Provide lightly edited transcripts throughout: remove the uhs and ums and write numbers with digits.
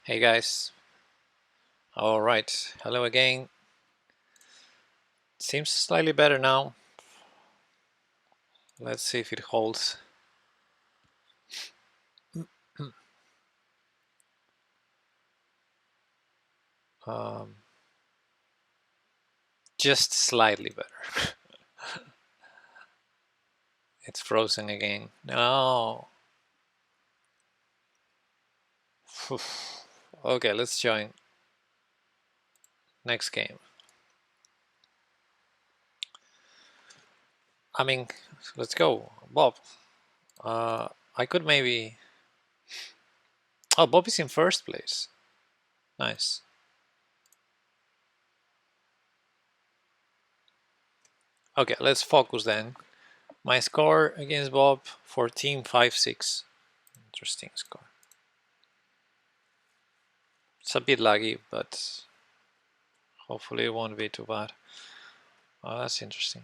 Hey guys. All right. Hello again. Seems slightly better now. Let's see if it holds. Um, just slightly better. It's frozen again. No. Okay, let's join. Next game. I mean, let's go. Bob. I could maybe... Oh, Bob is in first place. Nice. Okay, let's focus then. My score against Bob, 14-5-6. Interesting score. It's a bit laggy, but hopefully it won't be too bad. Oh, that's interesting.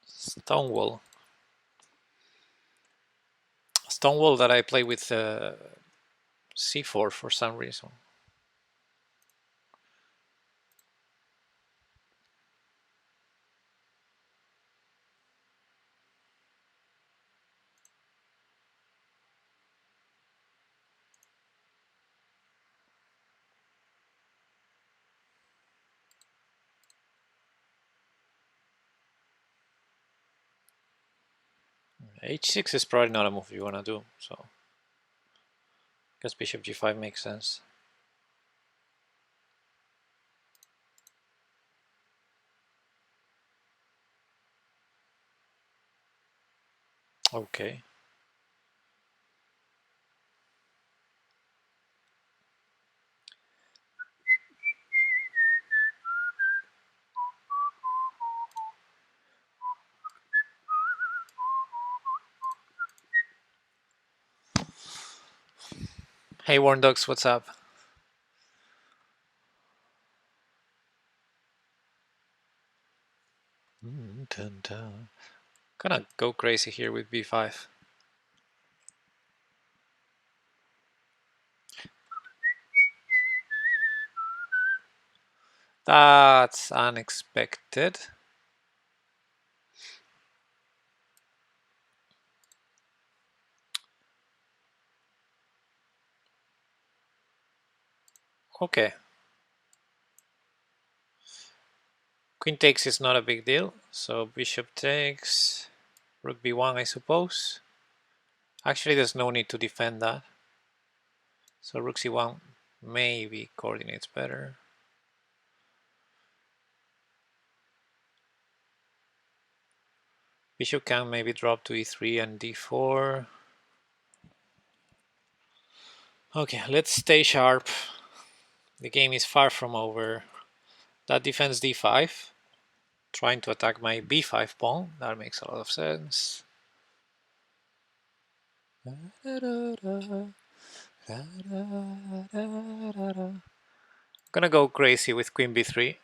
Stonewall. Stonewall that I play with C4 for some reason. H6 is probably not a move you want to do, so because bishop g5 makes sense. Okay. Hey Warn Dogs, what's up? Gonna go crazy here with b5. That's unexpected. Okay. Queen takes is not a big deal, so bishop takes, rook b1 I suppose. Actually there's no need to defend that. So rook c1 maybe coordinates better. Bishop can maybe drop to e3 and d4. Okay, let's stay sharp. The game is far from over. That defends d5. Trying to attack my b5 pawn. That makes a lot of sense. I'm gonna go crazy with queen b3.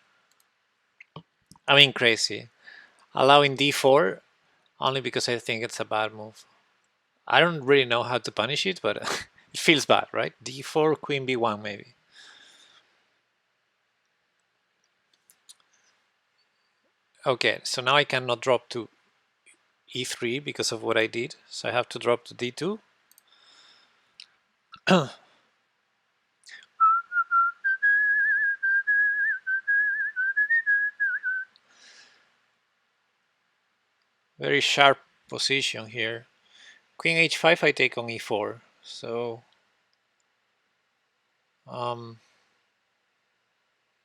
I mean crazy. Allowing d4 only because I think it's a bad move. I don't really know how to punish it, but it feels bad, right? d4, queen b1 maybe. Okay, so now I cannot drop to e3 because of what I did. So I have to drop to d2. Very sharp position here. Queen h5 I take on e4. So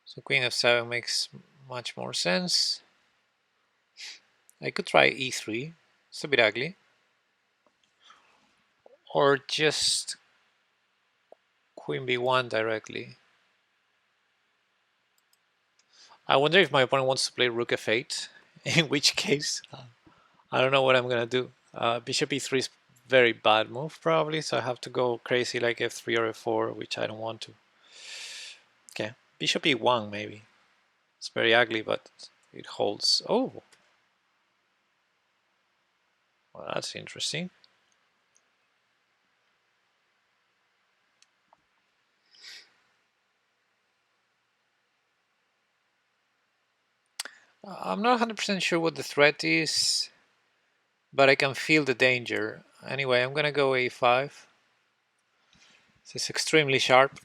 so queen f7 makes much more sense. I could try e3. It's a bit ugly. Or just queen b1 directly. I wonder if my opponent wants to play rook f8, in which case I don't know what I'm gonna do. Bishop e3 is very bad move probably, so I have to go crazy like f3 or f4, which I don't want to. Okay, bishop e1 maybe. It's very ugly, but it holds. Oh, Well, that's interesting. I'm not 100% sure what the threat is, but I can feel the danger. Anyway, I'm gonna go a5. This is extremely sharp.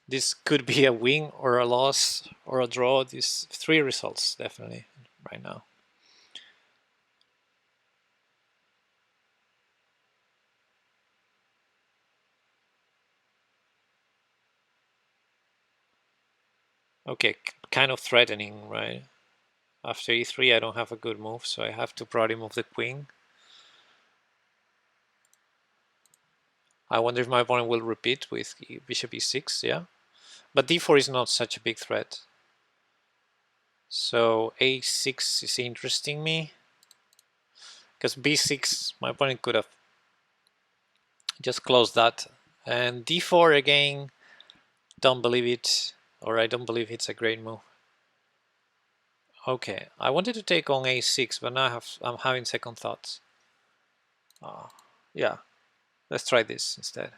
This could be a win or a loss or a draw. These three results definitely right now. Okay, kind of threatening, right? After e3 I don't have a good move, so I have to probably move the queen. I wonder if my opponent will repeat with bishop e6, yeah? But d4 is not such a big threat. So a6 is interesting me. Because b6, my opponent could have just closed that. And d4 again, don't believe it. Or I don't believe it's a great move. Okay, I wanted to take on a6, but now I'm having second thoughts. Yeah, let's try this instead.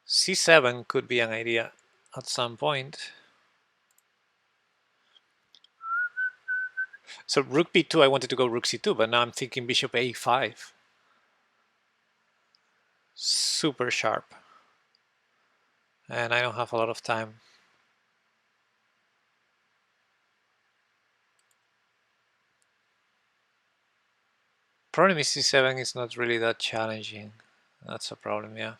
c7 could be an idea at some point. So rook b2, I wanted to go rook c2, but now I'm thinking bishop a5. Super sharp. And I don't have a lot of time. Problem is c7 is not really that challenging. That's a problem, yeah.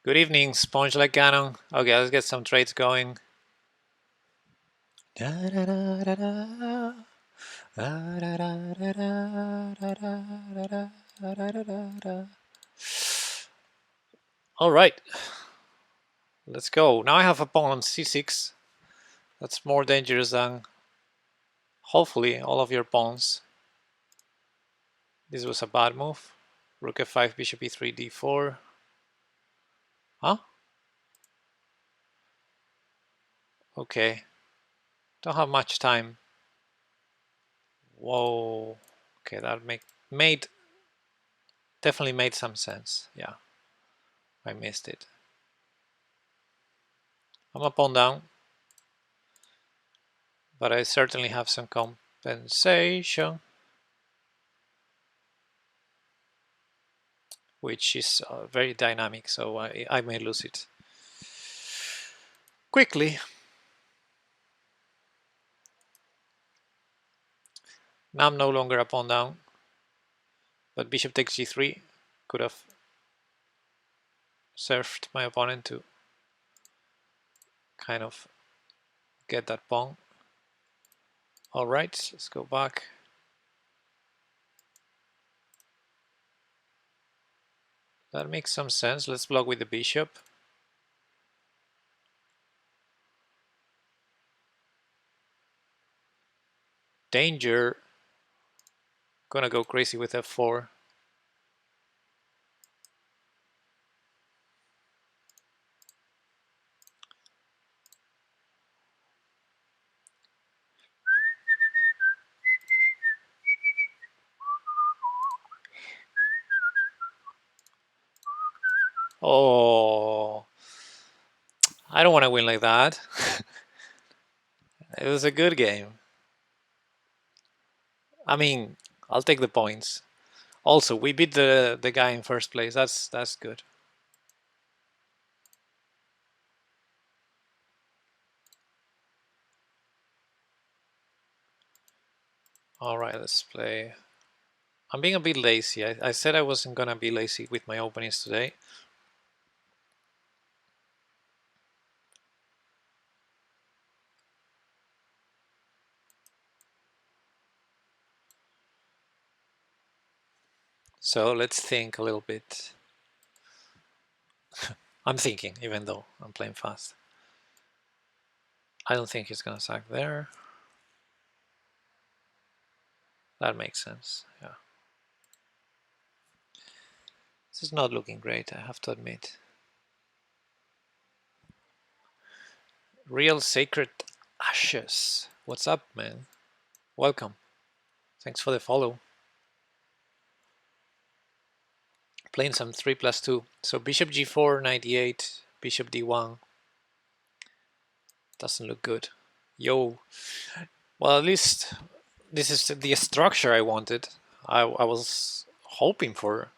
Good evening, Sponge like Cannon. Okay, let's get some trades going. All right, let's go. Now I have a pawn on c6. That's more dangerous than, hopefully, all of your pawns. This was a bad move. Rook f5, bishop e3, d4. Huh? Okay. Don't have much time. Whoa. Okay, that made definitely made some sense. Yeah. I missed it. I'm a pawn down. But I certainly have some compensation. Which is very dynamic, so I may lose it quickly. Now I'm no longer a pawn down, but bishop takes g3 could have served my opponent to kind of get that pawn. All right, let's go back. That makes some sense. Let's block with the bishop. Danger. Gonna go crazy with f4. Oh, I don't want to win like that. It was a good game. I mean, I'll take the points. Also, we beat the guy in first place. That's good. All right, let's play. I'm being a bit lazy. I said I wasn't gonna be lazy with my openings today. So let's think a little bit. I'm thinking, even though I'm playing fast. I don't think he's gonna sack there. That makes sense, yeah. This is not looking great, I have to admit. Real Sacred Ashes. What's up, man? Welcome. Thanks for the follow. Playing some 3+2. So bishop g4, 98, bishop d1. Doesn't look good. Yo. Well, at least this is the structure I wanted. I was hoping for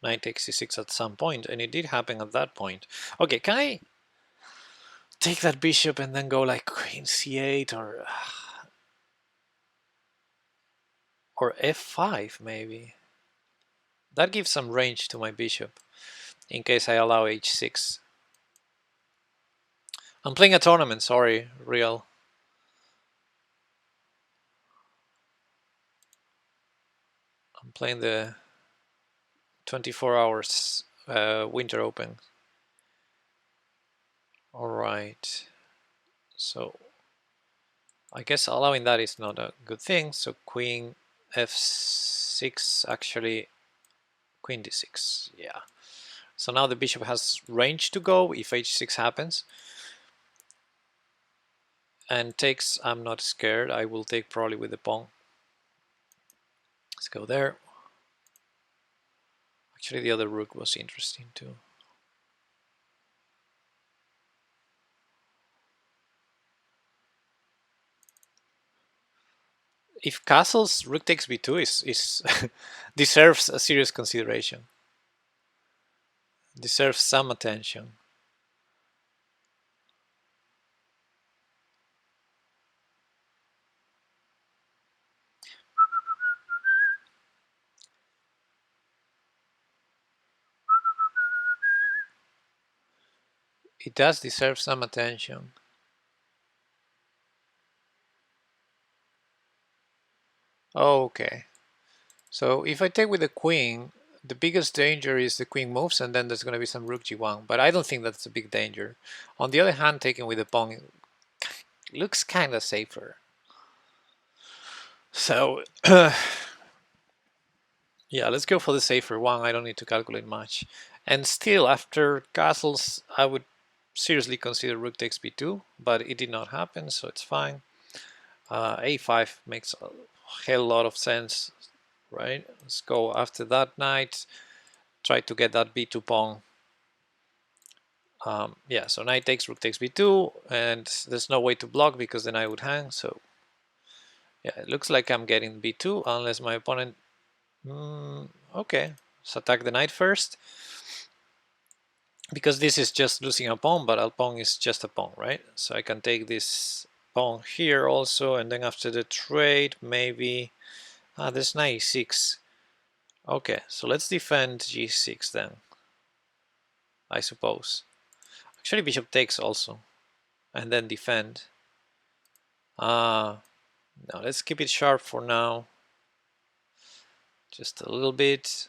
knight takes c6 at some point, and it did happen at that point. Okay, can I take that bishop and then go like queen c8 or f5 maybe? That gives some range to my bishop in case I allow h6. I'm playing a tournament, sorry, real. I'm playing the 24 hours Winter Open. Alright, so I guess allowing that is not a good thing, so queen f6, actually queen d6, yeah. So now the bishop has range to go if h6 happens. And takes, I'm not scared, I will take probably with the pawn. Let's go there. Actually the other rook was interesting too. If castles, rook takes b2 is deserves a serious consideration. Deserves some attention. It does deserve some attention. Okay. So if I take with the queen, the biggest danger is the queen moves and then there's going to be some rook g1, but I don't think that's a big danger. On the other hand, taking with the pawn looks kind of safer. So yeah, let's go for the safer one. I don't need to calculate much. And still, after castles, I would seriously consider rook takes b2, but it did not happen, so it's fine. A5 makes a hell lot of sense, right? Let's go after that knight, try to get that b2 pawn. Yeah, so knight takes, rook takes b2, and there's no way to block because then I would hang, so yeah, it looks like I'm getting b2 unless my opponent... okay, let's attack the knight first. Because this is just losing a pawn, but a pawn is just a pawn, right? So I can take this pawn here also, and then after the trade, maybe... there's knight e6. Okay, so let's defend g6 then, I suppose. Actually, bishop takes also, and then defend. Now let's keep it sharp for now. Just a little bit.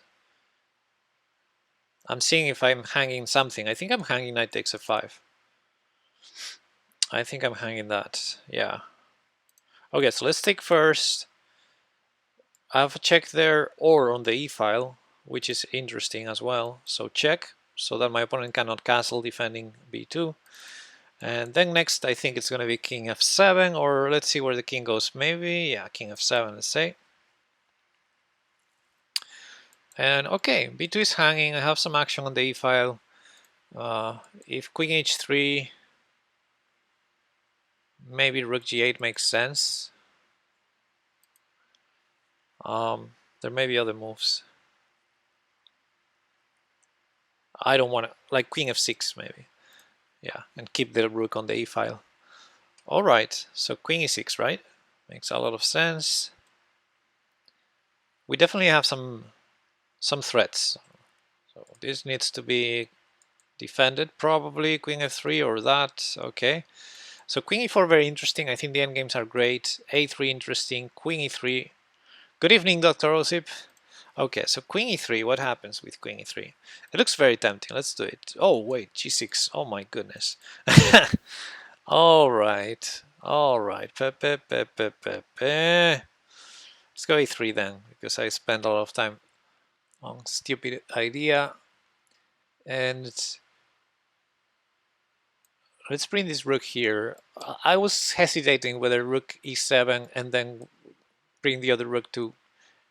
I'm seeing if I'm hanging something. I think I'm hanging knight takes f5. I think I'm hanging that, yeah. Okay, so let's take first. I have a check there or on the e-file, which is interesting as well. So check, so that my opponent cannot castle defending b2. And then next I think it's going to be king f7, or let's see where the king goes. Maybe, yeah, king f7, let's say. And okay, b2 is hanging. I have some action on the e-file. If queen h3, maybe rook g8 makes sense. There may be other moves. I don't want to, like queen f6 maybe. Yeah, and keep the rook on the e-file. All right, so queen e6, right? Makes a lot of sense. We definitely have some threats. So this needs to be defended, probably queen f3 or that. Okay. So queen e4 very interesting. I think the endgames are great. a3 interesting. Queen e3. Good evening, Dr. Osip. Okay, so queen e3. What happens with queen e3? It looks very tempting. Let's do it. Oh wait, g6. Oh my goodness. All right. All right. Let's go a3 then, because I spent a lot of time on stupid idea. And let's bring this rook here. I was hesitating whether rook e7 and then bring the other rook to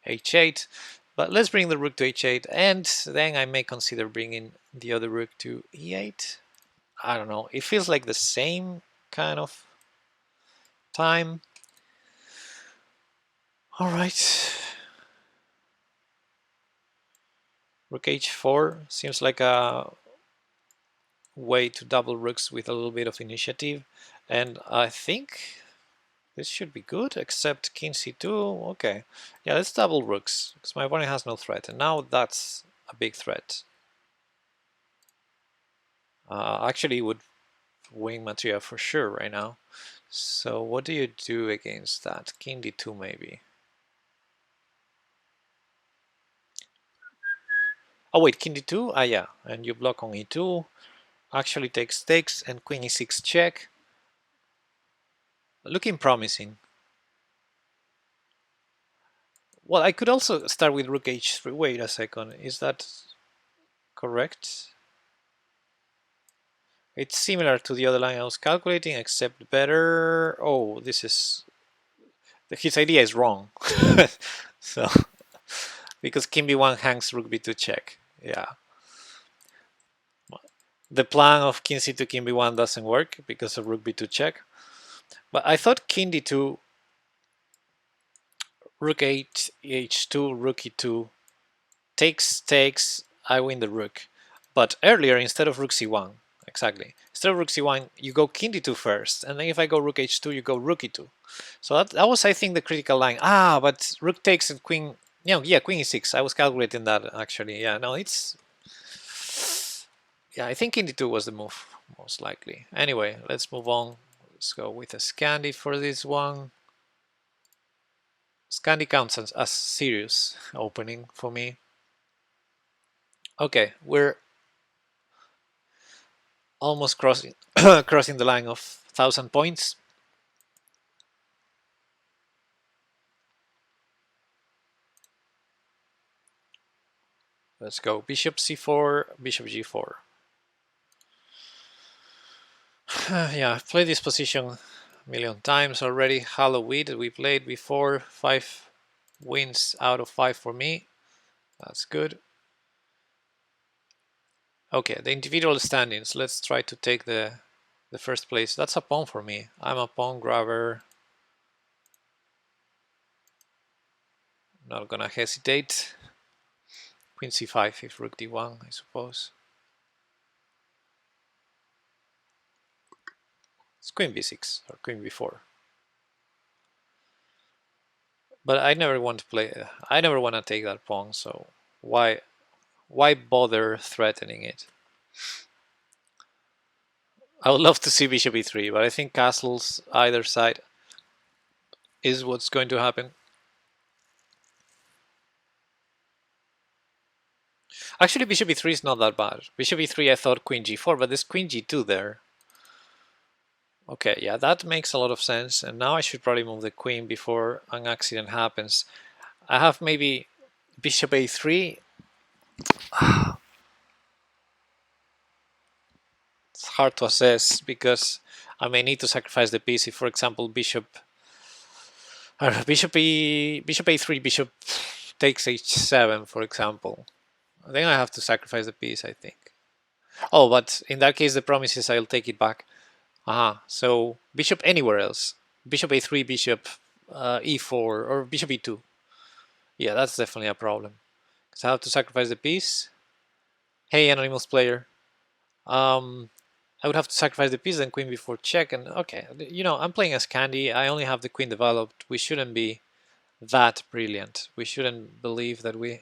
h8. But let's bring the rook to h8, and then I may consider bringing the other rook to e8. I don't know. It feels like the same kind of time. All right. Rook h4 seems like a way to double rooks with a little bit of initiative. And I think this should be good, except king c2. Okay. Yeah, let's double rooks, because my opponent has no threat. And now that's a big threat. Actually, would win material for sure right now. So what do you do against that? King d2 maybe. Oh wait, king d2? Ah yeah, and you block on e2. Actually takes, and queen e6 check. Looking promising. Well, I could also start with rook h3. Wait a second, is that correct? It's similar to the other line I was calculating, except better. Oh, this is... his idea is wrong. So, because king b1 hangs rook b2 check. Yeah. The plan of king c2, king b1 doesn't work because of rook b2 check. But I thought king d2, rook 8, h2, rook e2, takes, I win the rook. But earlier, instead of rook c1, exactly, instead of rook c1, you go king d2 first, and then if I go rook h2, you go rook e2. So that was, I think, the critical line. Ah, but rook takes and queen, yeah, queen e6. I was calculating that, actually. Yeah, no, it's... yeah, I think king d2 was the move, most likely. Anyway, let's move on. Let's go with a Scandi for this one. Scandi counts as serious opening for me. Okay, we're almost crossing crossing the line of 1,000 points. Let's go bishop c4, bishop g4. Yeah, I've played this position a million times already. Halloween we played before. 5 wins out of 5 for me. That's good. Okay, the individual standings. Let's try to take the first place. That's a pawn for me. I'm a pawn grabber. Not gonna hesitate. Queen c5 if rook d1, I suppose. It's queen b6 or queen b4. But I never want to play. I never want to take that pawn. So why bother threatening it? I would love to see bishop e3, but I think castles either side is what's going to happen. Actually, bishop e3 is not that bad. Bishop e3, I thought queen g4, but there's queen g2 there. Okay, yeah, that makes a lot of sense. And now I should probably move the queen before an accident happens. I have maybe bishop a3. It's hard to assess because I may need to sacrifice the piece if, for example, bishop a3, bishop takes h7, for example. Then I have to sacrifice the piece, I think. Oh, but in that case, the promise is I'll take it back. Aha, so bishop anywhere else. Bishop a3, bishop e4, or bishop e2. Yeah, that's definitely a problem. Because I have to sacrifice the piece. Hey, anonymous player. I would have to sacrifice the piece, then queen before check, and okay, you know, I'm playing as Candy. I only have the queen developed. We shouldn't be that brilliant. We shouldn't believe that we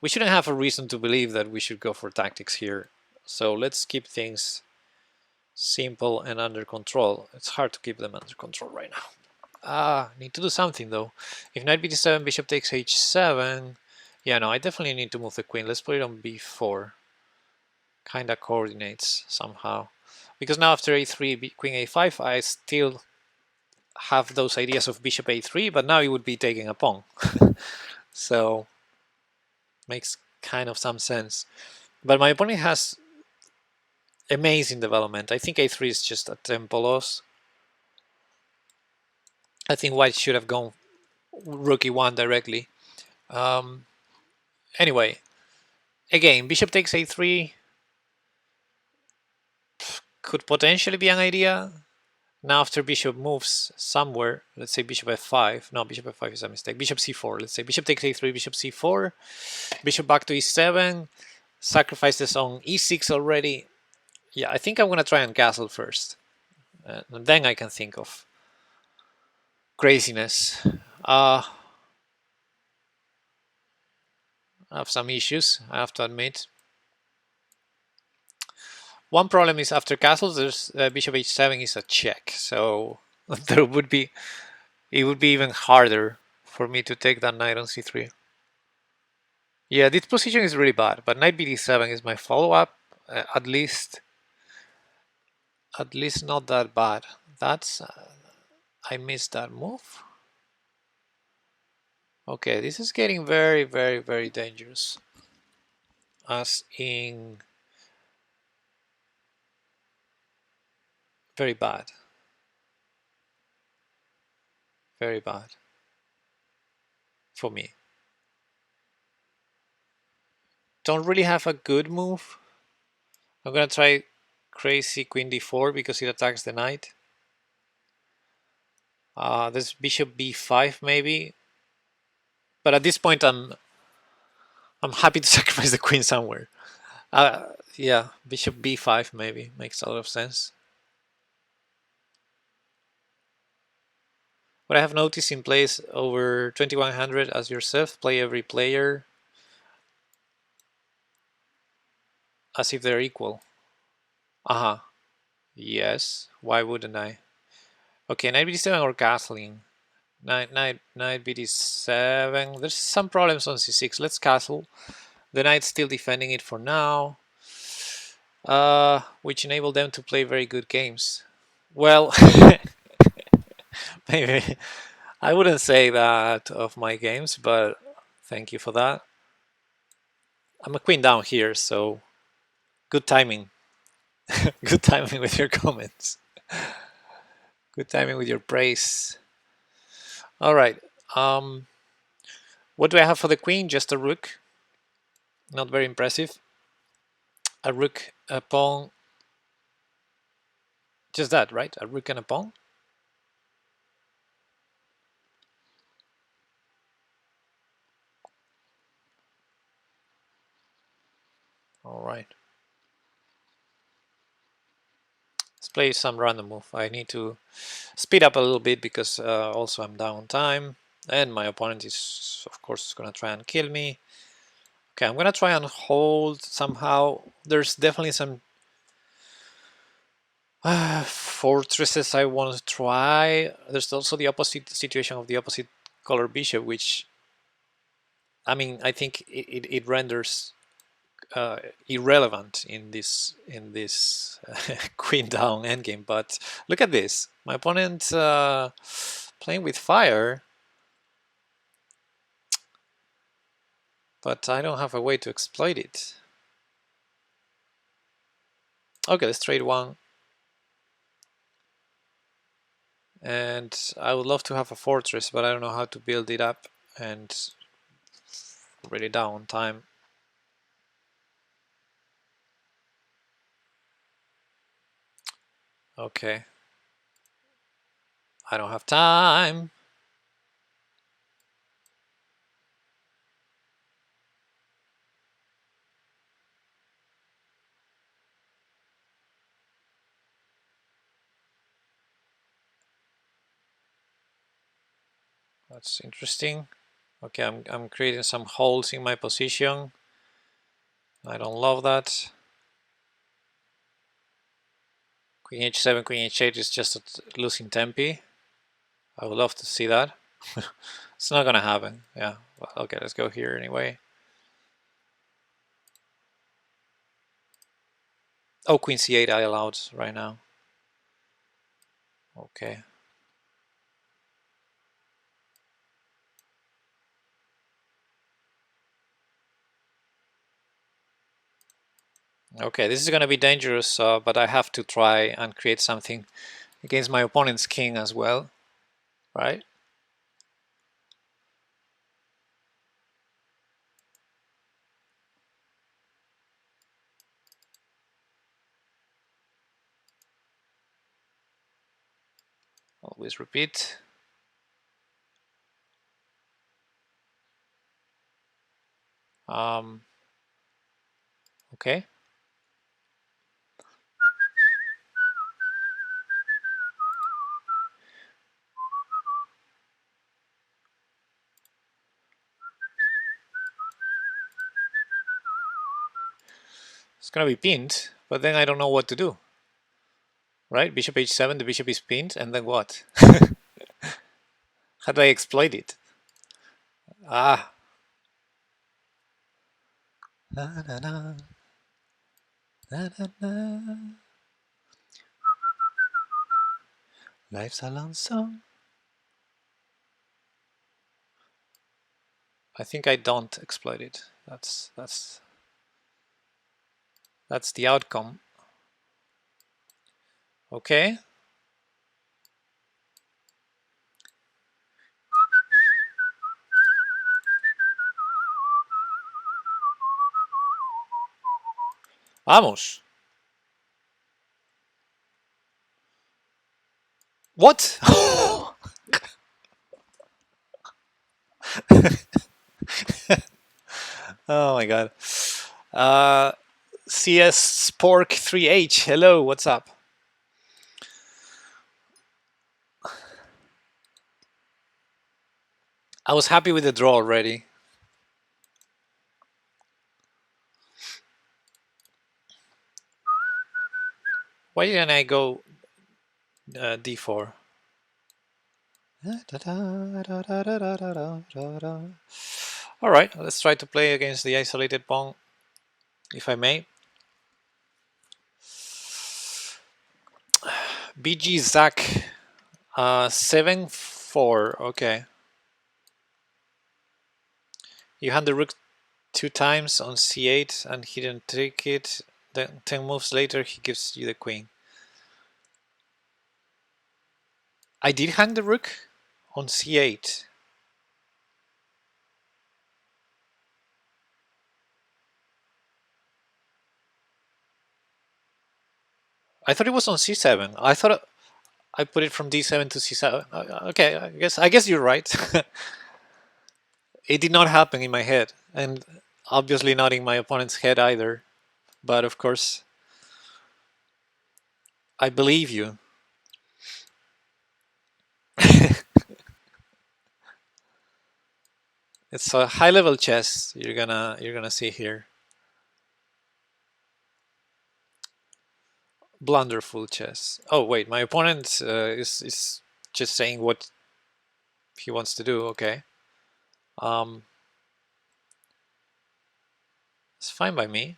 shouldn't have a reason to believe that we should go for tactics here. So let's keep things simple and under control. It's hard to keep them under control right now. Need to do something though. If knight b7, bishop takes h7. Yeah, no, I definitely need to move the queen. Let's put it on b4. Kinda coordinates somehow. because now after a3, queen a5, I still have those ideas of bishop a3, but now it would be taking a pawn. So makes kind of some sense. But my opponent has amazing development. I think a3 is just a tempo loss. I think white should have gone rook e1 directly. Anyway, again, bishop takes a3 could potentially be an idea. Now after bishop moves somewhere, let's say bishop f5. No, bishop f5 is a mistake. Bishop c4. Let's say bishop takes a3, bishop c4. Bishop back to e7. Sacrifices on e6 already. Yeah, I think I'm going to try and castle first. And then I can think of craziness. I have some issues, I have to admit. One problem is after castles, there's bishop h7 is a check. So there would be, it would be even harder for me to take that knight on c3. Yeah, this position is really bad, but knight bd7 is my follow-up. At least not that bad. That's I missed that move. Okay, this is getting very, very, very dangerous. As in very bad. Very bad for me. Don't really have a good move. I'm gonna try crazy queen d4 because it attacks the knight. There's bishop b5 maybe, but at this point I'm happy to sacrifice the queen somewhere. Yeah, bishop b5 maybe makes a lot of sense. What I have noticed in plays over 2100 as yourself, play every player as if they're equal. Aha. Yes. Why wouldn't I? Okay, knight bd7 or castling. Knight bd7. There's some problems on c6. Let's castle. The knight's still defending it for now, which enable them to play very good games. Well, maybe I wouldn't say that of my games, but thank you for that. I'm a queen down here, so good timing. Good timing with your comments. Good timing with your praise. All right. What do I have for the queen? Just a rook. Not very impressive. A rook, a pawn. Just that, right? A rook and a pawn. All right. Let's play some random move. I need to speed up a little bit because also I'm down on time. And my opponent is, of course, going to try and kill me. Okay, I'm going to try and hold somehow. There's definitely some fortresses I want to try. There's also the opposite situation of the opposite color bishop, which, I mean, I think it renders irrelevant in this queen down endgame. But look at this, my opponent playing with fire, but I don't have a way to exploit it. Okay, let's trade one. And I would love to have a fortress, but I don't know how to build it up, and really down on time. Okay. I don't have time. That's interesting. Okay, I'm creating some holes in my position. I don't love that. Queen h7, queen h8 is just losing tempi. I would love to see that. It's not gonna happen. Yeah. Well, okay, let's go here anyway. Oh, queen c8 I allowed right now. Okay. Okay, this is going to be dangerous, but I have to try and create something against my opponent's king as well, right? Always repeat. Okay. It's going to be pinned, but then I don't know what to do. Right? Bishop h7, the bishop is pinned, and then what? How do I exploit it? Ah. Na, na, na. Na, na, na. Life's a long song. I think I don't exploit it. That's the outcome. Okay. Vamos. What? Oh my god. CS Spork 3H. Hello, what's up? I was happy with the draw already. Why didn't I go d4? All right, let's try to play against the isolated pawn, if I may. BG Zach 7-4. Okay. You hand the rook 2 times on c8 and he didn't take it. Then 10 moves later he gives you the queen. I did hang the rook on c8. I thought it was on c7. I thought I put it from d7 to c7. Okay, I guess you're right. It did not happen in my head, and obviously not in my opponent's head either. But of course, I believe you. It's a high-level chess you're gonna see here. Blunderful chess. Oh wait, my opponent is just saying what he wants to do. Okay, it's fine by me.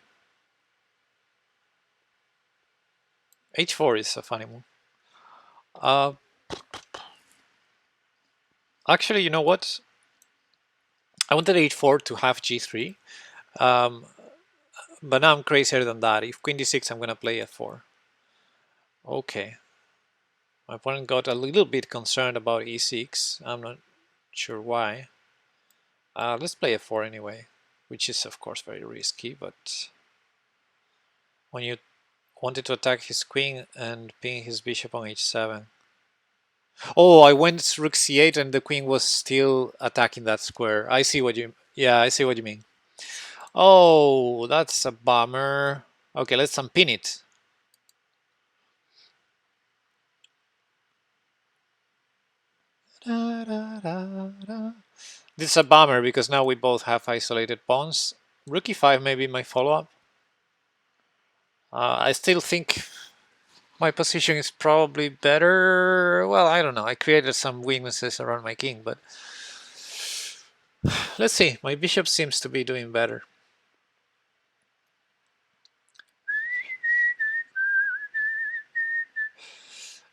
H4 is a funny move. Actually, you know what? I wanted h4 to have g3, but now I'm crazier than that. If queen d6, I'm gonna play f4. Okay. My opponent got a little bit concerned about e6. I'm not sure why. Let's play f4 anyway, which is of course very risky, but when you wanted to attack his queen and pin his bishop on h7. Oh, I went rook c8 and the queen was still attacking that square. I see what you... Yeah, I see what you mean. Oh, that's a bummer. Okay, let's unpin it. This is a bummer because now we both have isolated pawns. Rook e5 may be my follow-up. I still think my position is probably better. Well, I don't know. I created some weaknesses around my king, but let's see. My bishop seems to be doing better.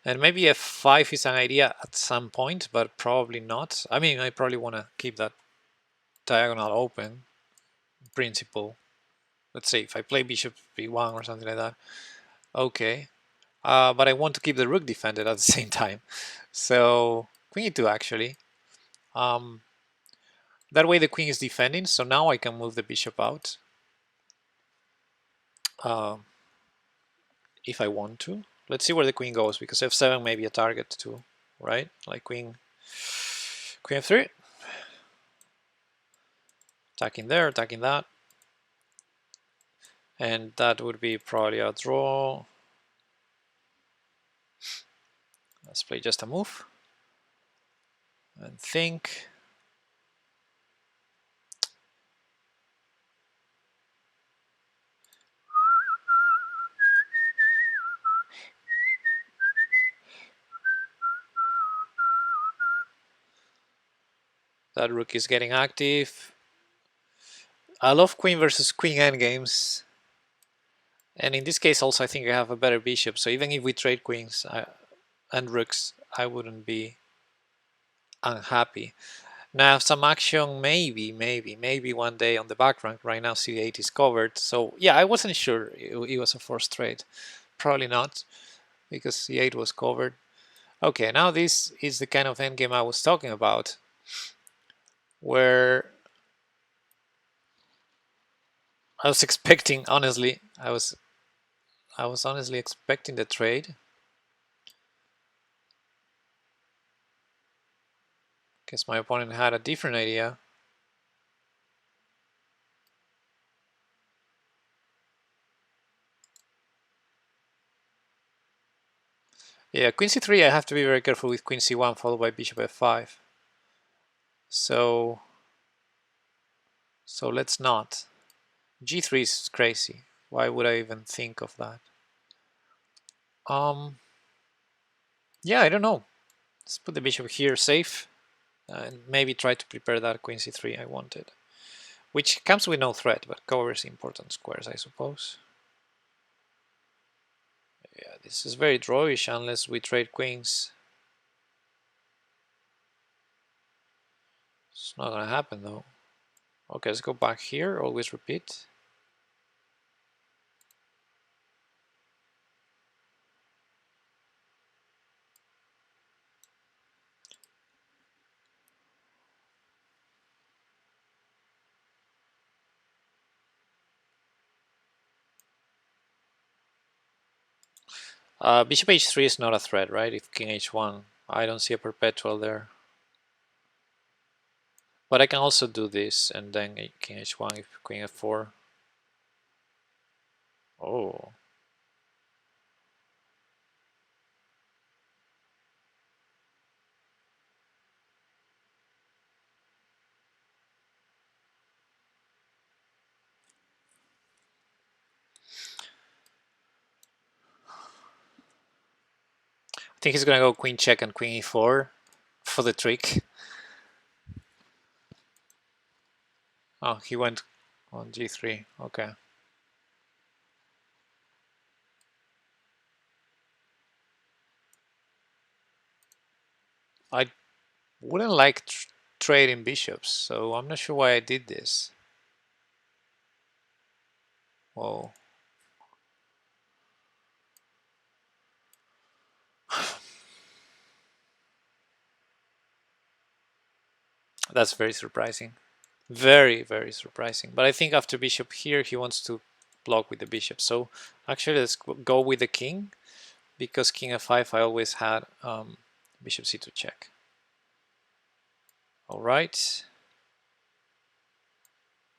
And maybe f5 is an idea at some point, but probably not. I mean, I probably want to keep that diagonal open, in principle. Let's say if I play bishop b1 or something like that. Okay. But I want to keep the rook defended at the same time. So queen e2 actually. That way the queen is defending, so now I can move the bishop out. If I want to. Let's see where the queen goes, because f7 may be a target too, right? Like queen f3. Attacking there, attacking that. And that would be probably a draw. Let's play just a move. And think. That rook is getting active. I love queen versus queen endgames. And in this case also I think I have a better bishop. So even if we trade queens and rooks, I wouldn't be unhappy. Now I have some action, maybe one day on the back rank. Right now c8 is covered. So yeah, I wasn't sure it was a forced trade. Probably not, because c8 was covered. Okay, now this is the kind of endgame I was talking about, where I was expecting, honestly, I was honestly expecting the trade. Guess my opponent had a different idea. Yeah, queen c3, I have to be very careful with queen c1 followed by bishop f5. So let's not. g3 is crazy. Why would I even think of that? Yeah, I don't know. Let's put the bishop here safe and maybe try to prepare that queen c3 I wanted, which comes with no threat but covers important squares, I suppose. Yeah, this is very drawish unless we trade queens. It's not gonna happen though. Okay, let's go back here, always repeat. Bishop h3 is not a threat, right? If king h1, I don't see a perpetual there. But I can also do this and then king h1 if queen f4. Oh. I think he's gonna go queen check and queen e4 for the trick. Oh, he went on g3. Okay. I wouldn't like trading bishops, so I'm not sure why I did this. Whoa. That's very surprising. Very, very surprising. But I think after bishop here, he wants to block with the bishop. So actually, let's go with the king, because king f5, I always had bishop c2 check. All right.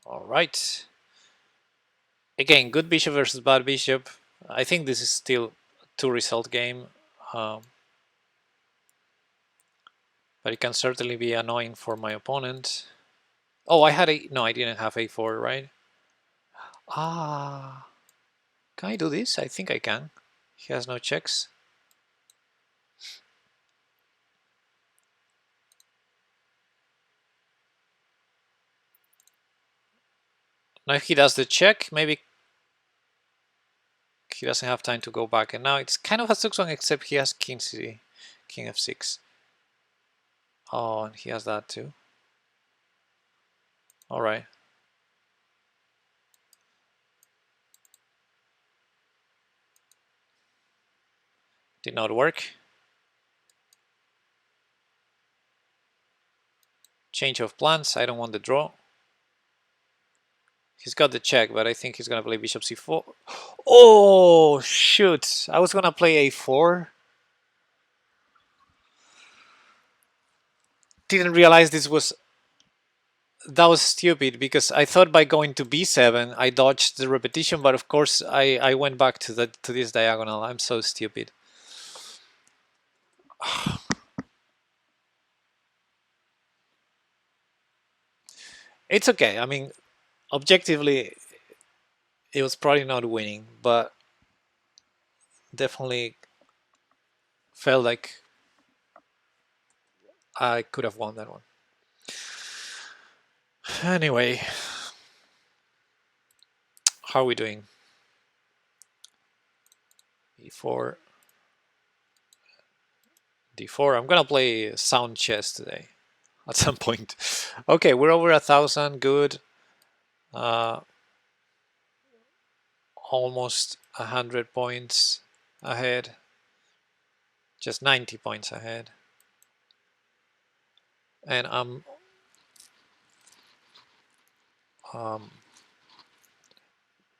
All right. Again, good bishop versus bad bishop. I think this is still a two-result game. But it can certainly be annoying for my opponent. Oh, I had no, I didn't have a4, right? Ah, can I do this? I think I can. He has no checks. Now if he does the check, maybe He doesn't have time to go back, and now it's kind of a 6-1, except he has king f6. Oh, and he has that too. All right. Did not work. Change of plans. I don't want the draw. He's got the check, but I think he's gonna play bishop c4. Oh shoot! I was gonna play a4. Didn't realize that was stupid, because I thought by going to b7 I dodged the repetition, but of course I went back to this diagonal. I'm so stupid. It's okay. I mean, objectively, it was probably not winning, but definitely felt like I could have won that one. Anyway, how are we doing? e4, d4. I'm gonna play sound chess today at some point. Okay, we're over 1,000. Good. Almost 100 points ahead. Just 90 points ahead. And I'm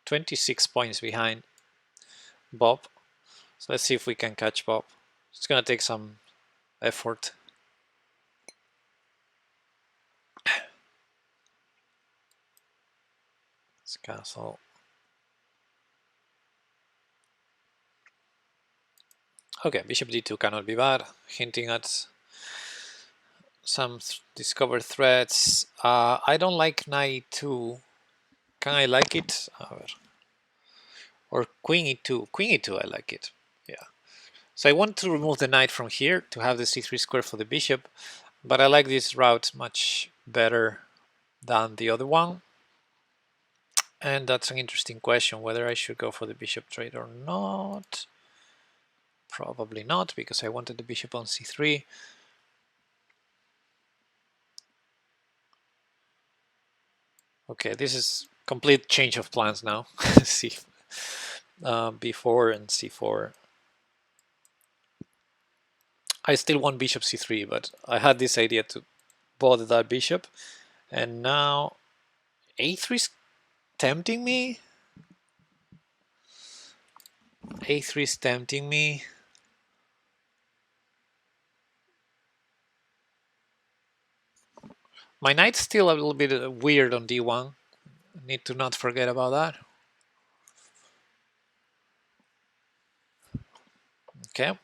26 points behind Bob. So let's see if we can catch Bob. It's gonna take some effort. Let's castle. Okay, bishop d2 cannot be bad, hinting at some discovered threats. I don't like knight e2. Can I like it? Or queen e2. Queen e2, I like it. Yeah. So I want to remove the knight from here to have the c3 square for the bishop, but I like this route much better than the other one. And that's an interesting question, whether I should go for the bishop trade or not. Probably not, because I wanted the bishop on c3. Okay, this is complete change of plans now. See, b4 and c4. I still want bishop c3, but I had this idea to bother that bishop, and now a3 is tempting me. a3 is tempting me. My knight's still a little bit weird on d1. Need to not forget about that. Okay.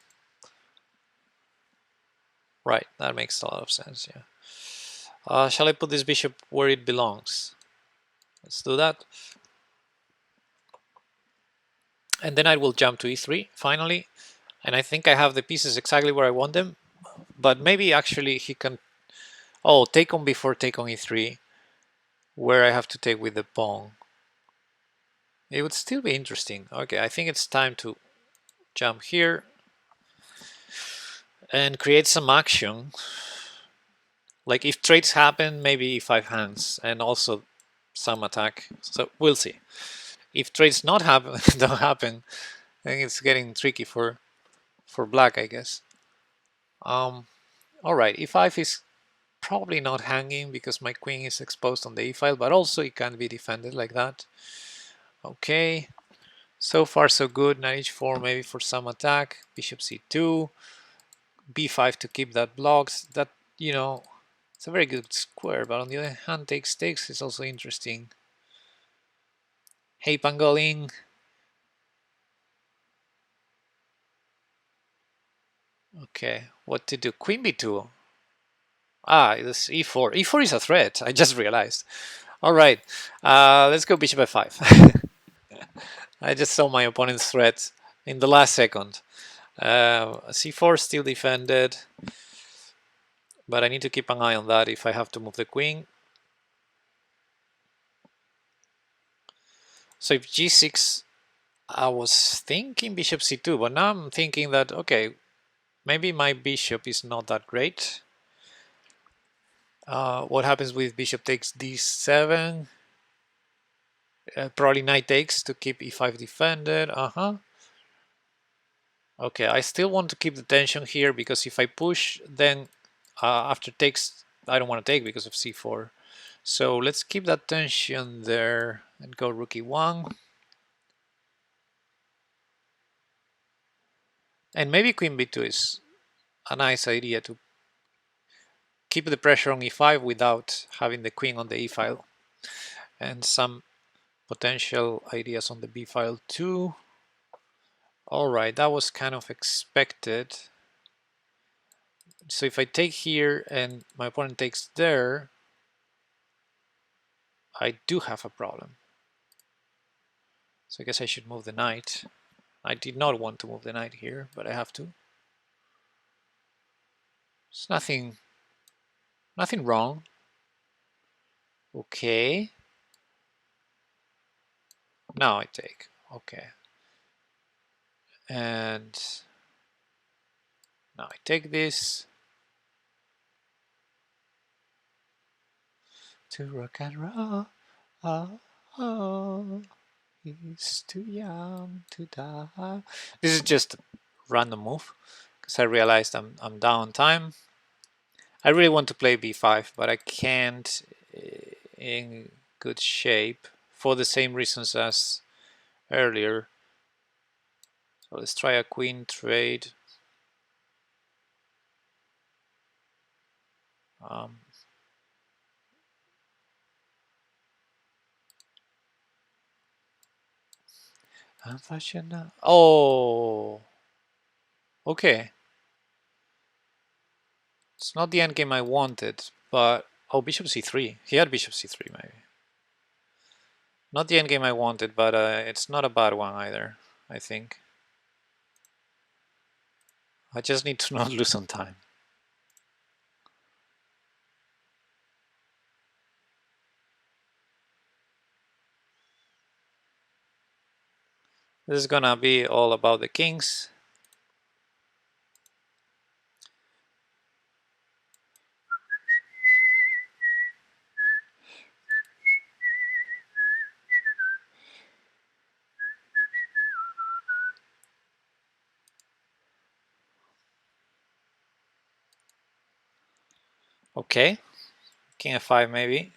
Right, that makes a lot of sense, yeah. Shall I put this bishop where it belongs? Let's do that. And then I will jump to e3, finally. And I think I have the pieces exactly where I want them. But maybe actually he can... Oh, take on before take on e3, where I have to take with the pawn. It would still be interesting. Okay, I think it's time to jump here and create some action. Like if trades happen, maybe e5 hands, and also some attack. So we'll see. If trades not happen, don't happen, then it's getting tricky for black, I guess. All right, e5 is probably not hanging because my queen is exposed on the e file, but also it can be defended like that. Okay, so far so good. Knight h4 maybe for some attack. Bishop c2, b5 to keep that blocked. That, you know, it's a very good square, but on the other hand, takes is also interesting. Hey, Pangolin. Okay, what to do? Queen b2. Ah, this e4. e4 is a threat. I just realized. All right, let's go bishop f5. I just saw my opponent's threat in the last second. c4 still defended, but I need to keep an eye on that if I have to move the queen. So if g6 I was thinking bishop c2, but now I'm thinking that, okay, maybe my bishop is not that great. What happens with bishop takes d7? Probably knight takes to keep e5 defended. Okay, I still want to keep the tension here because if I push, then after takes, I don't want to take because of c4. So let's keep that tension there and go rook e1. And maybe queen b2 is a nice idea to keep the pressure on e5 without having the queen on the e file. And some potential ideas on the b file too. All right, that was kind of expected. So if I take here and my opponent takes there, I do have a problem. So I guess I should move the knight. I did not want to move the knight here, but I have to. It's nothing wrong. Okay. Now I take. Okay. And now I take this. To rock and roll. Oh, oh, he's too young to die. This is just a random move because I realized I'm down time. I really want to play b5, but I can't in good shape for the same reasons as earlier. So let's try a queen trade. Um, oh, okay. It's not the endgame I wanted, but oh, bishop c3. He had bishop c3 maybe. Not the endgame I wanted, but it's not a bad one either, I think. I just need to not lose on time. This is gonna be all about the kings. Okay, king f5 maybe.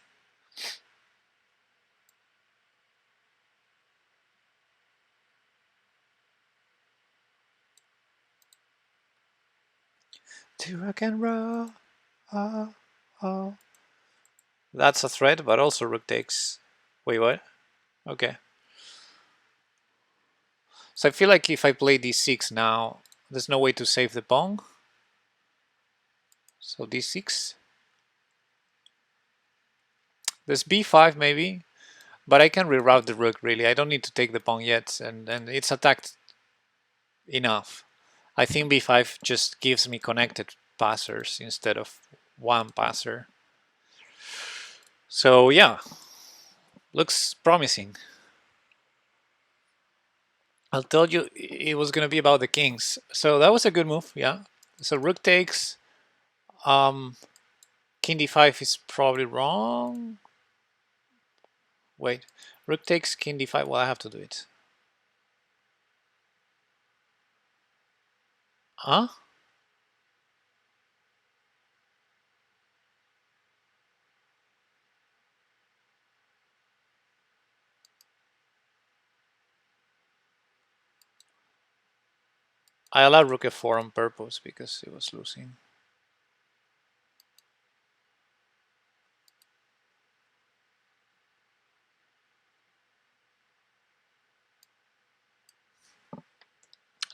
To rock and roll. Oh, oh. That's a threat, but also rook takes. Wait, what? Okay. So I feel like if I play d6 now, there's no way to save the pawn. So d6. There's b5 maybe, but I can reroute the rook really. I don't need to take the pawn yet, and it's attacked enough. I think b5 just gives me connected passers instead of one passer. So yeah, looks promising. I told you it was going to be about the kings. So that was a good move, yeah. So rook takes. King d5 is probably wrong. Wait, rook takes, king d5. Well, I have to do it. Huh? I allowed rook f4 on purpose because it was losing.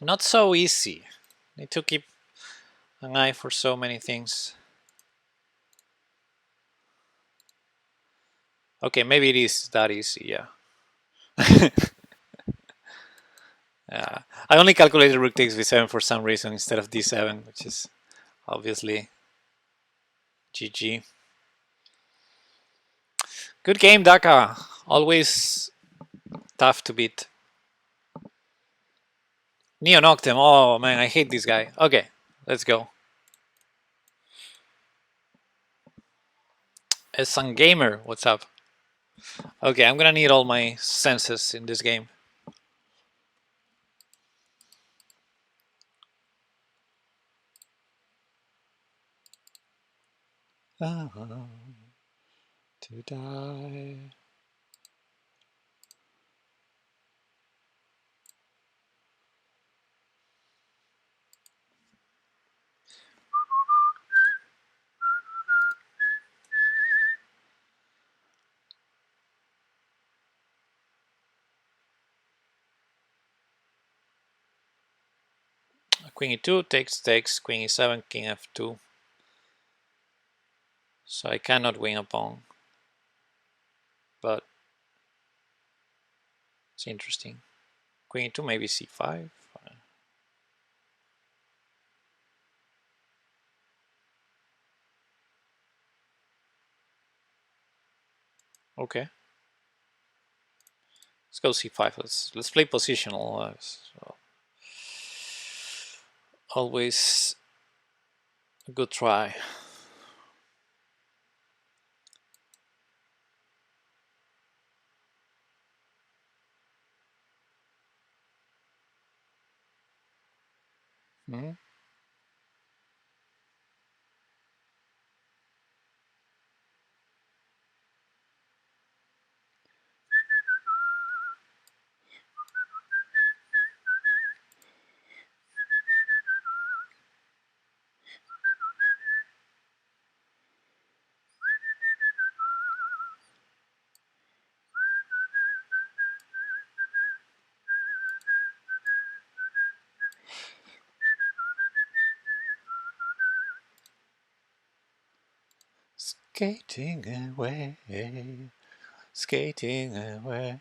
Not so easy. Need to keep an eye for so many things. Okay, maybe it is that easy, yeah. I only calculated rook takes v7 for some reason instead of d7, which is obviously GG. Good game, Daka. Always tough to beat. Neon Octem. Oh man, I hate this guy. Okay, let's go. A Sun Gamer, what's up? Okay, I'm gonna need all my senses in this game. To die. Queen e2 takes, queen e7, king f2. So I cannot win a pawn. But it's interesting. Queen e2, maybe c5. Okay. Let's go c5. Let's play positional. So always a good try. Hmm? Skating away, skating away.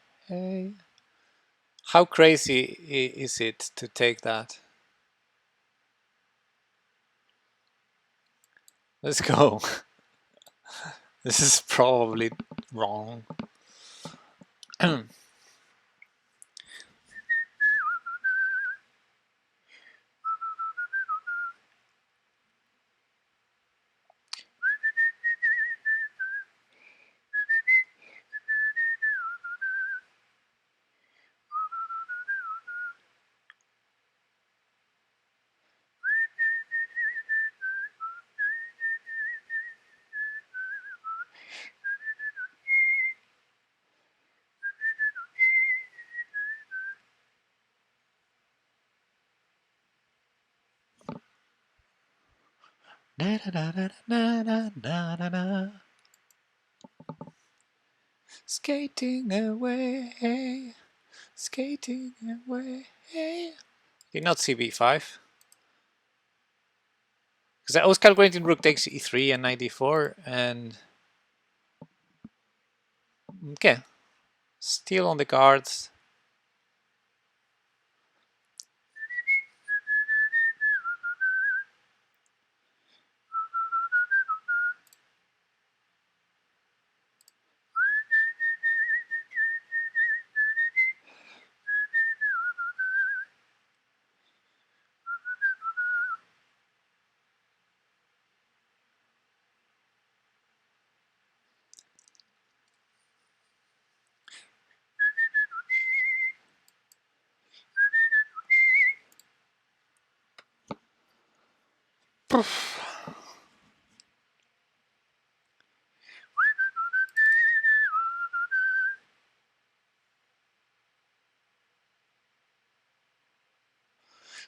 How crazy is it to take that? Let's go. This is probably wrong. Na, na, na, na, na, na, na, na. Skating away, skating away. Did not see b5. Because I was calculating rook takes e3 and knight d4, and okay, still on the cards.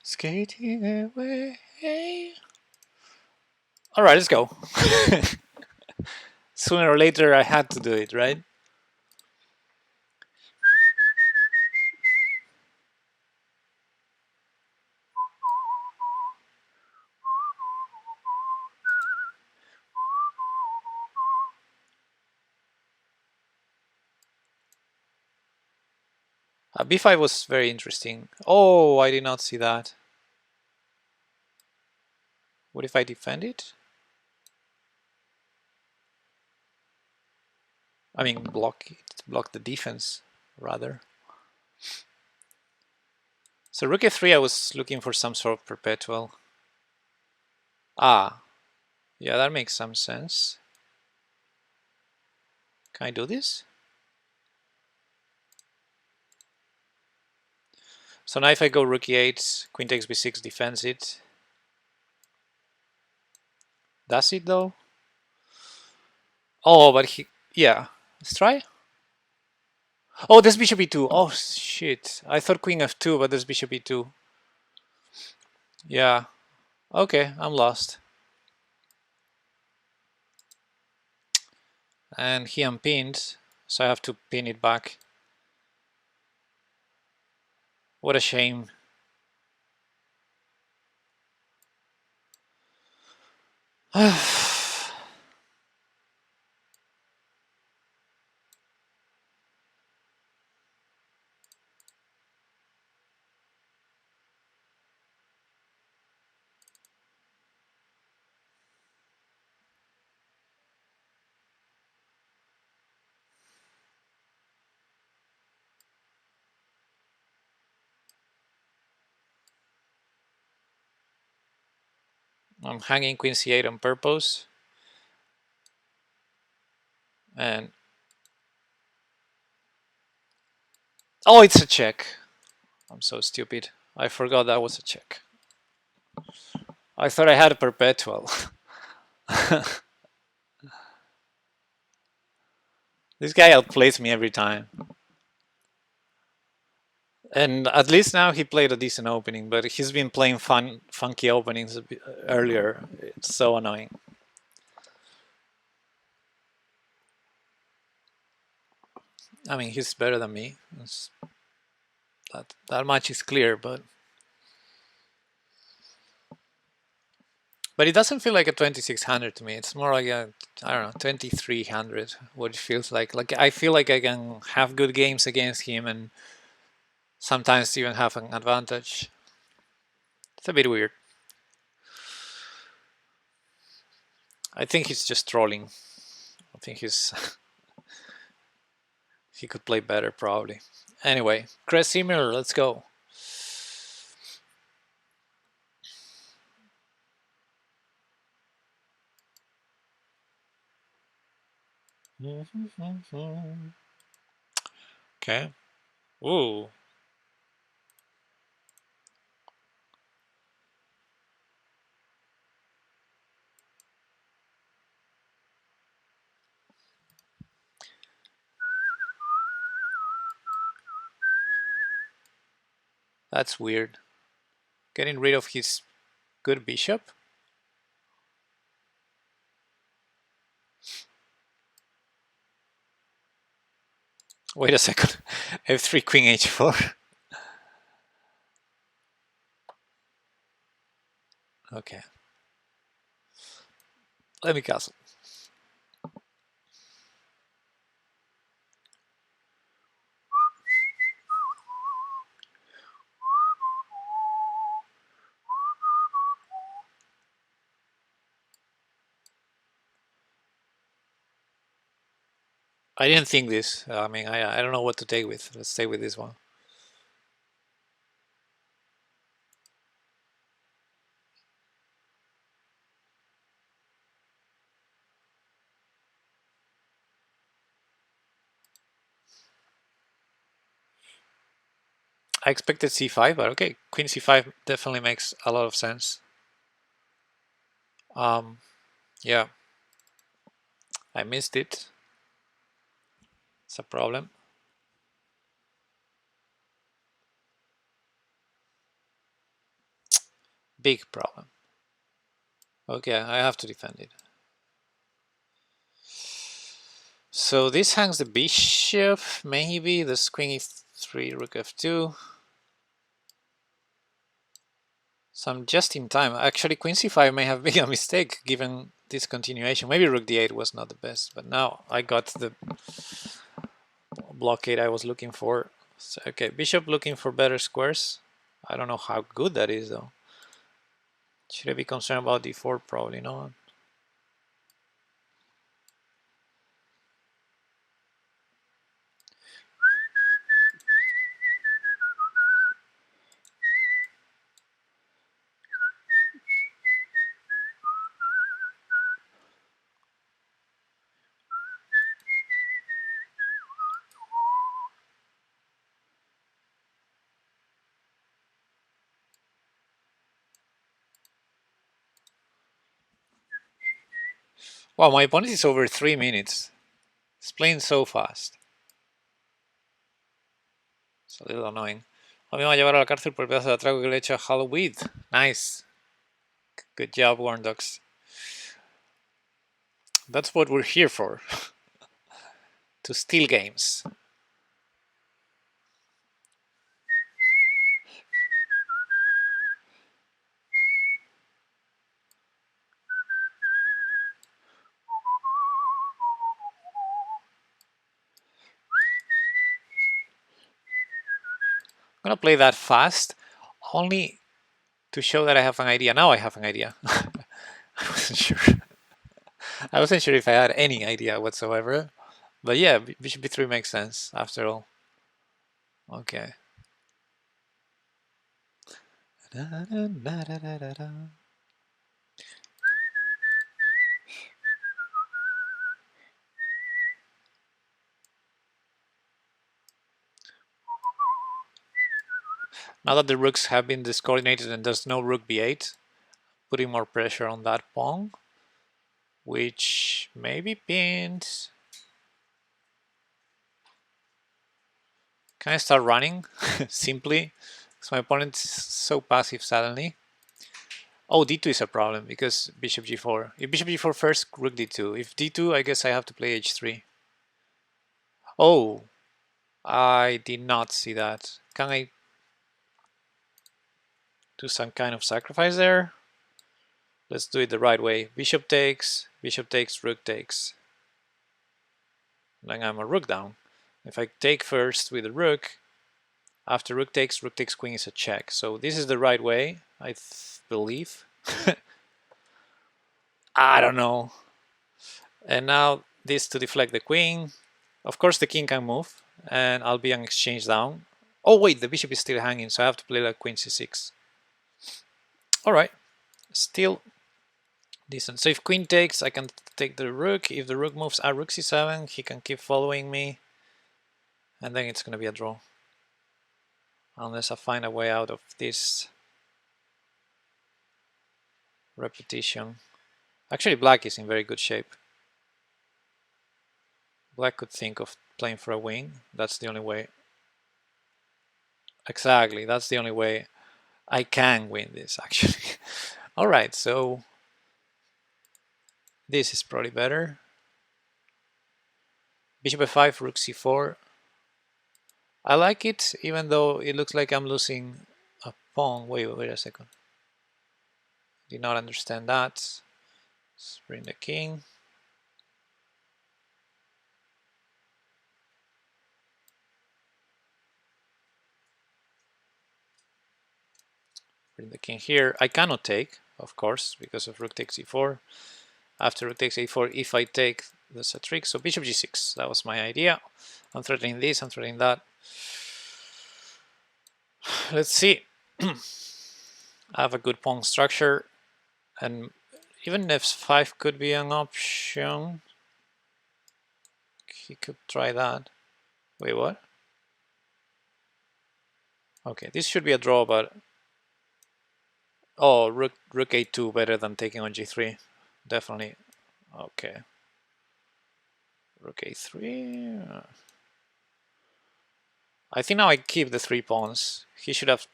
Skating away. All right, let's go. Sooner or later, I had to do it, right? b5 was very interesting. Oh, I did not see that. What if I defend it? I mean, block the defense, rather. So rook f3, I was looking for some sort of perpetual. Ah, yeah, that makes some sense. Can I do this? So now if I go rook e8, queen takes b6, defends it. Does it though? Oh, but yeah. Let's try. Oh, there's bishop e2. Oh, shit. I thought queen f2, but there's bishop e2. Yeah. Okay, I'm lost. And he unpinned, so I have to pin it back. What a shame. I'm hanging queen c8 on purpose. And oh, it's a check. I'm so stupid. I forgot that was a check. I thought I had a perpetual. This guy outplays me every time. And at least now he played a decent opening, but he's been playing funky openings earlier. It's so annoying. I mean, he's better than me. That much is clear, but it doesn't feel like a 2600 to me. It's more like a, I don't know, 2300. What it feels like. Like I feel like I can have good games against him and sometimes even have an advantage. It's a bit weird. I think he's just trolling. I think he could play better probably. Anyway, Cressy Miller, let's go. Okay. Ooh. That's weird. Getting rid of his good bishop. Wait a second. F3 queen h4. Okay. Let me castle. I didn't think this. I mean, I don't know what to take with. Let's stay with this one. I expected c5, but okay. Queen c5 definitely makes a lot of sense. Yeah. I missed it. It's a problem. Big problem. Okay, I have to defend it. So this hangs the bishop, maybe. This queen e3, rook f2. So I'm just in time. Actually, queen c5 may have been a mistake given this continuation. Maybe rook d8 was not the best, but now I got the blockade I was looking for. So, okay, bishop looking for better squares. I don't know how good that is though. Should I be concerned about d4? Probably not. Wow, my opponent is over 3 minutes. It's playing so fast. It's a little annoying. A mí me va a llevar a la cárcel por el pedazo de atraco que le he hecho a Halloween. Nice. Good job, Warn Dogs. That's what we're here for. To steal games. I'm gonna play that fast, only to show that I have an idea. Now I have an idea. I wasn't sure. I wasn't sure if I had any idea whatsoever. But yeah, bishop b3 makes sense after all. Okay. Now that the rooks have been discoordinated and there's no rook b8, putting more pressure on that pawn, which maybe pinned. Can I start running simply? Because my opponent's so passive suddenly. Oh, d2 is a problem because bishop g4. If bishop g4 first, rook d2. If d2, I guess I have to play h3. Oh, I did not see that. Can I do some kind of sacrifice there? Let's do it the right way. Bishop takes, rook takes. Then I'm a rook down. If I take first with the rook, after rook takes queen is a check. So this is the right way, I believe. I don't know. And now this to deflect the queen. Of course the king can move, and I'll be an exchange down. Oh wait, the bishop is still hanging, so I have to play like queen c6. Alright, still decent. So if queen takes, I can take the rook. If the rook moves at rook c7, he can keep following me. And then it's going to be a draw. Unless I find a way out of this repetition. Actually, black is in very good shape. Black could think of playing for a wing. That's the only way. Exactly, that's the only way I can win this, actually. Alright, so this is probably better. Bishop f5, rook c4. I like it, even though it looks like I'm losing a pawn. Wait a second. Did not understand that. Let's bring the king. Bring the king here. I cannot take, of course, because of rook takes e4. After rook takes a4, if I take, there's a trick. So bishop g6, that was my idea. I'm threatening this, I'm threatening that. Let's see. I have a good pawn structure, and even f5 could be an option. He could try that. Wait, what? Okay, this should be a draw, but oh, rook a2 better than taking on g3, definitely. Okay, rook a3. I think now I keep the 3 pawns. He should have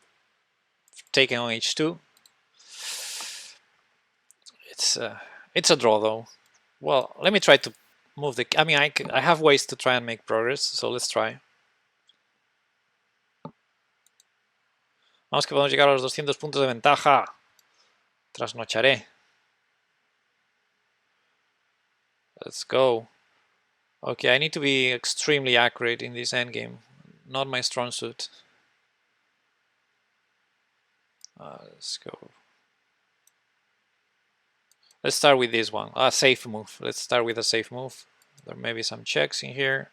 taken on h2. It's a draw though. Well, let me try to move the. I mean, I have ways to try and make progress, so let's try. Vamos que podemos llegar a los 200 puntos de ventaja. Trasnocharé. Let's go. Okay, I need to be extremely accurate in this endgame. Not my strong suit. Let's go. Let's start with this one. A safe move. Let's start with a safe move. There may be some checks in here.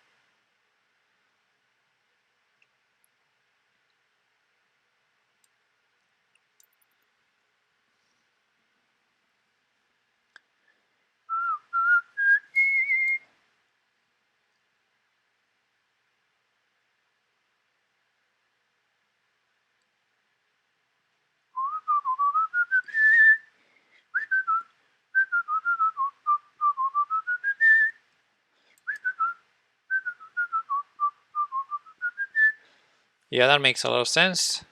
Yeah, that makes a lot of sense.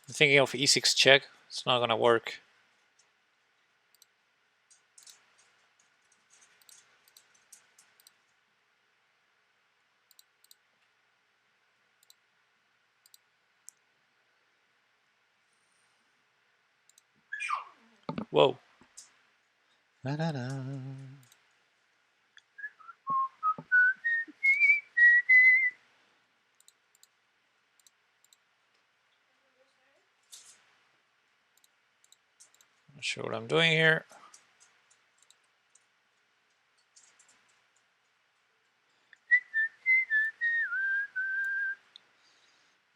I'm thinking of e6 check. It's not gonna work. Whoa. Not sure what I'm doing here.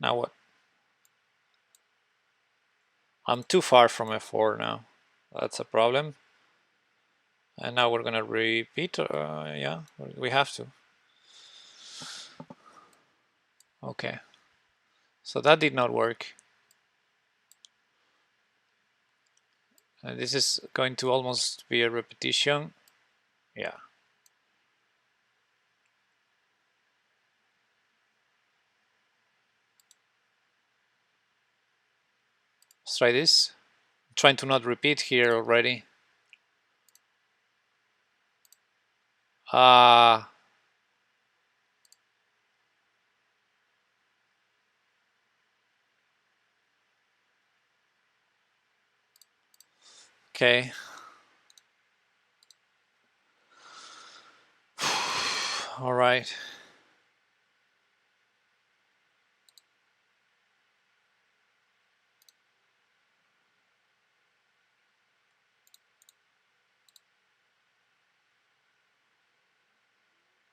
Now what? I'm too far from f4 now. That's a problem. And now we're gonna repeat. Yeah, we have to. Okay. So that did not work. And this is going to almost be a repetition. Yeah. Let's try this. I'm trying to not repeat here already. Okay. All right.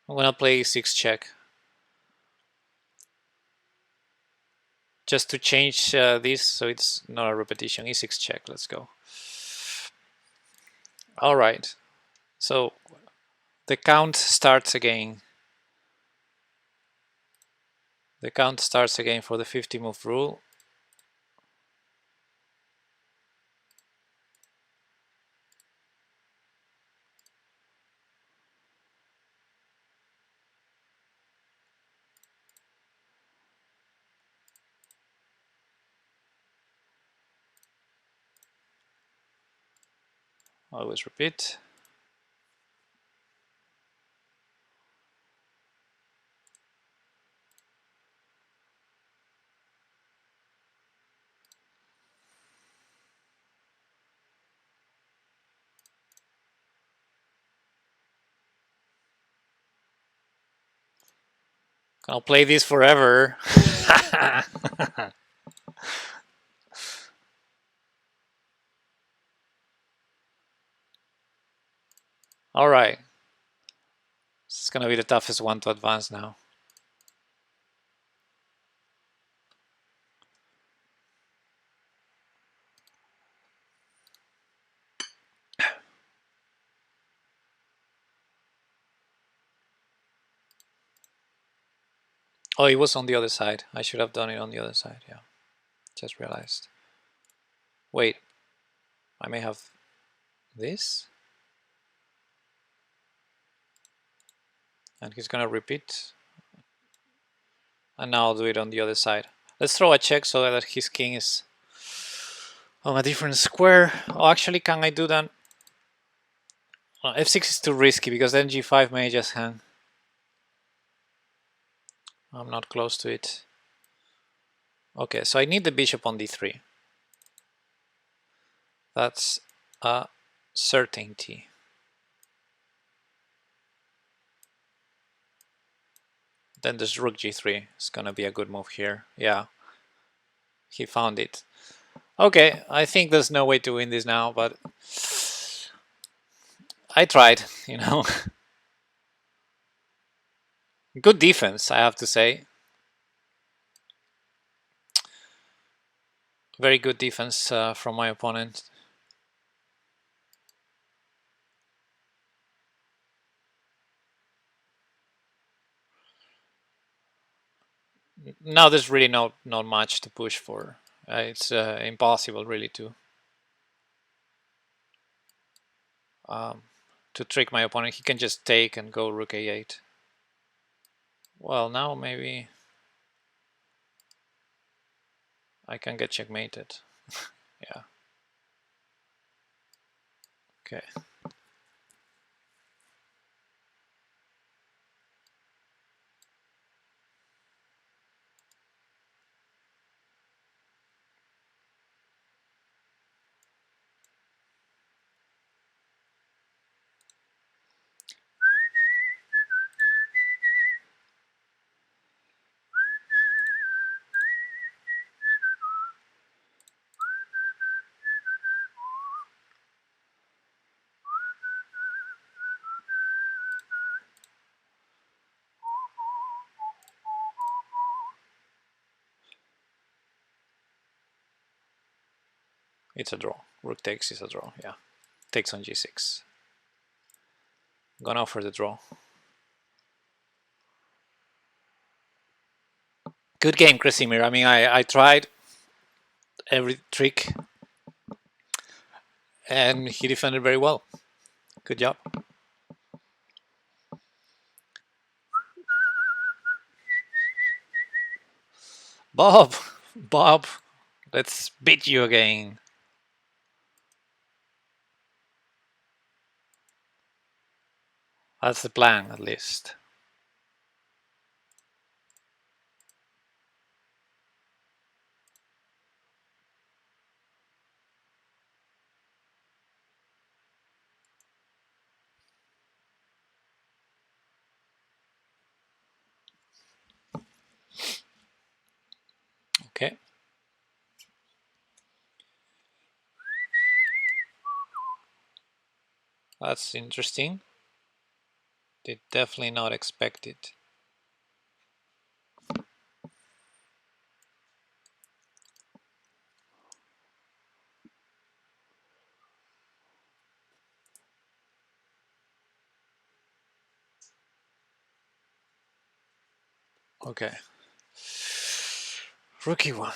I'm gonna play e6 check. Just to change this so it's not a repetition. e6 check. Let's go. All right. So the count starts again. The count starts again for the 50 move rule. Always repeat. I'll play this forever. All right. This is gonna be the toughest one to advance now. Oh, it was on the other side. I should have done it on the other side. Yeah, just realized. Wait, I may have this. And he's gonna repeat. And now I'll do it on the other side. Let's throw a check so that his king is on a different square. Oh, actually, can I do that? f6 is too risky because then g5 may just hang. I'm not close to it. Okay, so I need the bishop on d3. That's a certainty. Then there's rook g3. It's gonna be a good move here. Yeah, he found it. Okay, I think there's no way to win this now, but I tried, you know. Good defense, I have to say. Very good defense from my opponent. Now there's really not much to push for. It's impossible really um, to trick my opponent. He can just take and go rook a8. Well, now maybe I can get checkmated. Yeah. Okay. It's a draw. Rook takes is a draw. Yeah. Takes on g6. Gonna offer the draw. Good game, Krasimir. I mean, I tried every trick and he defended very well. Good job. Bob, Bob, let's beat you again. That's the plan, at least. Okay. That's interesting. Did definitely not expect it. Okay. Rookie one.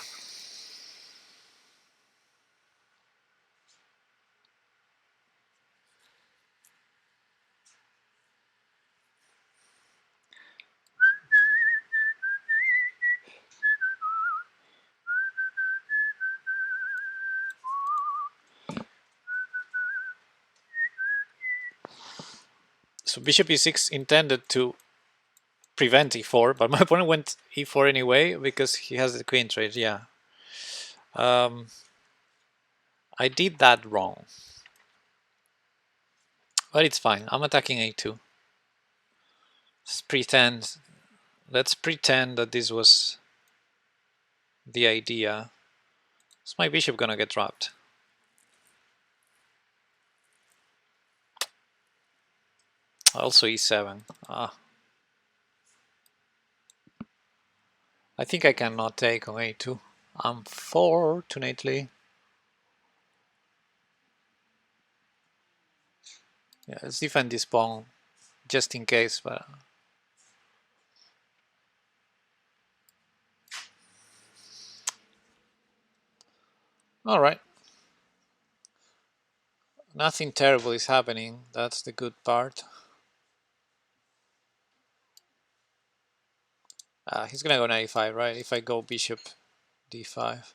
So bishop e6 intended to prevent e4, but my opponent went e4 anyway because he has the queen trade. Yeah. I did that wrong. But it's fine. I'm attacking a2. Let's pretend that this was the idea. Is my bishop gonna get dropped? Also e7. I think I cannot take on a2. Unfortunately. Yeah, let's defend this pawn just in case, but alright. Nothing terrible is happening. That's the good part. He's gonna go knight e5, right? If I go bishop d5.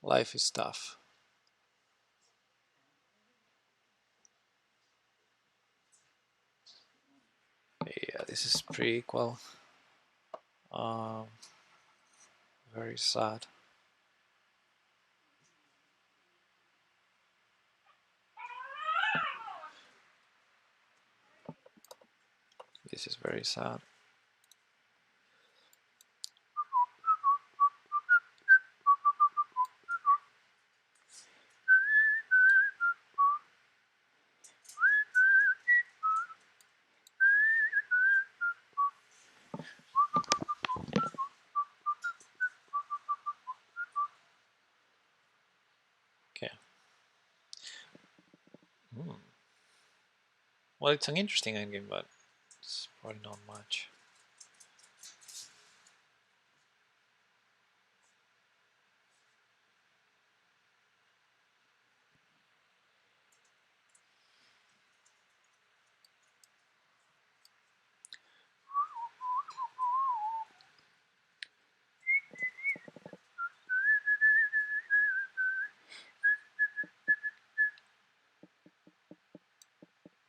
Life is tough. Yeah, this is pretty equal. Very sad. This is very sad. Okay. Well, it's an interesting endgame, but it's probably not much.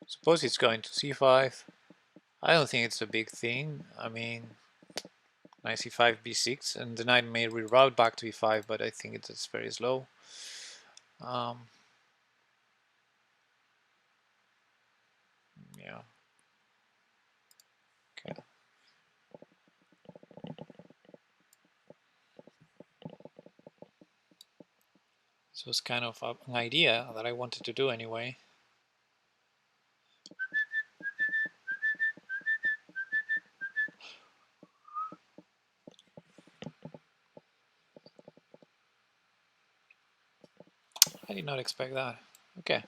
Suppose it's going to c5. I don't think it's a big thing. I mean, knight c5, b6, and the knight may reroute back to e5, but I think it's very slow. Yeah. Okay. So it's kind of an idea that I wanted to do anyway. I did not expect that. Okay.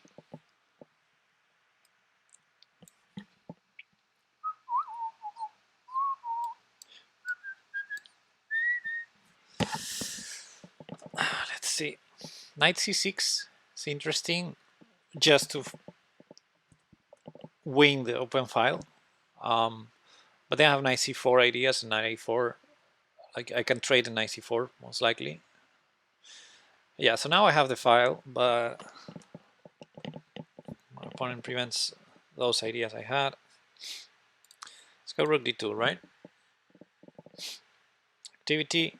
Let's see. Knight c6 is interesting just to win the open file. But then I have knight c4 ideas and knight a4. Like I can trade the knight c4 most likely. Yeah, so now I have the file, but my opponent prevents those ideas I had. Let's go rook d2, right? Activity.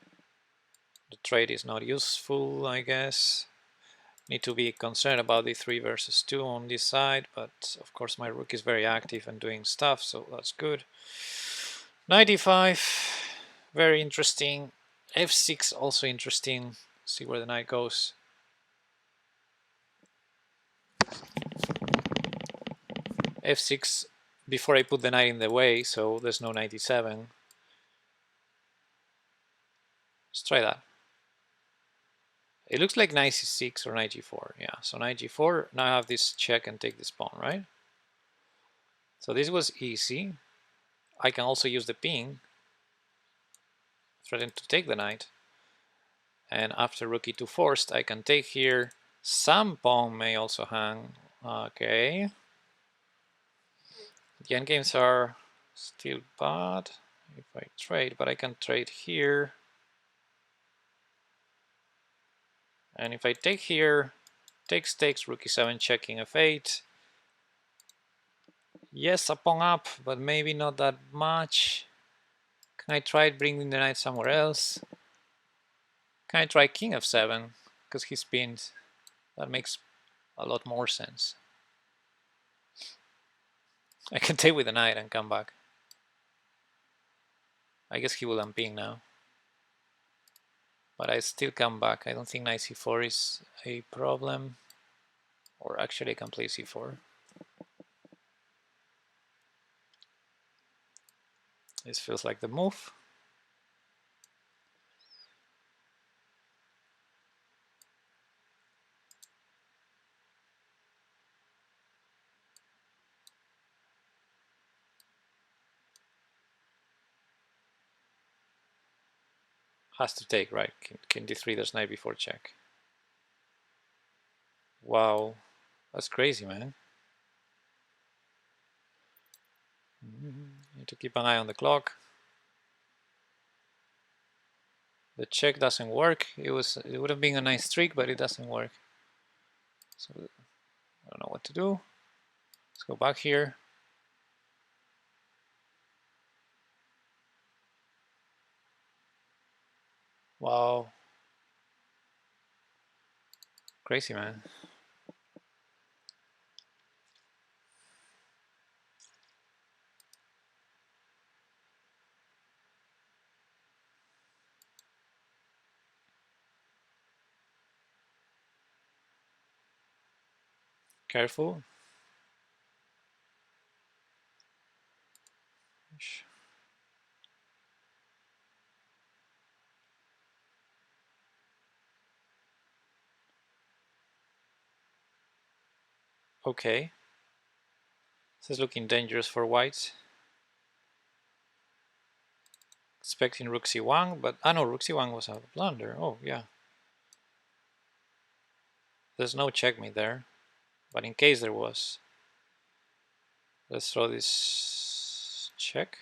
The trade is not useful, I guess. Need to be concerned about the 3 versus 2 on this side, but of course my rook is very active and doing stuff, so that's good. 95, very interesting. f6 also interesting. See where the knight goes. f6 before I put the knight in the way, so there's no 97. Let's try that. It looks like knight c6 or knight g4. Yeah, so knight g4. Now I have this check and take this pawn, right? So this was easy. I can also use the pin, threaten to take the knight. And after rook e2 forced, I can take here. Some pawn may also hang. Okay. The endgames are still bad if I trade, but I can trade here. And if I take here, takes, rook e7 checking f8. Yes, a pawn up, but maybe not that much. Can I try bringing the knight somewhere else? Can I try king f7? Because he's pinned. That makes a lot more sense. I can take with the knight and come back. I guess he will unpin now. But I still come back. I don't think knight c4 is a problem. Or actually I can play c4. This feels like the move. Has to take, right? King d3, there's knight before check. Wow, that's crazy, man. Need to keep an eye on the clock. The check doesn't work. It would have been a nice trick, but it doesn't work. So I don't know what to do. Let's go back here. Wow. Crazy, man. Careful. Okay. This is looking dangerous for white. Expecting rook c1, but no, rook c1 was a blunder. Oh yeah. There's no checkmate there, but in case there was, let's throw this check.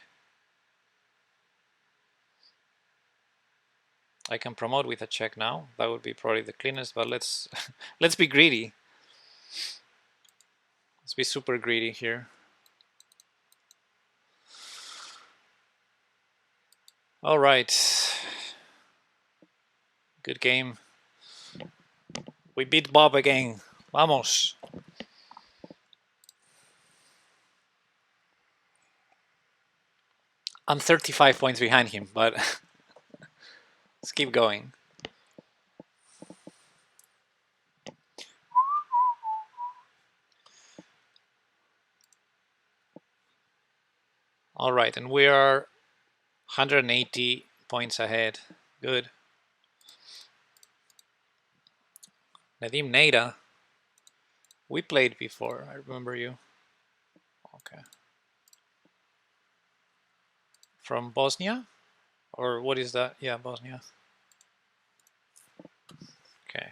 I can promote with a check now. That would be probably the cleanest, but let's let's be greedy. Let's be super greedy here. All right. Good game. We beat Bob again. Vamos. I'm 35 points behind him, but let's keep going. All right, and we are 180 points ahead. Good. Nadim Neida. We played before, I remember you. Okay. From Bosnia? Or what is that? Yeah, Bosnia. Okay.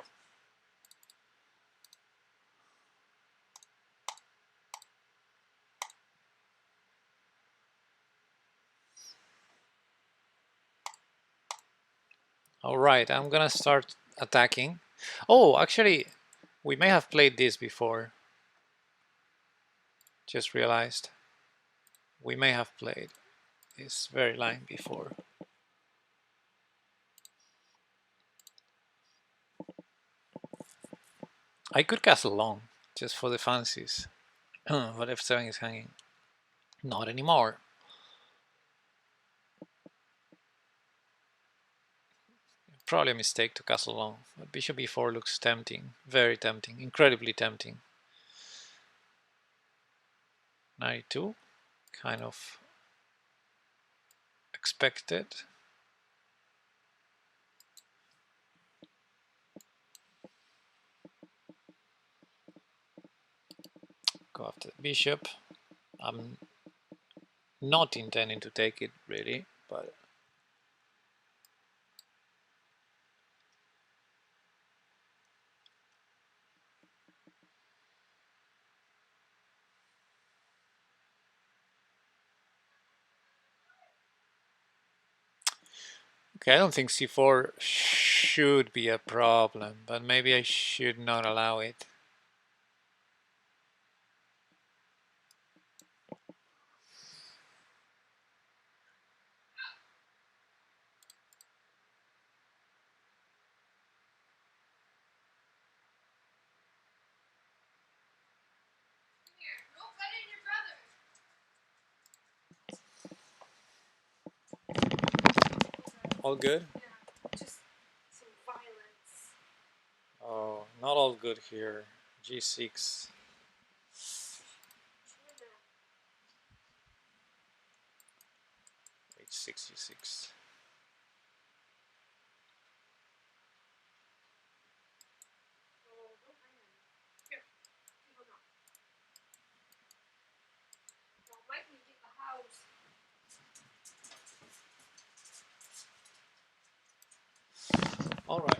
All right, I'm gonna start attacking. Oh, actually, we may have played this before. Just realized. We may have played this very line before. I could castle long, just for the fancies. But f7 is hanging. Not anymore. Probably a mistake to castle long. But bishop e4 looks tempting. Very tempting. Incredibly tempting. Knight 2. Kind of expected. Go after the bishop. I'm not intending to take it really, but okay, I don't think c4 should be a problem, but maybe I should not allow it. All good? Just some violence. Oh, not all good here. G6. H6, G6. All right.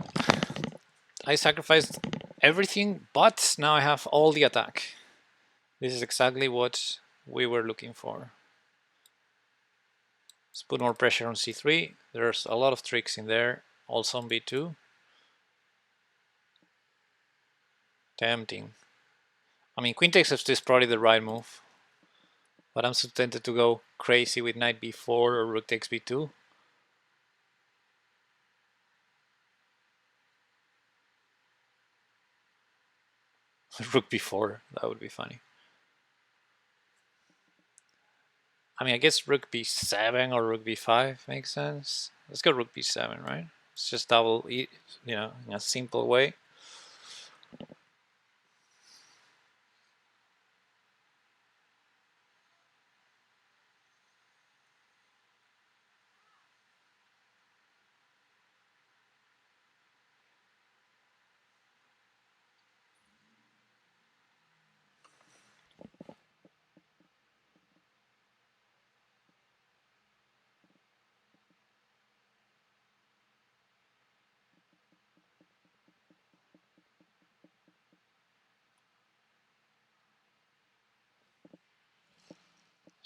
I sacrificed everything, but now I have all the attack. This is exactly what we were looking for. Let's put more pressure on c3. There's a lot of tricks in there. Also on b2. Tempting. I mean, queen takes f2 is probably the right move. But I'm so tempted to go crazy with knight b4 or rook takes b2. Rook b4, that would be funny. I mean, I guess rook b7 or rook b5 makes sense. Let's go rook b7, right? It's just double, you know, in a simple way.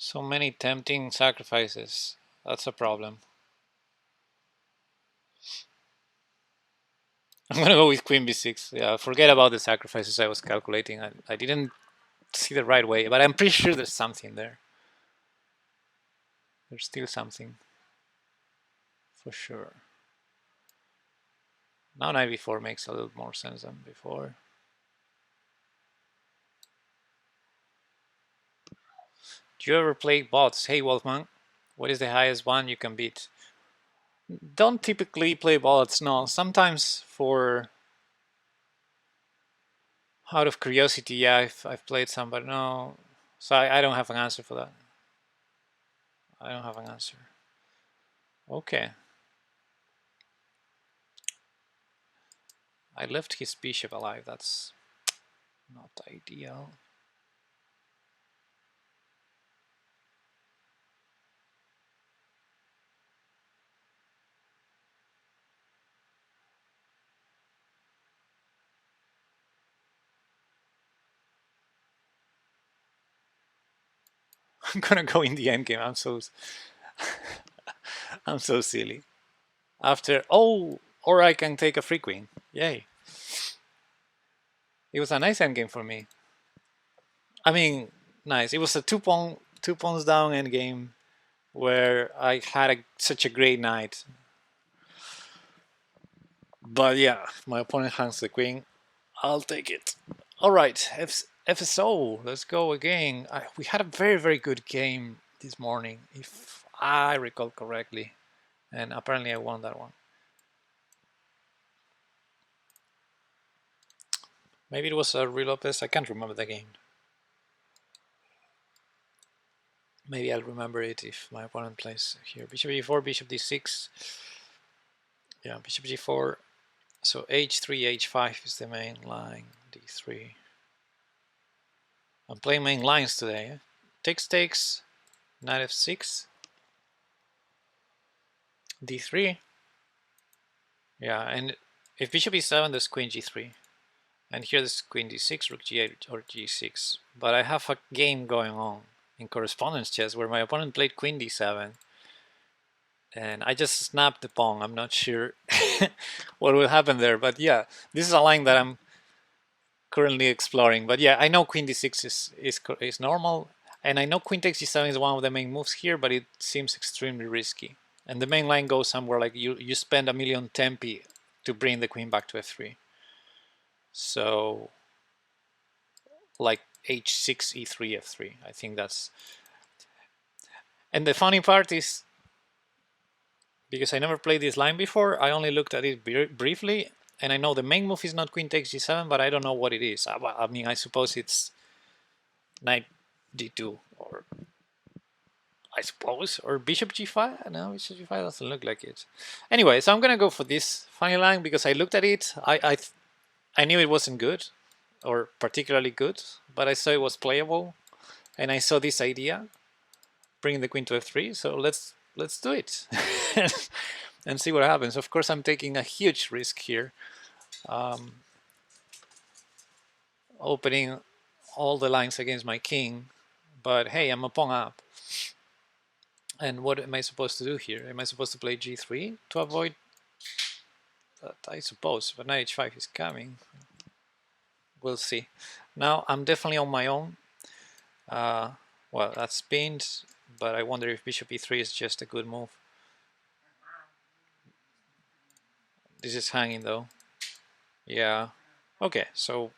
So many tempting sacrifices. That's a problem. I'm gonna go with queen b6. Yeah, forget about the sacrifices I was calculating. I didn't see the right way, but I'm pretty sure there's something there. There's still something. For sure. Now knight b4 makes a little more sense than before. Do you ever play bots? Hey Wolfman, what is the highest one you can beat? Don't typically play bots, no. Sometimes for out of curiosity, yeah, I've played some, but no. So I don't have an answer for that. I don't have an answer. Okay. I left his bishop alive. That's not ideal. I'm gonna go in the endgame. I'm so silly. After or I can take a free queen. Yay! It was a nice endgame for me. I mean, nice. It was a two pawns down endgame where I had such a great night. But yeah, my opponent hangs the queen. I'll take it. All right, FSO. Let's go again. We had a very good game this morning, if I recall correctly, and apparently I won that one. Maybe it was a real Lopez. I can't remember the game. Maybe I'll remember it if my opponent plays here. Bishop e4, bishop d6. Yeah, bishop g4. So h3, h5 is the main line. d3. I'm playing main lines today. Eh? Takes, knight f6. d3. Yeah, and if bishop e7, there's queen g3. And here there's queen d6, rook g8 or g6. But I have a game going on in correspondence chess where my opponent played queen d7. And I just snapped the pawn. I'm not sure what will happen there. But yeah, this is a line that I'm currently exploring. But yeah, I know queen d6 is normal. And I know queen takes g7 is one of the main moves here, but it seems extremely risky. And the main line goes somewhere like you spend a million tempi to bring the queen back to f3. So like h6, e3, f3. I think that's... And the funny part is, because I never played this line before, I only looked at it briefly, and I know the main move is not queen takes g7, but I don't know what it is. I mean, I suppose it's knight d2, or I suppose, or bishop g5. No, bishop g5 doesn't look like it. Anyway, so I'm gonna go for this funny line because I looked at it. I knew it wasn't good, or particularly good, but I saw it was playable, and I saw this idea, bringing the queen to f3. So let's do it and see what happens. Of course, I'm taking a huge risk here, opening all the lines against my king. But hey, I'm a pawn up. And what am I supposed to do here? Am I supposed to play g3 to avoid that? I suppose, but knight h5 is coming. We'll see. Now I'm definitely on my own. Well, that's pinned, but I wonder if bishop e3 is just a good move. This is hanging though. Yeah. Okay, so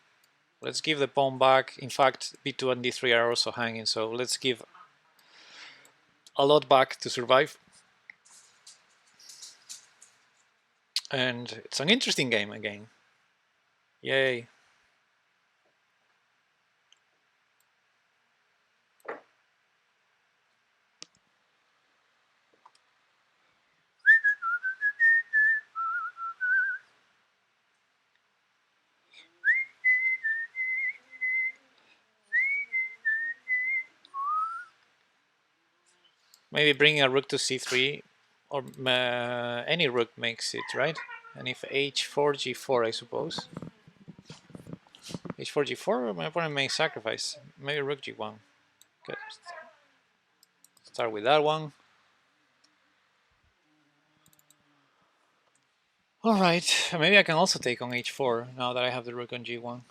let's give the pawn back. In fact, b2 and d3 are also hanging, so let's give a lot back to survive. And it's an interesting game again. Yay. Maybe bringing a rook to c3, or any rook makes it, right? And if h4, g4, I suppose. h4, g4, my opponent may sacrifice. Maybe rook g1. Good. Start with that one. Alright, maybe I can also take on h4 now that I have the rook on g1.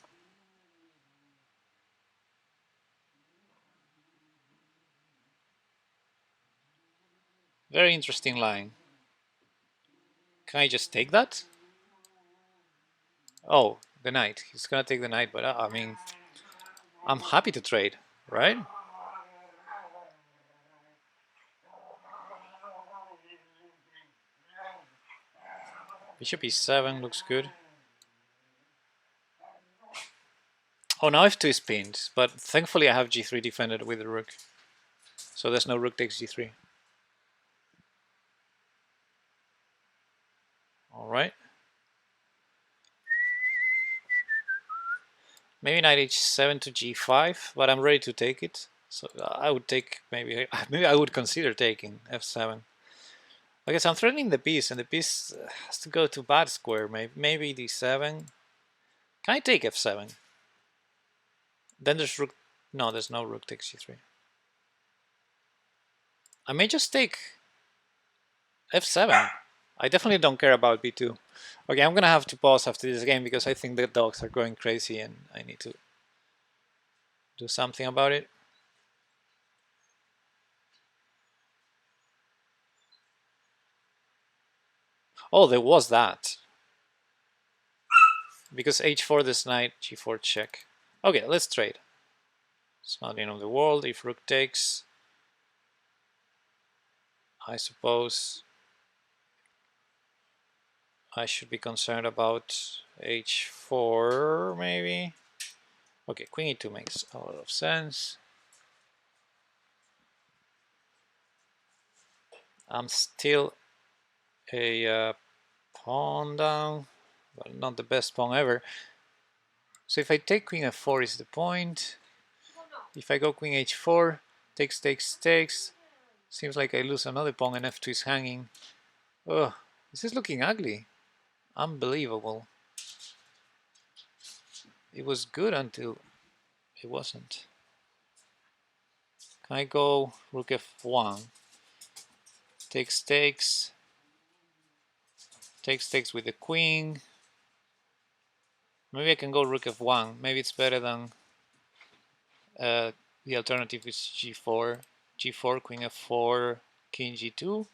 Very interesting line. Can I just take that? Oh, the knight. He's gonna take the knight, but I mean, I'm happy to trade, right? Bishop e7 looks good. Oh, now f2 is pinned, but thankfully I have g3 defended with the rook. So there's no rook takes g3. Alright. Maybe knight h7 to g5, but I'm ready to take it. So I would take, maybe I would consider taking f7. I guess I'm threatening the piece, and the piece has to go to bad square. Maybe d7. Can I take f7? Then there's rook. No, there's no rook takes g3. I may just take f7. I definitely don't care about b2. Okay, I'm gonna have to pause after this game because I think the dogs are going crazy and I need to do something about it. Oh, there was that. Because h4 this knight, g4 check. Okay, let's trade. It's not the end of the world. If rook takes, I suppose I should be concerned about h4 maybe. Okay, queen e2 makes a lot of sense. I'm still a pawn down, but not the best pawn ever. So if I take queen f4 is the point. If I go queen h4, takes, takes, takes. Seems like I lose another pawn and f2 is hanging. Ugh, this is looking ugly. Unbelievable. It was good until it wasn't. Can I go rook f1? Takes, takes. Takes, takes with the queen. Maybe I can go rook f1. Maybe it's better than the alternative is g4. g4, queen f4, king g2.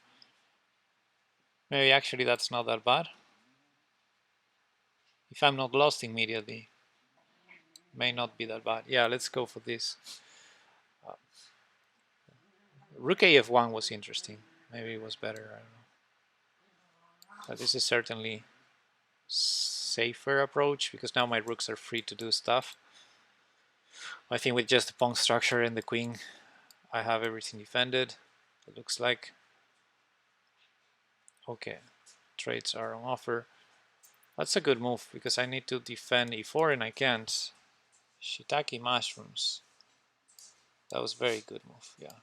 Maybe actually that's not that bad. If I'm not lost immediately, may not be that bad. Yeah, let's go for this. Rook af1 was interesting. Maybe it was better. I don't know. But this is certainly safer approach because now my rooks are free to do stuff. I think with just the pawn structure and the queen, I have everything defended. It looks like. Okay, trades are on offer. That's a good move because I need to defend e4 and I can't. Shiitake mushrooms. That was very good move, yeah.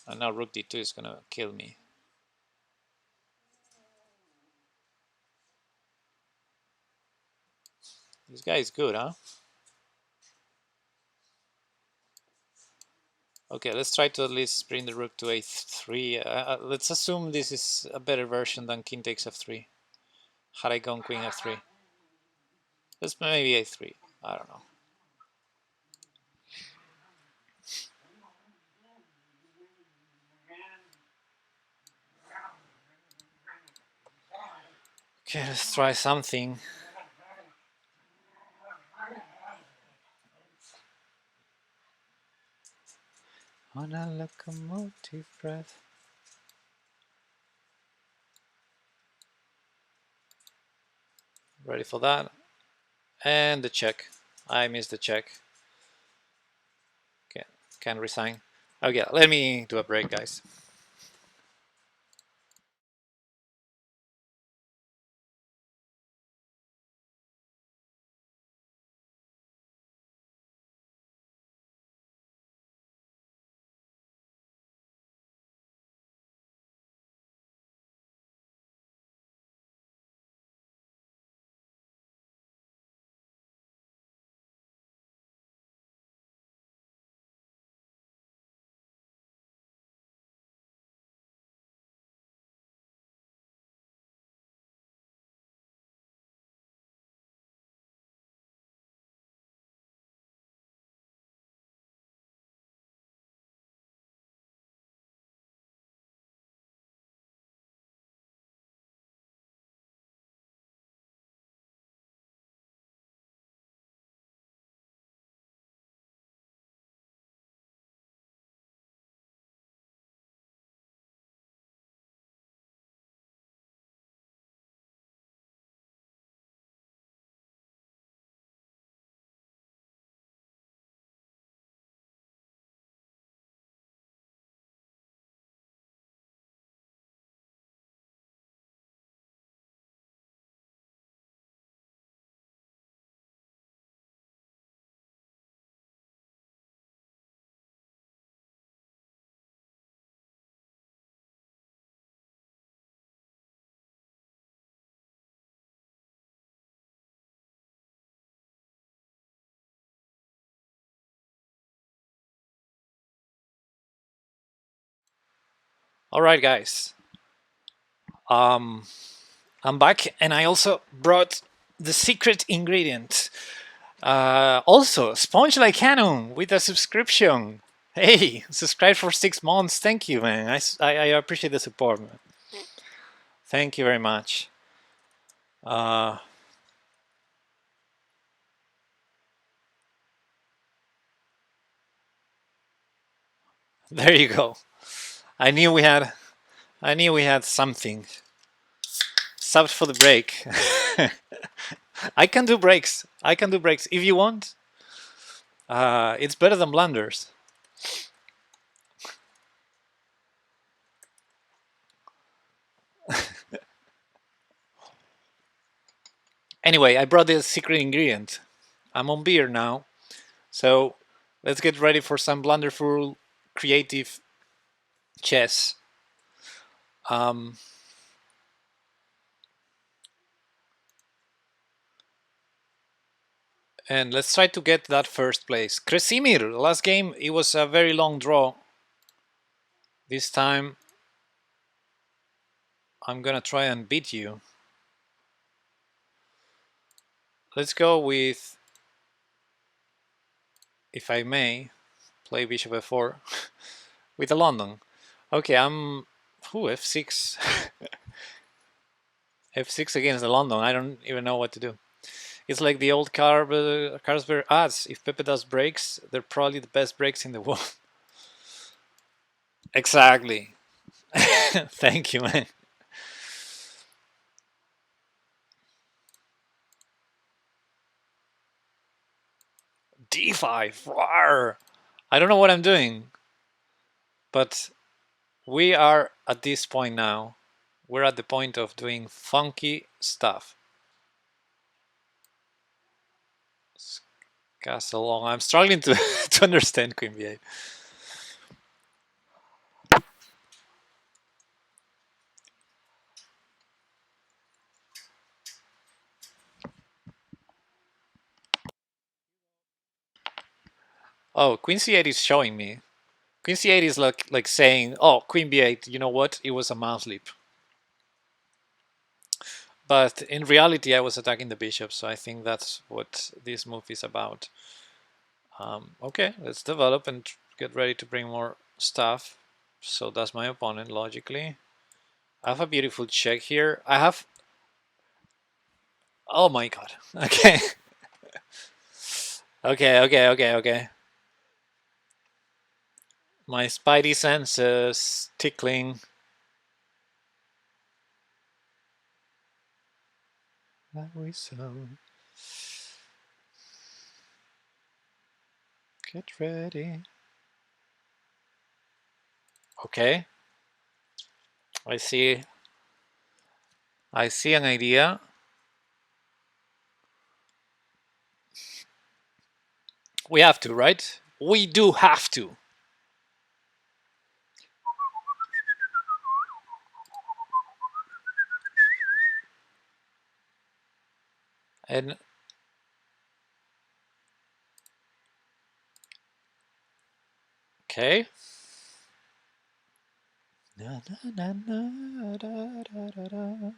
And now rook d2 is gonna kill me. This guy is good, huh? Okay, let's try to at least bring the rook to a3. Let's assume this is a better version than king takes f3. Had I gone queen f3. Let's maybe a3. I don't know. Okay, let's try something. On a locomotive breath. Ready for that. And the check. I missed the check. Okay, can resign. Okay, let me do a break, guys. All right, guys. Um, I'm back, and I also brought the secret ingredient. Also, Sponge Like Cannon with a subscription. Hey, subscribe for 6 months. Thank you, man. I appreciate the support, man. Thank you very much. Uh, there you go. I knew we had. I knew we had something. Stopped for the break. I can do breaks. I can do breaks if you want. It's better than blunders. Anyway, I brought the secret ingredient. I'm on beer now, so let's get ready for some blunderful creative chess. Um, and let's try to get that first place. Kresimir, last game it was a very long draw. This time I'm gonna try and beat you. Let's go with, if I may, play bishop f4 with a London. Okay, I'm f6. f6 against the London. I don't even know what to do. It's like the old Carlsberg ads. If Pepe does breaks, they're probably the best breaks in the world. Exactly. Thank you, man. D5. Rawr. I don't know what I'm doing, but we are at this point now. We're at the point of doing funky stuff. Castle long. I'm struggling to, to understand Queen B8. Oh, Queen C8 is showing me. Queen C8 is like saying, oh, Queen B8, you know what? It was a mouse leap. But in reality, I was attacking the bishop, so I think that's what this move is about. Okay, let's develop and get ready to bring more stuff. So that's my opponent, logically. I have a beautiful check here. I have... Oh my god. Okay. Okay. My spidey senses tickling. That we so. Get ready. Okay. I see. I see an idea. We have to, right? We do have to. And okay. Na, na, na, da, da, da, da.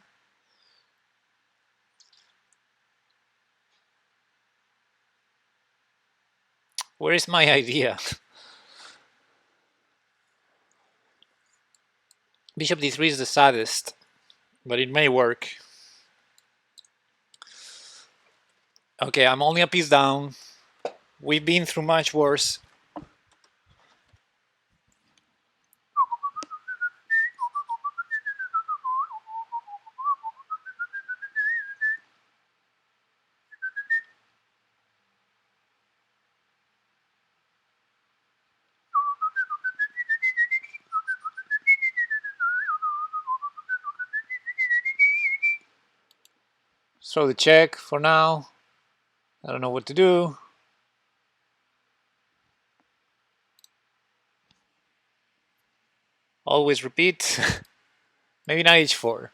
Where is my idea? Bishop d3 is the saddest, but it may work. Okay, I'm only a piece down. We've been through much worse. Throw the check for now. I don't know what to do. Always repeat. Maybe knight h4.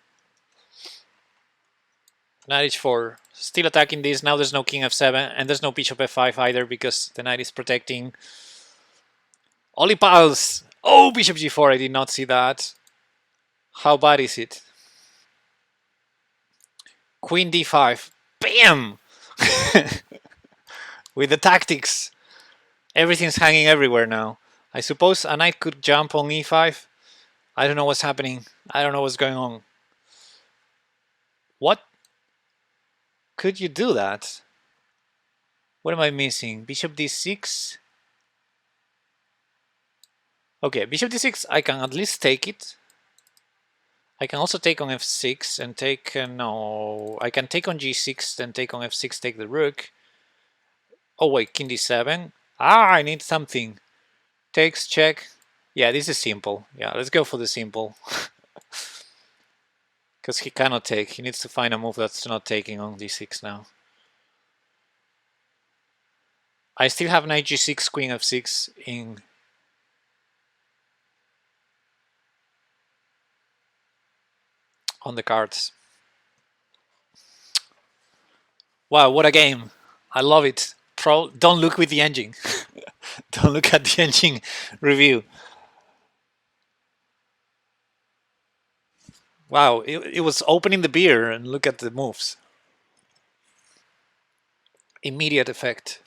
Knight h4. Still attacking this. Now there's no king f7. And there's no bishop f5 either because the knight is protecting. Oli pals! Oh, bishop g4. I did not see that. How bad is it? Queen d5. Bam! With the tactics. Everything's hanging everywhere now. I suppose a knight could jump on e5. I don't know what's happening. I don't know what's going on. What? Could you do that? What am I missing? Bishop d6? Okay, bishop d6, I can at least take it. I can also take on f6 and take... no, I can take on g6, then take on f6, take the rook. Oh wait, king d7. Ah, I need something. Takes, check. Yeah, this is simple. Yeah, let's go for the simple. Because he cannot take. He needs to find a move that's not taking on d6 now. I still have knight g6, queen f6 in... on the cards. Wow, what a game. I love it. Don't look with the engine. Don't look at the engine review. Wow, it was opening the beer and look at the moves. Immediate effect.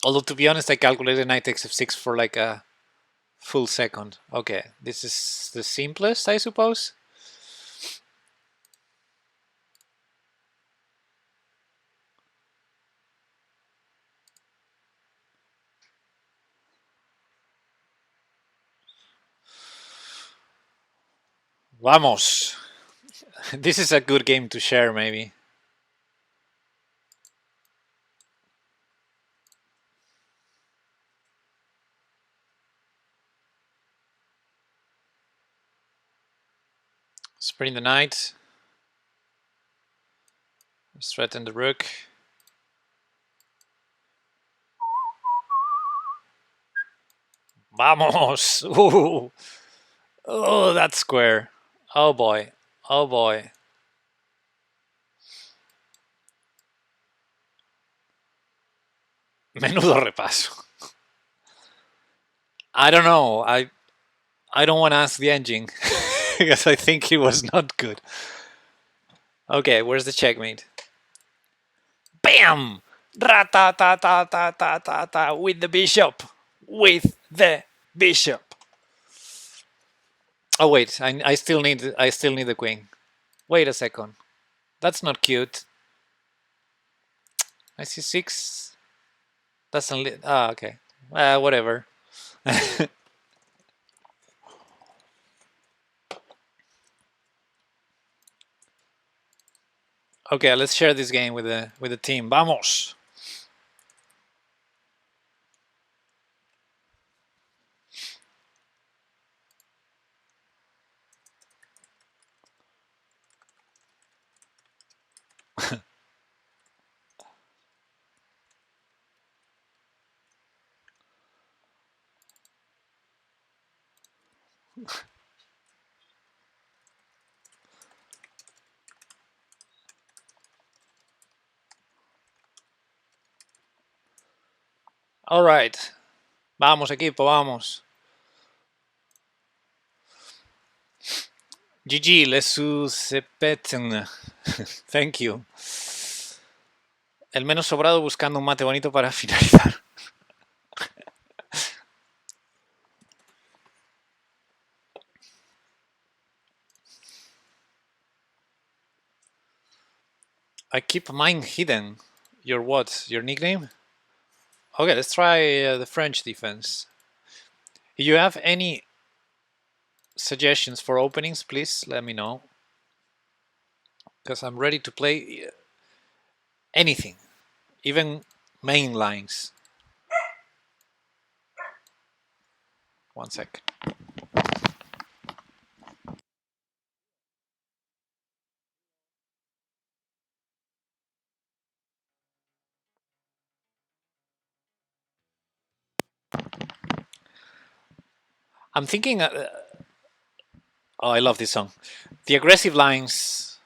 Although, to be honest, I calculated knight takes f6 for like a full second. Okay, this is the simplest, I suppose. Vamos! This is a good game to share, maybe. Spring the knight. Threaten the rook. Vamos! Ooh. Oh, that's square. Oh boy. Oh boy. Menudo repaso. I don't know. I don't want to ask the engine because I think it was not good. Okay, where's the checkmate? Bam! Ra-ta-ta-ta-ta-ta-ta-ta, with the bishop. With the bishop. Oh wait, I still need the queen. Wait a second. That's not cute. I see 6. That's only... ah, okay. Whatever. Okay, let's share this game with the team. Vamos! All right. Vamos, equipo, vamos. GG, lesusepeten. Thank you. El menos sobrado buscando un mate bonito para finalizar. I keep mine hidden. Your what? Your nickname? Okay, let's try the French defense. If you have any suggestions for openings, please let me know. Because I'm ready to play anything. Even main lines. One sec. I'm thinking... oh, I love this song. The aggressive lines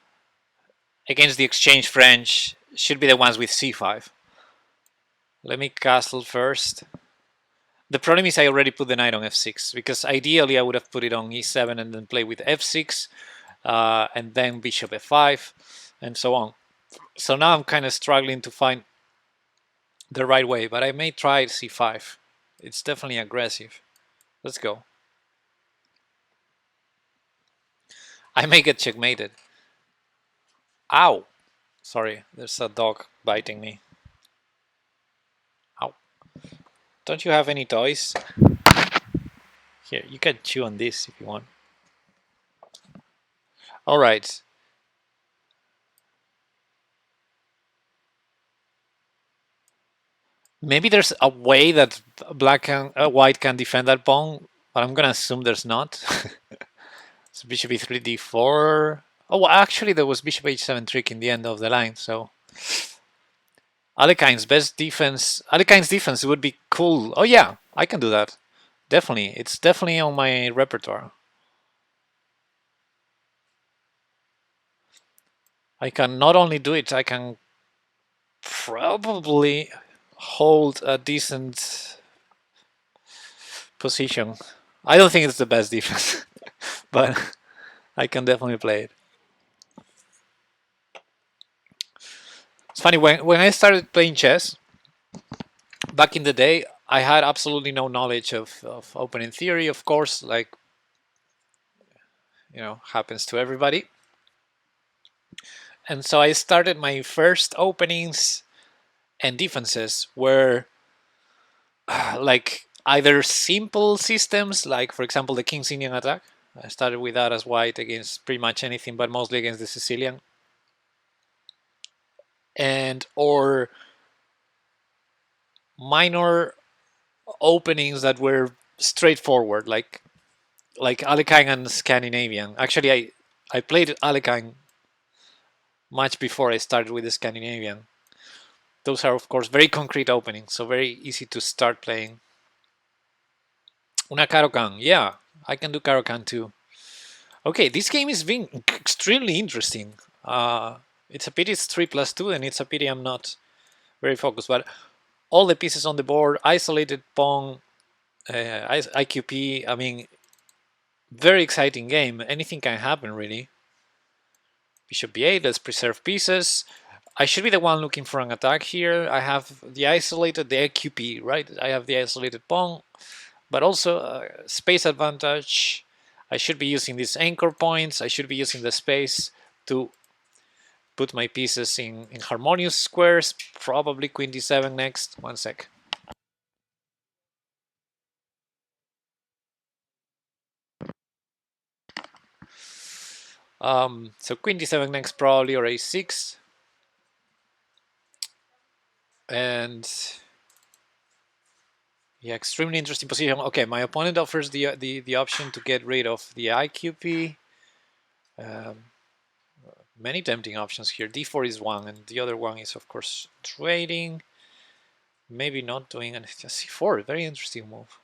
against the exchange French should be the ones with c5. Let me castle first. The problem is I already put the knight on f6, because ideally I would have put it on e7 and then play with f6, and then bishop f5, and so on. So now I'm kind of struggling to find the right way, but I may try c5. It's definitely aggressive. Let's go. I may get checkmated. Ow! Sorry, there's a dog biting me. Ow. Don't you have any toys? Here, you can chew on this if you want. Alright. Maybe there's a way that white can defend that pawn, but I'm gonna assume there's not. So bishop e3, d4. Oh, well, actually there was bishop h7 trick in the end of the line, so Alekhine's best defense. Alekhine's defense would be cool. Oh yeah, I can do that. Definitely, it's definitely on my repertoire. I can not only do it, I can probably hold a decent position. I don't think it's the best defense, but I can definitely play it. It's funny, when I started playing chess back in the day, I had absolutely no knowledge of opening theory, of course, like, you know, happens to everybody. And so I started my first openings and defenses were like either simple systems, like for example the King's Indian attack. I started with that as white against pretty much anything, but mostly against the Sicilian. And or minor openings that were straightforward, like Alekhine and Scandinavian. Actually, I played Alekhine much before I started with the Scandinavian. Those are, of course, very concrete openings, so very easy to start playing. Una Caro-Kann, yeah, I can do Caro-Kann too. Okay, this game is being extremely interesting. It's a pity it's 3+2, and it's a pity I'm not very focused, but all the pieces on the board, isolated pawn, IQP, I mean, very exciting game. Anything can happen, really. Bishop b8, let's preserve pieces. I should be the one looking for an attack here. I have the isolated, the IQP, right? I have the isolated pawn, but also space advantage. I should be using these anchor points. I should be using the space to put my pieces in harmonious squares. Probably queen d7 next. One sec. So queen d7 next probably, or a6. And yeah, extremely interesting position. Okay, my opponent offers the option to get rid of the IQP. Many tempting options here. d4 is one, and the other one is, of course, trading. Maybe not doing anything. c4, very interesting move.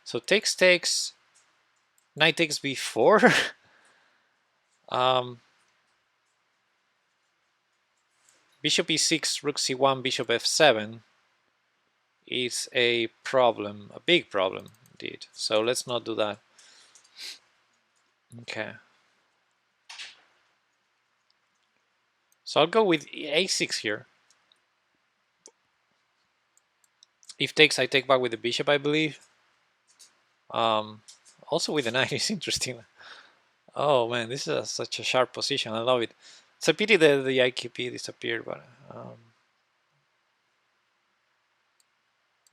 So takes, knight takes b4. Bishop e6, rook c1, bishop f7 is a problem, a big problem indeed. So let's not do that. Okay. So I'll go with a6 here. If takes, I take back with the bishop, I believe. Also with the knight is interesting. Oh man, this is such a sharp position. I love it. It's a pity that the IQP disappeared, but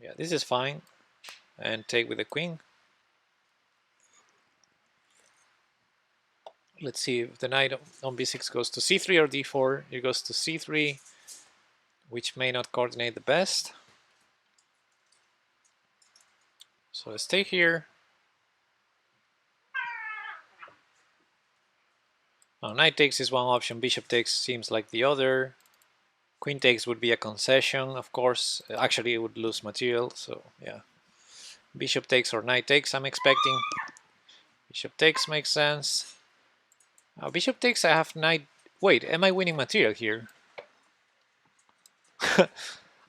yeah, this is fine. And take with the queen. Let's see if the knight on b6 goes to c3 or d4. It goes to c3, which may not coordinate the best. So let's stay here. Now, knight takes is one option, bishop takes seems like the other. Queen takes would be a concession, of course. Actually, it would lose material, so yeah. Bishop takes or knight takes, I'm expecting. Bishop takes makes sense. Now, bishop takes, I have knight. Wait, am I winning material here?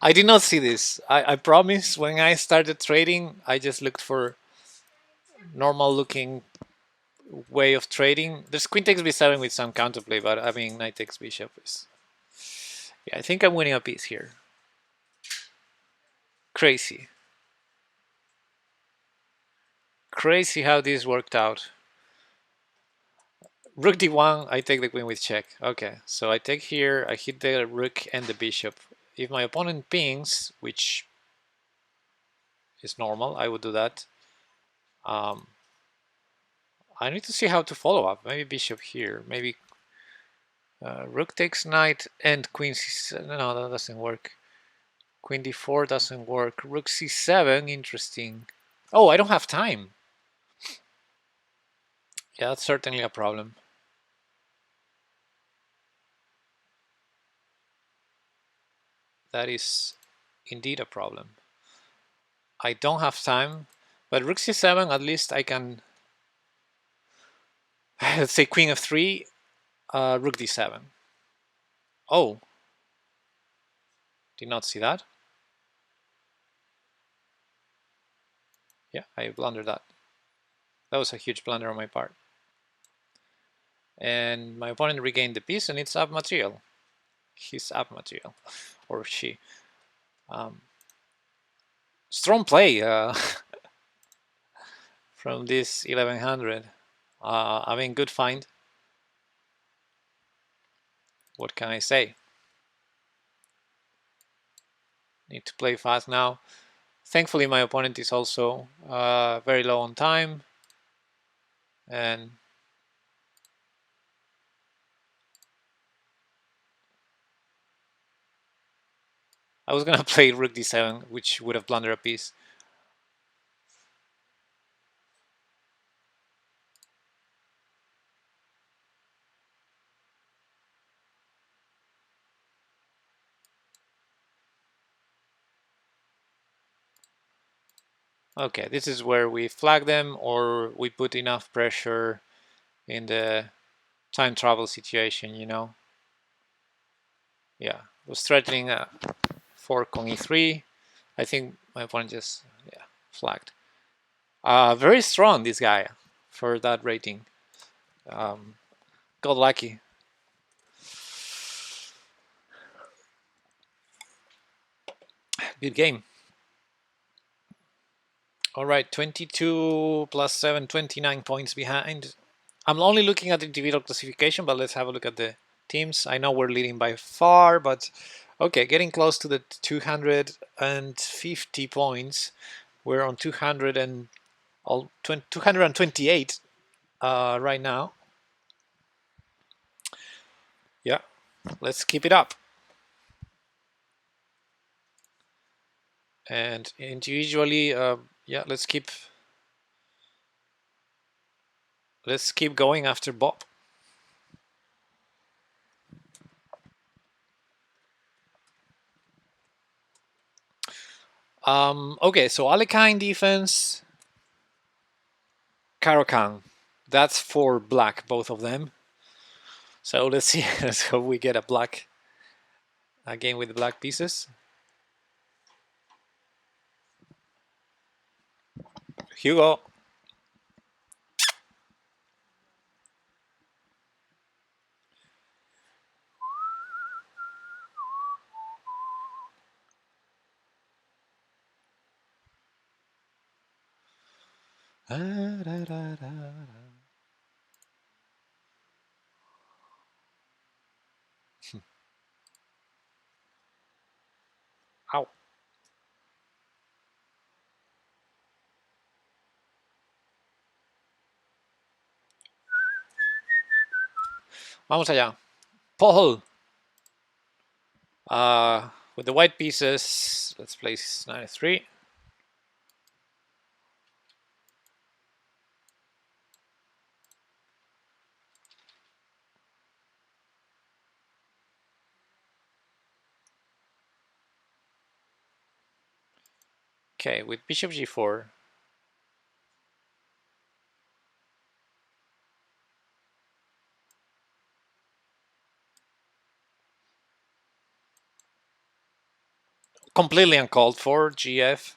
I did not see this. I promise when I started trading, I just looked for normal looking way of trading. There's queen takes b7 with some counterplay, but I mean knight takes bishop is. Yeah, I think I'm winning a piece here. Crazy. Crazy how this worked out. Rook d1, I take the queen with check. Okay, so I take here, I hit the rook and the bishop. If my opponent pings, which is normal, I would do that. Um, I need to see how to follow up. Maybe bishop here. Maybe rook takes knight and queen c7. No, that doesn't work. Queen d4 doesn't work. Rook c7, interesting. Oh, I don't have time. Yeah, that's certainly a problem. That is indeed a problem. I don't have time, but rook c7, at least I can, let's say queen f3, rook d7. Oh, did not see that. Yeah, I blundered that. That was a huge blunder on my part. And my opponent regained the piece and it's up material. He's up material, or she. Strong play from this 1100. I mean, good find. What can I say? Need to play fast now. Thankfully, my opponent is also very low on time. And I was gonna play rook d7, which would have blundered a piece. Okay, this is where we flag them or we put enough pressure in the time travel situation, you know. Yeah, was threatening fork on e3. I think my opponent just flagged. Very strong, this guy, for that rating. Got lucky. Good game. All right, 22 plus 7, 29 points behind. I'm only looking at the individual classification, but let's have a look at the teams. I know we're leading by far, but okay, getting close to the 250 points. We're on 228 right now. Yeah, let's keep it up. And individually, yeah, let's keep going after Bob. Okay, so Alekhine defense, Caro-Kann. That's for black, both of them. So let's see. Let's hope we get a black game with the black pieces. Hugo. Ow. Vamos allá. Paul. With the white pieces, let's place 93. Okay, with bishop g4. completely uncalled for, GF.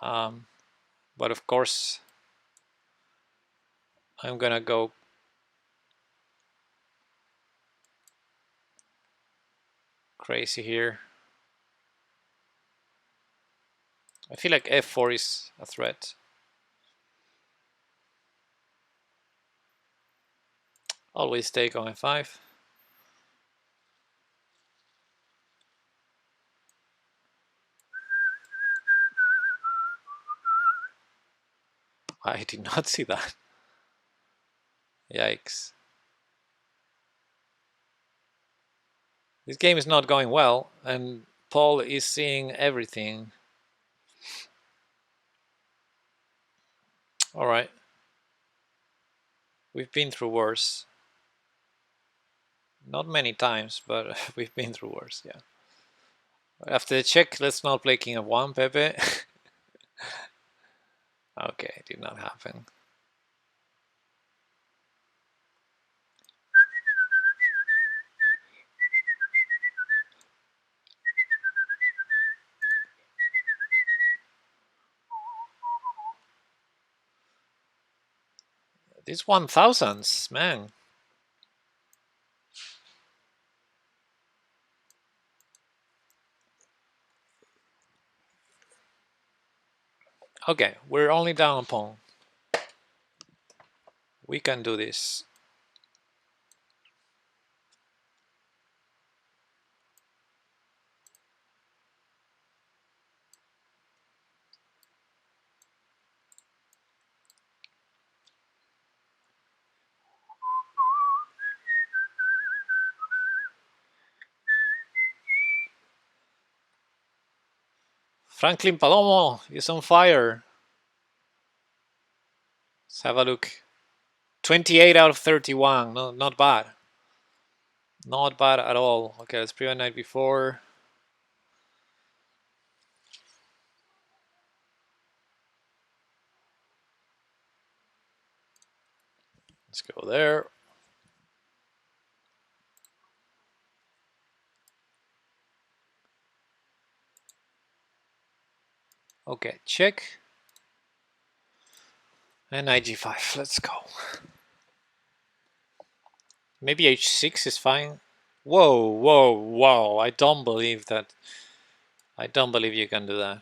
But of course, I'm gonna go crazy here. I feel like F4 is a threat. Always take on F5. I did not see that. Yikes. This game is not going well, and Paul is seeing everything. All right. We've been through worse. Not many times, but we've been through worse, yeah. After the check, let's not play King of 1, Pepe. Okay, did not happen. These 1000s, man. Okay, we're only down a pawn. We can do this. Franklin Palomo is on fire. Let's have a look. 28 out of 31. No, not bad. Not bad at all. Okay, let's prevent knight before. Let's go there. Okay, check. And knight g5. Let's go. Maybe h6 is fine. Whoa, whoa, whoa. I don't believe that. I don't believe you can do that.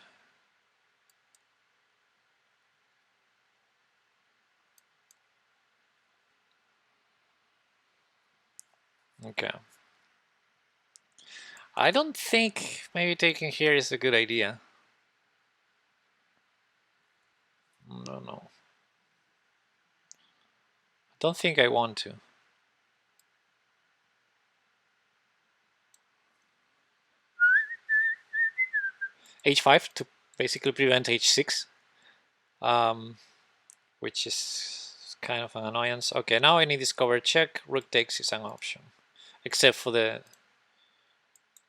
Okay. I don't think maybe taking here is a good idea. No, no. I don't think I want to. h5 to basically prevent h6, which is kind of an annoyance. Okay, now any discover check, rook takes is an option, except for the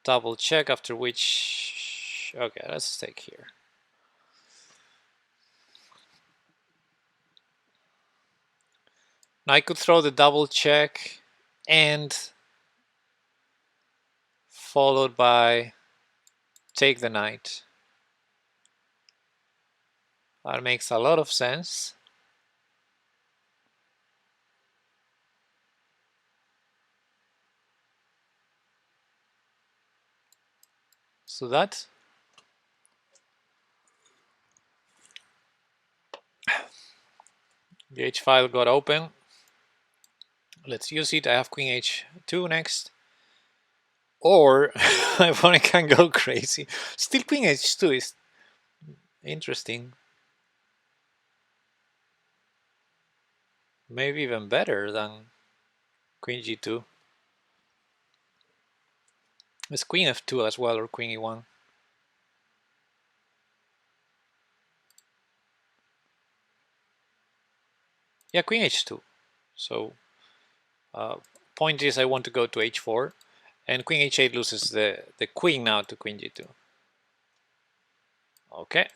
double check, after which, okay, let's take here. Now I could throw the double check and followed by take the knight. That makes a lot of sense. So that the h file got open. Let's use it. I have queen h2 next. Or my opponent can go crazy. Still queen h2 is interesting. Maybe even better than queen g2. It's queen f2 as well, or queen e1. Yeah, queen h2. So point is I want to go to h4, and queen h8 loses the queen now to queen g2. Okay,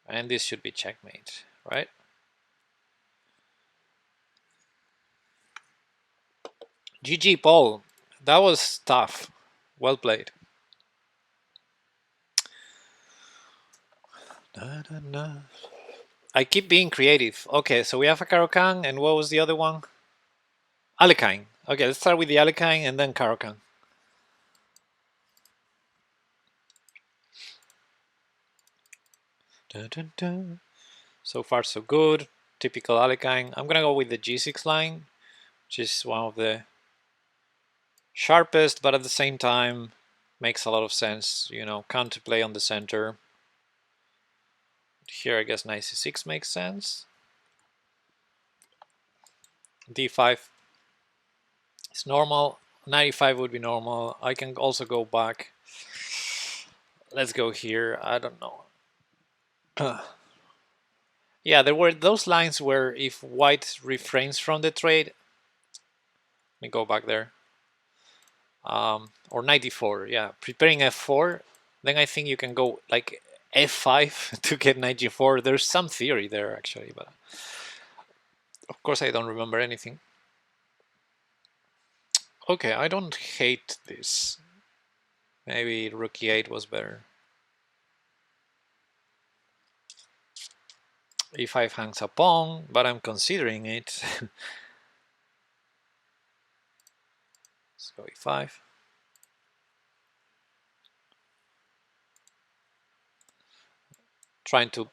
and this should be checkmate, right? GG, Paul. That was tough. Well played. I keep being creative. Okay, so we have a Karokan, and what was the other one? Alekhine. Okay, let's start with the Alekhine and then Karokan. So far, so good. Typical Alekhine. I'm gonna go with the G6 line, which is one of the sharpest, but at the same time makes a lot of sense. You know, counterplay on the center. Here, I guess knight c6 makes sense. d5 is normal. 95 would be normal. I can also go back. Let's go here. I don't know. Yeah, there were those lines where if white refrains from the trade, let me go back there. Or 94, yeah, preparing f4, then I think you can go like f5 to get 94. There's some theory there actually, but of course I don't remember anything. Okay, I don't hate this. Maybe rook e8 was better. e5 hangs a pawn, but I'm considering it. Let's go e5. Trying to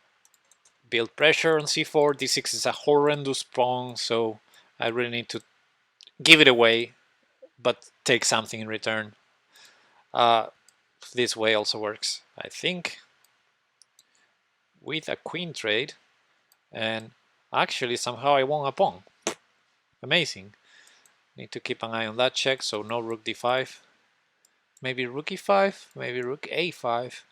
build pressure on c4. d6 is a horrendous pawn, so I really need to give it away, but take something in return. This way also works, I think, with a queen trade, and actually somehow I won a pawn. Amazing. Need to keep an eye on that check, so no rook d5. Maybe rook e5, maybe rook a5.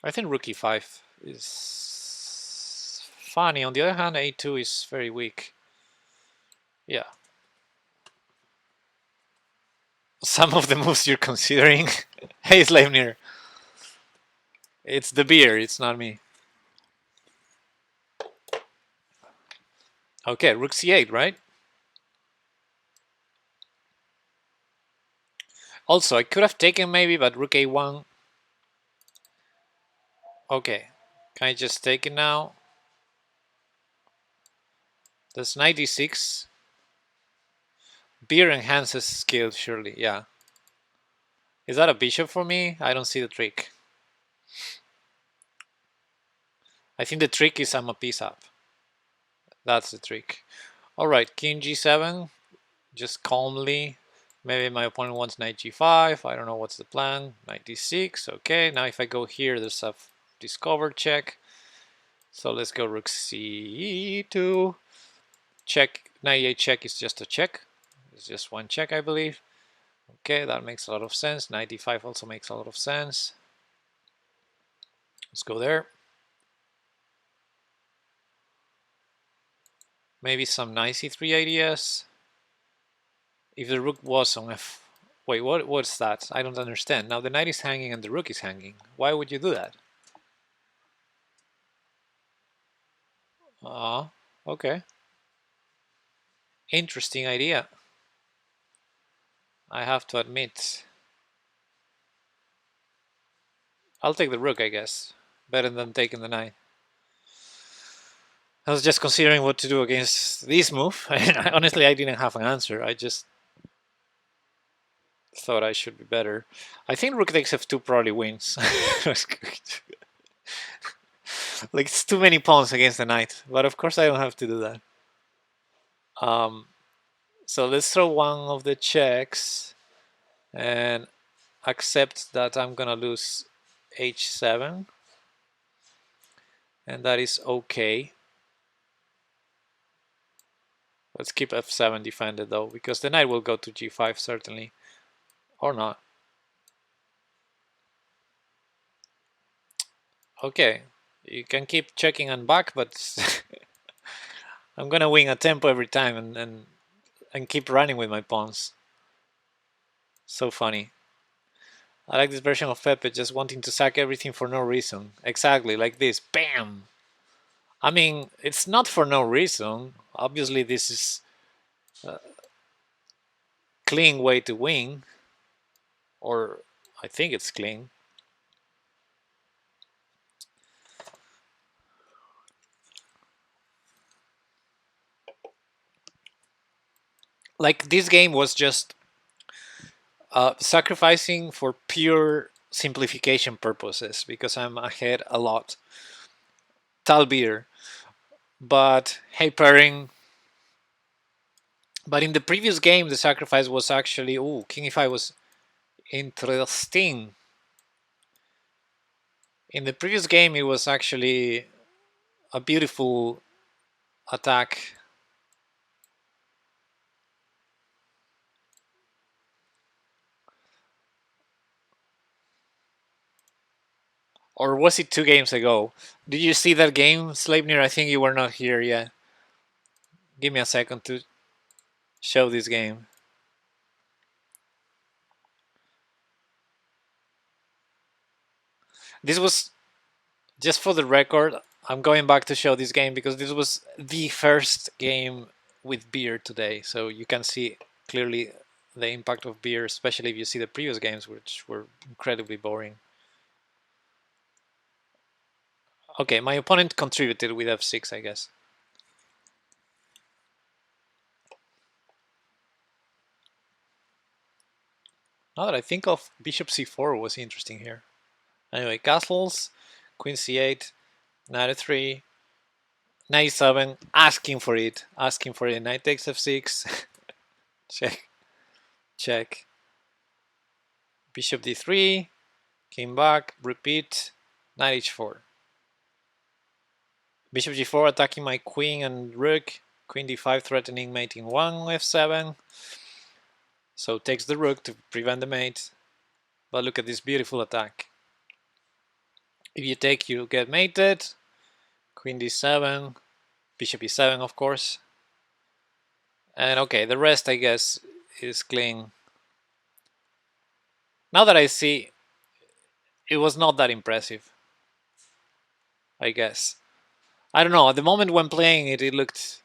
I think rook e5 is funny. On the other hand, a2 is very weak. Yeah. Some of the moves you're considering. Hey, Sleipnir. It's the beer, it's not me. Okay, rook c8, right? Also, I could have taken maybe, but rook a1. Okay, can I just take it now? That's 96. Beer enhances skill, surely, yeah. Is that a bishop for me? I don't see the trick. I think the trick is I'm a piece up. That's the trick. Alright, king g7. Just calmly. Maybe my opponent wants knight g5. I don't know what's the plan. Knight d6. Okay, now if I go here, there's a discover check. So let's go rook c2. Check. Knight a check is just a check. It's just one check, I believe. Okay, that makes a lot of sense. Knight d5 also makes a lot of sense. Let's go there. Maybe some knight c3 ideas. If the rook was on f... Wait, what's that? I don't understand. Now the knight is hanging and the rook is hanging. Why would you do that? Okay. Interesting idea. I have to admit. I'll take the rook, I guess. Better than taking the knight. I was just considering what to do against this move. Honestly, I didn't have an answer. I just thought I should be better. I think rook takes f2 probably wins. Like, it's too many pawns against the knight. But of course I don't have to do that. So let's throw one of the checks and accept that I'm gonna lose h7. And that is okay. Let's keep f7 defended though, because the knight will go to g5 certainly. Or not. Okay, you can keep checking and back, but I'm gonna win a tempo every time and keep running with my pawns. So funny. I like this version of Pepe just wanting to sack everything for no reason. Exactly, like this. Bam! I mean, it's not for no reason. Obviously, this is a clean way to win. Or I think it's clean. Like this game was just sacrificing for pure simplification purposes because I'm ahead a lot. Talbir, but hey pairing. But in the previous game, the sacrifice was actually King e5 was interesting. In the previous game, it was actually a beautiful attack. Or was it 2 games ago? Did you see that game, Sleipnir? I think you were not here yet. Give me a second to show this game. This was, just for the record, I'm going back to show this game because this was the first game with beer today. So you can see clearly the impact of beer, especially if you see the previous games, which were incredibly boring. Okay, my opponent contributed with f6, I guess. Now that I think of, bishop c4 was interesting here. Anyway, castles, queen c8, knight f3, knight e7, asking for it, knight takes f6, check, check, bishop d3, king back, repeat, knight h4. Bishop g4 attacking my queen and rook, queen d5 threatening mating 1, f7, so takes the rook to prevent the mate, but look at this beautiful attack. If you take, you get mated, queen d7, bishop e7 of course, and okay, the rest I guess is clean. Now that I see, it was not that impressive, I guess. I don't know, at the moment when playing it, it looked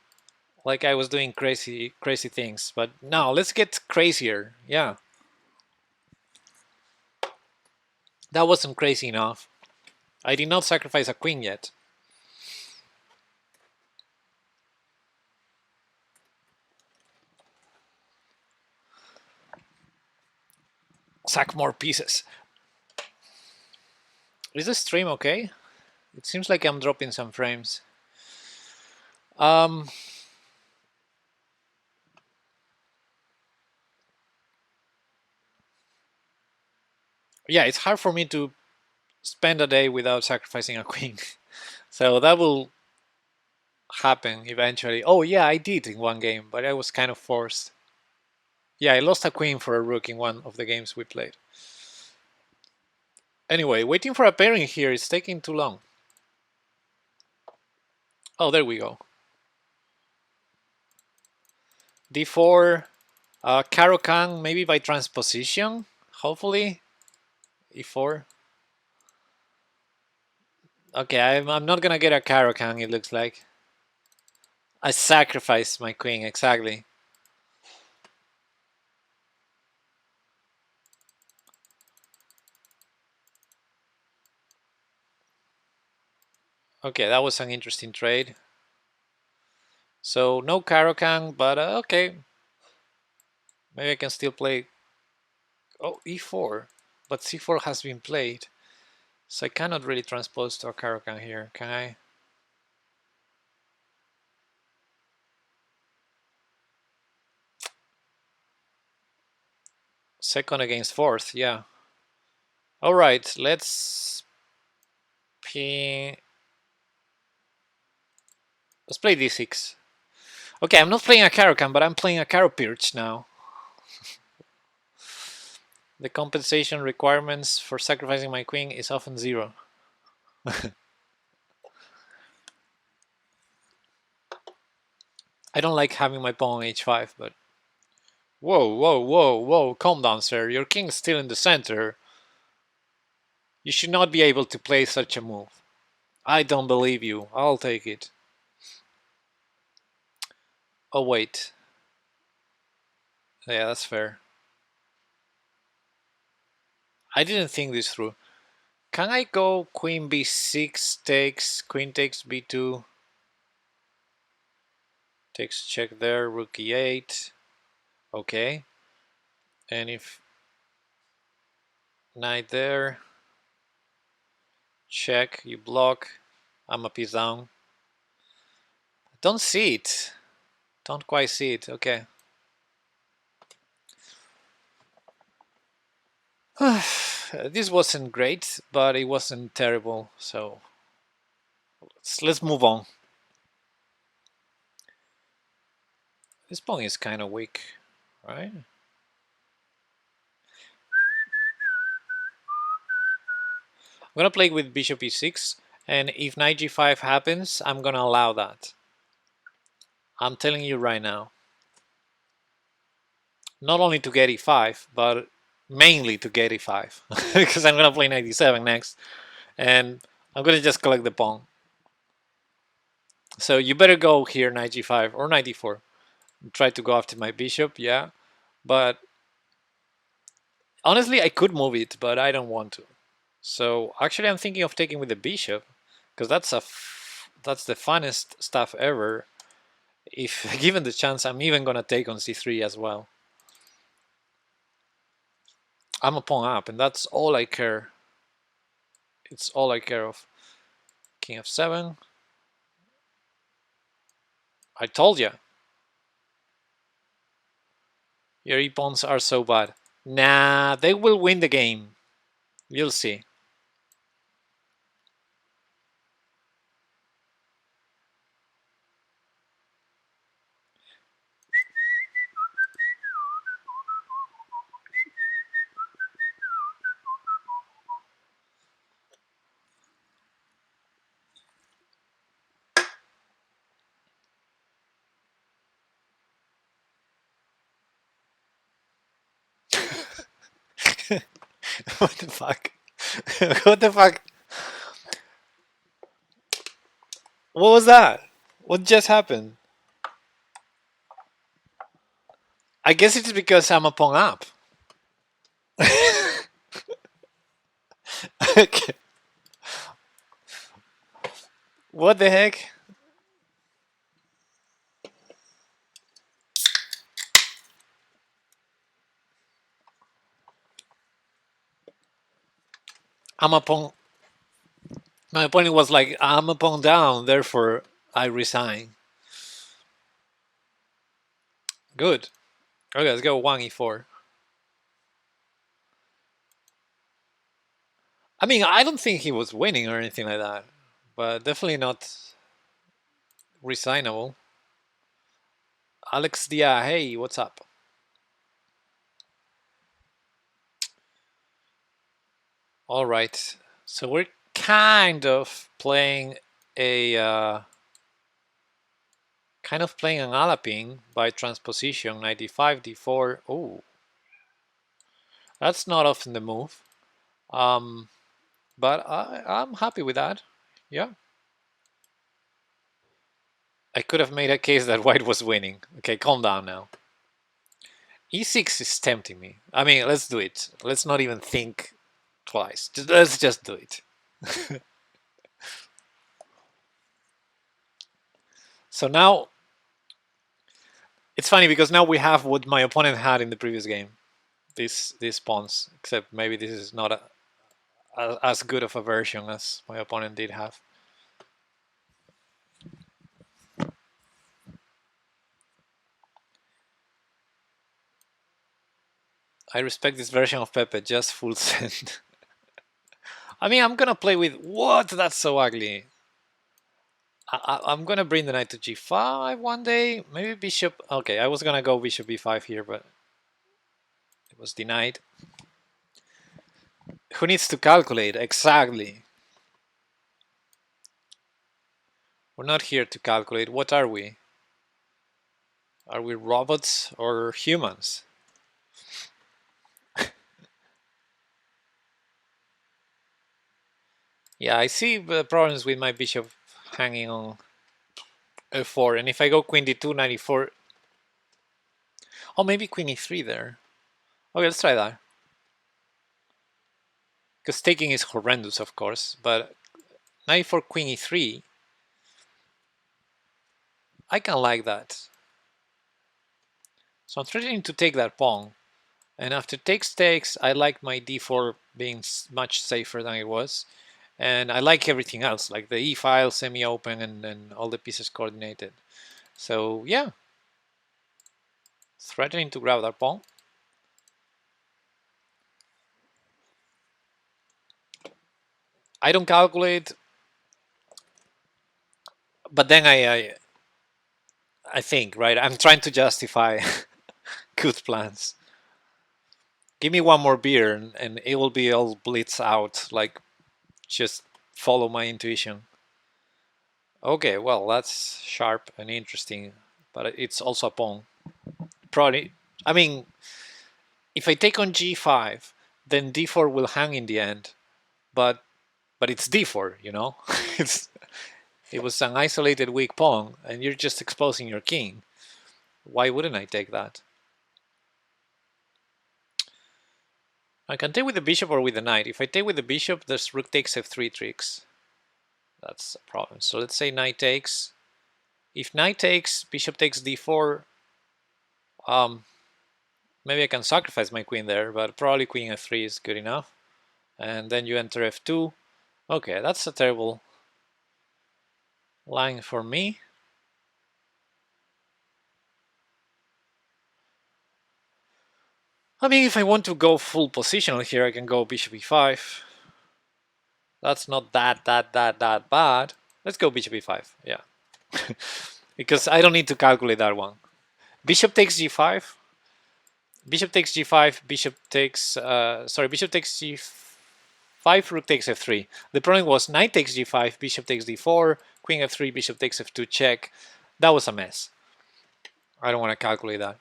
like I was doing crazy things, but now let's get crazier. Yeah, that wasn't crazy enough. I did not sacrifice a queen yet. Sack more pieces. Is the stream okay? It seems like I'm dropping some frames. Um, yeah, it's hard for me to spend a day without sacrificing a queen. So that will happen eventually. Oh yeah, I did in one game, but I was kind of forced. Yeah, I lost a queen for a rook in one of the games we played. Anyway, waiting for a pairing here is taking too long. Oh, there we go. d4, Caro-Kann, maybe by transposition, hopefully. e4. Okay, I'm not gonna get a Caro-Kann, it looks like. I sacrificed my queen, exactly. Okay, that was an interesting trade. So no Caro-Kann, but okay. Maybe I can still play. Oh, e4, but c4 has been played, so I cannot really transpose to a Caro-Kann here, can I? Second against fourth, yeah. All right, let's play d6. Okay, I'm not playing a Caro-Kann, but I'm playing a Caro-Pirch now. The compensation requirements for sacrificing my queen is often 0. I don't like having my pawn on h5, but... Whoa, whoa, whoa, whoa, calm down, sir. Your king is still in the center. You should not be able to play such a move. I don't believe you. I'll take it. Oh, wait. Yeah, that's fair. I didn't think this through. Can I go queen b6 takes, queen takes b2, takes check there, rook e8. Okay. And if knight there, check, you block, I'm a piece down. Don't see it. Don't quite see it. Okay. This wasn't great, but it wasn't terrible. So let's move on. This pawn is kind of weak, right? I'm gonna play with bishop e6, and if knight g5 happens, I'm gonna allow that. I'm telling you right now. Not only to get e5, but mainly to get e5, because I'm gonna play knight e7 next, and I'm gonna just collect the pawn. So you better go here knight g5 or knight e4. Try to go after my bishop, yeah. But honestly, I could move it, but I don't want to. So actually, I'm thinking of taking with the bishop, because that's the funnest stuff ever. If given the chance, I'm even gonna take on c3 as well. I'm a pawn up, and that's all I care. It's all I care of. King f7. I told you. Your e-pawns are so bad. Nah, they will win the game. You'll see. What the fuck? What the fuck? What was that? What just happened? I guess it's because I'm a pawn up. Okay. What the heck? I'm a pawn. My opponent was like, I'm a pawn down, therefore I resign. Good. Okay, let's go 1e4. I mean, I don't think he was winning or anything like that, but definitely not resignable. Alex Dia, hey, what's up? All right, so we're kind of playing a an Alapin by transposition, 95 d4. Oh, that's not often the move, but I'm happy with that. Yeah, I could have made a case that white was winning. Okay, calm down now. E6 is tempting me. I mean, let's do it. Let's not even think twice. Let's just do it. So now, it's funny because now we have what my opponent had in the previous game. These pawns, except maybe this is not as good of a version as my opponent did have. I respect this version of Pepe, just full send. I mean, I'm gonna play with... What? That's so ugly. I'm gonna bring the knight to g5 one day. Maybe bishop... Okay, I was gonna go bishop b5 here, but it was denied. Who needs to calculate? Exactly. We're not here to calculate. What are we? Are we robots or humans? Yeah, I see problems with my bishop hanging on f4. And if I go queen d2, 94... Oh, maybe queen e3 there. Okay, let's try that. Because taking is horrendous, of course. But 94 queen e3, I can like that. So I'm threatening to take that pawn. And after takes, I like my d4 being much safer than it was. And I like everything else, like the e-file semi-open and all the pieces coordinated. So yeah, threatening to grab that pawn. I don't calculate, but then I think, right? I'm trying to justify good plans. Give me one more beer and it will be all blitz out. Like, just follow my intuition. Okay, well, that's sharp and interesting, but it's also a pawn. Probably, I mean, if I take on g5, then d4 will hang in the end, but it's d4, you know? it's It was an isolated weak pawn, and you're just exposing your king. Why wouldn't I take that? I can take with the bishop or with the knight. If I take with the bishop, there's rook takes f3 tricks. That's a problem. So let's say knight takes. If knight takes, bishop takes d4. Maybe I can sacrifice my queen there, but probably queen f3 is good enough. And then you enter f2. Okay, that's a terrible line for me. I mean, if I want to go full positional here, I can go bishop e5. That's not that bad. Let's go bishop e5. Yeah, because I don't need to calculate that one. Bishop takes g5. Bishop takes g5. Bishop takes bishop takes g5. Rook takes f3. The problem was knight takes g5. Bishop takes d4. Queen f3. Bishop takes f2. Check. That was a mess. I don't want to calculate that.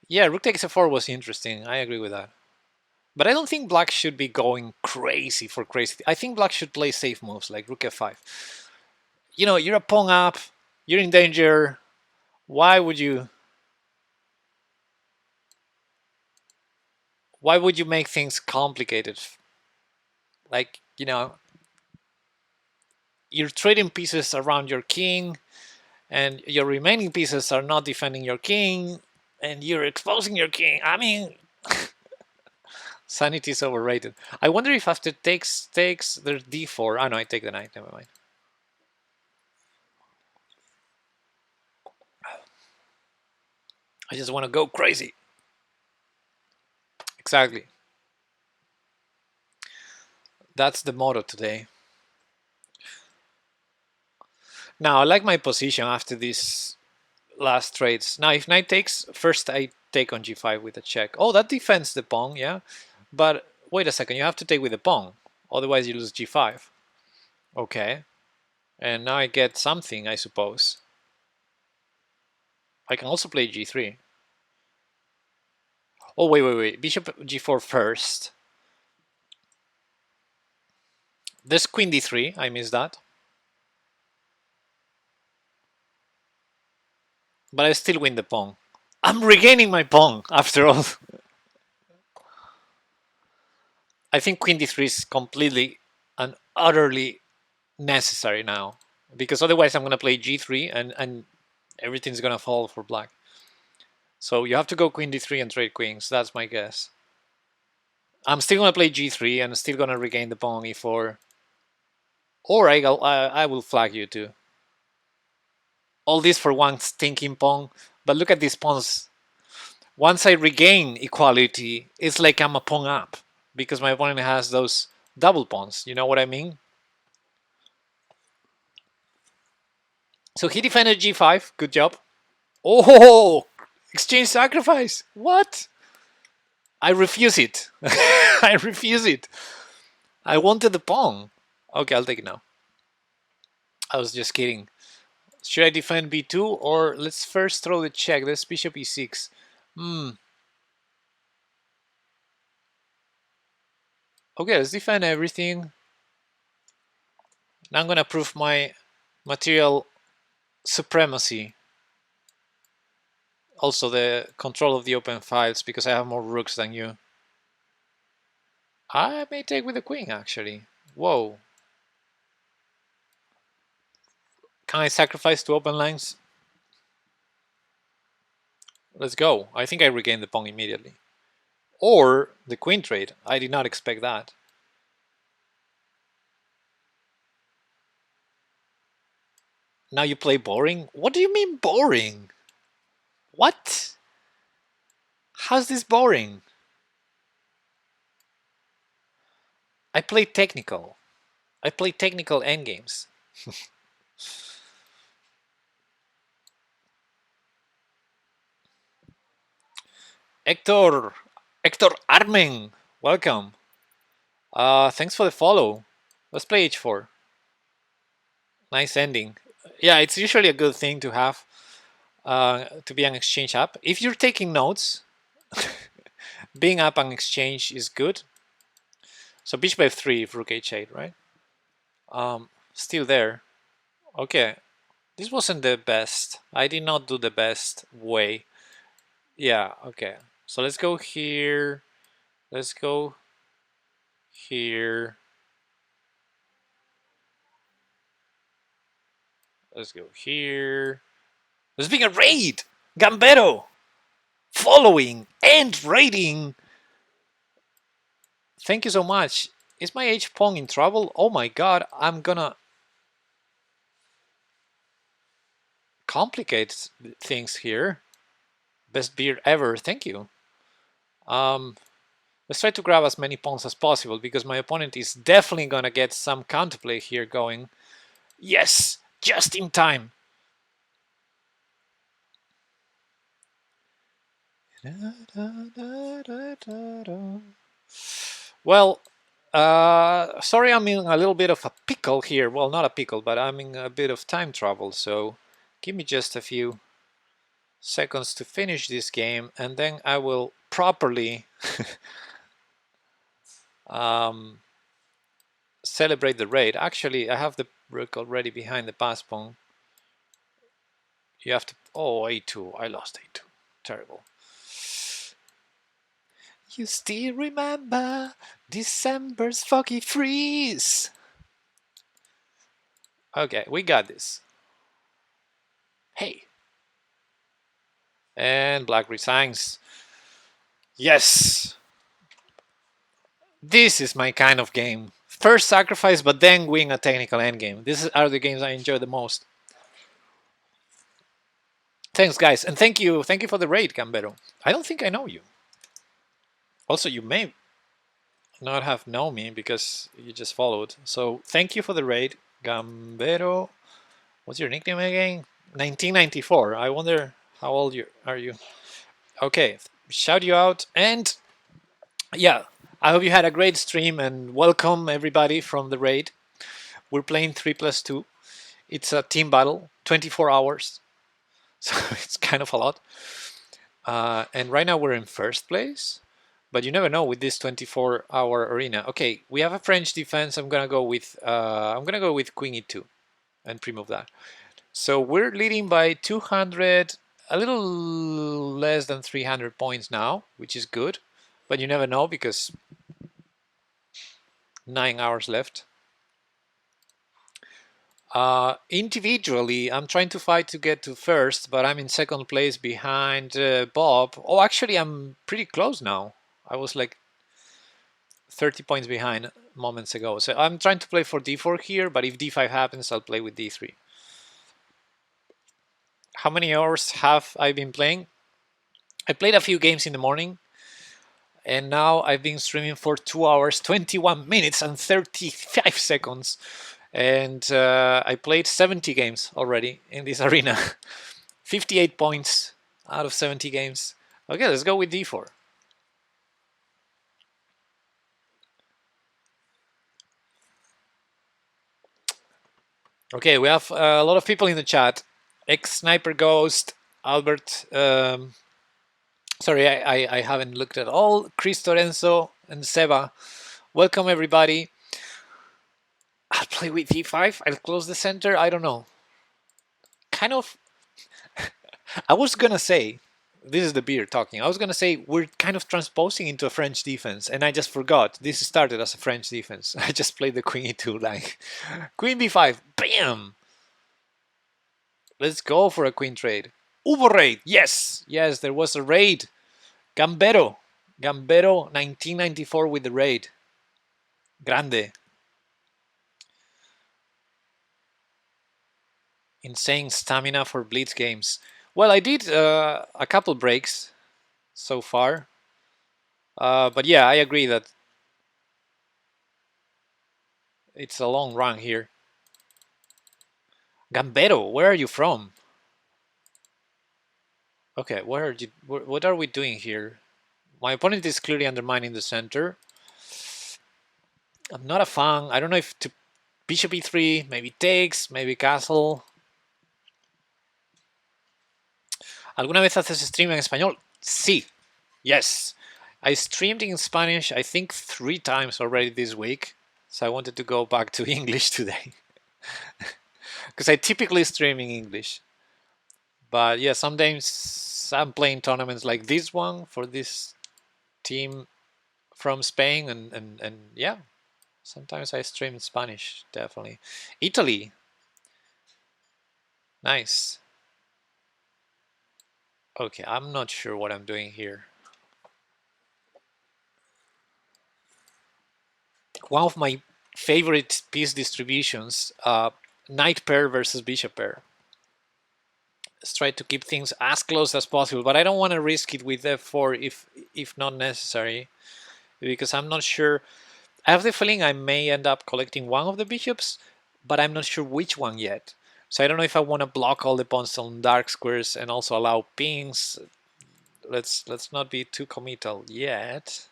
Yeah, rook takes f4 was interesting. I agree with that. But I don't think black should be going crazy for crazy. I think black should play safe moves like rook f5. You know, you're a pawn up, you're in danger. Why would you make things complicated? Like, you know, you're trading pieces around your king and your remaining pieces are not defending your king and you're exposing your king. I mean, sanity is overrated. I wonder if after takes there's d4. Oh no, I take the knight. Never mind. I just want to go crazy. Exactly. That's the motto today. Now I like my position after these last trades. Now if knight takes, first I take on g5 with a check. Oh, that defends the pawn, yeah. But wait a second, you have to take with the pawn. Otherwise you lose g5. Okay. And now I get something, I suppose. I can also play g3. Oh, wait. Bishop g4 first. There's queen d3. I missed that. But I still win the pawn. I'm regaining my pawn after all. I think queen d3 is completely and utterly necessary now. Because otherwise I'm going to play g3 and everything's going to fall for black. So you have to go queen d3 and trade queens. That's my guess. I'm still going to play g3 and still going to regain the pawn e4. Or I will flag you too. All this for one stinking pawn. But look at these pawns. Once I regain equality, it's like I'm a pawn up. Because my opponent has those double pawns. You know what I mean? So he defended g5. Good job. Oh! Exchange sacrifice. What? I refuse it. I refuse it. I wanted the pawn. Okay, I'll take it now. I was just kidding. Should I defend b2 or let's first throw the check. Let's bishop e6. Okay, let's defend everything. Now I'm gonna prove my material supremacy. Also the control of the open files because I have more rooks than you. I may take with the queen actually. Whoa. Can I sacrifice to open lines? Let's go. I think I regained the pawn immediately. Or the queen trade. I did not expect that. Now you play boring? What do you mean boring? What? How's this boring? I play technical. I play technical endgames. Hector! Hector Armen! Welcome. Thanks for the follow. Let's play H4. Nice ending. Yeah, it's usually a good thing to have, to be an exchange up. If you're taking notes, being up an exchange is good. So bishop f3 if rook h8, right? Still there. Okay, this wasn't the best. I did not do the best way. Yeah, okay. So let's go here. Let's go here. Let's go here. There's being a raid! Gambero! Following and raiding! Thank you so much. Is my h-pawn in trouble? Oh my god, I'm gonna complicate things here. Best beer ever, thank you. Let's try to grab as many pawns as possible because my opponent is definitely gonna get some counterplay here going. Yes, just in time. Well, sorry I'm in a little bit of a pickle here. Well, not a pickle, but I'm in a bit of time trouble. So give me just a few seconds to finish this game and then I will properly celebrate the raid. Actually, I have the rook already behind the pass pawn. You have to... Oh, a2. I lost a2. Terrible. You still remember December's foggy freeze? Okay, we got this. Hey. And black resigns. Yes! This is my kind of game. First sacrifice, but then win a technical endgame. These are the games I enjoy the most. Thanks, guys, and thank you for the raid, Gambero. I don't think I know you. Also, you may not have known me because you just followed. So thank you for the raid, Gambero. What's your nickname again? 1994. I wonder how old are you? Okay, shout you out, and yeah, I hope you had a great stream, and welcome everybody from the raid. We're playing 3+2. It's a team battle, 24 hours. So it's kind of a lot. And right now we're in first place, but you never know with this 24-hour arena. Okay, we have a French defense. I'm gonna go with Queen E2 and pre-move that. So we're leading by 200, a little less than 300 points now, which is good, but you never know because 9 hours left. Individually, I'm trying to fight to get to first, but I'm in second place behind Bob. Oh, actually, I'm pretty close now. I was like 30 points behind moments ago. So I'm trying to play for d4 here, but if d5 happens, I'll play with d3. How many hours have I been playing? I played a few games in the morning, and now I've been streaming for 2 hours, 21 minutes, and 35 seconds. And I played 70 games already in this arena. 58 points out of 70 games. Okay, let's go with d4. Okay, we have a lot of people in the chat. Ex-Sniper Ghost, Albert, sorry, I haven't looked at all. Chris Torenzo and Seba. Welcome everybody. I'll play with d5. I'll close the center. I don't know. Kind of. I was gonna say, this is the beer talking. I was gonna say we're kind of transposing into a French defense, and I just forgot. This started as a French defense. I just played the Queen E2 line. Queen B5. Bam! Let's go for a queen trade. Uber raid. Yes, yes, there was a raid. Gambero. Gambero 1994 with the raid. Grande. Insane stamina for Blitz games. Well, I did a couple breaks so far. But yeah, I agree that it's a long run here. Gambero, where are you from? Okay, what are we doing here? My opponent is clearly undermining the center. I'm not a fan. I don't know if to bishop e3, maybe takes, maybe castle. ¿Alguna vez haces stream en español? Sí. Yes. I streamed in Spanish, I think 3 times already this week. So I wanted to go back to English today. Because I typically stream in English. But yeah, sometimes I'm playing tournaments like this one for this team from Spain. And yeah, sometimes I stream in Spanish, definitely. Italy. Nice. Okay, I'm not sure what I'm doing here. One of my favorite piece distributions, knight pair versus bishop pair. Let's try to keep things as close as possible, but I don't want to risk it with f4 if not necessary, because I'm not sure. I have the feeling I may end up collecting one of the bishops, but I'm not sure which one yet. So I don't know if I want to block all the pawns on dark squares and also allow pings. Let's not be too committal yet.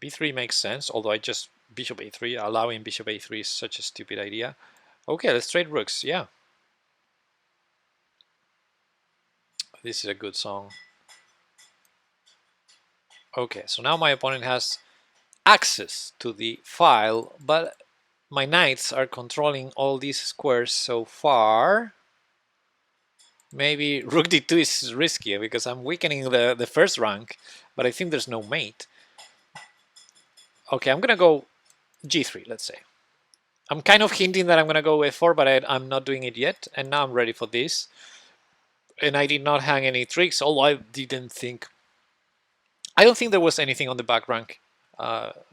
B3 makes sense, although I just bishop a3. Allowing bishop a3 is such a stupid idea. Okay, let's trade rooks. Yeah. This is a good song. Okay, so now my opponent has access to the file, but my knights are controlling all these squares so far. Maybe rook d2 is risky because I'm weakening the first rank, but I think there's no mate. Okay, I'm gonna go g3, let's say. I'm kind of hinting that I'm gonna go f4, but I'm not doing it yet, and now I'm ready for this. And I did not hang any tricks, although I didn't think... I don't think there was anything on the back rank.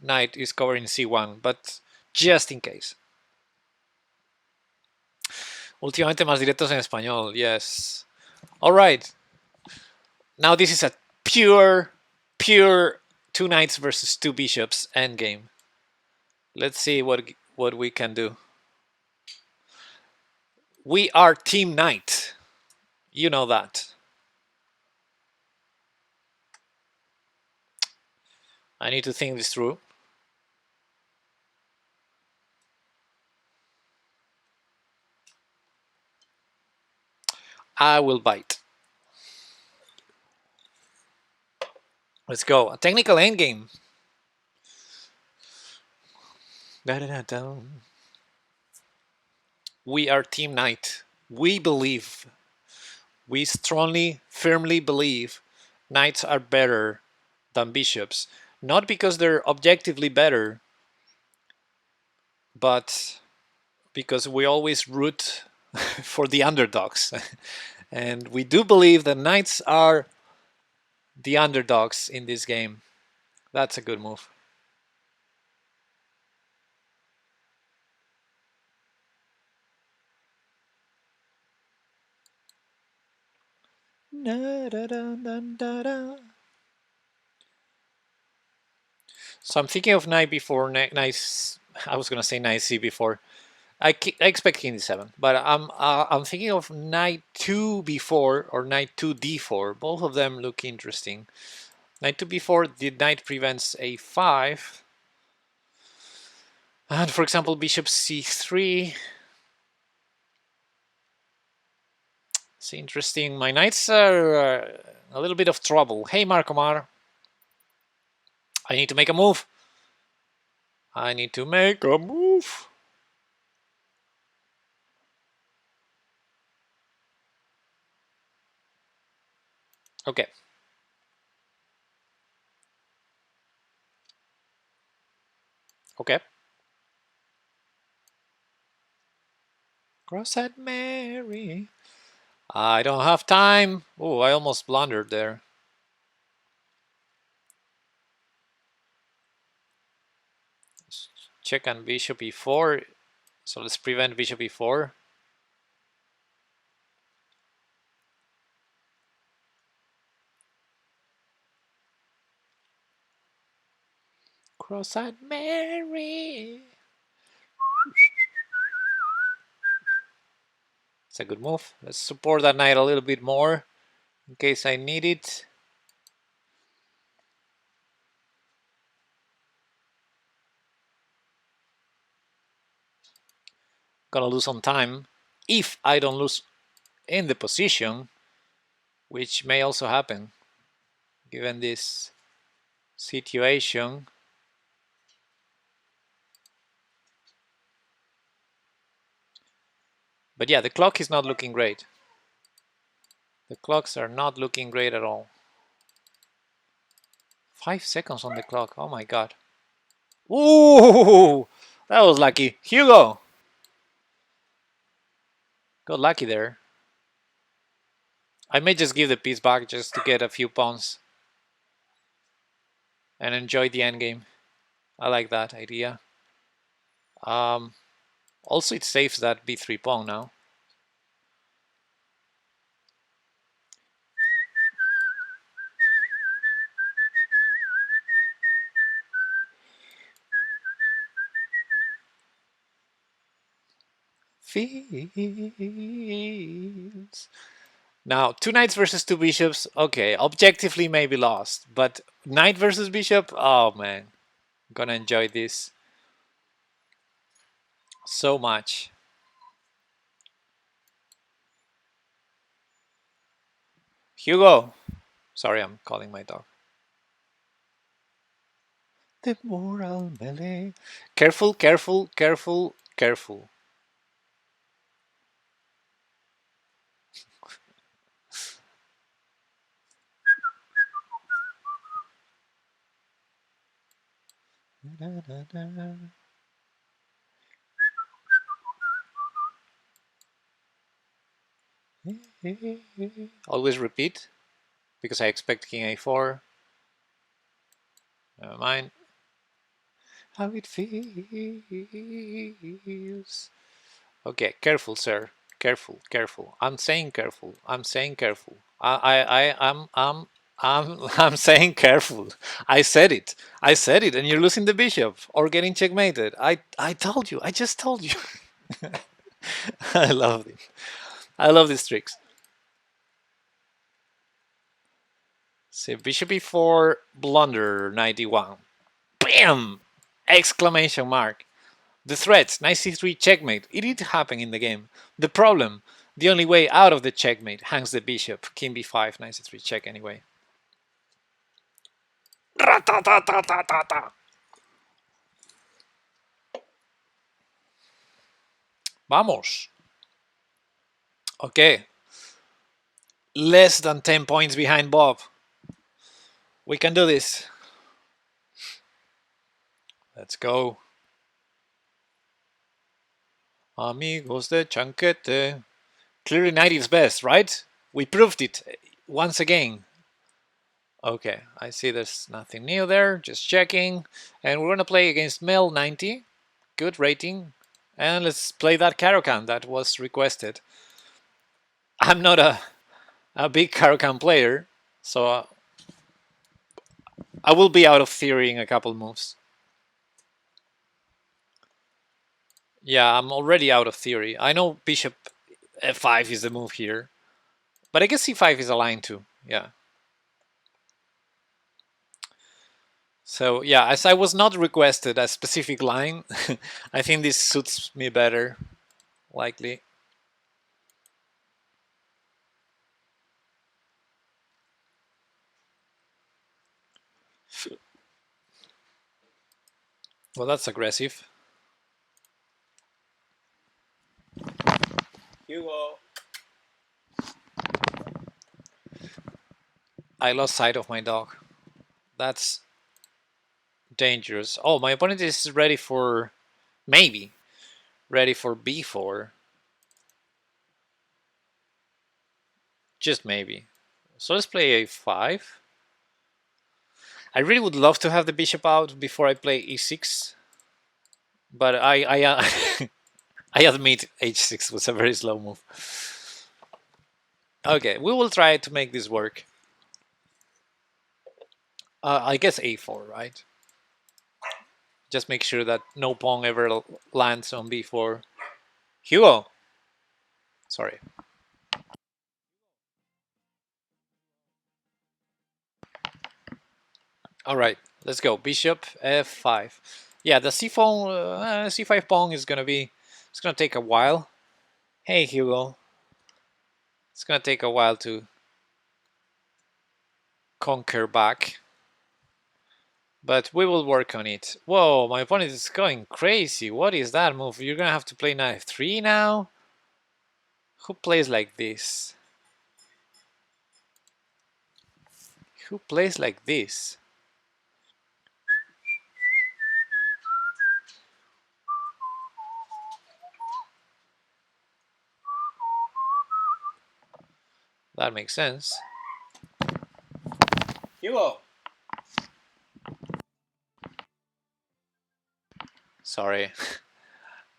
Knight is covering c1, but just in case. Últimamente más directos en español, yes. All right. Now this is a pure 2 knights versus 2 bishops endgame. Let's see what we can do. We are Team Knight. You know that. I need to think this through. I will bite. Let's go. A technical endgame. Da, da, da, da. We are Team Knight. We believe. We strongly, firmly believe knights are better than bishops. Not because they're objectively better, but because we always root for the underdogs. And we do believe that knights are the underdogs in this game. That's a good move. So I'm thinking of knight before knight. I was gonna say knight c before. I expect king d7, but I'm thinking of knight 2 b4 or knight 2 d4. Both of them look interesting. Knight 2 b4, the knight prevents a5. And for example, bishop c3. It's interesting. My knights are a little bit of trouble. Hey, Markomar. I need to make a move. I need to make a move. Okay. Okay. Cross-eyed Mary. I don't have time. Oh, I almost blundered there. Check on bishop e4. So let's prevent bishop e4. Cross-eyed Mary. It's a good move. Let's support that knight a little bit more in case I need it. Gonna lose on time if I don't lose in the position, which may also happen given this situation. But yeah, the clock is not looking great. The clocks are not looking great at all. 5 seconds on the clock. Oh my god. Ooh, that was lucky. Hugo got lucky there. I may just give the piece back just to get a few pawns and enjoy the endgame. I like that idea. Also, it saves that b3 pawn now. Feels. Now, two knights versus two bishops. Okay, objectively maybe lost, but knight versus bishop. Oh man, I'm gonna enjoy this so much. Hugo, sorry, I'm calling my dog. The moral melee. Careful, careful, careful, careful. Always repeat because I expect king a4. Never mind. How it feels. Okay, careful, sir. Careful, careful. I'm saying careful. I'm saying careful. I'm saying careful. I said it. I said it, and you're losing the bishop or getting checkmated. I told you. I just told you. I love it. I love these tricks. See, bishop e4, blunder 91. Bam! Exclamation mark. The threats, knight c3 checkmate. It did happen in the game. The problem, the only way out of the checkmate hangs the bishop. King b5, knight c3 check anyway. Vamos. Okay. Less than 10 points behind Bob. We can do this. Let's go. Amigos de Chanquete. Clearly knight is best, right? We proved it once again. Okay, I see there's nothing new there, just checking. And we're gonna play against Mel 90. Good rating. And let's play that Caro-Kann that was requested. I'm not a big Caro-Kann player, so I will be out of theory in a couple moves. Yeah, I'm already out of theory. I know bishop f5 is the move here, but I guess c5 is a line too. Yeah. So yeah, as I was not requested a specific line, I think this suits me better, likely. Well, that's aggressive. Hugo. I lost sight of my dog. That's dangerous. Oh, my opponent is ready for, maybe, ready for b4. just maybe. So let's play a5. I really would love to have the bishop out before I play e6, but I admit h6 was a very slow move. Okay, we will try to make this work. I guess a4, right? Just make sure that no pawn ever lands on b4. Hugo! Sorry. All right, let's go. Bishop f5. Yeah, the c5 pawn is gonna be. It's gonna take a while. Hey Hugo, it's gonna take a while to conquer back, but we will work on it. Whoa, my opponent is going crazy. What is that move? You're gonna have to play knight f3 now. Who plays like this? Who plays like this? That makes sense. Hugo. Sorry.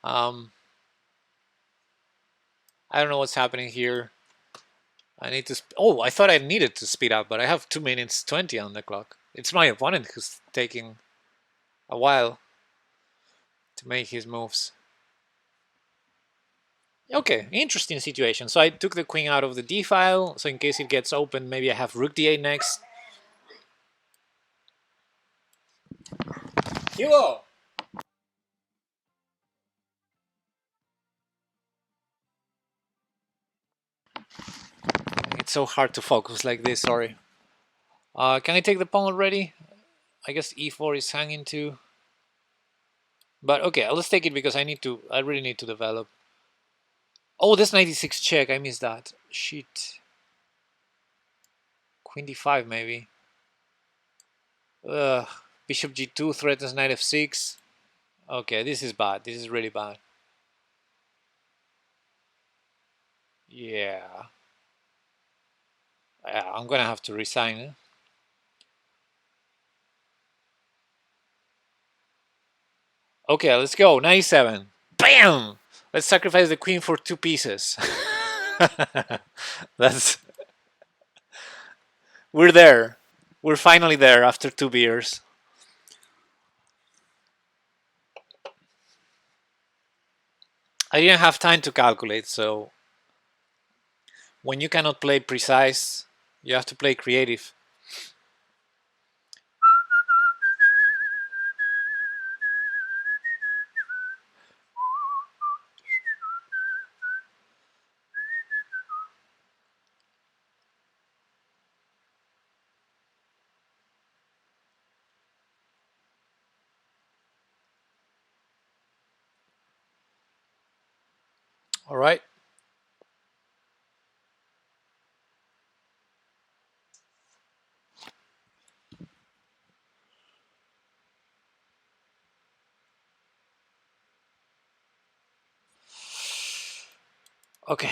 um, I don't know what's happening here. I need to. Oh, I thought I needed to speed up, but I have 2 minutes 20 on the clock. It's my opponent who's taking a while to make his moves. Okay, interesting situation. So I took the queen out of the d file, so in case it gets open, maybe I have rook d8 next. Hugo! It's so hard to focus like this, sorry. Can I take the pawn already? I guess e4 is hanging too. But okay, let's take it because I really need to develop. Oh, this 96 check, I missed that. Shit. Queen d5 maybe. Ugh. Bishop g2 threatens knight f6. Okay, this is bad. This is really bad. Yeah. I'm gonna have to resign. Eh? Okay, let's go. 97. Bam! Let's sacrifice the queen for 2 pieces. That's. We're there. We're finally there after 2 beers. I didn't have time to calculate, so when you cannot play precise, you have to play creative. All right. Okay.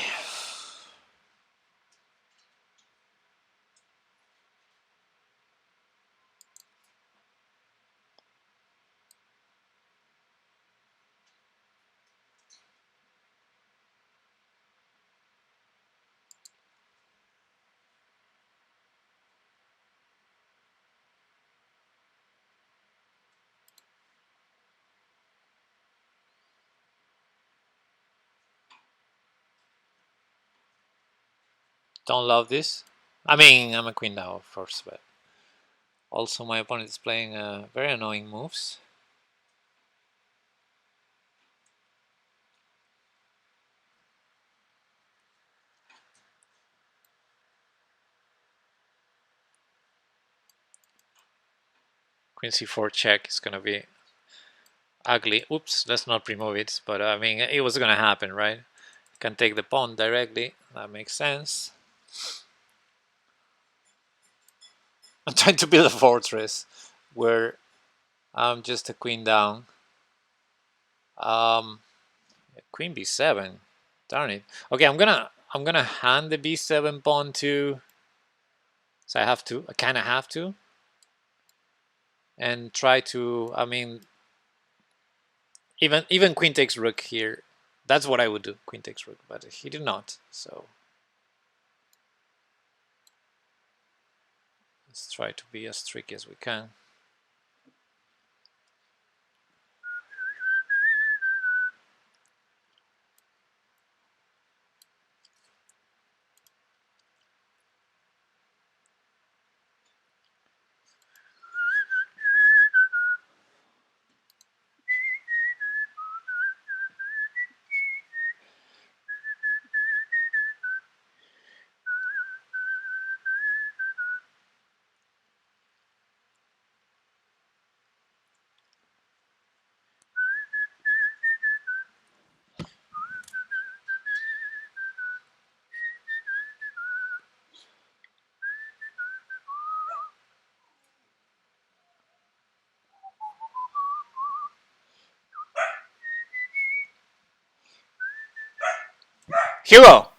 Don't love this. I mean, I'm a queen now, of course, but also my opponent is playing very annoying moves. Queen c4 check is gonna be ugly. Oops, let's not remove it. But I mean, it was gonna happen, right? Can take the pawn directly. That makes sense. I'm trying to build a fortress where I'm just a queen down. Queen b7. Darn it. Okay, I'm gonna hand the b7 pawn to, so I have to, I kind of have to, and try to, I mean, even queen takes rook here. That's what I would do, queen takes rook, but he did not. So let's try to be as tricky as we can. Hugo!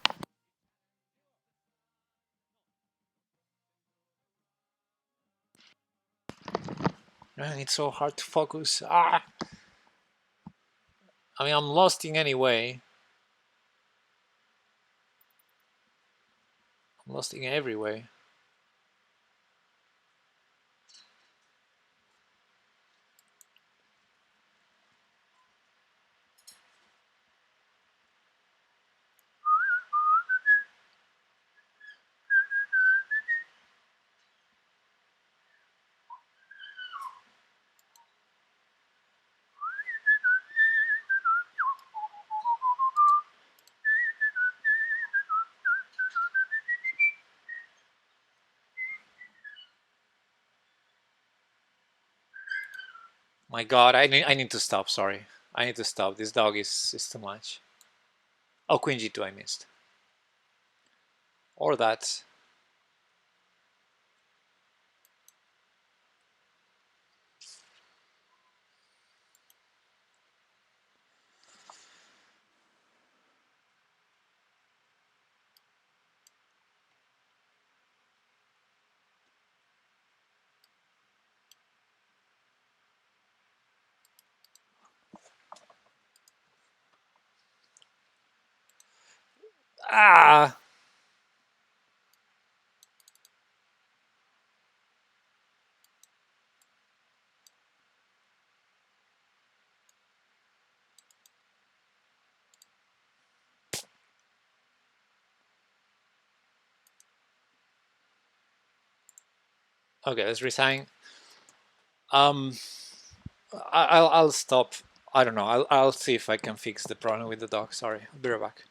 Man, it's so hard to focus. Ah! I mean, I'm lost in any way. I'm lost in every way. My God, I need to stop. Sorry, I need to stop. This dog is too much. Oh, queen g2 I missed, or that. Ah! Okay, let's resign. Um, I'll stop. I don't know. I'll see if I can fix the problem with the dog. Sorry, I'll be right back.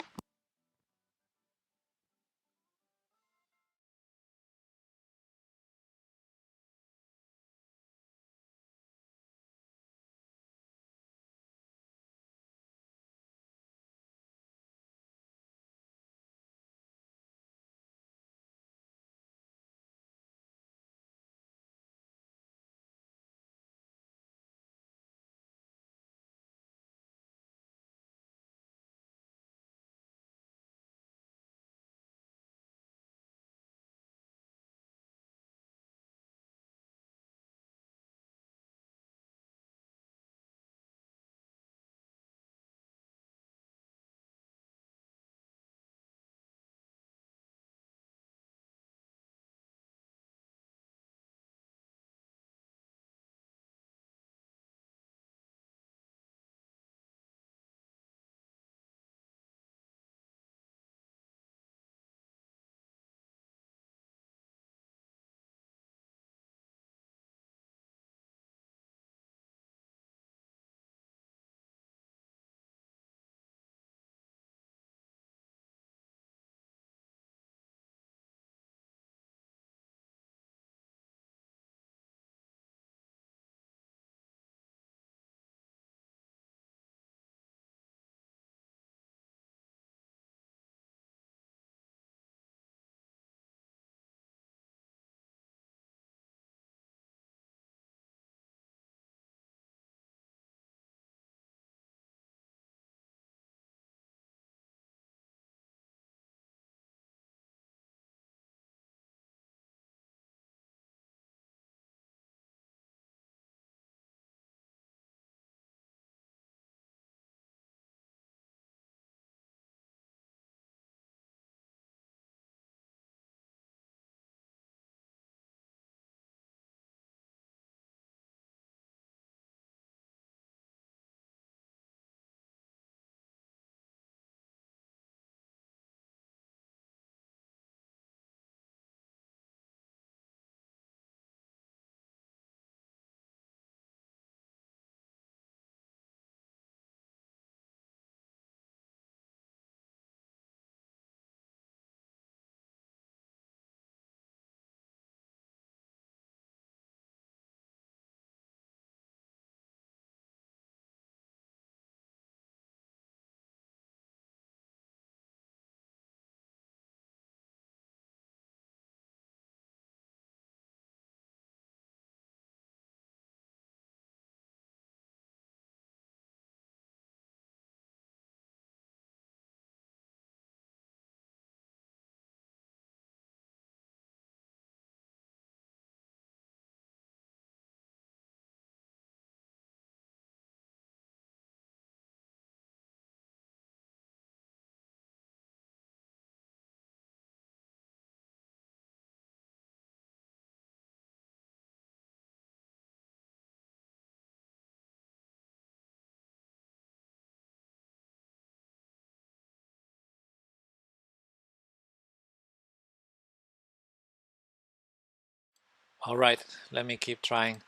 All right, let me keep trying.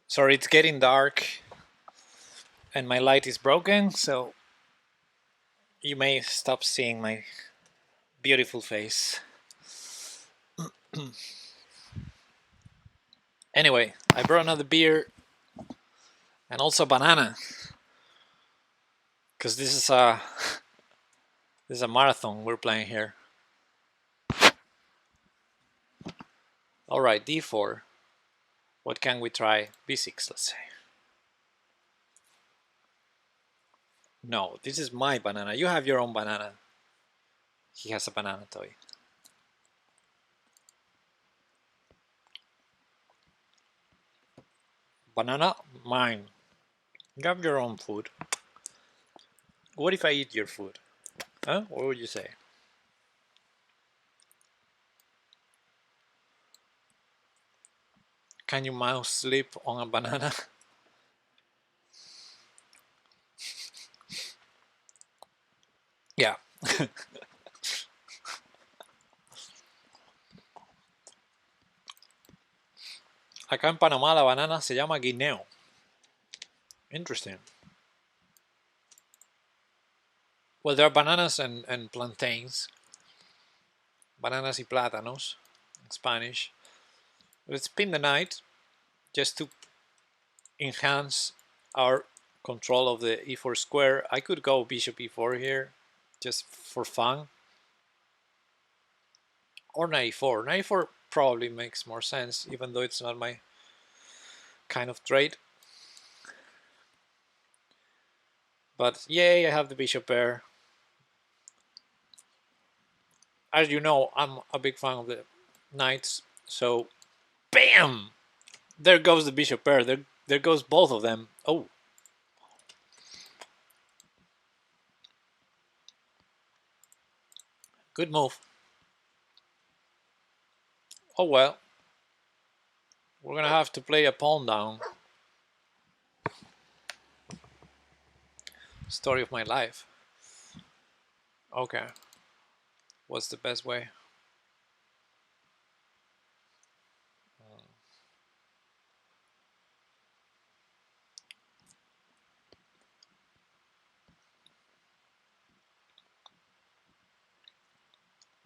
Sorry, it's getting dark and my light is broken, so you may stop seeing my beautiful face. Anyway, I brought another beer and also banana because this is a marathon we're playing here. All right, d4. What can we try? b6, let's say. No, this is my banana. You have your own banana. He has a banana toy. Banana, mine. You have your own food. What if I eat your food? Huh? What would you say? Can you mouse sleep on a banana? Yeah. Acá en Panamá la banana se llama guineo. Interesting. Well, there are bananas and plantains. Bananas y plátanos in Spanish. Let's spend the night just to enhance our control of the e4 square. I could go bishop e4 here just for fun. Or knight e4. Knight e4 probably makes more sense, even though it's not my kind of trade. But yay, I have the bishop pair. As you know, I'm a big fan of the knights, so bam! There goes the bishop pair. There goes both of them. Oh. Good move. Oh well. We're gonna have to play a pawn down. Story of my life. Okay. What's the best way?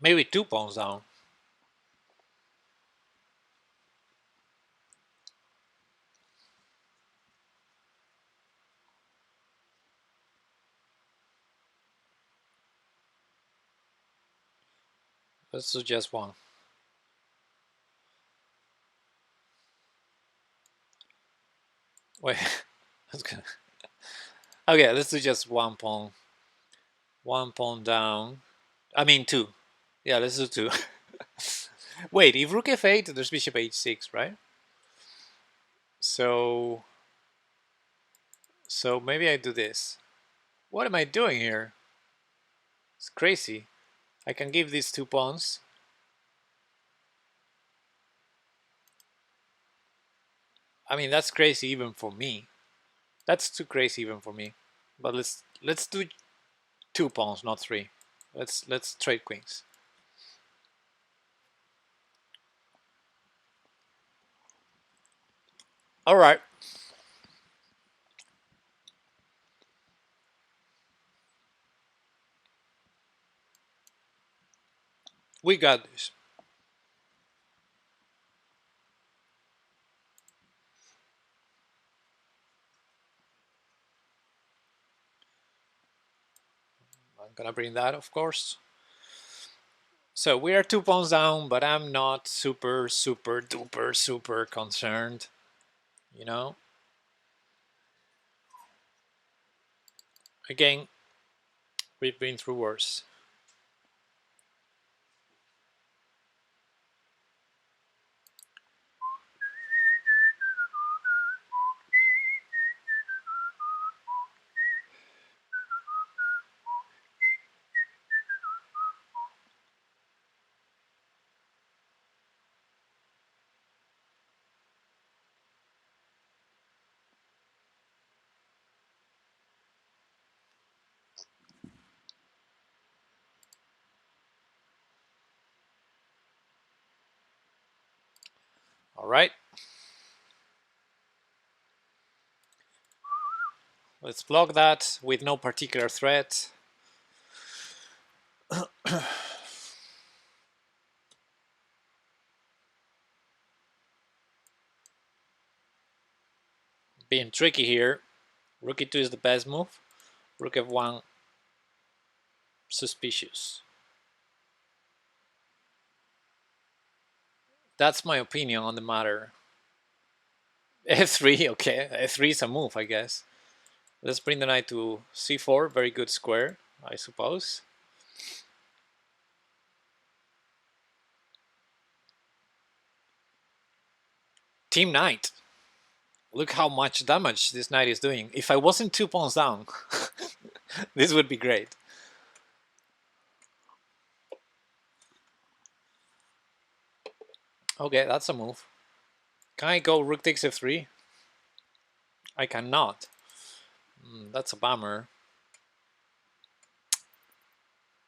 Maybe two pawns down. Let's do just one. Wait. Okay, let's do just one pawn. One pawn down. I mean two. Yeah, let's do two. Wait, if rook f8, there's bishop h6, right? So maybe I do this. What am I doing here? It's crazy. I can give these two pawns. I mean, that's crazy even for me. That's too crazy even for me. But let's do two pawns, not three. Let's trade queens. All right. We got this. I'm gonna bring that, of course. So we are two pawns down, but I'm not super duper concerned. You know. Again, we've been through worse. All right. Let's block that with no particular threat. Being tricky here. Rook e2 is the best move. Rook f1, suspicious. That's my opinion on the matter. f3, okay. f3 is a move, I guess. Let's bring the knight to c4. Very good square, I suppose. Team knight. Look how much damage this knight is doing. If I wasn't 2 pawns down, this would be great. Okay, that's a move. Can I go rook takes f3? I cannot. That's a bummer.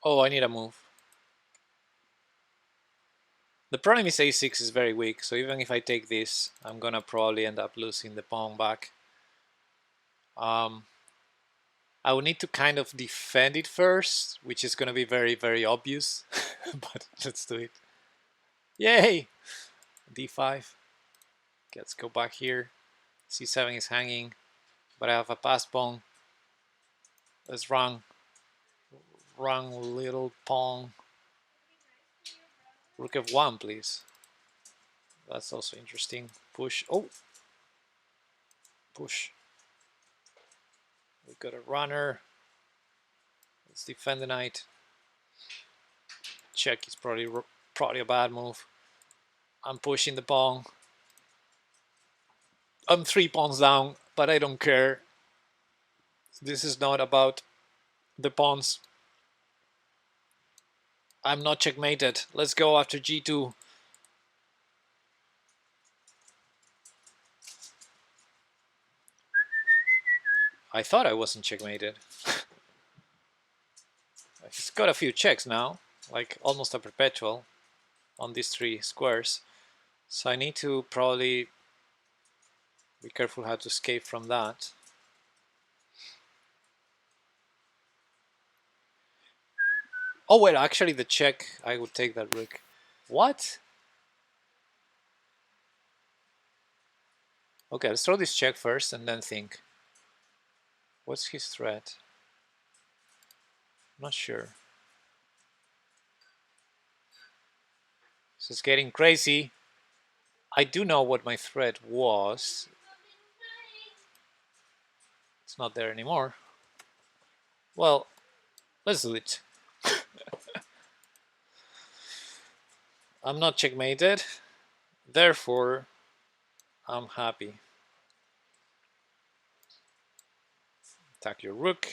Oh, I need a move. The problem is a6 is very weak, so even if I take this, I'm gonna probably end up losing the pawn back. I will need to kind of defend it first, which is gonna be very, very obvious, but let's do it. Yay! d5. Let's go back here. c7 is hanging, but I have a passed pawn. Let's run little pawn. Rook f1, please. That's also interesting. Push. Oh! Push. We got a runner. Let's defend the knight. Check is probably a bad move. I'm pushing the pawn. I'm 3 pawns down, but I don't care. This is not about the pawns. I'm not checkmated. Let's go after g2. I thought I wasn't checkmated. He's got a few checks now, like almost a perpetual on these 3 squares. So I need to probably be careful how to escape from that. Oh well, actually the check, I would take that rook. What? Okay, let's throw this check first and then think. What's his threat? Not sure. This is getting crazy. I do know what my threat was. It's not there anymore. Well, let's do it. I'm not checkmated, therefore I'm happy. Attack your rook.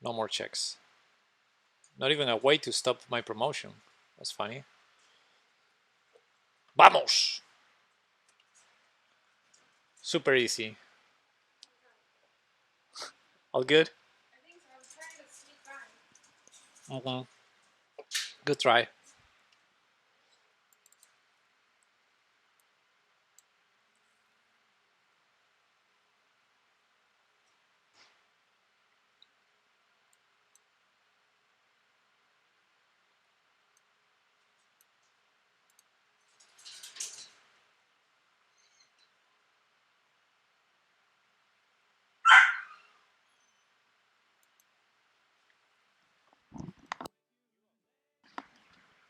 No more checks. Not even a way to stop my promotion. That's funny. Vamos! Super easy. All good? I think so. I was trying to sneak by. Good try.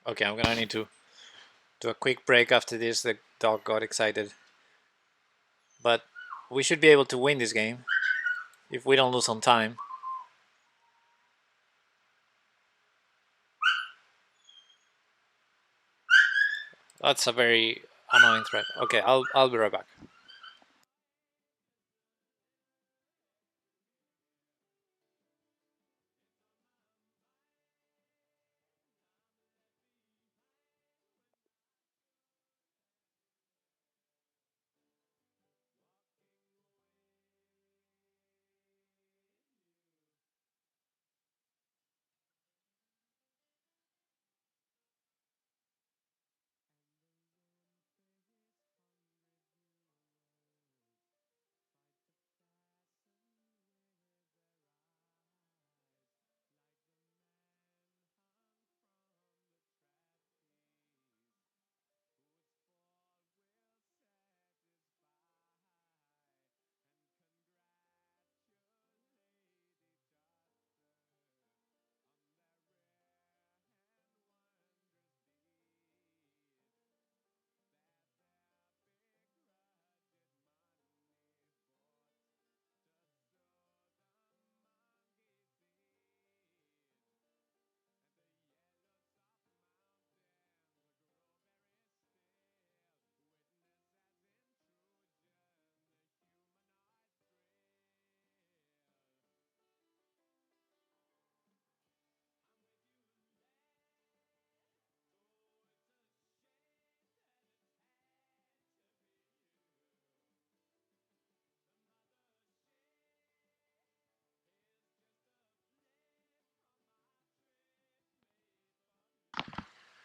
Okay, I'm gonna need to do a quick break after this. The dog got excited. But we should be able to win this game if we don't lose on time. That's a very annoying threat. Okay, I'll be right back.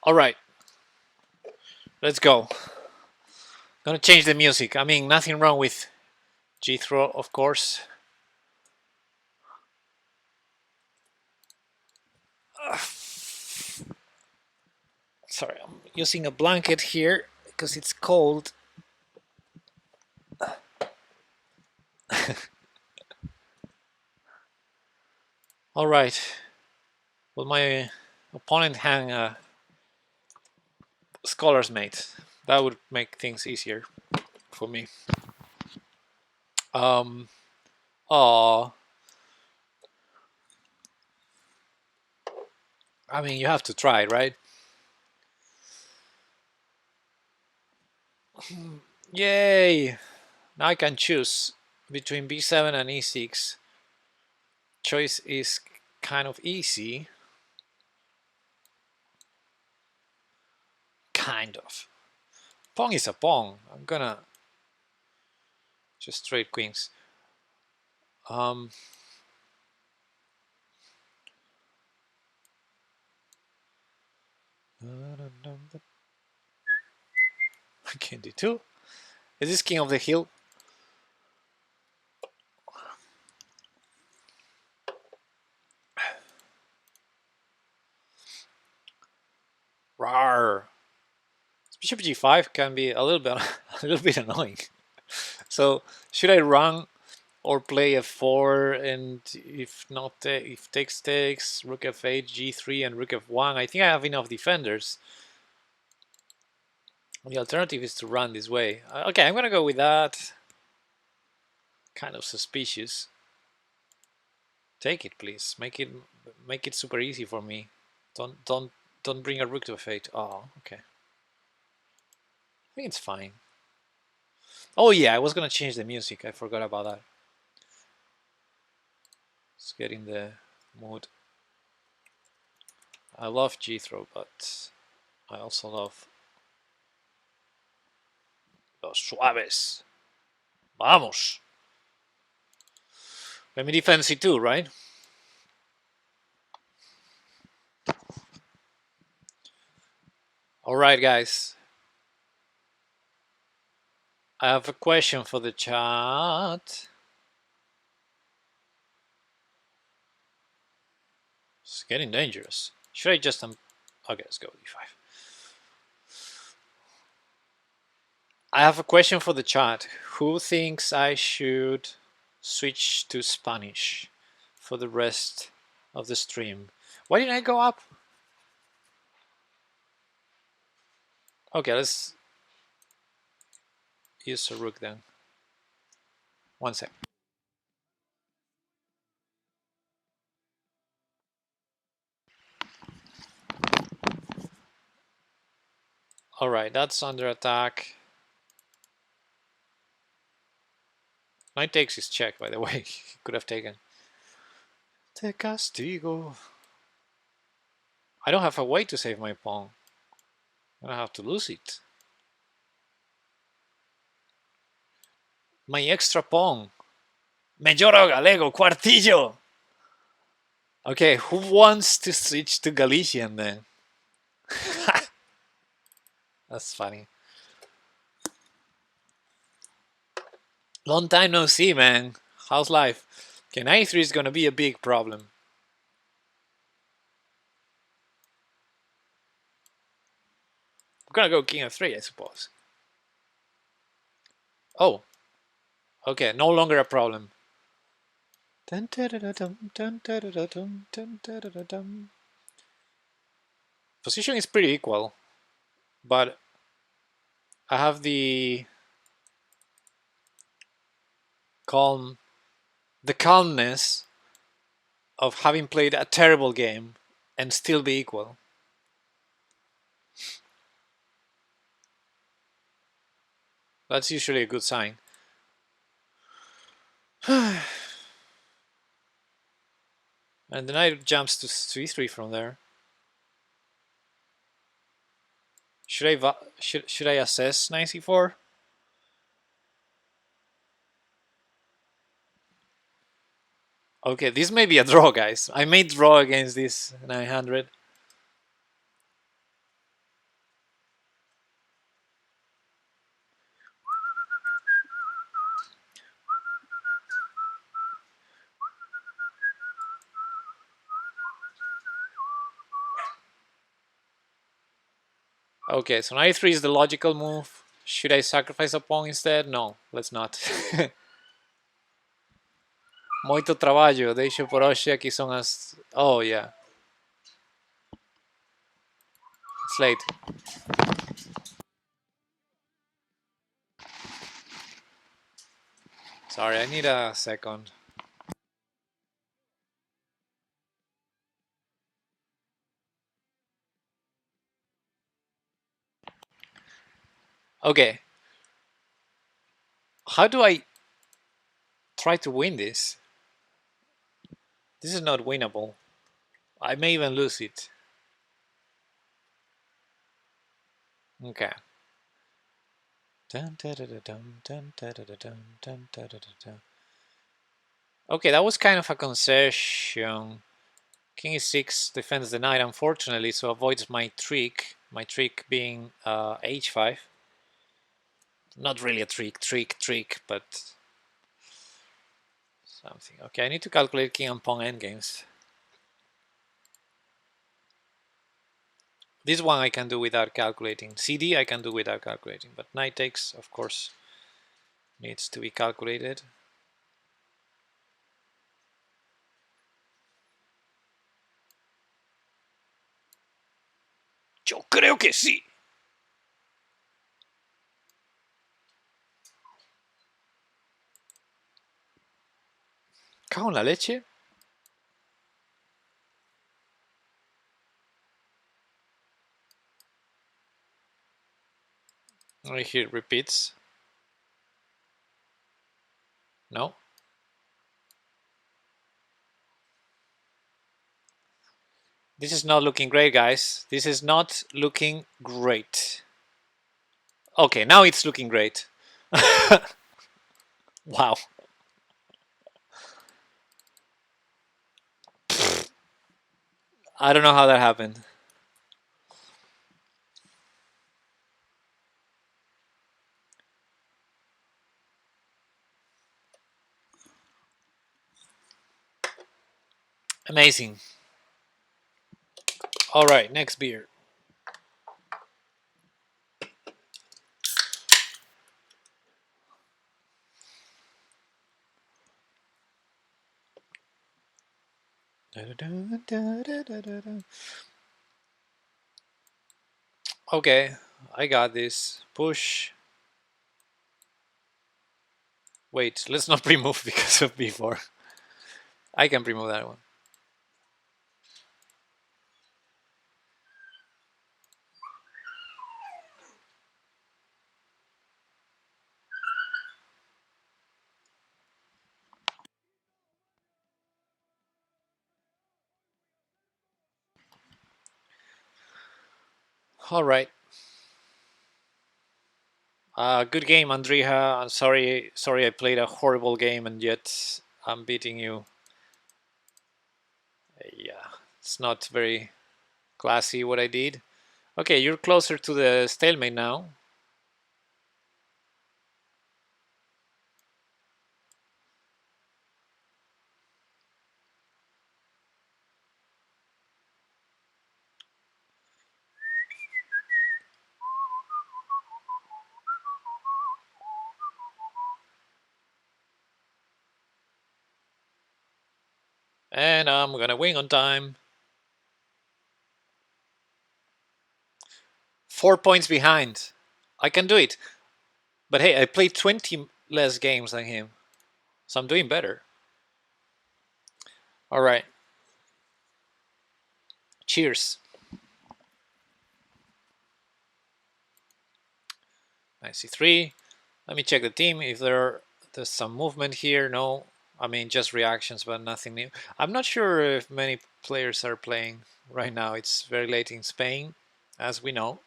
All right, let's go. Gonna change the music. I mean, nothing wrong with G-throw, of course. Sorry, I'm using a blanket here because it's cold. All right. Will my opponent hang a Scholar's Mate? That would make things easier for me. Oh, I mean, you have to try, right? Yay! Now I can choose between b7 and e6. Choice is kind of easy. Kind of. Pawn is a pawn. I'm gonna just trade queens. I can do two. Is this king of the hill? Rawr. Bishop g5 can be a little bit a little bit annoying. So should I run or play f4, and if not, if takes, rook f8, g3, and rook f1, I think I have enough defenders. The alternative is to run this way. Okay, I'm gonna go with that. Kind of suspicious. Take it, please. Make it super easy for me. Don't bring a rook to f8. Oh, okay. I think it's fine. Oh yeah, I was gonna change the music. I forgot about that. Let's get in the mood. I love G-throw, but I also love los suaves. Vamos. Let me defend C2, right? All right, guys. I have a question for the chat. It's getting dangerous. Should I just okay, let's go d5. I have a question for the chat. Who thinks I should switch to Spanish for the rest of the stream? Why didn't I go up? Okay, let's use a rook then. One sec. All right, that's under attack. Knight takes his check, by the way. He could have taken. Te castigo. I don't have a way to save my pawn. I'm gonna have to lose it. My extra pawn. Me lloro galego, cuartillo. Okay, who wants to switch to Galician then? That's funny. Long time no see, man. How's life? Okay, knight 3 is gonna be a big problem. I'm gonna go king f3, I suppose. Oh. Okay, no longer a problem. Position is pretty equal, but I have the calmness of having played a terrible game and still be equal. That's usually a good sign. And the knight jumps to c3 from there. Should I assess knight c4? Okay, this may be a draw, guys. I may draw against this 900. Okay, so knight e3 is the logical move. Should I sacrifice a pawn instead? No, let's not. Muito trabalho, deixo por hoje, aqui são as... Oh, yeah. It's late. Sorry, I need a second. Okay. How do I try to win this? This is not winnable. I may even lose it. Okay. Okay, that was kind of a concession. King e6 defends the knight, unfortunately, so avoids my trick. My trick being h5. Not really a trick, but something. Okay, I need to calculate king and pawn endgames. This one I can do without calculating. CD I can do without calculating, but knight takes, of course, needs to be calculated. Yo creo que sí. Cago en la leche. Right here it repeats. No. This is not looking great, guys. This is not looking great. Okay, now it's looking great. Wow. I don't know how that happened. Amazing. All right, next beer. Okay, I got this. Push. Wait, let's not pre-move because of b4. I can pre-move that one. All right. Good game, Andriha. I'm sorry I played a horrible game and yet I'm beating you. Yeah, it's not very classy what I did. Okay, you're closer to the stalemate now. And I'm gonna win on time. 4 points behind. I can do it. But hey, I played 20 less games than him. So I'm doing better. All right. Cheers. Knight c3. Let me check the team. If there's some movement here, no. I mean, just reactions, but nothing new. I'm not sure if many players are playing right now. It's very late in Spain, as we know.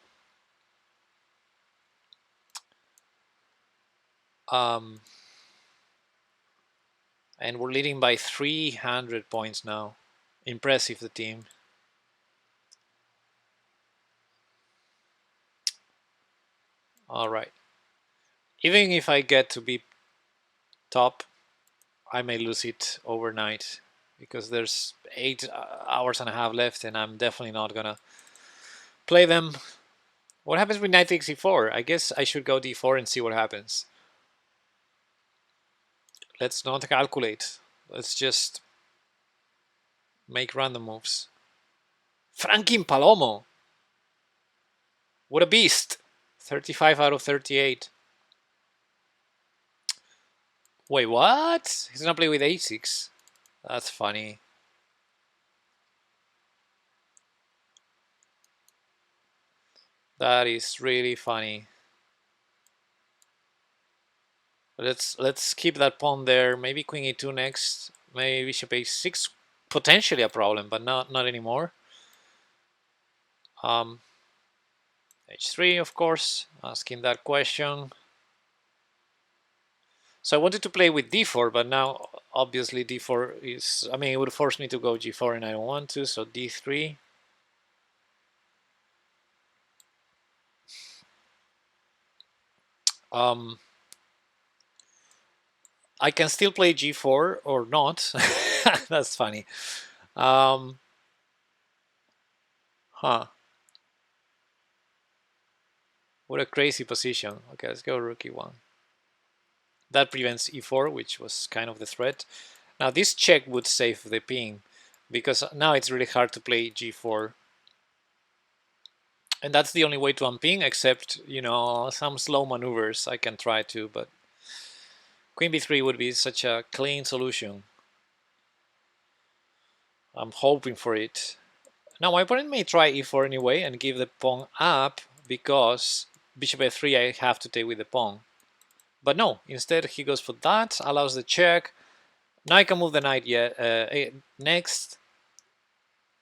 And we're leading by 300 points now. Impressive, the team. All right. Even if I get to be top, I may lose it overnight because there's 8 hours and a half left and I'm definitely not gonna play them What happens with knight takes e4? I guess I should go d4 and see what happens. Let's not calculate. Let's just make random moves. Franklin Palomo! What a beast! 35 out of 38. Wait, what? He's gonna play with a6. That's funny. That is really funny. Let's keep that pawn there. Maybe queen e2 next. Maybe bishop a6. Potentially a problem, but not anymore. H3, of course. Asking that question. So I wanted to play with d4, but now obviously d4 is. I mean, it would force me to go g4, and I don't want to. So d3. I can still play g4 or not. That's funny. Huh. What a crazy position. Okay, let's go rook e1. That prevents e4, which was kind of the threat. Now this check would save the ping, because now it's really hard to play g4. And that's the only way to unping, except, you know, some slow maneuvers I can try to, but queen b3 would be such a clean solution. I'm hoping for it. Now my opponent may try e4 anyway and give the pawn up, because bishop f3 I have to take with the pawn. But no, instead he goes for that, allows the check. Now I can move the knight next.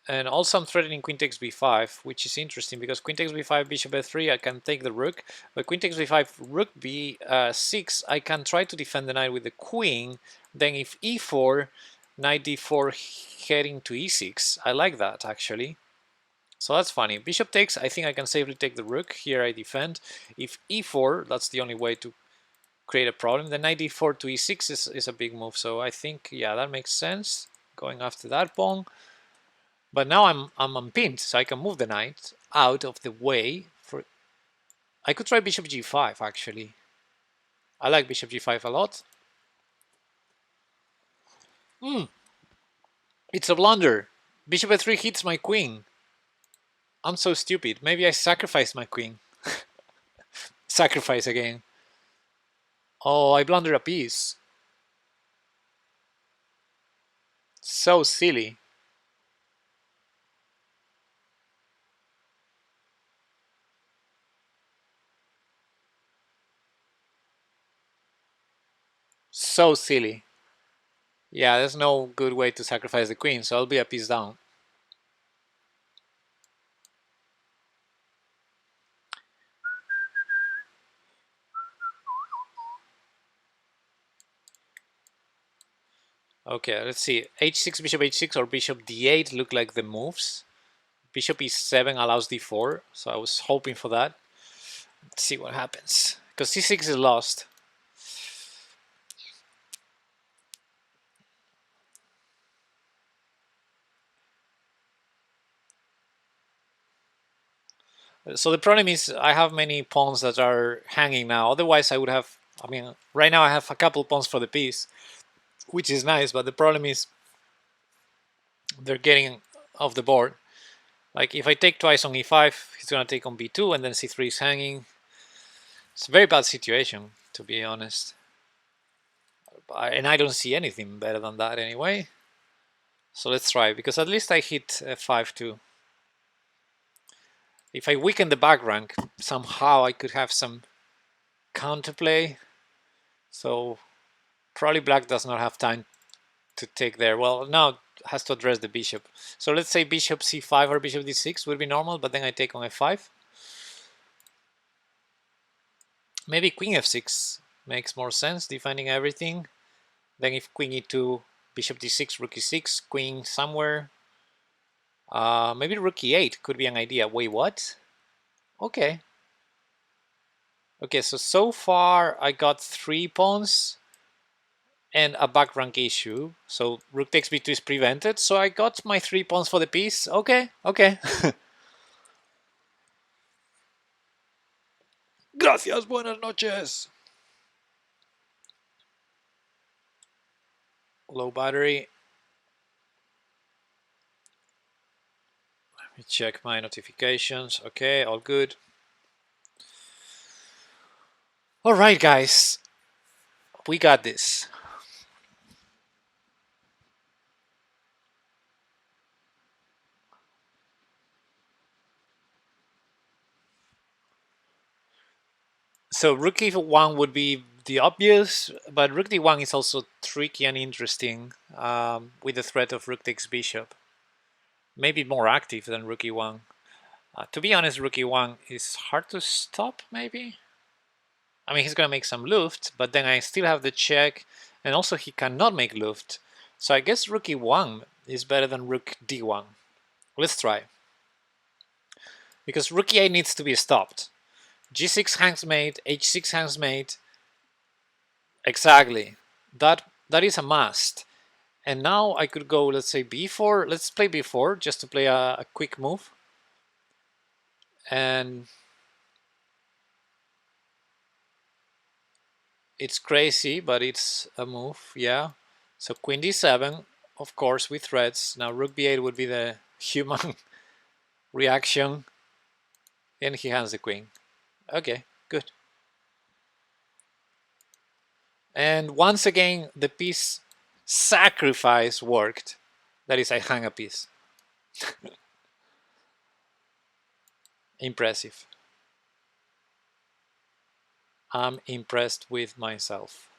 And also I'm threatening queen takes b5, which is interesting, because queen takes b5, bishop f3, I can take the rook. But queen takes b5, rook b6, I can try to defend the knight with the queen. Then if e4, knight d4 heading to e6. I like that, actually. So that's funny. Bishop takes, I think I can safely take the rook. Here I defend. If e4, that's the only way to create a problem. Then knight d4 to e6 is a big move. So I think, yeah, that makes sense. Going after that pawn. But now I'm unpinned, so I can move the knight out of the way. I could try bishop g5, actually. I like bishop g5 a lot. It's a blunder. Bishop f3 hits my queen. I'm so stupid. Maybe I sacrificed my queen. Sacrifice again. Oh, I blundered a piece. So silly. So silly. Yeah, there's no good way to sacrifice the queen, so I'll be a piece down. Okay, let's see. h6, bishop h6, or bishop d8 look like the moves. Bishop e7 allows d4, so I was hoping for that. Let's see what happens. Because c6 is lost. So the problem is I have many pawns that are hanging now. Otherwise I would have, I mean, right now I have a couple pawns for the piece, which is nice, but the problem is they're getting off the board. Like if I take twice on e5, he's gonna take on b2, and then c3 is hanging. It's a very bad situation, to be honest. And I don't see anything better than that anyway. So let's try, because at least I hit f5 too. If I weaken the back rank, somehow I could have some counterplay. So probably black does not have time to take there. Well, now has to address the bishop. So let's say bishop c5 or bishop d6 would be normal, but then I take on f5. Maybe queen f6 makes more sense, defending everything. Then if queen e2, bishop d6, rook e6, queen somewhere. Maybe rook e8 could be an idea. Wait, what? Okay. Okay, so far I got 3 pawns and a back rank issue. So rook takes b2 is prevented. So I got my 3 pawns for the piece. Okay, okay. Gracias, buenas noches. Low battery. Let me check my notifications. Okay, all good. All right, guys. We got this. So rook e1 would be the obvious, but rook d1 is also tricky and interesting with the threat of rook takes bishop. Maybe more active than rook e1. To be honest, rook e1 is hard to stop, maybe? I mean, he's going to make some luft, but then I still have the check, and also he cannot make luft. So I guess rook e1 is better than rook d1. Let's try. Because rook e8 needs to be stopped. g6 hangs mate, h6 hangs mate. Exactly. That is a must. And now I could go, let's say b4. Let's play b4 just to play a quick move. And it's crazy, but it's a move, yeah. So queen d7, of course, with threats. Now rook b8 would be the human reaction. And he hands the queen. Okay, good. And once again, the piece sacrifice worked. That is, I hang a piece. Impressive. I'm impressed with myself.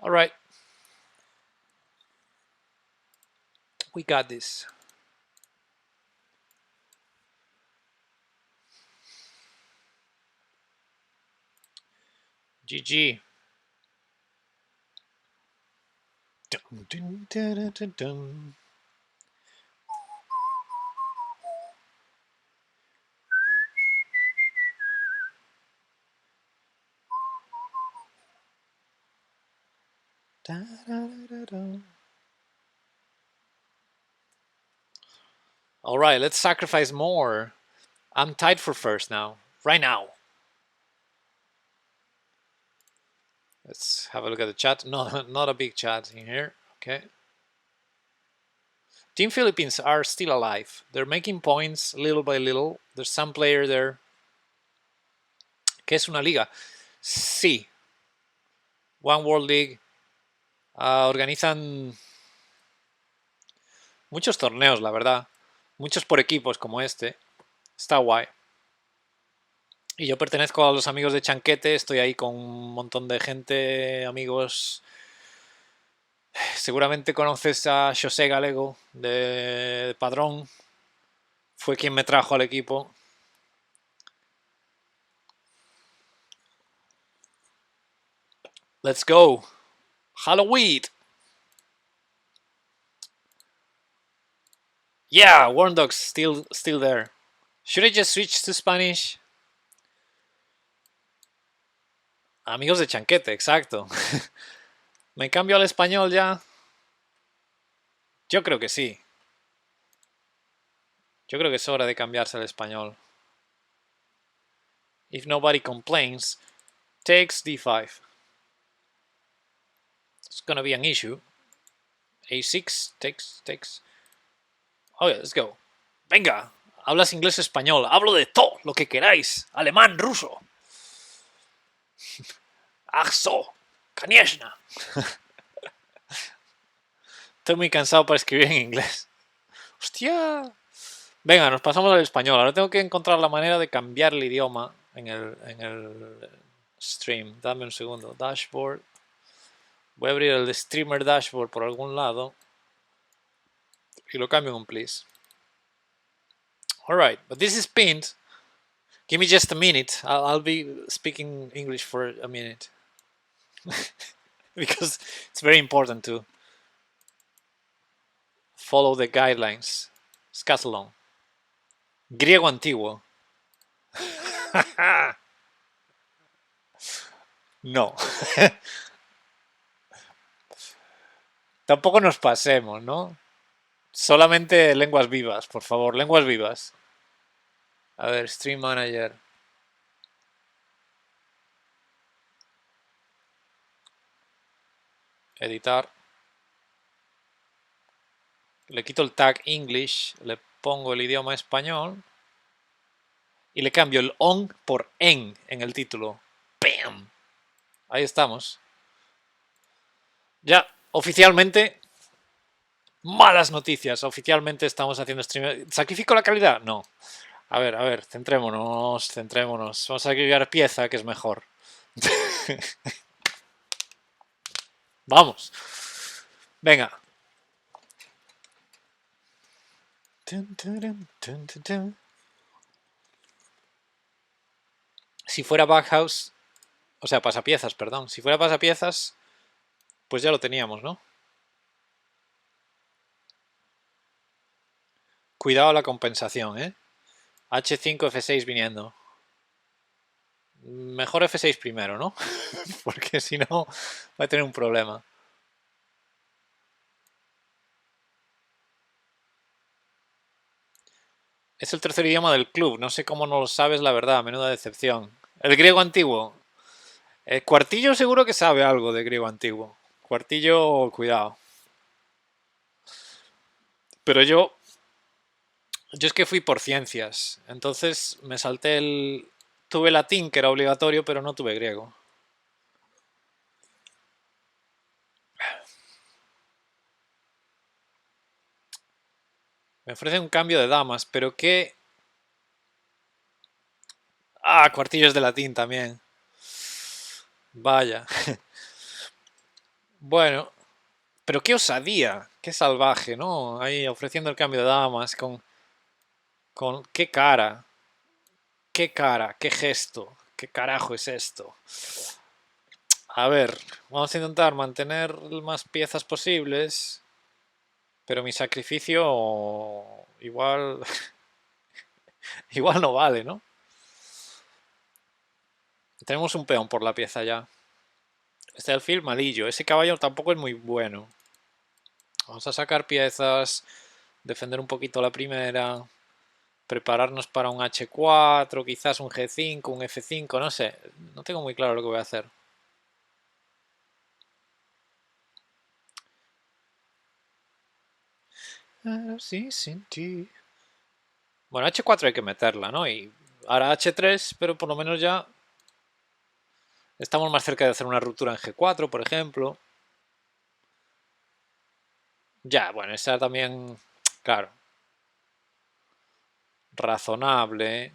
All right. We got this. GG. Dun, dun, dun, dun, dun. Da, da, da, da. All right, let's sacrifice more. I'm tied for first now. Right now. Let's have a look at the chat. No, not a big chat in here. Okay. Team Philippines are still alive. They're making points little by little. There's some player there. ¿Qué es una liga? Sí. One World League. Organizan muchos torneos, la verdad. Muchos por equipos como este. Está guay. Y yo pertenezco a los amigos de Chanquete. Estoy ahí con un montón de gente, amigos. Seguramente conoces a José Galego de Padrón. Fue quien me trajo al equipo. Let's go. Halloween. Yeah, Warn Dogs still there. Should I just switch to Spanish? Amigos de Chanquete, exacto. ¿Me cambio al español ya? Yo creo que sí. Yo creo que es hora de cambiarse al español. If nobody complains, takes d5. It's gonna be an issue. a6, takes. Oh yeah, let's go. Venga, hablas inglés o español. Hablo de todo lo que queráis. Alemán, ruso. Ach so, конечно. Estoy muy cansado para escribir en inglés. Hostia. Venga, nos pasamos al español. Ahora tengo que encontrar la manera de cambiar el idioma en el stream. Dame un segundo. Dashboard. Voy a abrir el streamer dashboard por algún lado. Y lo cambio en un please. Alright, but this is pinned. Give me just a minute. I'll be speaking English for a minute. Because it's very important to follow the guidelines. Scathlon. Griego antiguo. No. Tampoco nos pasemos, ¿no? Solamente lenguas vivas, por favor, lenguas vivas. A ver, Stream Manager. Editar. Le quito el tag English, le pongo el idioma español y le cambio el on por en el título. ¡Bam! Ahí estamos. Ya, oficialmente, malas noticias. Oficialmente estamos haciendo stream. ¿Sacrifico la calidad? No. A ver, centrémonos, centrémonos. Vamos a sacrificar pieza, que es mejor. Vamos. Venga. Si fuera Backhouse, o sea, pasapiezas, perdón. Si fuera pasapiezas, pues ya lo teníamos, ¿no? Cuidado a la compensación, ¿eh? H5, F6 viniendo. Mejor F6 primero, ¿no? Porque si no, va a tener un problema. Es el tercer idioma del club. No sé cómo no lo sabes, la verdad. Menuda decepción. El griego antiguo. Cuartillo seguro que sabe algo de griego antiguo. Cuartillo, cuidado. Pero yo es que fui por ciencias. Entonces me salté el... Tuve latín, que era obligatorio, pero no tuve griego. Me ofrecen un cambio de damas, pero ¿qué? Ah, cuartillos de latín también. Vaya. Bueno, pero qué osadía, qué salvaje, ¿no? Ahí ofreciendo el cambio de damas con qué cara, qué gesto, qué carajo es esto. A ver, vamos a intentar mantener más piezas posibles, pero mi sacrificio igual, igual no vale, ¿no? Tenemos un peón por la pieza ya. Este alfil malillo, ese caballo tampoco es muy bueno. Vamos a sacar piezas, defender un poquito la primera, prepararnos para un H4, quizás un G5, un F5, no sé. No tengo muy claro lo que voy a hacer. Sí, sin ti. Bueno, H4 hay que meterla, ¿no? Y ahora H3, pero por lo menos ya estamos más cerca de hacer una ruptura en G4, por ejemplo. Ya, bueno, esa también, claro, razonable.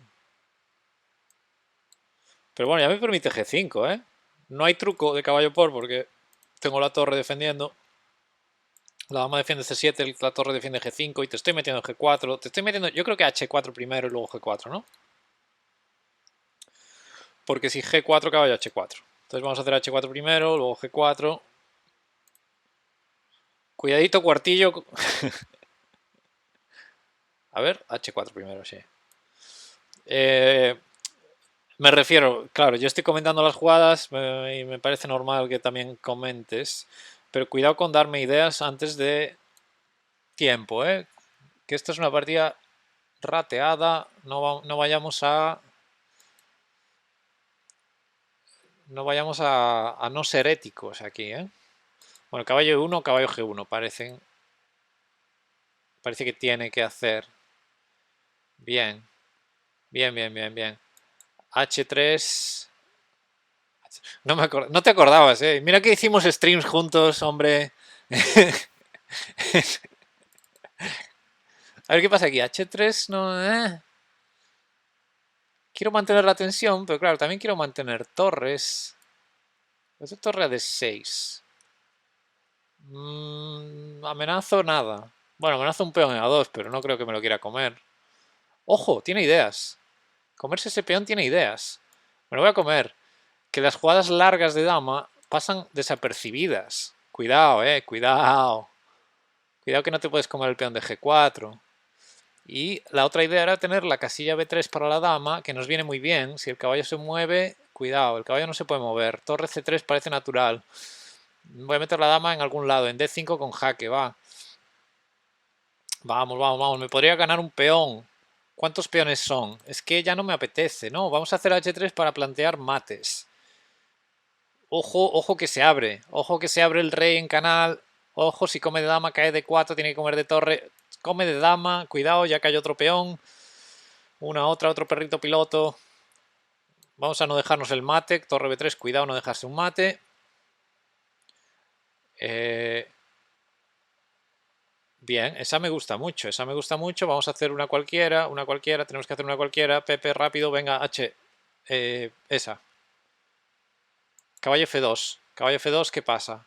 Pero bueno, ya me permite G5, ¿eh? No hay truco de caballo por porque tengo la torre defendiendo. La dama defiende C7, la torre defiende G5 y te estoy metiendo G4. Te estoy metiendo, yo creo que H4 primero y luego G4, ¿no? Porque si G4, caballo H4. Entonces vamos a hacer H4 primero, luego G4. Cuidadito, cuartillo. A ver, H4 primero, sí. Me refiero, claro, yo estoy comentando las jugadas y me parece normal que también comentes, pero cuidado con darme ideas antes de tiempo, ¿eh? Que esta es una partida rateada, no vayamos a... No vayamos a no ser éticos aquí, ¿eh? Bueno, caballo E1, caballo G1, parece que tiene que hacer. Bien, bien. H3. No te acordabas, ¿eh? Mira que hicimos streams juntos, hombre. A ver qué pasa aquí. H3 no... Quiero mantener la tensión, pero claro, también quiero mantener torres. Esta torre a D6. Amenazo nada. Bueno, amenazo un peón en A2, pero no creo que me lo quiera comer. ¡Ojo! Tiene ideas. Comerse ese peón tiene ideas. Me lo voy a comer. Que las jugadas largas de dama pasan desapercibidas. Cuidado, cuidado. Cuidado que no te puedes comer el peón de G4. Y la otra idea era tener la casilla B3 para la dama, que nos viene muy bien. Si el caballo se mueve, cuidado, el caballo no se puede mover. Torre C3 parece natural. Voy a meter la dama en algún lado, en D5 con jaque, va. Vamos, vamos, vamos. Me podría ganar un peón. ¿Cuántos peones son? Es que ya no me apetece, ¿no? Vamos a hacer H3 para plantear mates. Ojo, ojo que se abre. Ojo que se abre el rey en canal. Ojo, si come de dama, cae de 4, tiene que comer de torre. Come de dama, cuidado, ya cayó otro peón. Una, otra, otro perrito piloto. Vamos a no dejarnos el mate. Torre B3, cuidado, no dejarse un mate. Bien, esa me gusta mucho, esa me gusta mucho. Vamos a hacer una cualquiera, tenemos que hacer una cualquiera. Pepe, rápido, venga, H. Esa. Caballo F2. Caballo F2, ¿qué pasa?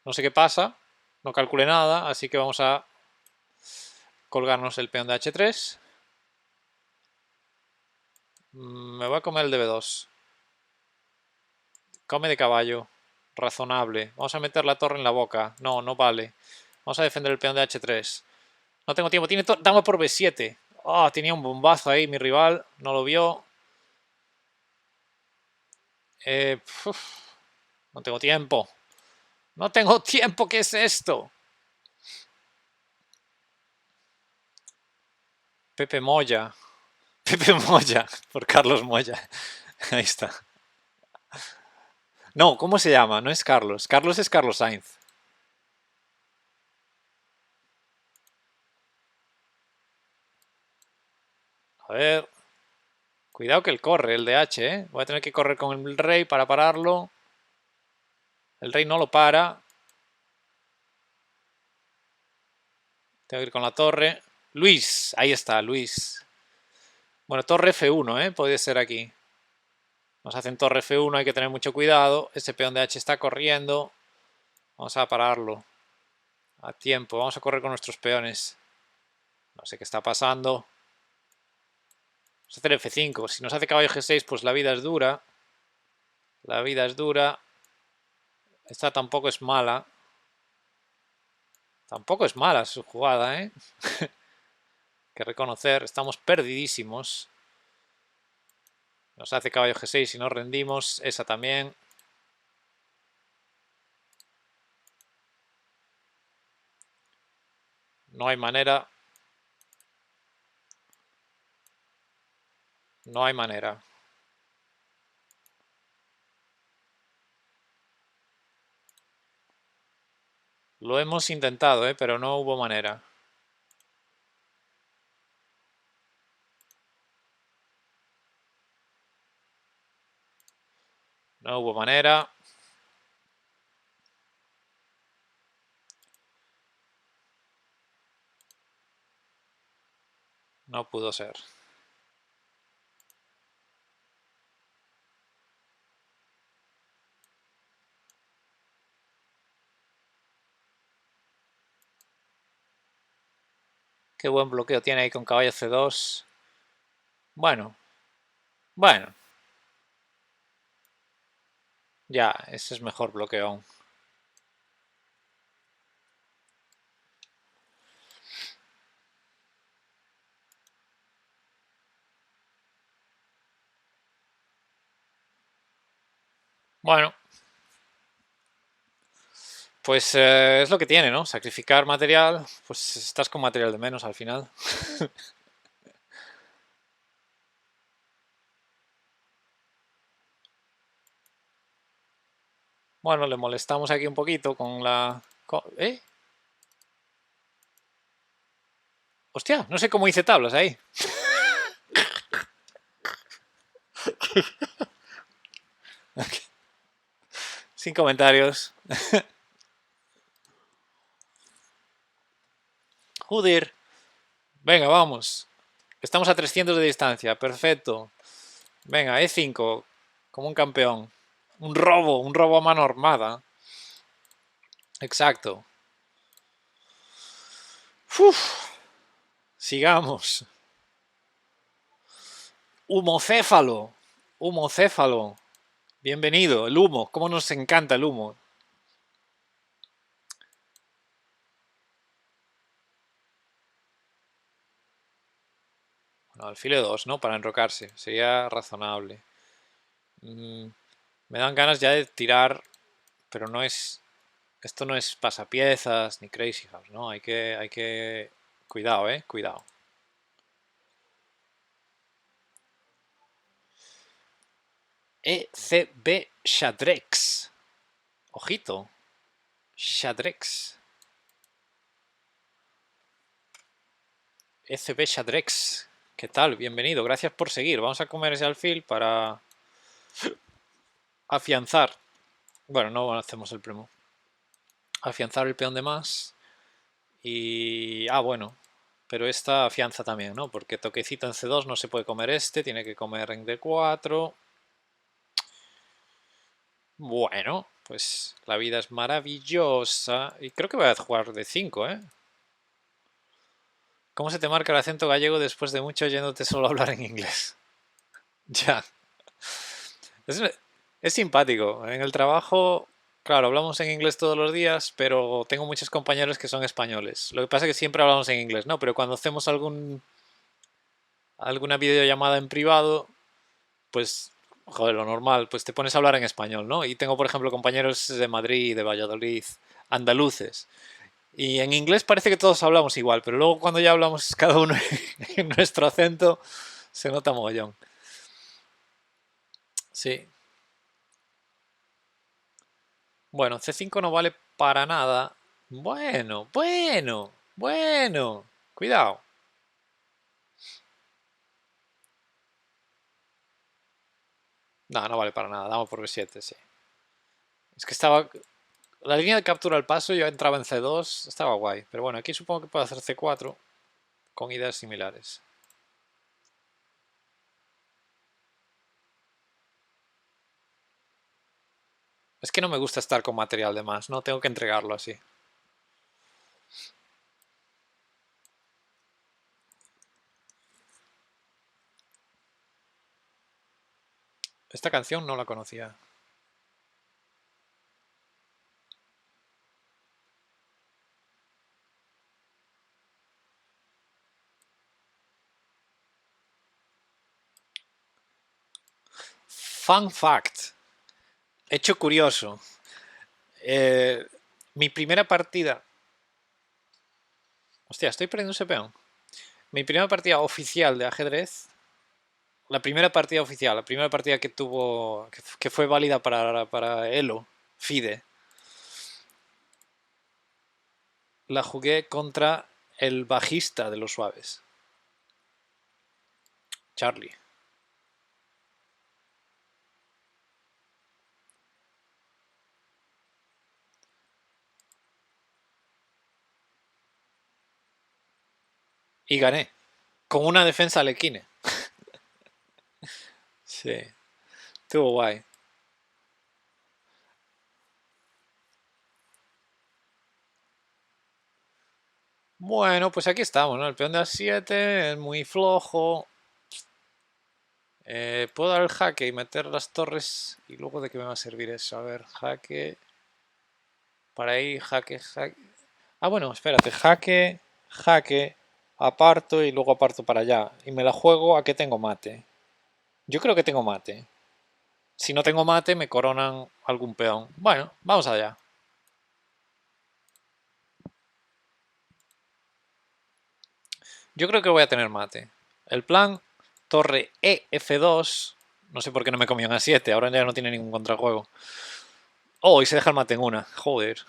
No sé qué pasa, no calculé nada, así que vamos a colgarnos el peón de H3. Me voy a comer el de B2. Come de caballo. Razonable. Vamos a meter la torre en la boca. No, no vale. Vamos a defender el peón de H3. No tengo tiempo. Tiene dama por B7. Oh, tenía un bombazo ahí mi rival. No lo vio. No tengo tiempo. No tengo tiempo. ¿Qué es esto? Pepe Moya. Pepe Moya. Por Carlos Moya. Ahí está. No, ¿cómo se llama? No es Carlos. Carlos es Carlos Sainz. A ver. Cuidado que él corre, el de H, ¿eh? Voy a tener que correr con el rey para pararlo. El rey no lo para. Tengo que ir con la torre. Luis, ahí está, Luis. Bueno, torre F1, ¿eh? Puede ser aquí. Nos hacen torre F1, hay que tener mucho cuidado. Ese peón de H está corriendo. Vamos a pararlo. A tiempo, vamos a correr con nuestros peones. No sé qué está pasando. Vamos a hacer F5. Si nos hace caballo G6, pues la vida es dura. La vida es dura. Esta tampoco es mala. Tampoco es mala su jugada, ¿eh? Que reconocer, estamos perdidísimos. Nos hace caballo G6 y nos rendimos. Esa también. No hay manera. No hay manera. Lo hemos intentado, pero no hubo manera. No hubo manera. No pudo ser. Qué buen bloqueo tiene ahí con caballo C2. Bueno. Bueno. Ya, ese es mejor bloqueo aún. Bueno. Pues es lo que tiene, ¿no? Sacrificar material, pues estás con material de menos al final. Bueno, le molestamos aquí un poquito con la... ¿Eh? Hostia, no sé cómo hice tablas ahí. Sin comentarios. Joder. Venga, vamos. Estamos a 300 de distancia. Perfecto. Venga, E5. Como un campeón. Un robo a mano armada. Exacto. Uf. Sigamos. Humocéfalo. Humocéfalo. Bienvenido. El humo. ¿Cómo nos encanta el humo? No, alfil E2, ¿no? Para enrocarse. Sería razonable. Mm, me dan ganas ya de tirar, pero no es... Esto no es pasapiezas ni crazy house, ¿no? Hay que... Cuidado, cuidado. ECB Shadrex. Ojito. Shadrex. ECB Shadrex. ¿Qué tal? Bienvenido. Gracias por seguir. Vamos a comer ese alfil para afianzar. Bueno, no hacemos el primo. Afianzar el peón de más. Y... Ah, bueno. Pero esta afianza también, ¿no? Porque toquecito en C2 no se puede comer este. Tiene que comer en D4. Bueno, pues la vida es maravillosa. Y creo que voy a jugar D5, ¿eh? ¿Cómo se te marca el acento gallego después de mucho oyéndote solo hablar en inglés? Ya. Es, es simpático. En el trabajo, claro, hablamos en inglés todos los días, pero tengo muchos compañeros que son españoles. Lo que pasa es que siempre hablamos en inglés, ¿no? Pero cuando hacemos alguna videollamada en privado, pues, joder, lo normal, pues te pones a hablar en español, ¿no? Y tengo, por ejemplo, compañeros de Madrid, de Valladolid, andaluces. Y en inglés parece que todos hablamos igual, pero luego cuando ya hablamos cada uno en nuestro acento, se nota mogollón. Sí. Bueno, C5 no vale para nada. Bueno, bueno, bueno. Cuidado. No, no vale para nada. Damos por B7, sí. Es que estaba... La línea de captura al paso yo entraba en C2, estaba guay. Pero bueno, aquí supongo que puedo hacer C4 con ideas similares. Es que no me gusta estar con material de más, ¿no? Tengo que entregarlo así. Esta canción no la conocía. Fun fact. Hecho curioso. Eh, mi primera partida... Hostia, estoy perdiendo ese peón. Mi primera partida oficial de ajedrez, la primera partida oficial, la primera partida que tuvo, que fue válida para Elo, FIDE, la jugué contra el bajista de los suaves, Charlie. Y gané, con una defensa alequine. Sí, estuvo guay. Bueno, pues aquí estamos, ¿no? El peón de A7 es muy flojo. Puedo dar el jaque y meter las torres. ¿Y luego de qué me va a servir eso? A ver, jaque. Para ahí, jaque, jaque. Ah, bueno, espérate. Jaque, jaque. Aparto y luego aparto para allá. Y me la juego a que tengo mate. Yo creo que tengo mate. Si no tengo mate, me coronan algún peón. Bueno, vamos allá. Yo creo que voy a tener mate. El plan, torre E, F2. No sé por qué no me comió en A7. Ahora ya no tiene ningún contrajuego. Oh, y se deja el mate en una. Joder.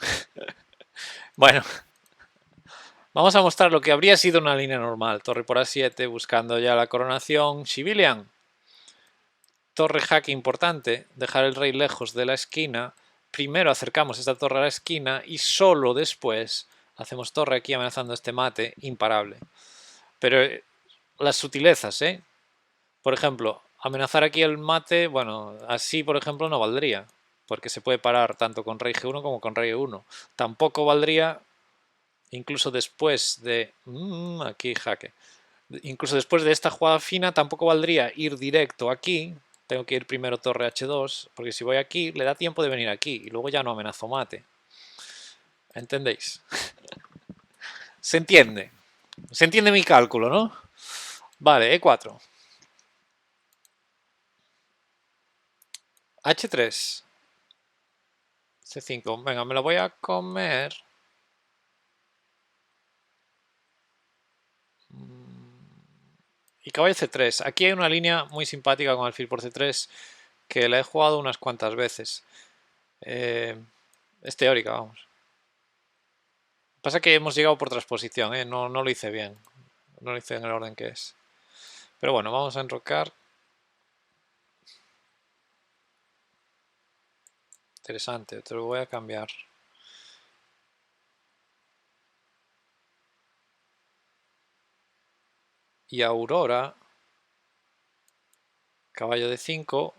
Bueno, vamos a mostrar lo que habría sido una línea normal. Torre por A7, buscando ya la coronación. Civilian. Torre jaque importante. Dejar el rey lejos de la esquina. Primero acercamos esta torre a la esquina y solo después hacemos torre aquí amenazando este mate imparable. Pero las sutilezas, ¿eh? Por ejemplo, amenazar aquí el mate, bueno, así por ejemplo no valdría. Porque se puede parar tanto con rey G1 como con rey E1. Tampoco valdría incluso después de... aquí jaque. Incluso después de esta jugada fina tampoco valdría ir directo aquí. Tengo que ir primero torre H2, porque si voy aquí le da tiempo de venir aquí y luego ya no amenazo mate. ¿Entendéis? Se entiende. Se entiende mi cálculo, ¿no? Vale, E4. H3. C5. Venga, me lo voy a comer. Y caballo C3. Aquí hay una línea muy simpática con alfil por C3 que la he jugado unas cuantas veces. Es teórica, vamos. Pasa que hemos llegado por transposición, ¿eh? No, no lo hice bien. No lo hice en el orden que es. Pero bueno, vamos a enrocar. Interesante, te lo voy a cambiar. Y Aurora, caballo de 5.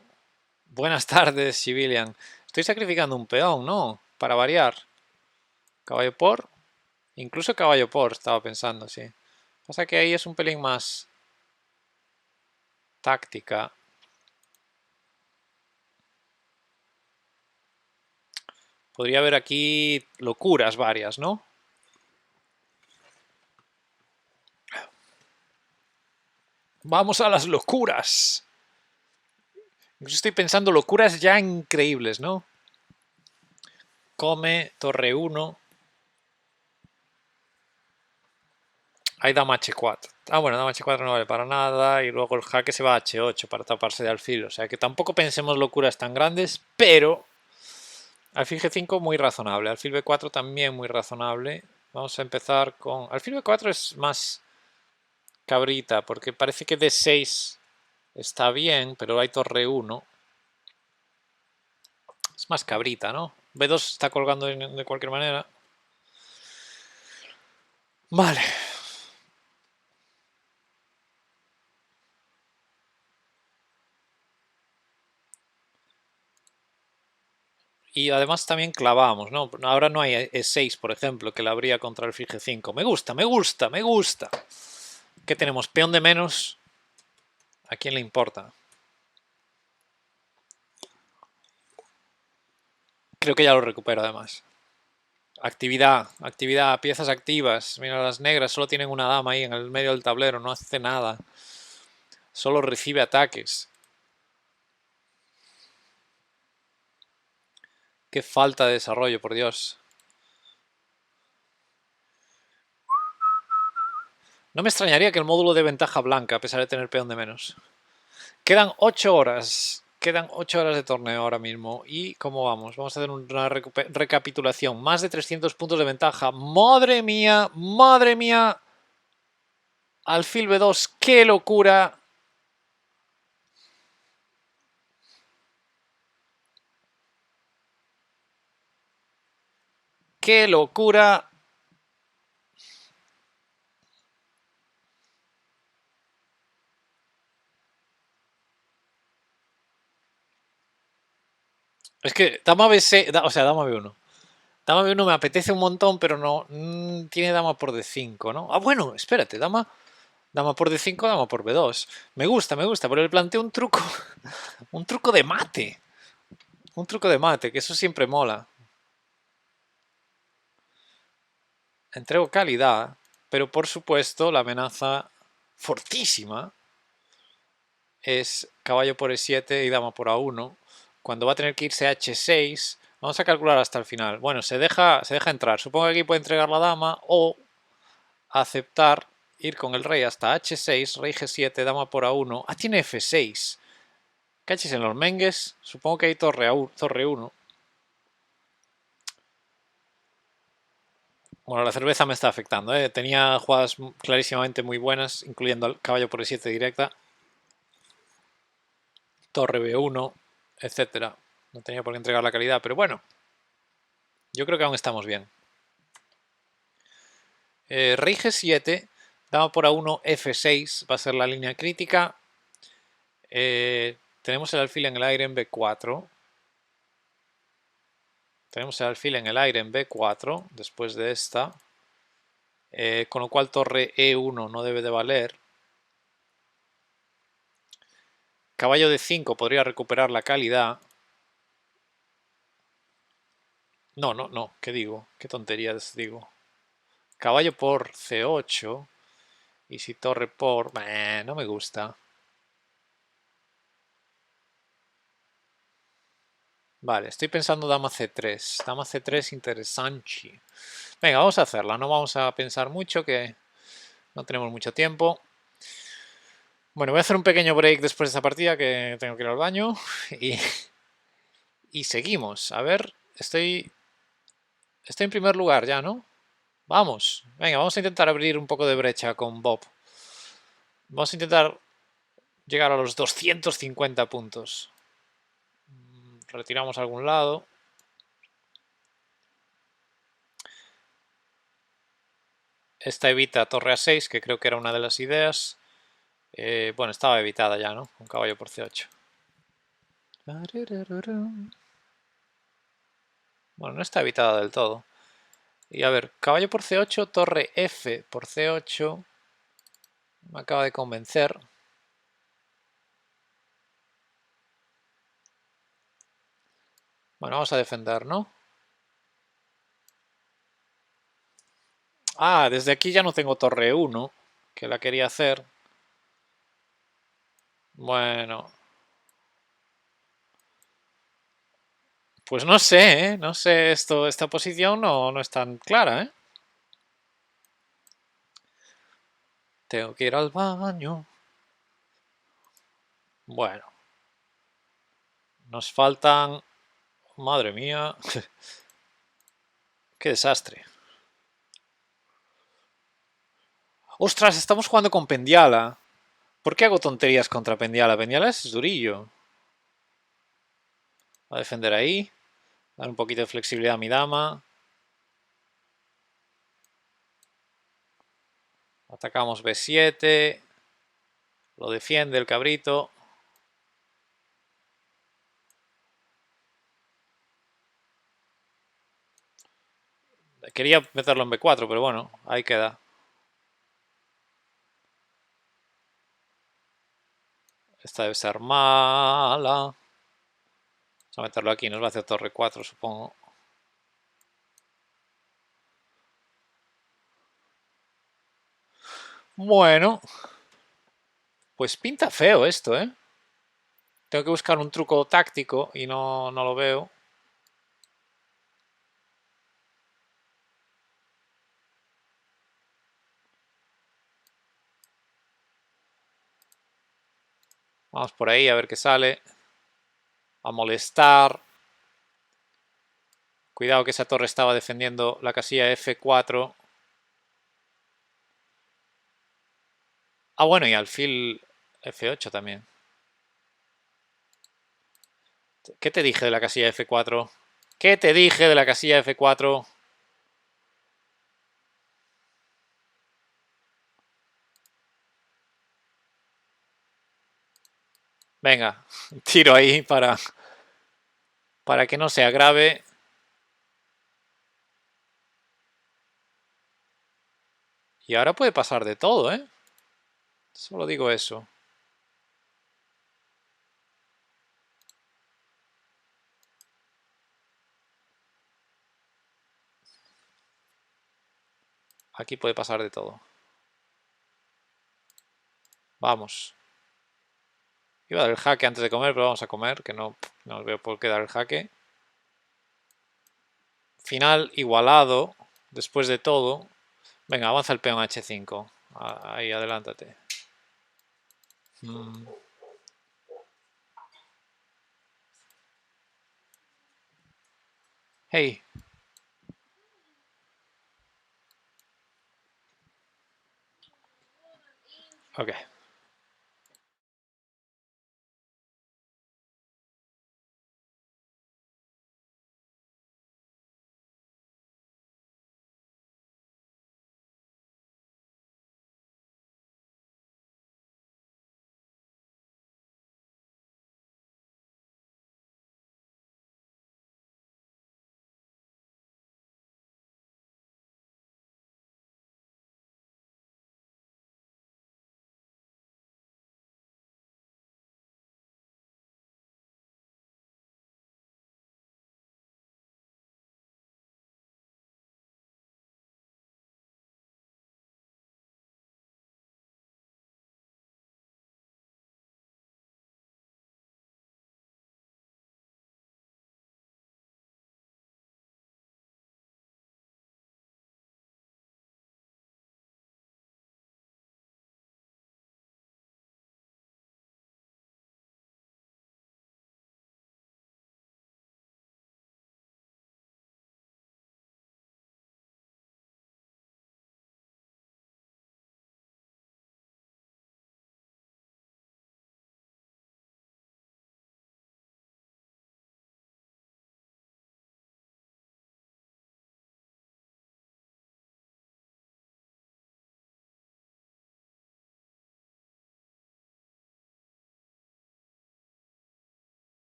Buenas tardes, Civilian. Estoy sacrificando un peón, ¿no? Para variar. Caballo por. Incluso caballo por, estaba pensando, sí. Pasa que ahí es un pelín más táctica. Podría haber aquí locuras varias, ¿no? Vamos a las locuras. Incluso estoy pensando locuras ya increíbles, ¿no? Come, torre 1. Hay dama H4. Ah, bueno, dama H4 no vale para nada. Y luego el jaque se va a H8 para taparse de alfil. O sea que tampoco pensemos locuras tan grandes, pero alfil G5 muy razonable. Alfil B4 también muy razonable. Vamos a empezar con... Alfil B4 es más cabrita, porque parece que D6 está bien, pero hay torre 1. Es más cabrita, ¿no? B2 está colgando de cualquier manera. Vale. Y además también clavamos, ¿no? Ahora no hay E6, por ejemplo, que la habría contra el fil 5. Me gusta, me gusta, me gusta. ¿Qué tenemos? Peón de menos. ¿A quién le importa? Creo que ya lo recupero además. Actividad, actividad, piezas activas. Mira, las negras solo tienen una dama ahí en el medio del tablero, no hace nada. Solo recibe ataques. Qué falta de desarrollo, por Dios. No me extrañaría que el módulo de ventaja blanca, a pesar de tener peón de menos. Quedan 8 horas. Quedan 8 horas de torneo ahora mismo. ¿Y cómo vamos? Vamos a hacer una recapitulación. Más de 300 puntos de ventaja. ¡Madre mía! ¡Madre mía! Alfil B2. ¡Qué locura! ¡Qué locura! Es que dama B6, o sea, dama B1. Dama B1 me apetece un montón, pero no. Tiene dama por D5, ¿no? Ah, bueno, espérate, dama por D5, dama por B2. Me gusta, pero le planteo un truco. Un truco de mate. Un truco de mate, que eso siempre mola. Entrego calidad, pero por supuesto la amenaza fortísima es caballo por E7 y dama por A1. Cuando va a tener que irse a H6, vamos a calcular hasta el final. Bueno, se deja entrar. Supongo que aquí puede entregar la dama o aceptar ir con el rey hasta H6, rey G7, dama por A1. Ah, tiene F6. Cachis en los mengues. Supongo que hay torre 1. Bueno, la cerveza me está afectando, ¿eh? Tenía jugadas clarísimamente muy buenas, incluyendo el caballo por E7 directa, torre B1, etcétera. No tenía por qué entregar la calidad, pero bueno, yo creo que aún estamos bien. Rey G7, dama por A1, F6, va a ser la línea crítica. Tenemos el alfil en el aire en B4. Tenemos el alfil en el aire en B4, después de esta. Con lo cual torre E1 no debe de valer. Caballo de 5 podría recuperar la calidad. No, no, no, ¿qué digo? ¿Qué tonterías digo? Caballo por C8 Y si torre por... no me gusta. Vale, estoy pensando dama c3. Dama c3 interesante. Venga, vamos a hacerla. No vamos a pensar mucho, que no tenemos mucho tiempo. Bueno, voy a hacer un pequeño break después de esta partida, que tengo que ir al baño. Y, y seguimos. A ver, estoy en primer lugar ya, ¿no? Vamos. Venga, vamos a intentar abrir un poco de brecha con Bob. Vamos a intentar llegar a los 250 puntos. Retiramos a algún lado. Esta evita torre a6, que creo que era una de las ideas. Bueno, estaba evitada ya, ¿no? Con caballo por c8. Bueno, no está evitada del todo. Y a ver, caballo por c8, torre f por c8. Me acaba de convencer. Bueno, vamos a defender, ¿no? Ah, desde aquí ya no tengo torre 1, que la quería hacer. Bueno, pues no sé, ¿eh? No sé, esta posición no es tan clara, ¿eh? Tengo que ir al baño. Bueno, nos faltan... Madre mía. Qué desastre. ¡Ostras! Estamos jugando con Pendiala. ¿Por qué hago tonterías contra Pendiala? Pendiala es durillo. Va a defender ahí. Dar un poquito de flexibilidad a mi dama. Atacamos b7. Lo defiende el cabrito. Quería meterlo en b4, pero bueno, ahí queda. Esta debe ser mala. Vamos a meterlo aquí, nos va a hacer torre 4, supongo. Bueno, pues pinta feo esto, ¿eh? Tengo que buscar un truco táctico y no lo veo. Vamos por ahí a ver qué sale. A molestar. Cuidado, que esa torre estaba defendiendo la casilla F4. Ah, bueno, y alfil F8 también. ¿Qué te dije de la casilla F4? ¿Qué te dije de la casilla F4? Venga, tiro ahí para que no se agrave. Y ahora puede pasar de todo, ¿eh? Solo digo eso. Aquí puede pasar de todo. Vamos. Iba a dar el jaque antes de comer, pero vamos a comer, que no veo por qué dar el jaque. Final igualado, después de todo. Venga, avanza el peón H5. Ahí, adelántate. Hey. Ok.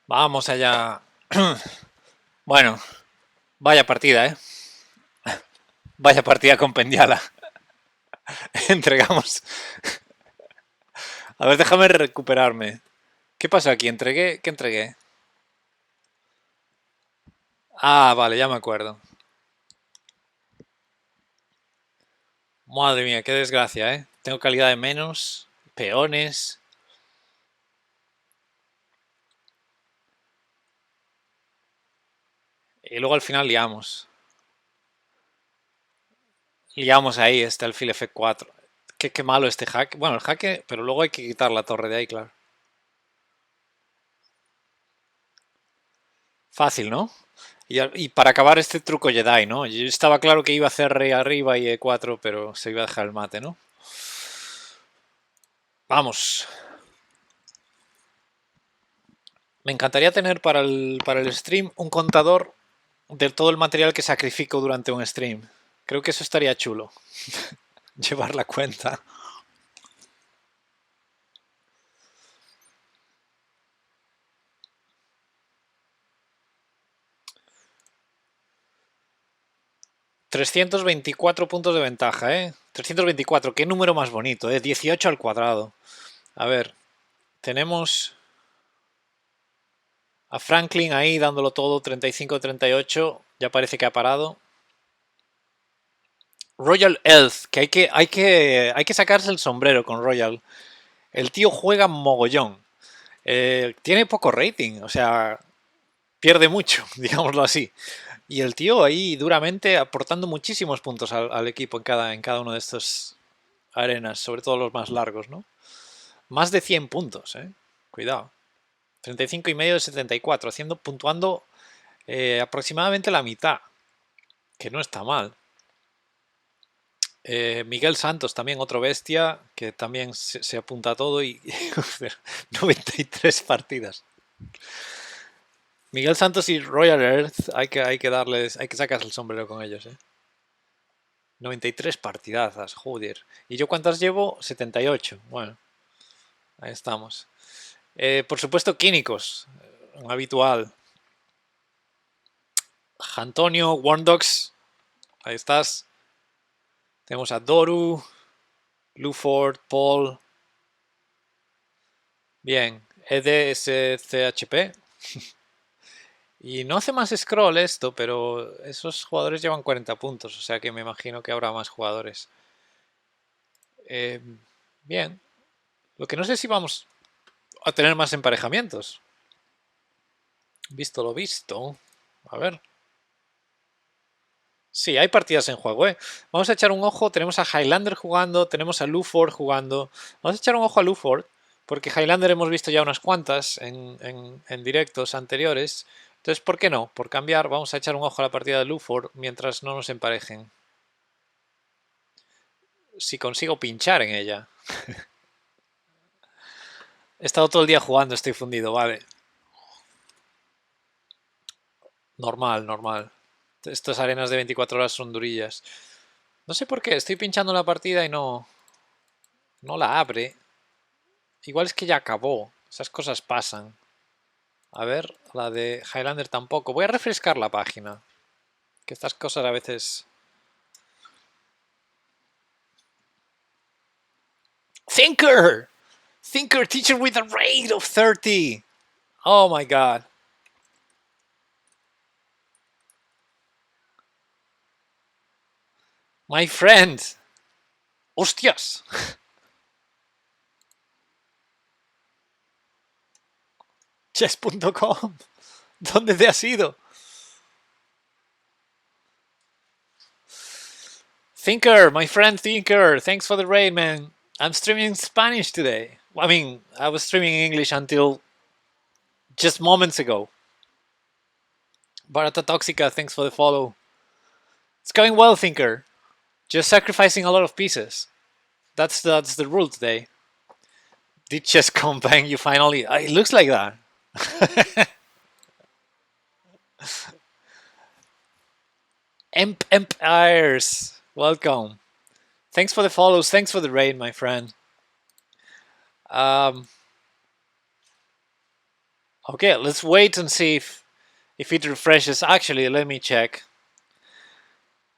Vamos allá. Bueno, vaya partida, ¿eh? Vaya partida compendiada. Entregamos. A ver, déjame recuperarme. ¿Qué pasó aquí? ¿Entregué? ¿Qué entregué? Ah, vale, ya me acuerdo. Madre mía, qué desgracia, ¿eh? Tengo calidad de menos, peones. Y luego al final liamos. Liamos ahí, está el alfil F4. Qué malo este jaque. Bueno, el jaque, pero luego hay que quitar la torre de ahí, claro. Fácil, ¿no? Y para acabar este truco Jedi, ¿no? Yo estaba claro que iba a hacer rey arriba y E4, pero se iba a dejar el mate, ¿no? Vamos. Me encantaría tener para el stream un contador de todo el material que sacrifico durante un stream. Creo que eso estaría chulo. Llevar la cuenta. 324 puntos de ventaja, ¿eh? 324, qué número más bonito, ¿eh? 18 al cuadrado. A ver, tenemos a Franklin ahí dándolo todo, 35-38. Ya parece que ha parado. Royal Elf, que hay que sacarse el sombrero con Royal. El tío juega mogollón. Tiene poco rating, o sea, pierde mucho, digámoslo así. Y el tío ahí duramente aportando muchísimos puntos al equipo en cada uno de estos arenas, sobre todo los más largos, ¿no? Más de 100 puntos, ¿eh? Cuidado. 35,5 de 74, puntuando aproximadamente la mitad, que no está mal. Miguel Santos, también otro bestia, que también se apunta a todo y 93 partidas. Miguel Santos y Royal Earth, hay que sacarse el sombrero con ellos, ¿eh? 93 partidazas, joder. ¿Y yo cuántas llevo? 78. Bueno, ahí estamos. Por supuesto, químicos, habitual. Antonio, Warndogs, ahí estás. Tenemos a Doru, Luford, Paul. Bien, EDSCHP. Y no hace más scroll esto, pero esos jugadores llevan 40 puntos, o sea que me imagino que habrá más jugadores. Eh, bien, lo que no sé si vamos a tener más emparejamientos. Visto lo visto. A ver. Sí, hay partidas en juego, ¿eh? Vamos a echar un ojo. Tenemos a Highlander jugando, tenemos a Luford jugando. Vamos a echar un ojo a Luford, porque Highlander hemos visto ya unas cuantas en directos anteriores. Entonces, ¿por qué no? Por cambiar, vamos a echar un ojo a la partida de Luford mientras no nos emparejen. Si consigo pinchar en ella. He estado todo el día jugando, estoy fundido, vale. Normal, normal. Estas arenas de 24 horas son durillas. No sé por qué, estoy pinchando la partida y no la abre. Igual es que ya acabó. Esas cosas pasan. A ver, la de Highlander tampoco. Voy a refrescar la página. Que estas cosas a veces... Thinker! Thinker teacher with a rate of 30! Oh my god. My friend. ¡Hostias! Chess.com. ¿Dónde te has ido? Thinker, my friend Thinker. Thanks for the raid, man. I'm streaming Spanish today. I mean, I was streaming English until just moments ago. Barata Toxica, thanks for the follow. It's going well, Thinker. Just sacrificing a lot of pieces. That's the rule today. Did chess bang you finally? It looks like that. Empires, welcome. Thanks for the follows. Thanks for the raid, my friend. Um, Okay, let's wait and see if it refreshes. Actually, let me check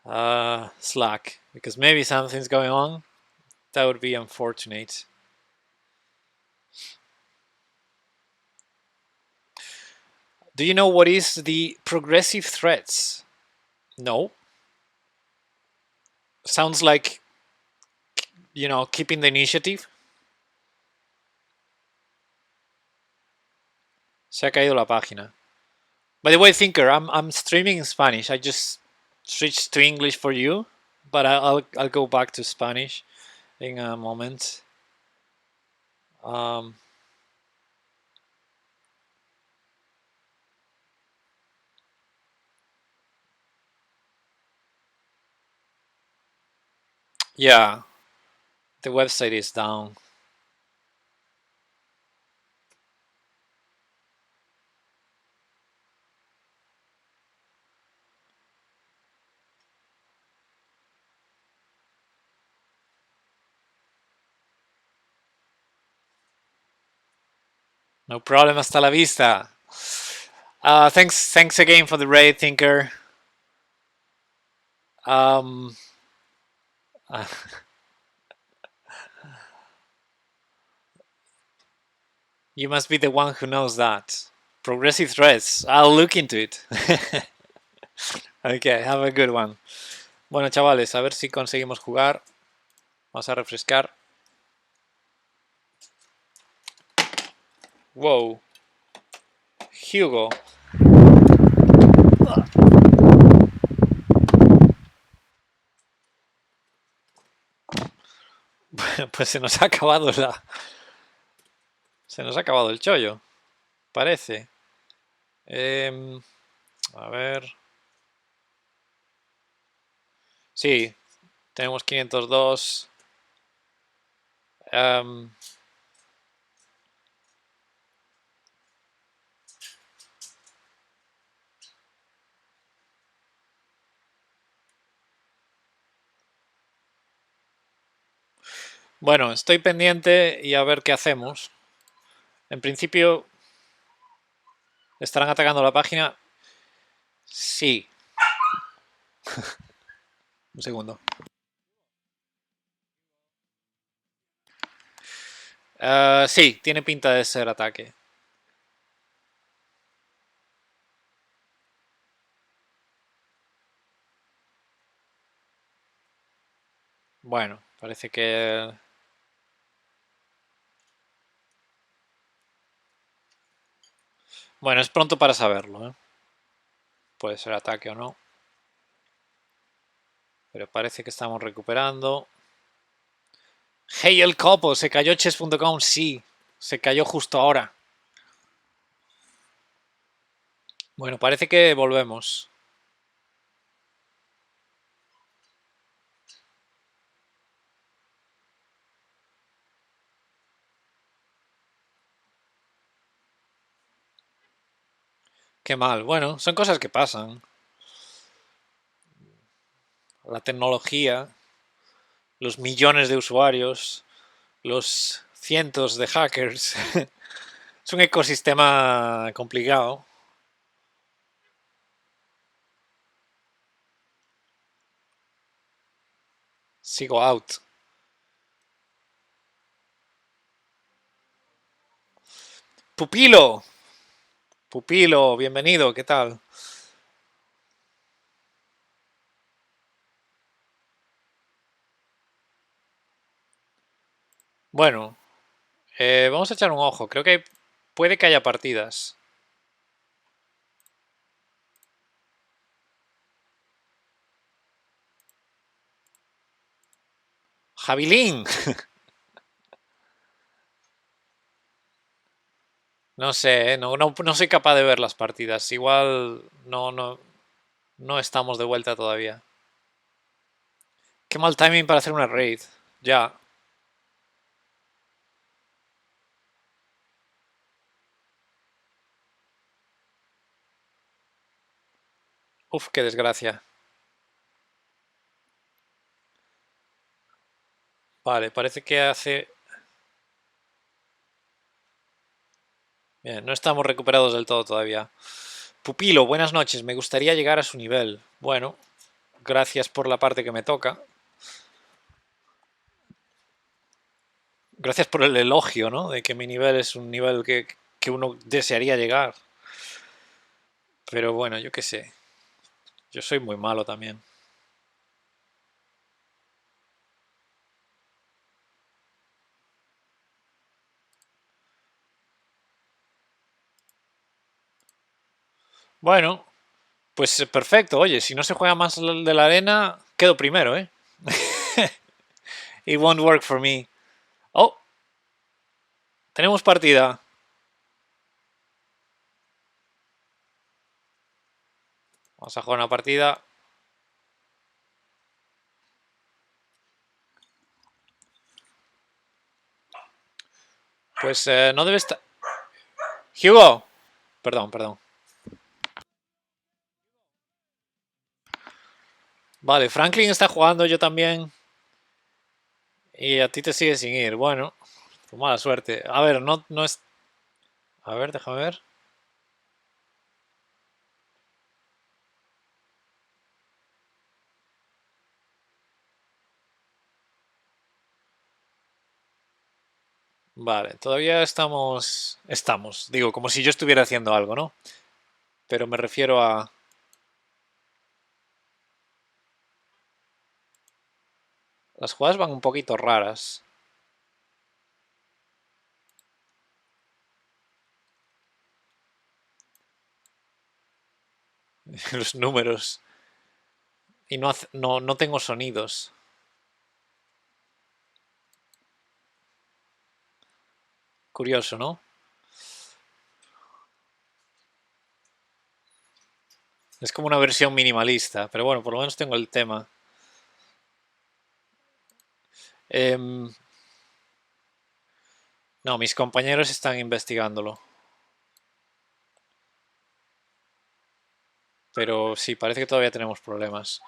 Slack, because maybe something's going on. That would be unfortunate. Do you know what is the progressive threats? No. Sounds like, keeping the initiative. Se ha caído la página. By the way, Thinker, I'm streaming in Spanish. I just switched to English for you, but I'll go back to Spanish in a moment. Um, yeah, the website is down. No problem. Hasta la vista. Thanks again for the raid, Thinker. Um, uh, you must be the one who knows that. Progressive threats. I'll look into it. Okay, have a good one. Bueno, chavales, a ver si conseguimos jugar. Vamos a refrescar. Wow. Hugo. Pues se nos ha acabado Se nos ha acabado el chollo. Parece. A ver. Sí, tenemos 502. Bueno, estoy pendiente y a ver qué hacemos. En principio, ¿estarán atacando la página? Sí. Un segundo. Sí, tiene pinta de ser ataque. Bueno, parece que... Bueno, es pronto para saberlo, ¿eh? Puede ser ataque o no. Pero parece que estamos recuperando. Hey, el copo, se cayó chess.com, sí. Se cayó justo ahora. Bueno, parece que volvemos. Qué mal. Bueno, son cosas que pasan. La tecnología, los millones de usuarios, los cientos de hackers. Es un ecosistema complicado. Sigo out. Pupilo. Pupilo, bienvenido, ¿qué tal? Bueno, vamos a echar un ojo. Creo que puede que haya partidas. Javilín. No sé, no soy capaz de ver las partidas. Igual no estamos de vuelta todavía. Qué mal timing para hacer una raid. Ya. Uf, qué desgracia. Vale, parece que hace... Bien, no estamos recuperados del todo todavía. Pupilo, buenas noches. Me gustaría llegar a su nivel. Bueno, gracias por la parte que me toca. Gracias por el elogio, ¿no? De que mi nivel es un nivel que uno desearía llegar. Pero bueno, yo qué sé. Yo soy muy malo también. Bueno, pues perfecto. Oye, si no se juega más de la arena, quedo primero, ¿eh? It won't work for me. Oh, tenemos partida. Vamos a jugar una partida. Pues no debe estar... Hugo. Perdón, perdón. Vale, Franklin está jugando, yo también. Y a ti te sigue sin ir. Bueno, pues mala suerte. A ver, no es... A ver, déjame ver. Vale, todavía estamos... Estamos, digo, como si yo estuviera haciendo algo, ¿no? Pero me refiero a... Las jugadas van un poquito raras. Los números. Y no tengo sonidos. Curioso, ¿no? Es como una versión minimalista, pero bueno, por lo menos tengo el tema. Em, no, mis compañeros están investigándolo. Pero sí, parece que todavía tenemos problemas.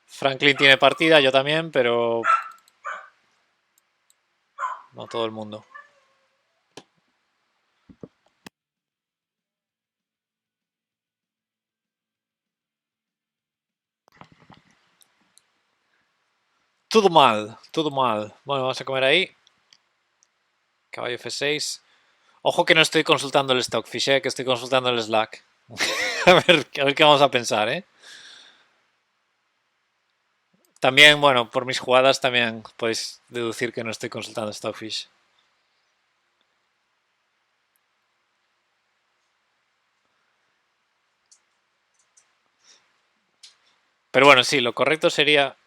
Franklin tiene partida, yo también, pero no todo el mundo. Todo mal, todo mal. Bueno, vamos a comer ahí. Caballo F6. Ojo que no estoy consultando el Stockfish, que estoy consultando el Slack. A ver qué vamos a pensar, ¿eh? También, bueno, por mis jugadas también podéis deducir que no estoy consultando Stockfish. Pero bueno, sí, lo correcto sería...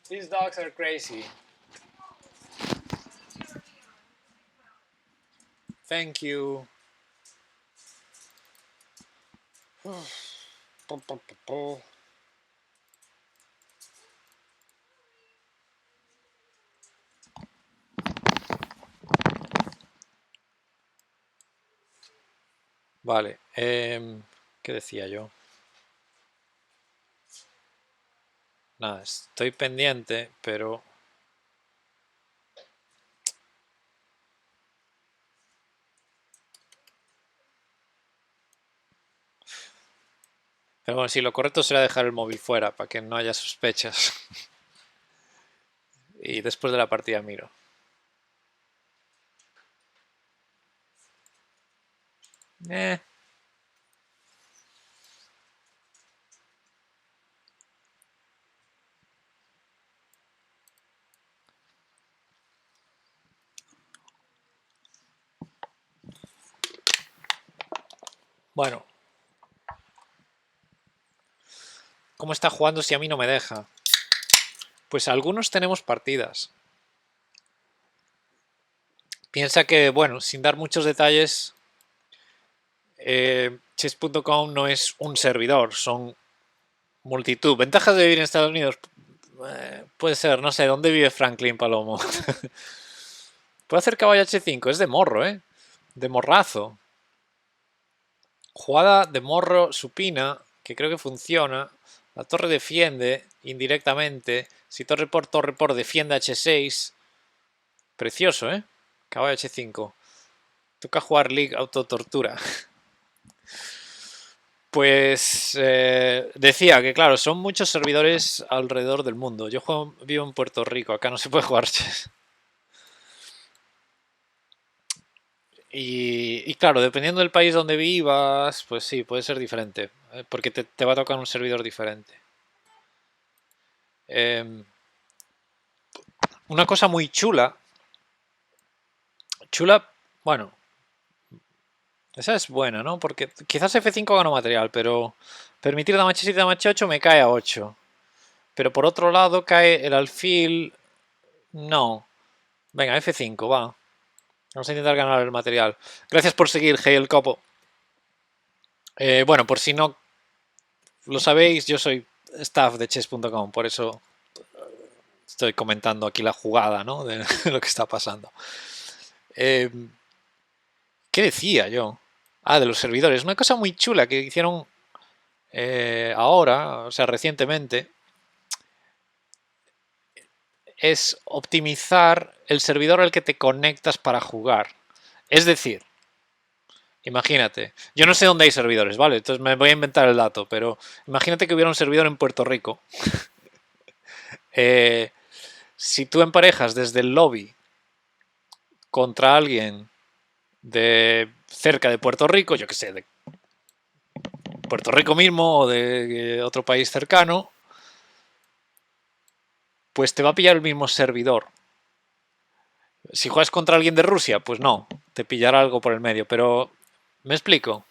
These dogs are crazy. Thank you. Vale, ¿qué decía yo? Nada, estoy pendiente, pero... Pero bueno, sí, lo correcto será dejar el móvil fuera para que no haya sospechas. Y después de la partida miro. Eh. Bueno, ¿cómo está jugando si a mí no me deja? Pues algunos tenemos partidas. Piensa que, bueno, sin dar muchos detalles, chess.com no es un servidor, son multitud. ¿Ventajas de vivir en Estados Unidos? Puede ser, no sé, ¿dónde vive Franklin Palomo? Puede hacer caballo H5, es de morro, ¿eh? De morrazo. Jugada de morro supina, que creo que funciona. La torre defiende indirectamente. Si torre por defiende H6. Precioso, ¿eh? Caballo H5. Toca jugar League Autotortura. Pues decía que, claro, son muchos servidores alrededor del mundo. Yo vivo en Puerto Rico, acá no se puede jugar chess. Y claro, dependiendo del país donde vivas, pues sí, puede ser diferente, porque te va a tocar un servidor diferente. Eh, una cosa muy chula, bueno, esa es buena, ¿no? Porque quizás F5 gano material, pero permitir dama H7 dama H8 me cae a 8. Pero por otro lado cae el alfil. No. Venga, F5, va. Vamos a intentar ganar el material. Gracias por seguir, Hey el Copo. Bueno, por si no lo sabéis, yo soy staff de chess.com, por eso estoy comentando aquí la jugada, ¿no? De lo que está pasando. Eh, ¿Qué decía yo? Ah, de los servidores. Una cosa muy chula que hicieron ahora, o sea, recientemente, es optimizar el servidor al que te conectas para jugar. Es decir, imagínate, yo no sé dónde hay servidores, ¿vale? Entonces me voy a inventar el dato, pero imagínate que hubiera un servidor en Puerto Rico. Eh, si tú emparejas desde el lobby contra alguien de cerca de Puerto Rico, yo que sé, de Puerto Rico mismo o de otro país cercano, pues te va a pillar el mismo servidor. Si juegas contra alguien de Rusia, pues no, te pillará algo por el medio, pero me explico.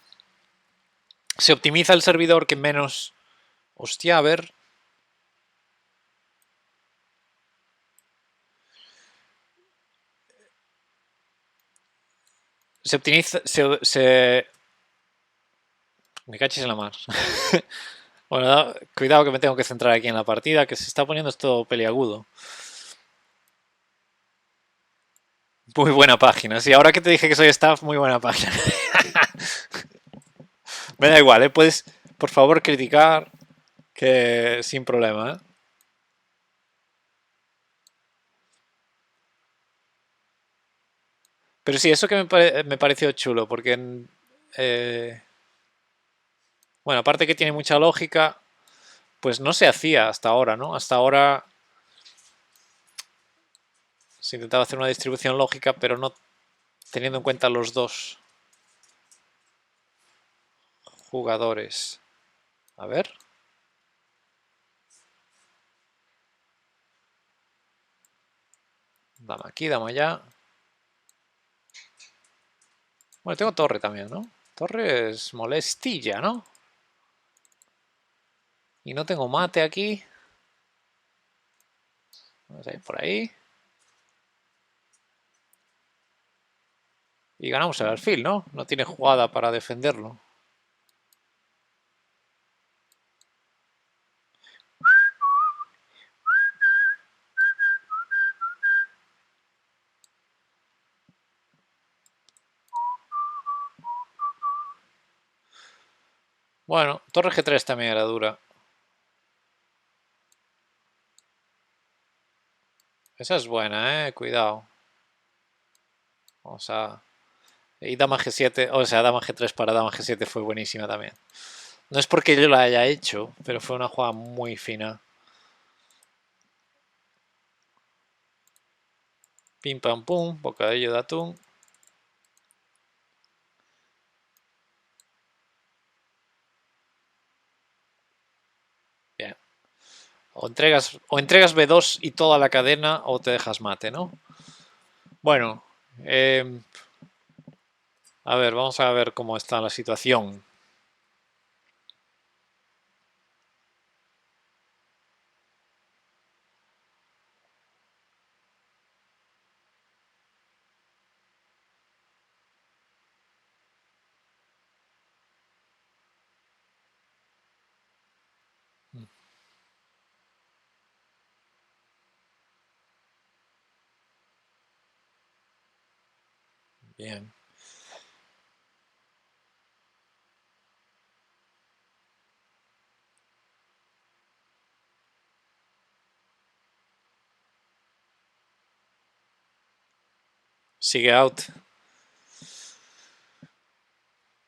Se optimiza el servidor que menos... Hostia, a ver... Se optimiza... Me cachis en la mar. Bueno, cuidado que me tengo que centrar aquí en la partida, que se está poniendo esto peliagudo. Muy buena página, sí, ahora que te dije que soy staff, muy buena página. Me da igual, ¿eh? Puedes, por favor, criticar que sin problema, ¿eh? Pero sí, eso que me pareció chulo, porque, eh, bueno, aparte que tiene mucha lógica, pues no se hacía hasta ahora, ¿no? Hasta ahora se intentaba hacer una distribución lógica, pero no teniendo en cuenta los dos jugadores. A ver. Dame aquí, dame allá. Bueno, tengo torre también, ¿no? Torre es molestilla, ¿no? Y no tengo mate aquí. Vamos a ir por ahí. Y ganamos el alfil, ¿no? No tiene jugada para defenderlo. Bueno, torre G3 también era dura. Esa es buena, cuidado. O sea, y dama G7, o sea, dama G3 para dama G7 fue buenísima también. No es porque yo la haya hecho, pero fue una jugada muy fina. Pim pam pum, bocadillo de atún. Bien. O entregas B2 y toda la cadena o te dejas mate, ¿no? Bueno, a ver, vamos a ver cómo está la situación. Bien. Sigue out.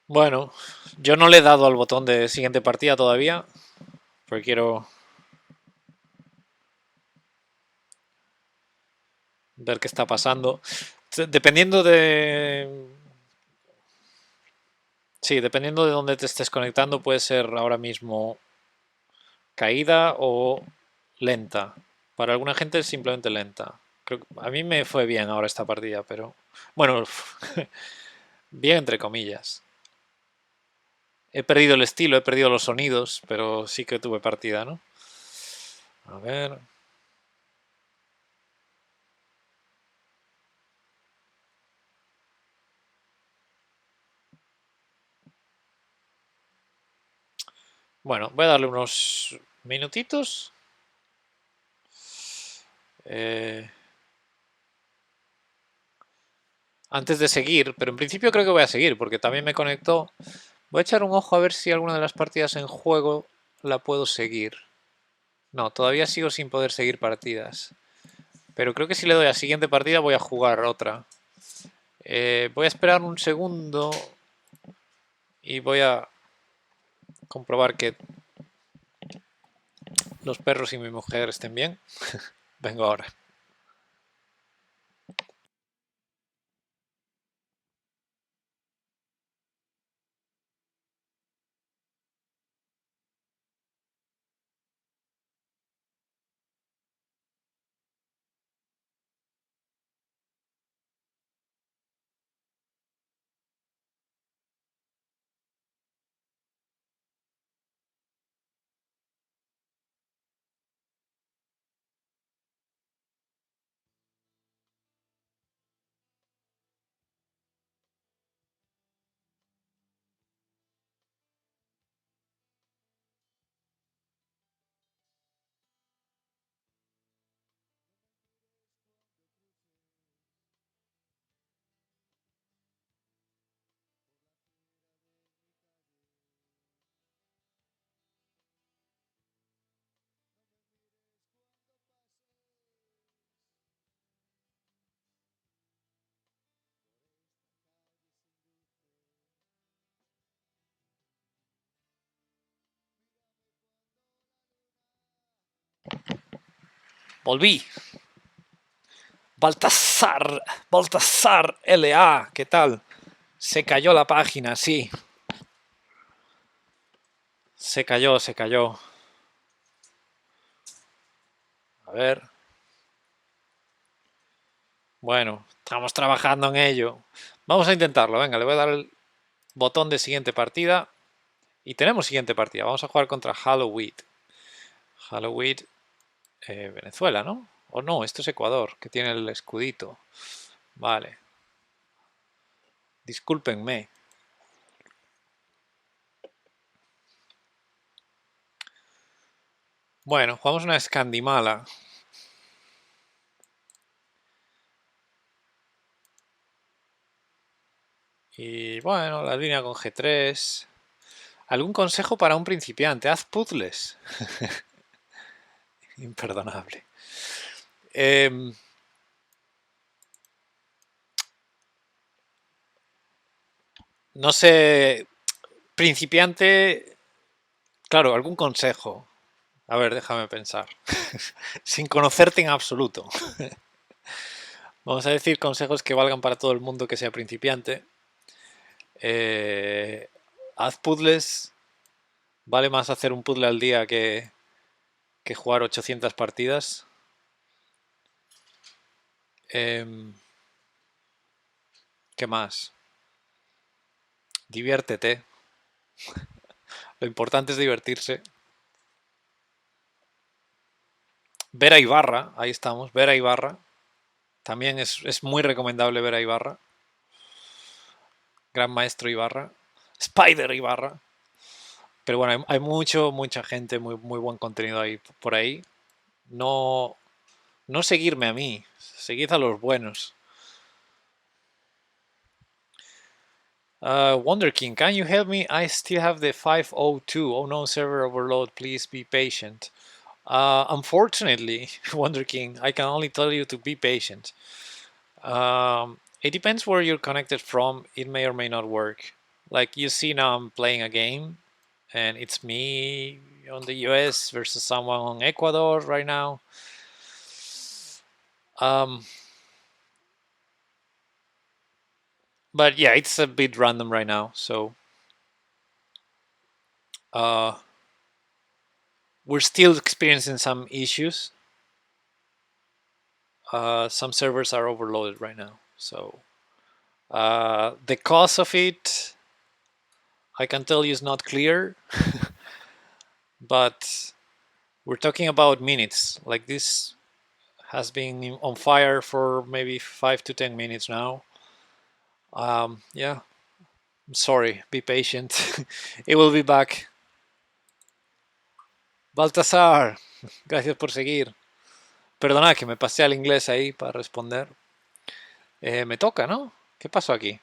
Bueno, yo no le he dado al botón de siguiente partida todavía, porque quiero ver qué está pasando. Dependiendo de... Sí, dependiendo de dónde te estés conectando, puede ser ahora mismo caída o lenta. Para alguna gente es simplemente lenta. A mí me fue bien ahora esta partida, pero... Bueno, bien entre comillas. He perdido el estilo, he perdido los sonidos, pero sí que tuve partida, ¿no? A ver... Bueno, voy a darle unos minutitos. Eh, antes de seguir, pero en principio creo que voy a seguir, porque también me conectó. Voy a echar un ojo a ver si alguna de las partidas en juego la puedo seguir. No, todavía sigo sin poder seguir partidas. Pero creo que si le doy a siguiente partida voy a jugar otra. Voy a esperar un segundo y voy a comprobar que los perros y mi mujer estén bien. Vengo ahora. Volví. Baltasar, Baltasar LA, ¿qué tal? Se cayó la página, sí. Se cayó, se cayó. A ver. Bueno, estamos trabajando en ello. Vamos a intentarlo. Venga, le voy a dar el botón de siguiente partida. Y tenemos siguiente partida. Vamos a jugar contra Halloween. Halloween, Venezuela, ¿no? O no, esto es Ecuador, que tiene el escudito. Vale. Discúlpenme. Bueno, jugamos una escandimala. Y bueno, la línea con G3. ¿Algún consejo para un principiante? Haz puzzles. Imperdonable. No sé, principiante, claro, algún consejo. A ver, déjame pensar. Sin conocerte en absoluto. Vamos a decir consejos que valgan para todo el mundo que sea principiante. Eh, haz puzzles. Vale más hacer un puzzle al día que jugar 800 partidas. ¿Qué más? Diviértete. Lo importante es divertirse. Ver a Ibarra, ahí estamos, ver a Ibarra. También es muy recomendable ver a Ibarra. Gran maestro Ibarra. Spider Ibarra. Pero bueno, hay mucha gente, muy buen contenido ahí por ahí. No, no seguirme a mí, seguid a los buenos. Wonder King, can you help me? I still have the 502. Oh no, server overload. Please be patient. Unfortunately, Wonder King, I can only tell you to be patient. It depends where you're connected from. It may or may not work. Like you see now I'm playing a game and it's me on the US versus someone on Ecuador right now. Um, but yeah, it's a bit random right now. So uh, we're still experiencing some issues. Some servers are overloaded right now. So the cause of it, I can tell you, is not clear. But we're talking about minutes. Like this has been on fire for maybe 5 to 10 minutes now. Yeah, I'm sorry. Be patient. It will be back. Baltasar, gracias por seguir. Perdona que me pasé al inglés ahí para responder. Me toca, ¿no? ¿Qué pasó aquí?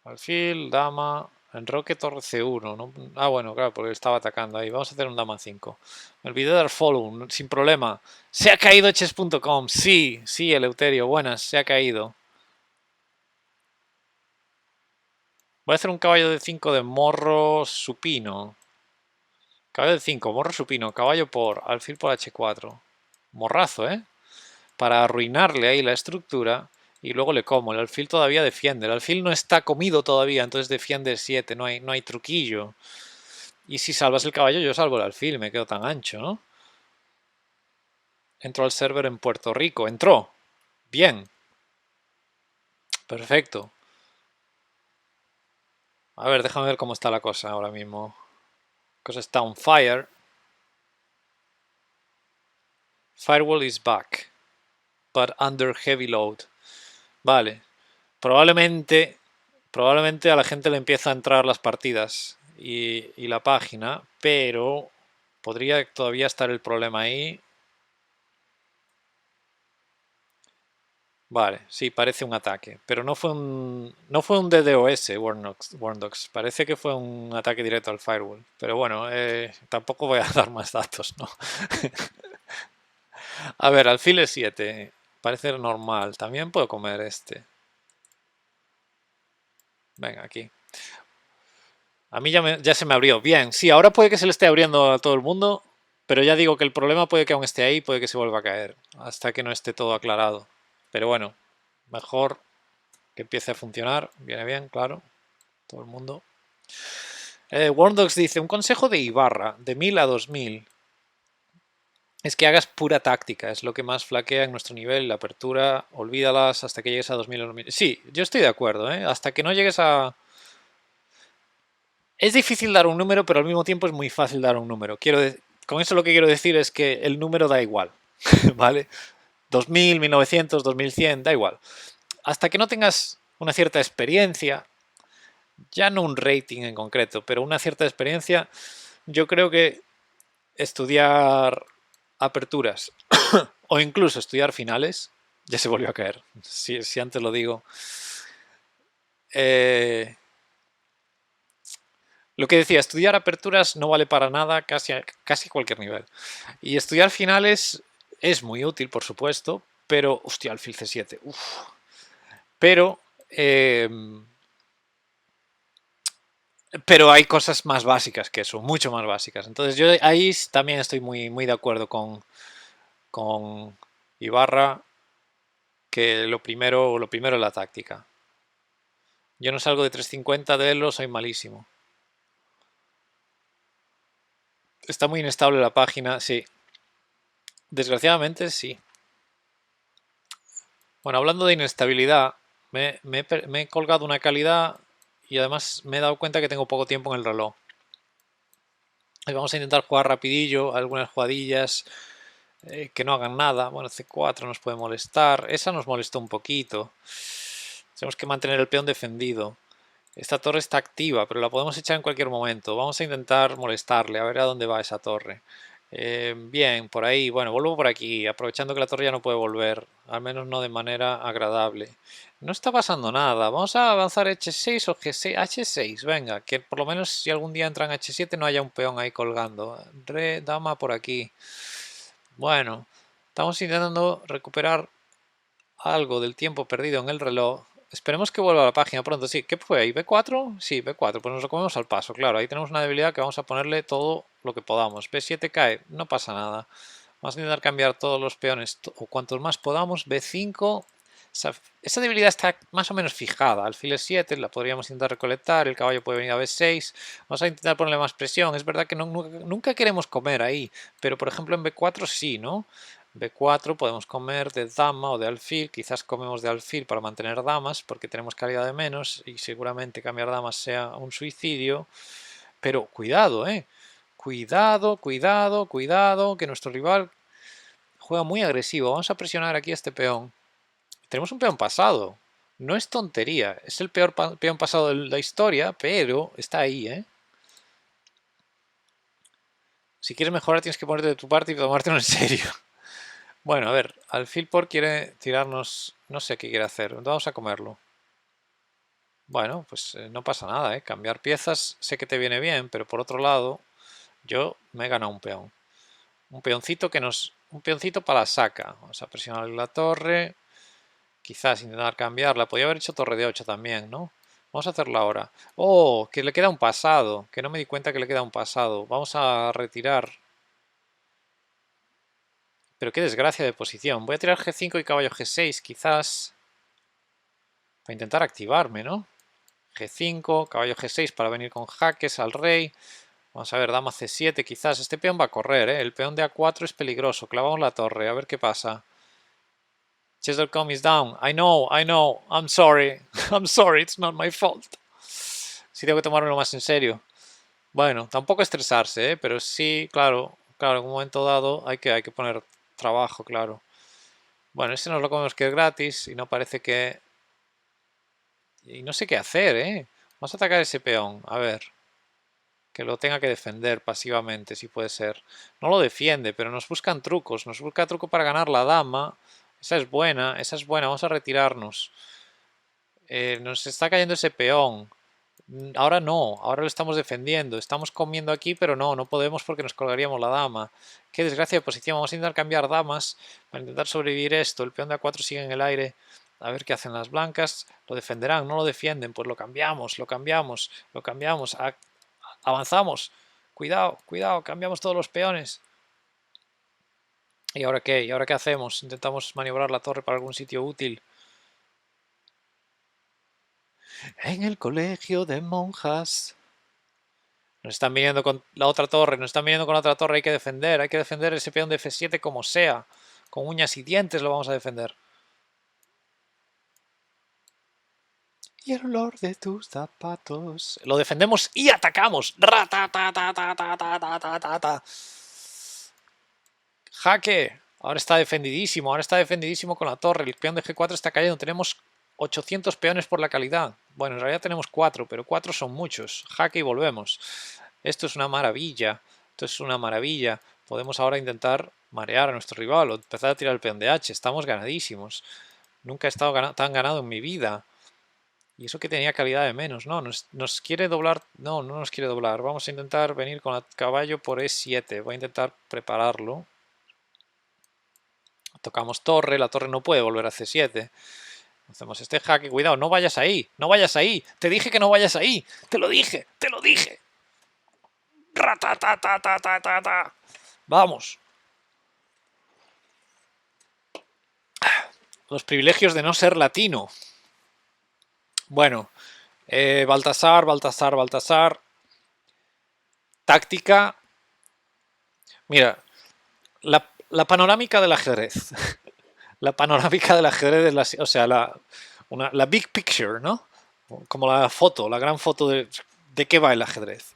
Alfil, dama, enroque, torre C1. ¿No? Ah, bueno, claro, porque estaba atacando ahí. Vamos a hacer un dama 5. Me olvidé de dar follow, sin problema. Se ha caído chess.com. Sí, sí, Eleuterio, buenas, se ha caído. Voy a hacer un caballo de 5 de morro supino. Caballo de 5, morro supino, caballo por, alfil por H4. Morrazo, ¿eh? Para arruinarle ahí la estructura y luego le como. El alfil todavía defiende. El alfil no está comido todavía, entonces defiende 7. No hay truquillo. Y si salvas el caballo, yo salvo el alfil. Me quedo tan ancho, ¿no? Entró al server en Puerto Rico. Entró. Bien. Perfecto. A ver, déjame ver cómo está la cosa ahora mismo. La cosa está on fire. Firewall is back, but under heavy load. Vale. Probablemente a la gente le empieza a entrar las partidas y la página, pero podría todavía estar el problema ahí. Vale, sí, parece un ataque, pero no fue un DDoS, Warnox. Parece que fue un ataque directo al firewall. Pero bueno, tampoco voy a dar más datos, ¿no? A ver, alfil E7, parece normal. También puedo comer este. Venga, aquí. A mí ya se me abrió. Bien, sí, ahora puede que se le esté abriendo a todo el mundo, pero ya digo que el problema puede que aún esté ahí, puede que se vuelva a caer, hasta que no esté todo aclarado. Pero bueno, mejor que empiece a funcionar. Viene bien, claro. Todo el mundo. Warndogs dice, un consejo de Ibarra, de 1000 a 2000, es que hagas pura táctica, es lo que más flaquea en nuestro nivel, la apertura, olvídalas hasta que llegues a 2000 o 2000. Sí, yo estoy de acuerdo, ¿eh? Hasta que no llegues a... Es difícil dar un número, pero al mismo tiempo es muy fácil dar un número. Con eso lo que quiero decir es que el número da igual, ¿vale? 2000, 1900, 2100, da igual. Hasta que no tengas una cierta experiencia, ya no un rating en concreto, pero una cierta experiencia, yo creo que estudiar aperturas o incluso estudiar finales, ya se volvió a caer, si antes lo digo. Lo que decía, estudiar aperturas no vale para nada casi cualquier nivel. Y estudiar finales es muy útil, por supuesto, pero, hostia, alfil C7, uf. Pero, pero hay cosas más básicas que eso, mucho más básicas. Entonces yo ahí también estoy muy de acuerdo con Ibarra, que lo primero es la táctica. Yo no salgo de 350 de Elo, soy malísimo. Está muy inestable la página, sí. Desgraciadamente sí. Bueno, hablando de inestabilidad, me he colgado una calidad y además me he dado cuenta que tengo poco tiempo en el reloj. Y vamos a intentar jugar rapidillo, algunas jugadillas que no hagan nada. Bueno, C4 nos puede molestar. Esa nos molestó un poquito. Tenemos que mantener el peón defendido. Esta torre está activa, pero la podemos echar en cualquier momento. Vamos a intentar molestarle, a ver a dónde va esa torre. Bien, por ahí. Bueno, vuelvo por aquí, aprovechando que la torre ya no puede volver. Al menos no de manera agradable. No está pasando nada. Vamos a avanzar H6 o G6. H6, venga, que por lo menos si algún día entran H7 no haya un peón ahí colgando. Re, dama por aquí. Bueno, estamos intentando recuperar algo del tiempo perdido en el reloj. Esperemos que vuelva a la página pronto. Sí, ¿qué fue ahí? ¿B4? Sí, B4. Pues nos lo comemos al paso, claro. Ahí tenemos una debilidad que vamos a ponerle todo lo que podamos. B7 cae, no pasa nada. Vamos a intentar cambiar todos los peones, o cuantos más podamos. B5. Esa debilidad está más o menos fijada. Alfil 7 la podríamos intentar recolectar. El caballo puede venir a B6. Vamos a intentar ponerle más presión. Es verdad que nunca queremos comer ahí. Pero por ejemplo en B4 sí, ¿no? B4 podemos comer de dama o de alfil, quizás comemos de alfil para mantener damas porque tenemos calidad de menos y seguramente cambiar damas sea un suicidio, pero cuidado, cuidado, cuidado, cuidado, que nuestro rival juega muy agresivo. Vamos a presionar aquí a este peón. Tenemos un peón pasado, no es tontería, es el peor peón pasado de la historia, pero está ahí, Si quieres mejorar tienes que ponerte de tu parte y tomártelo en serio. Bueno, a ver, alfil por quiere tirarnos, no sé qué quiere hacer, vamos a comerlo. Bueno, pues no pasa nada, cambiar piezas sé que te viene bien, pero por otro lado, yo me he ganado un peón. Un peoncito un peoncito para la saca. Vamos a presionar la torre, quizás intentar cambiarla. Podría haber hecho torre de 8 también, ¿no? Vamos a hacerlo ahora. ¡Oh! Que le queda un pasado, que no me di cuenta que le queda un pasado. Vamos a retirar. Pero qué desgracia de posición. Voy a tirar G5 y caballo G6, quizás. Para intentar activarme, ¿no? G5, caballo G6 para venir con jaques al rey. Vamos a ver, dama C7 quizás. Este peón va a correr, El peón de A4 es peligroso. Clavamos la torre, a ver qué pasa. Chess.com is down. I know, I know. I'm sorry. I'm sorry, it's not my fault. Sí tengo que tomármelo más en serio. Bueno, tampoco estresarse, Pero sí, claro, claro, en un momento dado hay que poner trabajo, claro. Bueno, este nos lo comemos que es gratis y no parece que... Y no sé qué hacer, Vamos a atacar ese peón, a ver. Que lo tenga que defender pasivamente, si puede ser. No lo defiende, pero nos buscan trucos. Nos busca truco para ganar la dama. Esa es buena, esa es buena. Vamos a retirarnos. Nos está cayendo ese peón. Ahora no, ahora lo estamos defendiendo. Estamos comiendo aquí, pero no podemos porque nos colgaríamos la dama. Qué desgracia de posición. Vamos a intentar cambiar damas para intentar sobrevivir esto. El peón de A4 sigue en el aire. A ver qué hacen las blancas. Lo defenderán, no lo defienden. Pues lo cambiamos, lo cambiamos, lo cambiamos. Avanzamos. Cuidado, cuidado, cambiamos todos los peones. ¿Y ahora qué? ¿Y ahora qué hacemos? Intentamos maniobrar la torre para algún sitio útil. En el colegio de monjas. Nos están viniendo con la otra torre, nos están viniendo con la otra torre, hay que defender ese peón de F7 como sea. Con uñas y dientes lo vamos a defender. Y el olor de tus zapatos. Lo defendemos y atacamos. Jaque. Ahora está defendidísimo con la torre. El peón de G4 está cayendo. Tenemos 800 peones por la calidad. Bueno, en realidad tenemos 4, pero 4 son muchos. Jaque y volvemos. Esto es una maravilla. Esto es una maravilla. Podemos ahora intentar marear a nuestro rival o empezar a tirar el peón de H. Estamos ganadísimos. Nunca he estado tan ganado en mi vida. Y eso que tenía calidad de menos. No, nos quiere doblar. No, no nos quiere doblar. Vamos a intentar venir con el caballo por E7. Voy a intentar prepararlo. Tocamos torre. La torre no puede volver a C7. Hacemos este jaque. Cuidado, no vayas ahí. No vayas ahí. Te dije que no vayas ahí. Te lo dije. Te lo dije. Ratatatatata. Vamos. Los privilegios de no ser latino. Bueno, Baltasar. Táctica. Mira, la panorámica del ajedrez. La panorámica del ajedrez es o sea, la big picture, ¿no? Como la foto, la gran foto de qué va el ajedrez.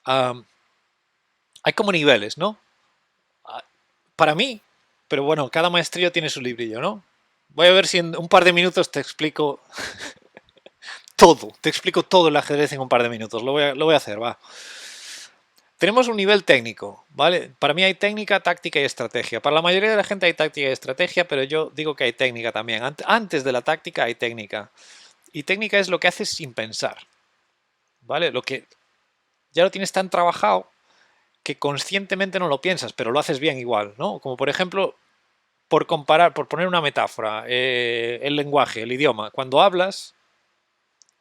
Hay como niveles, ¿no? Para mí, pero bueno, cada maestrillo tiene su librillo, ¿no? Voy a ver si en un par de minutos te explico todo. Te explico todo el ajedrez en un par de minutos. Lo voy a hacer, va. Tenemos un nivel técnico, ¿vale? Para mí hay técnica, táctica y estrategia. Para la mayoría de la gente hay táctica y estrategia, pero yo digo que hay técnica también. Antes de la táctica hay técnica. Y técnica es lo que haces sin pensar, ¿vale? Lo que ya lo tienes tan trabajado que conscientemente no lo piensas, pero lo haces bien igual, ¿no? Como por ejemplo, por comparar, por poner una metáfora, el lenguaje, el idioma, cuando hablas,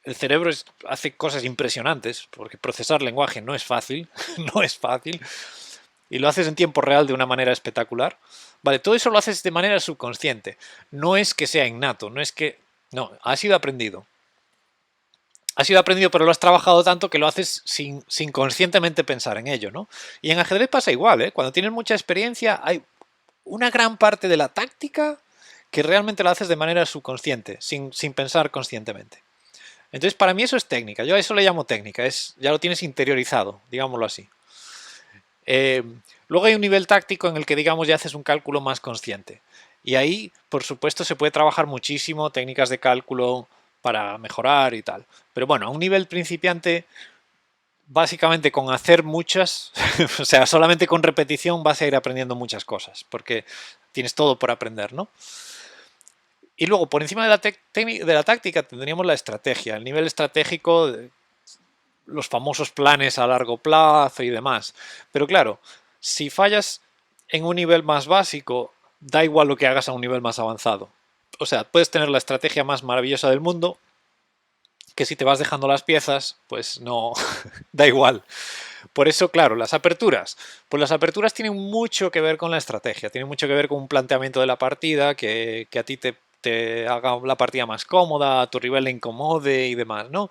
el cerebro hace cosas impresionantes, porque procesar lenguaje no es fácil, no es fácil, y lo haces en tiempo real de una manera espectacular. Vale, todo eso lo haces de manera subconsciente. No es que sea innato, no es que... No, ha sido aprendido. Ha sido aprendido, pero lo has trabajado tanto que lo haces sin conscientemente pensar en ello, ¿no? Y en ajedrez pasa igual, ¿eh? Cuando tienes mucha experiencia, hay una gran parte de la táctica que realmente la haces de manera subconsciente, sin pensar conscientemente. Entonces, para mí eso es técnica. Yo a eso le llamo técnica. Ya lo tienes interiorizado, digámoslo así. Eh, Luego hay un nivel táctico en el que, digamos, ya haces un cálculo más consciente. Y ahí, por supuesto, se puede trabajar muchísimo técnicas de cálculo para mejorar y tal. Pero bueno, a un nivel principiante, básicamente con hacer muchas, o sea, solamente con repetición vas a ir aprendiendo muchas cosas, porque tienes todo por aprender, ¿no? Y luego, por encima de la táctica, tendríamos la estrategia, el nivel estratégico, los famosos planes a largo plazo y demás. Pero claro, si fallas en un nivel más básico, da igual lo que hagas a un nivel más avanzado. O sea, puedes tener la estrategia más maravillosa del mundo, que si te vas dejando las piezas, pues no, da igual. Por eso, claro, las aperturas. Pues las aperturas tienen mucho que ver con la estrategia, tienen mucho que ver con un planteamiento de la partida que a ti te haga la partida más cómoda, a tu rival le incomode y demás, ¿no?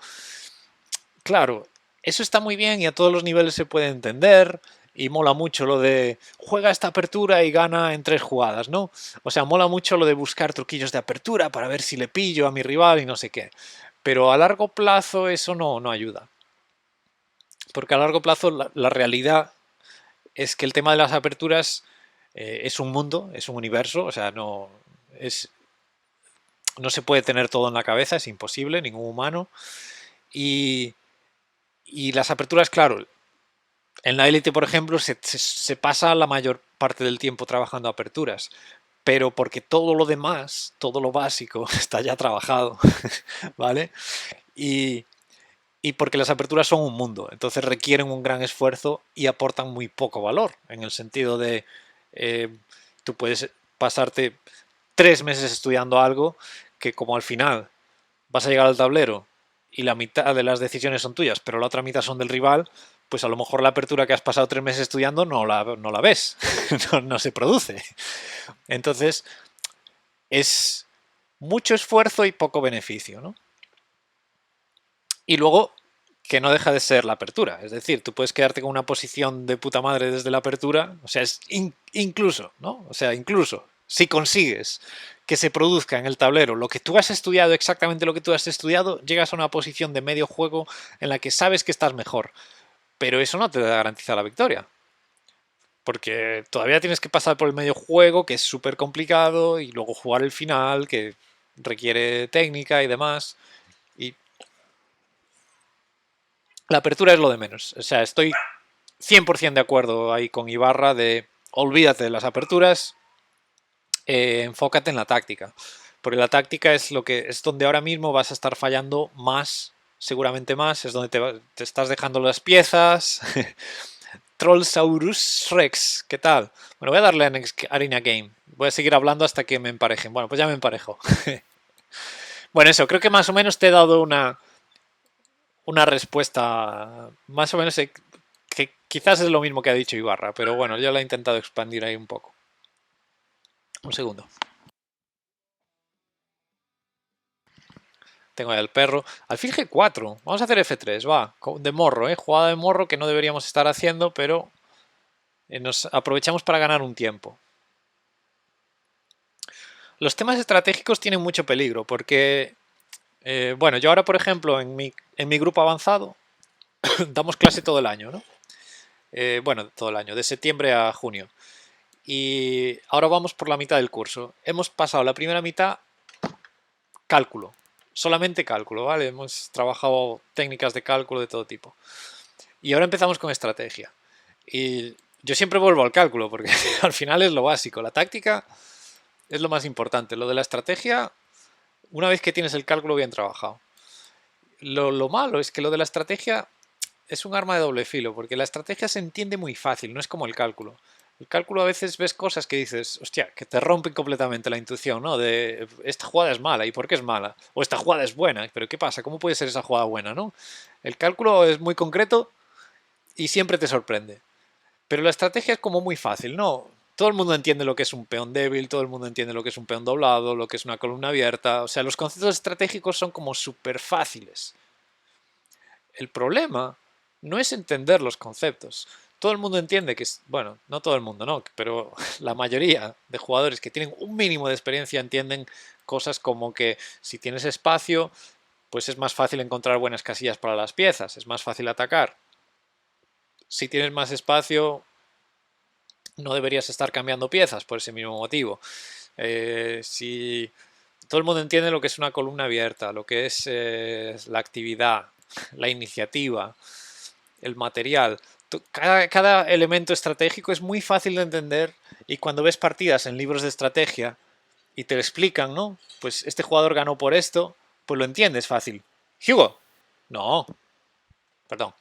Claro, eso está muy bien y a todos los niveles se puede entender y mola mucho lo de juega esta apertura y gana en 3 jugadas, ¿no? O sea, mola mucho lo de buscar truquillos de apertura para ver si le pillo a mi rival y no sé qué. Pero a largo plazo eso no ayuda. Porque a largo plazo la realidad es que el tema de las aperturas es un mundo, es un universo, o sea, no se puede tener todo en la cabeza, es imposible, ningún humano. Y, y las aperturas, claro, en la élite, por ejemplo, se pasa la mayor parte del tiempo trabajando aperturas, pero porque todo lo demás, todo lo básico, está ya trabajado, ¿vale? Y, y porque las aperturas son un mundo, entonces requieren un gran esfuerzo y aportan muy poco valor, en el sentido de eh, tú puedes pasarte 3 meses estudiando algo que como al final vas a llegar al tablero y la mitad de las decisiones son tuyas, pero la otra mitad son del rival, pues a lo mejor la apertura que has pasado 3 meses estudiando no la ves, no se produce. Entonces es mucho esfuerzo y poco beneficio, ¿no? Y luego que no deja de ser la apertura. Es decir, tú puedes quedarte con una posición de puta madre desde la apertura, o sea, es incluso, ¿no? O sea, incluso si consigues que se produzca en el tablero lo que tú has estudiado, exactamente lo que tú has estudiado, llegas a una posición de medio juego en la que sabes que estás mejor. Pero eso no te garantiza la victoria. Porque todavía tienes que pasar por el medio juego, que es súper complicado, y luego jugar el final, que requiere técnica y demás. Y la apertura es lo de menos. O sea, estoy 100% de acuerdo ahí con Ibarra de olvídate de las aperturas, enfócate en la táctica. Porque la táctica es lo que es donde ahora mismo vas a estar fallando más, seguramente más, es donde te estás dejando las piezas. Trollsaurus Rex, ¿qué tal? Bueno, voy a darle a Next Arena Game. Voy a seguir hablando hasta que me emparejen. Bueno, pues ya me emparejo. Bueno, eso, creo que más o menos te he dado una respuesta, más o menos que quizás es lo mismo que ha dicho Ibarra, pero bueno, yo la he intentado expandir ahí un poco. Un segundo. Tengo ahí al perro. Alfil G4. Vamos a hacer F3, va. De morro, ¿eh? Jugada de morro que no deberíamos estar haciendo, pero nos aprovechamos para ganar un tiempo. Los temas estratégicos tienen mucho peligro porque, bueno, yo ahora, por ejemplo, en mi grupo avanzado, damos clase todo el año, ¿no? Bueno, todo el año, de septiembre a junio. Y ahora vamos por la mitad del curso. Hemos pasado la primera mitad cálculo, solamente cálculo, ¿vale? Hemos trabajado técnicas de cálculo de todo tipo. Y ahora empezamos con estrategia. Y yo siempre vuelvo al cálculo porque al final es lo básico. La táctica es lo más importante. Lo de la estrategia, una vez que tienes el cálculo bien trabajado. Lo malo es que lo de la estrategia es un arma de doble filo, porque la estrategia se entiende muy fácil, no es como el cálculo. El cálculo a veces ves cosas que dices, hostia, que te rompen completamente la intuición, ¿no? De esta jugada es mala, ¿y por qué es mala? O esta jugada es buena, pero ¿qué pasa? ¿Cómo puede ser esa jugada buena, no? El cálculo es muy concreto y siempre te sorprende. Pero la estrategia es como muy fácil, ¿no? Todo el mundo entiende lo que es un peón débil, todo el mundo entiende lo que es un peón doblado, lo que es una columna abierta. O sea, los conceptos estratégicos son como súper fáciles. El problema no es entender los conceptos. Todo el mundo entiende que, bueno, no todo el mundo, no, pero la mayoría de jugadores que tienen un mínimo de experiencia entienden cosas como que si tienes espacio, pues es más fácil encontrar buenas casillas para las piezas, es más fácil atacar. Si tienes más espacio, no deberías estar cambiando piezas por ese mismo motivo. Si todo el mundo entiende lo que es una columna abierta, lo que es la actividad, la iniciativa, el material. Cada elemento estratégico es muy fácil de entender y cuando ves partidas en libros de estrategia y te lo explican, ¿no? Pues este jugador ganó por esto, pues lo entiendes fácil. Hugo, no, perdón.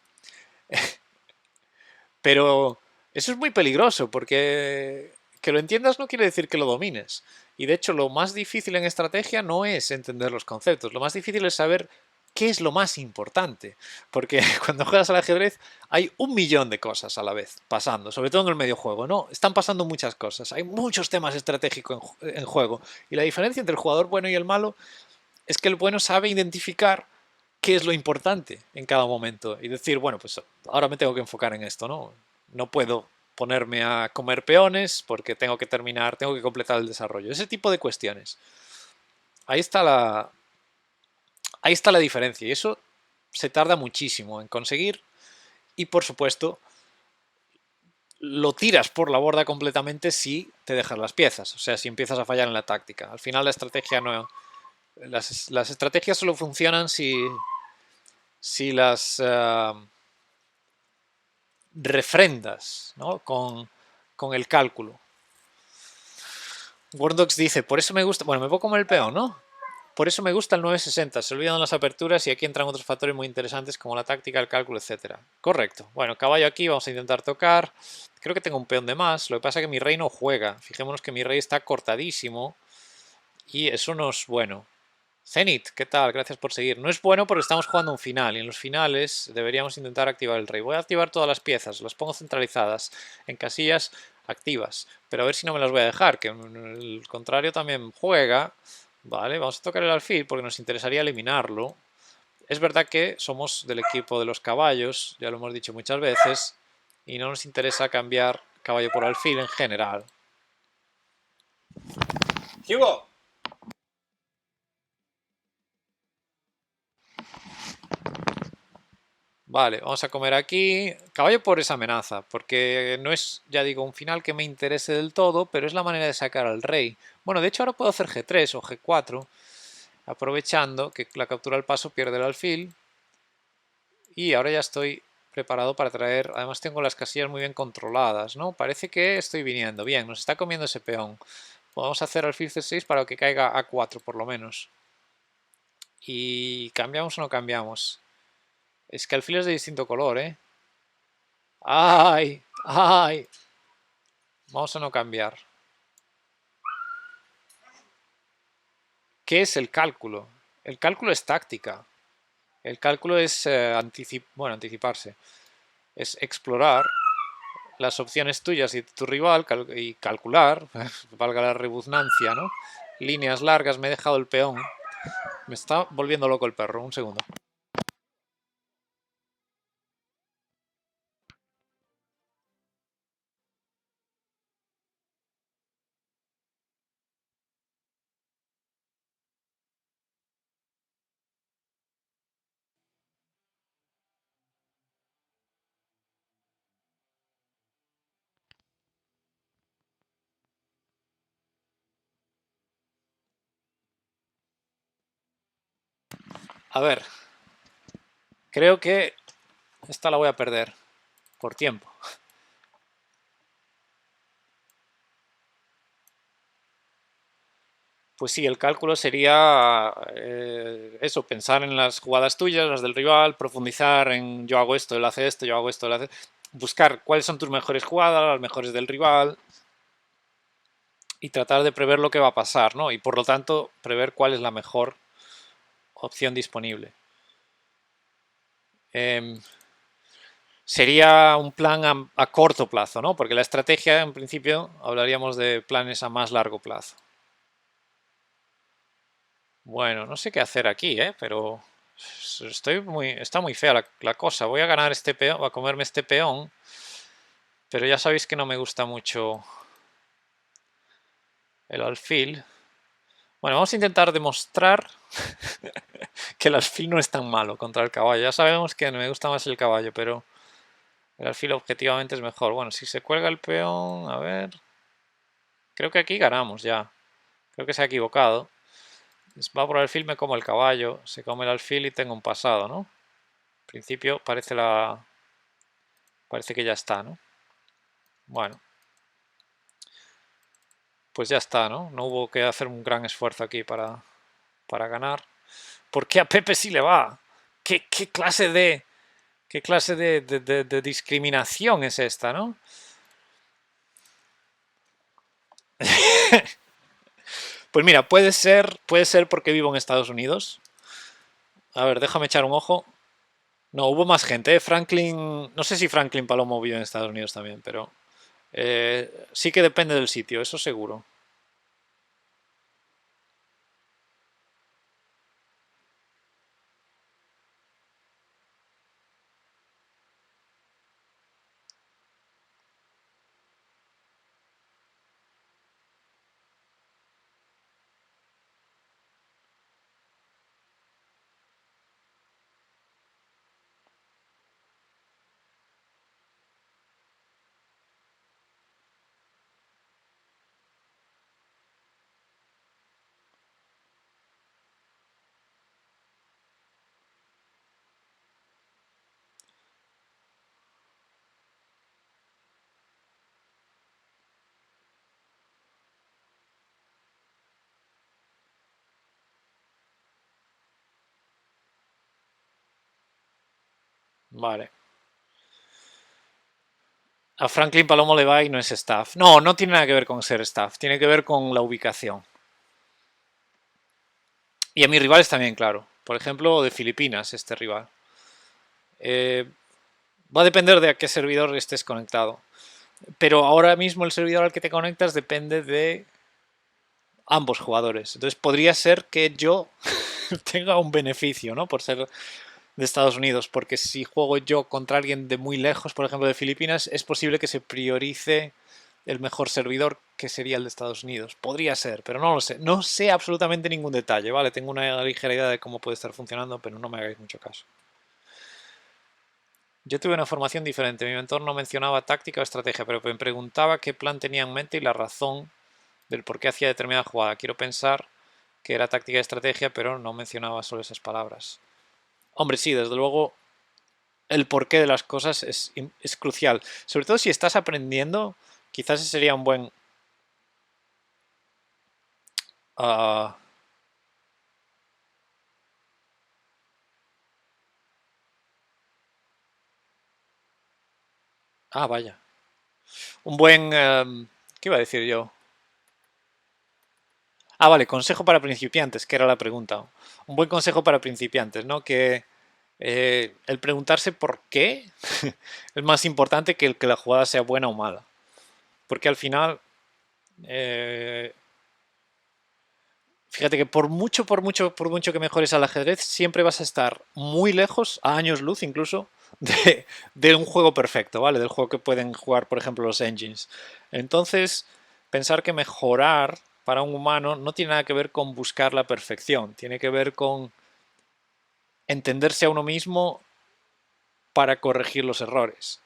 Pero eso es muy peligroso porque que lo entiendas no quiere decir que lo domines. Y de hecho lo más difícil en estrategia no es entender los conceptos, lo más difícil es saber qué es lo más importante. Porque cuando juegas al ajedrez hay un millón de cosas a la vez pasando, sobre todo en el medio juego, ¿no? Están pasando muchas cosas, hay muchos temas estratégicos en juego. Y la diferencia entre el jugador bueno y el malo es que el bueno sabe identificar qué es lo importante en cada momento y decir, bueno, pues ahora me tengo que enfocar en esto, ¿no? No puedo ponerme a comer peones porque tengo que terminar, tengo que completar el desarrollo. Ese tipo de cuestiones. Ahí está la, ahí está la diferencia y eso se tarda muchísimo en conseguir y por supuesto lo tiras por la borda completamente si te dejas las piezas, o sea, si empiezas a fallar en la táctica. Al final la estrategia no... Las estrategias solo funcionan si las refrendas, ¿no? Con el cálculo. Wordox dice, por eso me gusta, bueno, me puedo comer el peón, ¿no? Por eso me gusta el 960, se olvidan las aperturas y aquí entran otros factores muy interesantes como la táctica, el cálculo, etcétera. Correcto. Bueno, caballo aquí, vamos a intentar tocar. Creo que tengo un peón de más, lo que pasa es que mi rey no juega. Fijémonos que mi rey está cortadísimo y eso no es bueno. Zenith, ¿qué tal? Gracias por seguir. No es bueno porque estamos jugando un final y en los finales deberíamos intentar activar el rey. Voy a activar todas las piezas, las pongo centralizadas en casillas activas, pero a ver si no me las voy a dejar, que el contrario también juega. Vale, vamos a tocar el alfil porque nos interesaría eliminarlo. Es verdad que somos del equipo de los caballos, ya lo hemos dicho muchas veces, y no nos interesa cambiar caballo por alfil en general. ¡Hugo! Vale, vamos a comer aquí. Caballo por esa amenaza, porque no es, ya digo, un final que me interese del todo, pero es la manera de sacar al rey. Bueno, de hecho ahora puedo hacer G3 o G4, aprovechando que la captura al paso pierde el alfil. Y ahora ya estoy preparado para traer, además tengo las casillas muy bien controladas, ¿no? Parece que estoy viniendo. Bien, nos está comiendo ese peón. Podemos hacer alfil C6 para que caiga A4 por lo menos. ¿Y cambiamos o no cambiamos? Es que alfil es de distinto color, ¿eh? ¡Ay! ¡Ay! Vamos a no cambiar. ¿Qué es el cálculo? El cálculo es táctica. El cálculo es anticiparse. Es explorar las opciones tuyas y de tu rival y calcular, valga la redundancia, ¿no? Líneas largas, me he dejado el peón. Me está volviendo loco el perro, un segundo. A ver, creo que esta la voy a perder por tiempo. Pues sí, el cálculo sería eso, pensar en las jugadas tuyas, las del rival, profundizar en yo hago esto, él hace esto, yo hago esto, él hace... buscar cuáles son tus mejores jugadas, las mejores del rival y tratar de prever lo que va a pasar, ¿no? Y por lo tanto, prever cuál es la mejor opción disponible. Sería un plan a corto plazo, ¿no? Porque la estrategia, en principio, hablaríamos de planes a más largo plazo. Bueno, no sé qué hacer aquí, ¿eh? Pero está muy fea la cosa. Voy a ganar este peón, a comerme este peón, pero ya sabéis que no me gusta mucho el alfil. Bueno, vamos a intentar demostrar que el alfil no es tan malo contra el caballo. Ya sabemos que me gusta más el caballo, pero el alfil objetivamente es mejor. Bueno, si se cuelga el peón, a ver. Creo que aquí ganamos ya. Creo que se ha equivocado. Va por el alfil, me como el caballo. Se come el alfil y tengo un pasado, ¿no? En principio parece que ya está, ¿no? Bueno, pues ya está, ¿no? No hubo que hacer un gran esfuerzo aquí para ganar. ¿Por qué a Pepe sí le va? ¿Qué clase de... ¿Qué clase de discriminación es esta, no? Pues mira, puede ser porque vivo en Estados Unidos. A ver, déjame echar un ojo. No, hubo más gente, ¿eh? Franklin, no sé si Franklin Palomo vive en Estados Unidos también, pero sí que depende del sitio, eso seguro. Vale. A Franklin Palomo le va y no es staff. No, no tiene nada que ver con ser staff, tiene que ver con la ubicación. Y a mis rivales también, claro. Por ejemplo, de Filipinas, este rival. Eh, Va a depender de a qué servidor estés conectado. Pero ahora mismo el servidor al que te conectas depende de ambos jugadores. Entonces podría ser que yo tenga un beneficio, ¿no? Por ser de Estados Unidos, porque si juego yo contra alguien de muy lejos, por ejemplo de Filipinas, es posible que se priorice el mejor servidor, que sería el de Estados Unidos. Podría ser, pero no lo sé. No sé absolutamente ningún detalle, ¿vale? Tengo una ligera idea de cómo puede estar funcionando, pero no me hagáis mucho caso. Yo tuve una formación diferente. Mi mentor no mencionaba táctica o estrategia, pero me preguntaba qué plan tenía en mente y la razón del por qué hacía determinada jugada. Quiero pensar que era táctica y estrategia, pero no mencionaba solo esas palabras. Hombre, sí, desde luego el porqué de las cosas es crucial. Sobre todo si estás aprendiendo, quizás ese sería un buen... Uh, vaya. Un buen... ¿qué iba a decir yo? Vale, consejo para principiantes, que era la pregunta. Un buen consejo para principiantes, ¿no? Que el preguntarse por qué es más importante que el que la jugada sea buena o mala. Porque al final, eh, fíjate que por mucho que mejores al ajedrez, siempre vas a estar muy lejos, a años luz incluso, de un juego perfecto, ¿vale? Del juego que pueden jugar, por ejemplo, los engines. Entonces, pensar que mejorar para un humano no tiene nada que ver con buscar la perfección, tiene que ver con entenderse a uno mismo para corregir los errores,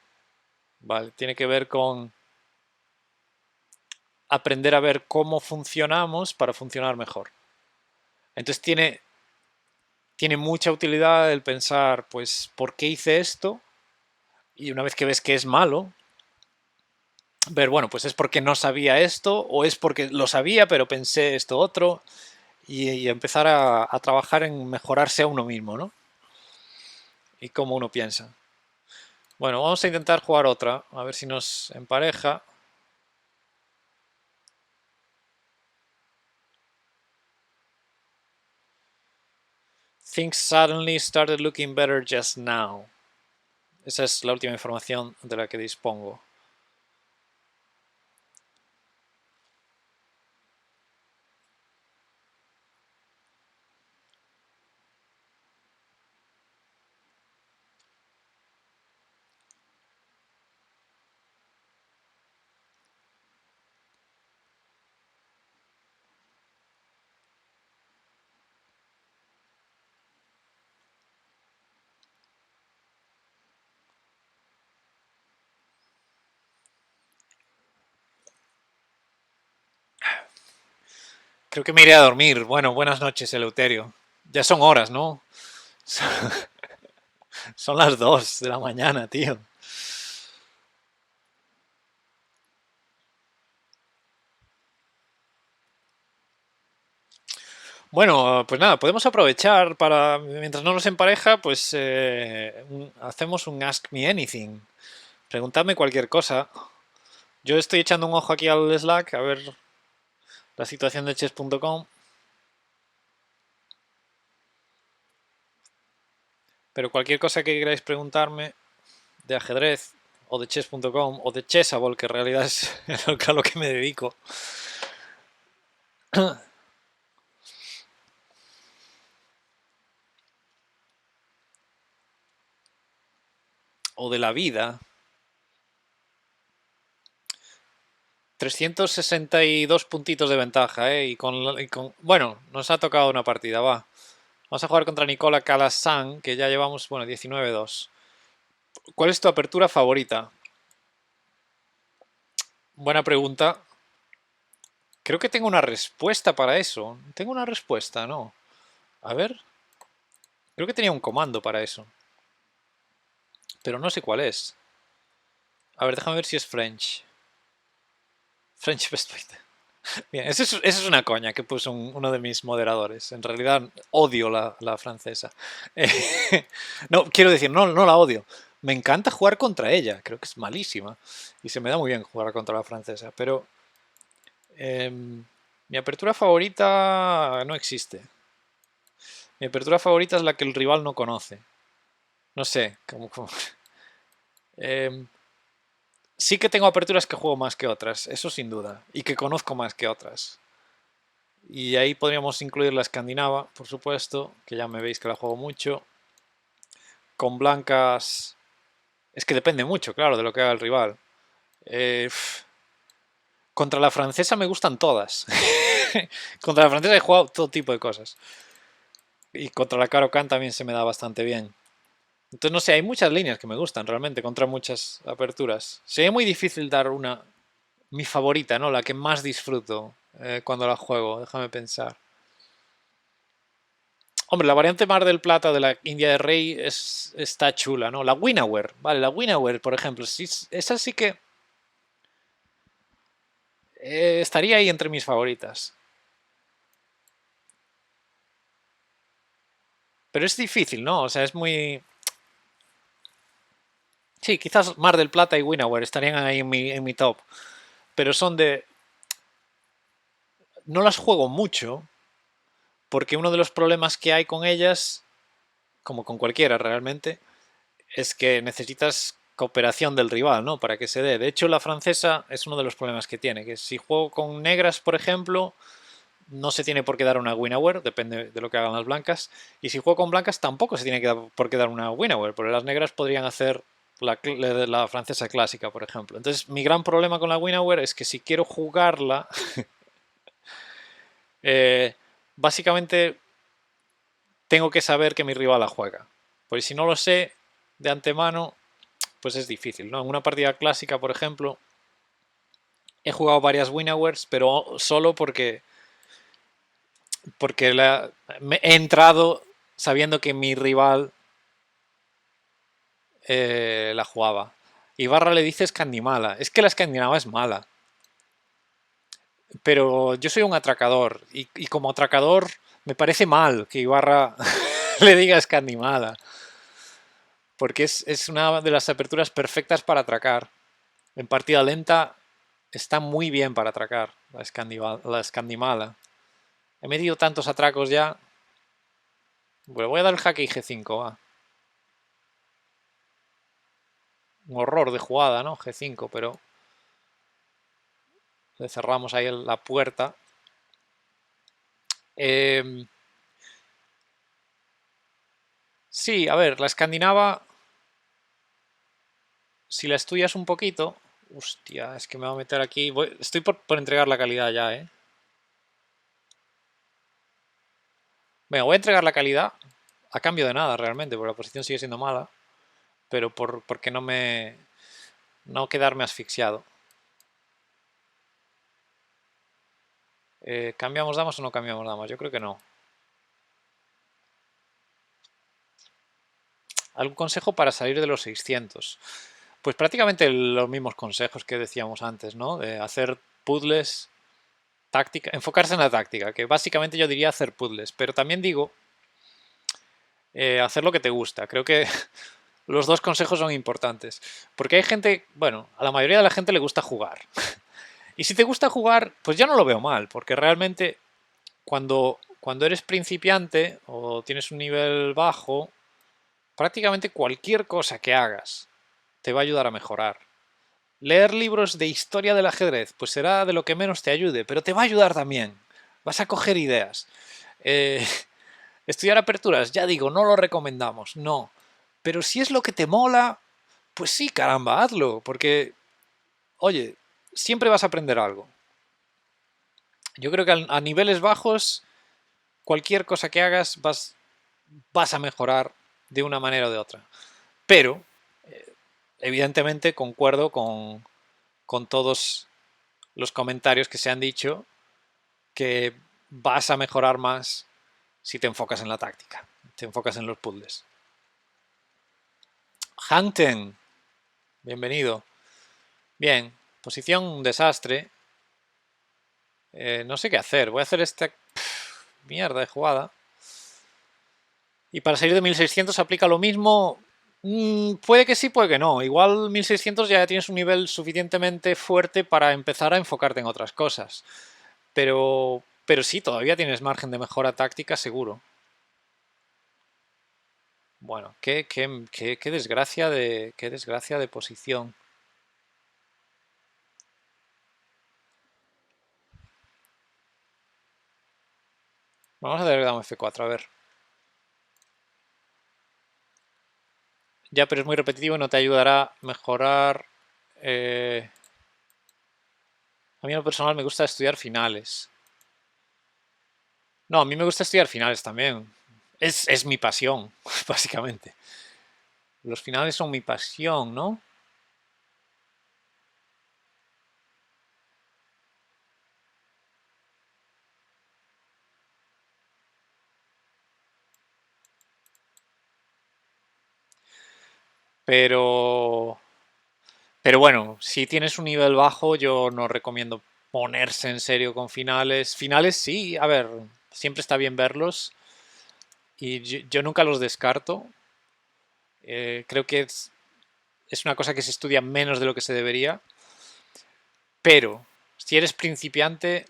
¿vale? Tiene que ver con aprender a ver cómo funcionamos para funcionar mejor. Entonces tiene mucha utilidad el pensar, pues, ¿por qué hice esto? Y una vez que ves que es malo, ver, bueno, pues es porque no sabía esto, o es porque lo sabía, pero pensé esto otro, y empezar a trabajar en mejorarse a uno mismo, ¿no? Y cómo uno piensa. Bueno, vamos a intentar jugar otra, a ver si nos empareja. Things suddenly started looking better just now. Esa es la última información de la que dispongo. Creo que me iré a dormir. Bueno, buenas noches, Eleuterio. Ya son horas, ¿no? Son las 2 de la mañana, tío. Bueno, pues nada, podemos aprovechar para, mientras no nos empareja, pues hacemos un Ask Me Anything. Preguntadme cualquier cosa. Yo estoy echando un ojo aquí al Slack a ver la situación de chess.com, pero cualquier cosa que queráis preguntarme de ajedrez o de chess.com o de Chessable, que en realidad es a lo que me dedico, o de la vida. 362 puntitos de ventaja, ¿eh? Bueno, nos ha tocado una partida, va. Vamos a jugar contra Nicola Calasan, que ya llevamos, bueno, 19-2. ¿Cuál es tu apertura favorita? Buena pregunta. Creo que tengo una respuesta para eso. ¿Tengo una respuesta? No. A ver. Creo que tenía un comando para eso. Pero no sé cuál es. A ver, déjame ver si es French. French Best Fighter. Bien, eso es una coña que puso uno de mis moderadores. En realidad odio la francesa. No, quiero decir, no la odio. Me encanta jugar contra ella. Creo que es malísima. Y se me da muy bien jugar contra la francesa. Pero mi apertura favorita no existe. Mi apertura favorita es la que el rival no conoce. No sé, Em, sí que tengo aperturas que juego más que otras, eso sin duda. Y que conozco más que otras. Y ahí podríamos incluir la escandinava, por supuesto, que ya me veis que la juego mucho. Con blancas... Es que depende mucho, claro, de lo que haga el rival. Eh, contra la francesa me gustan todas. Contra la francesa he jugado todo tipo de cosas. Y contra la Caro Kann también se me da bastante bien. Entonces, no sé, hay muchas líneas que me gustan realmente, contra muchas aperturas. Sería muy difícil dar una... Mi favorita, ¿no? La que más disfruto cuando la juego. Déjame pensar. Hombre, la variante Mar del Plata de la India de Rey está chula, ¿no? La Winnower, vale, la Winnower, por ejemplo, sí, esa sí que estaría ahí entre mis favoritas. Pero es difícil, ¿no? O sea, es muy... Sí, quizás Mar del Plata y Winnower estarían ahí en mi top. Pero son de... No las juego mucho, porque uno de los problemas que hay con ellas, como con cualquiera realmente, es que necesitas cooperación del rival, ¿no? Para que se dé. De hecho, la francesa es uno de los problemas que tiene, que si juego con negras, por ejemplo, no se tiene por qué dar una winnower, depende de lo que hagan las blancas, y si juego con blancas tampoco se tiene por qué dar una winnower, porque las negras podrían hacer la francesa clásica, por ejemplo. Entonces, mi gran problema con la winnower es que si quiero jugarla, eh, básicamente tengo que saber que mi rival la juega. Porque si no lo sé de antemano, pues es difícil, ¿no? En una partida clásica, por ejemplo, he jugado varias winnowers, pero solo porque he entrado sabiendo que mi rival la jugaba. Ibarra le dice escandimala. Es que la escandinava es mala. Pero yo soy un atracador. Y como atracador me parece mal que Ibarra le diga escandimala. porque es una de las aperturas perfectas para atracar. En partida lenta está muy bien para atracar la escandimala. He metido tantos atracos ya. Bueno, voy a dar el jaque y G5, va. Un horror de jugada, ¿no? G5, pero le cerramos ahí la puerta. Sí, a ver, la escandinava, si la estudias un poquito... Hostia, es que me va a meter aquí... estoy por entregar la calidad ya, ¿eh? Venga, voy a entregar la calidad a cambio de nada realmente, porque la posición sigue siendo mala, pero porque no quedarme asfixiado. ¿Cambiamos damas o no cambiamos damas? Yo creo que no. ¿Algún consejo para salir de los 600? Pues prácticamente los mismos consejos que decíamos antes, ¿no? De hacer puzzles, táctica, enfocarse en la táctica, que básicamente yo diría hacer puzzles, pero también digo hacer lo que te gusta. Creo que los dos consejos son importantes, porque hay gente, bueno, a la mayoría de la gente le gusta jugar. Y si te gusta jugar, pues yo no lo veo mal, porque realmente cuando eres principiante o tienes un nivel bajo, prácticamente cualquier cosa que hagas te va a ayudar a mejorar. Leer libros de historia del ajedrez, pues será de lo que menos te ayude, pero te va a ayudar también. Vas a coger ideas. Eh, Estudiar aperturas, ya digo, no lo recomendamos, no. Pero si es lo que te mola, pues sí, caramba, hazlo, porque, oye, siempre vas a aprender algo. Yo creo que a niveles bajos, cualquier cosa que hagas vas a mejorar de una manera o de otra. Pero, evidentemente, concuerdo con todos los comentarios que se han dicho que vas a mejorar más si te enfocas en la táctica, te enfocas en los puzzles. Hanten, bienvenido. Bien, posición un desastre. No sé qué hacer. Voy a hacer esta mierda de jugada. Y para salir de 1600 aplica lo mismo. Puede que sí, puede que no. Igual 1600 ya tienes un nivel suficientemente fuerte para empezar a enfocarte en otras cosas. Pero sí, todavía tienes margen de mejora táctica seguro. Bueno, qué desgracia de posición. Vamos a hacer dama F4, a ver. Ya, pero es muy repetitivo y no te ayudará a mejorar. eh, A mí en lo personal me gusta estudiar finales. No, a mí me gusta estudiar finales también. Es mi pasión, básicamente. Los finales son mi pasión, ¿no? Pero... Pero bueno, si tienes un nivel bajo, yo no recomiendo ponerse en serio con finales. Finales sí, a ver, siempre está bien verlos. Y yo nunca los descarto. Creo que es una cosa que se estudia menos de lo que se debería. Pero si eres principiante,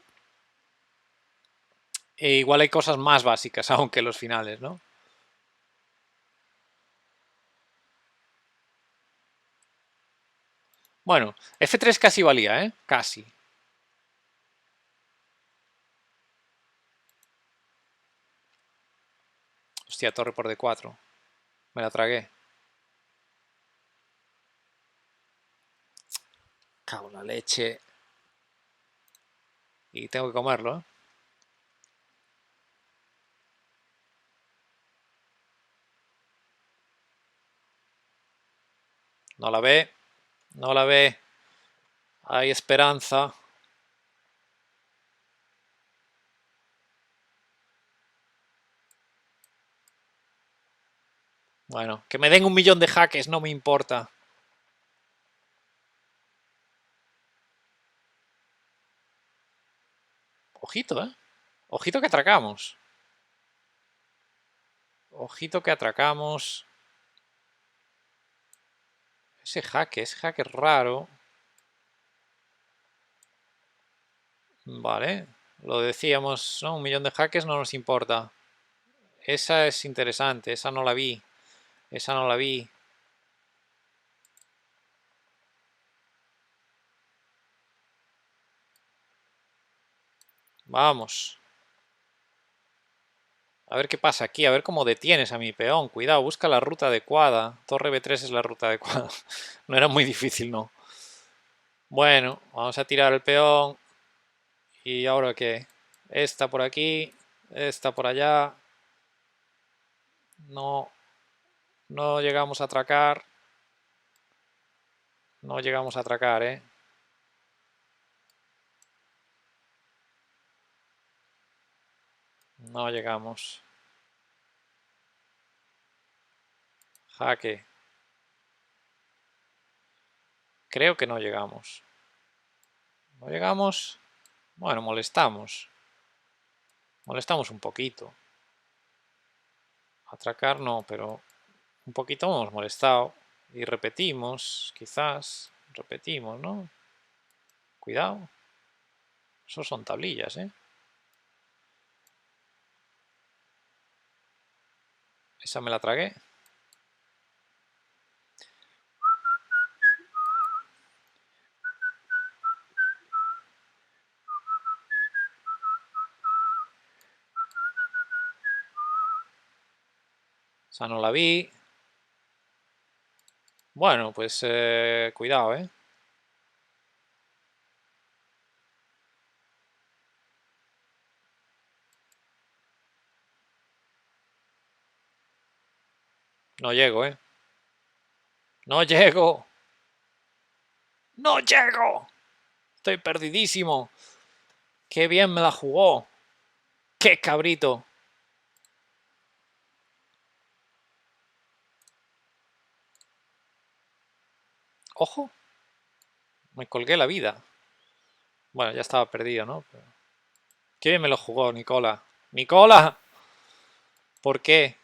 igual hay cosas más básicas, aunque los finales, ¿no? Bueno, F3 casi valía, ¿eh? Casi. Hostia, torre por D4. Me la tragué. Cago en la leche. Y tengo que comerlo, ¿eh? No la ve. No la ve. Hay esperanza. Bueno, que me den 1 millón de jaques, no me importa. Ojito, ¿eh? Ojito que atracamos. Ojito que atracamos. Ese jaque es raro. Vale, lo decíamos, ¿no? 1 millón de jaques no nos importa. Esa es interesante, esa no la vi. Esa no la vi. Vamos. A ver qué pasa aquí, a ver cómo detienes a mi peón. Cuidado, busca la ruta adecuada. Torre B3 es la ruta adecuada. No era muy difícil, ¿no? Bueno, vamos a tirar el peón. ¿Y ahora qué? Esta por aquí, esta por allá. No, no llegamos a atracar. No llegamos a atracar, ¿eh? No llegamos. Jaque. Creo que no llegamos. ¿No llegamos? Bueno, molestamos. Molestamos un poquito. Atracar no, pero un poquito hemos molestado. Y repetimos, quizás. Repetimos, ¿no? Cuidado. Esos son tablillas, ¿eh? Esa me la tragué. Esa no la vi. Bueno, pues cuidado, ¿eh? No llego, ¿eh? ¡No llego! ¡No llego! Estoy perdidísimo. ¡Qué bien me la jugó! ¡Qué cabrito! ¡Ojo! Me colgué la vida. Bueno, ya estaba perdido, ¿no? Pero... qué bien me lo jugó, Nicola. ¡Nicola! ¿Por qué?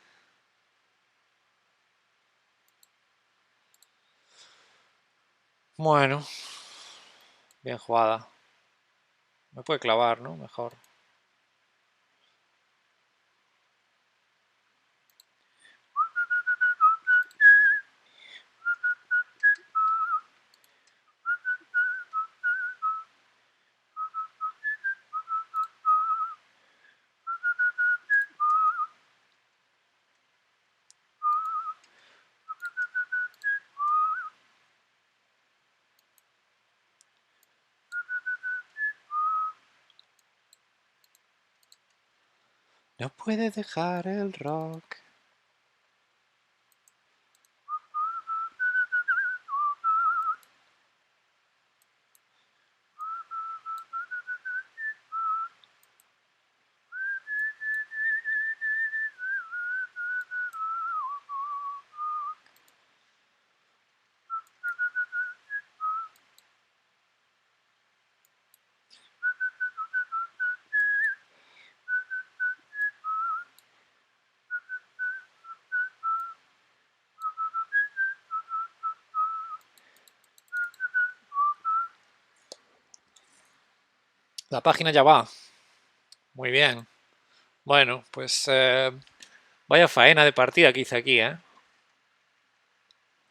Bueno, bien jugada. Me puede clavar, ¿no? Mejor. No puede dejar el rock. La página ya va. Muy bien. Bueno, pues vaya faena de partida que hice aquí, ¿eh?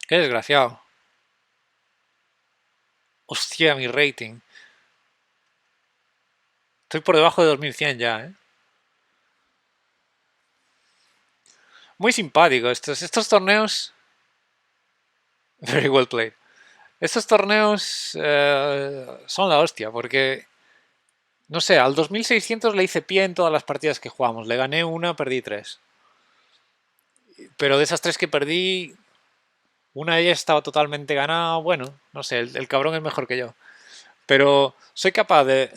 Qué desgraciado. Hostia, mi rating. Estoy por debajo de 2100 ya, ¿eh? Muy simpático estos torneos. Very well played. Estos torneos son la hostia, porque, no sé, al 2600 le hice pie en todas las partidas que jugamos. Le gané una, perdí tres. Pero de esas tres que perdí, una de ellas estaba totalmente ganada. Bueno, no sé, el cabrón es mejor que yo. Pero soy capaz de...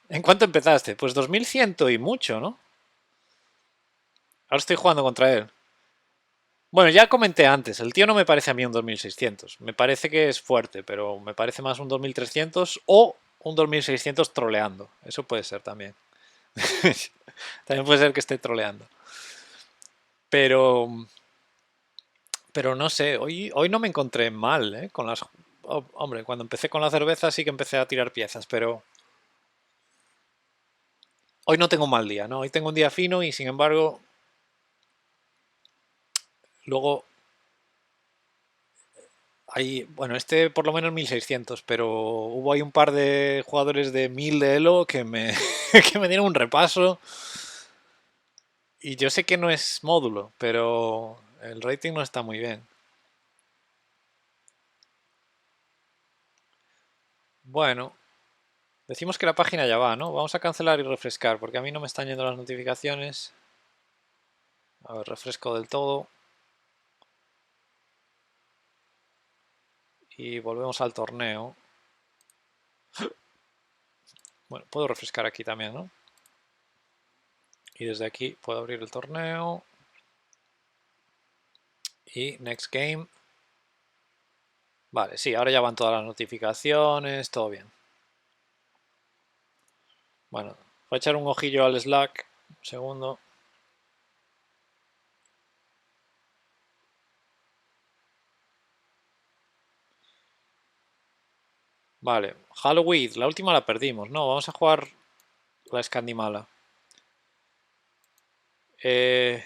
¿En cuánto empezaste? Pues 2100 y mucho, ¿no? Ahora estoy jugando contra él. Bueno, ya comenté antes, el tío no me parece a mí un 2600. Me parece que es fuerte, pero me parece más un 2300 o un 2600 troleando. Eso puede ser también. También puede ser que esté troleando. Pero, Pero no sé, hoy no me encontré mal, ¿eh? Con las... Hombre, cuando empecé con la cerveza sí que empecé a tirar piezas, pero hoy no tengo un mal día, ¿no? Hoy tengo un día fino y sin embargo, luego hay, bueno, este por lo menos 1600, pero hubo ahí un par de jugadores de 1000 de Elo que me, que me dieron un repaso. Y yo sé que no es módulo, pero el rating no está muy bien. Bueno, decimos que la página ya va, ¿no? Vamos a cancelar y refrescar, porque a mí no me están yendo las notificaciones. A ver, refresco del todo. Y volvemos al torneo. Bueno, puedo refrescar aquí también, ¿no? Y desde aquí puedo abrir el torneo. Y next game. Vale, sí, ahora ya van todas las notificaciones, todo bien. Bueno, voy a echar un ojillo al Slack. Un segundo. Vale, Halloween, la última la perdimos, ¿no? Vamos a jugar la Scandimala. Eh,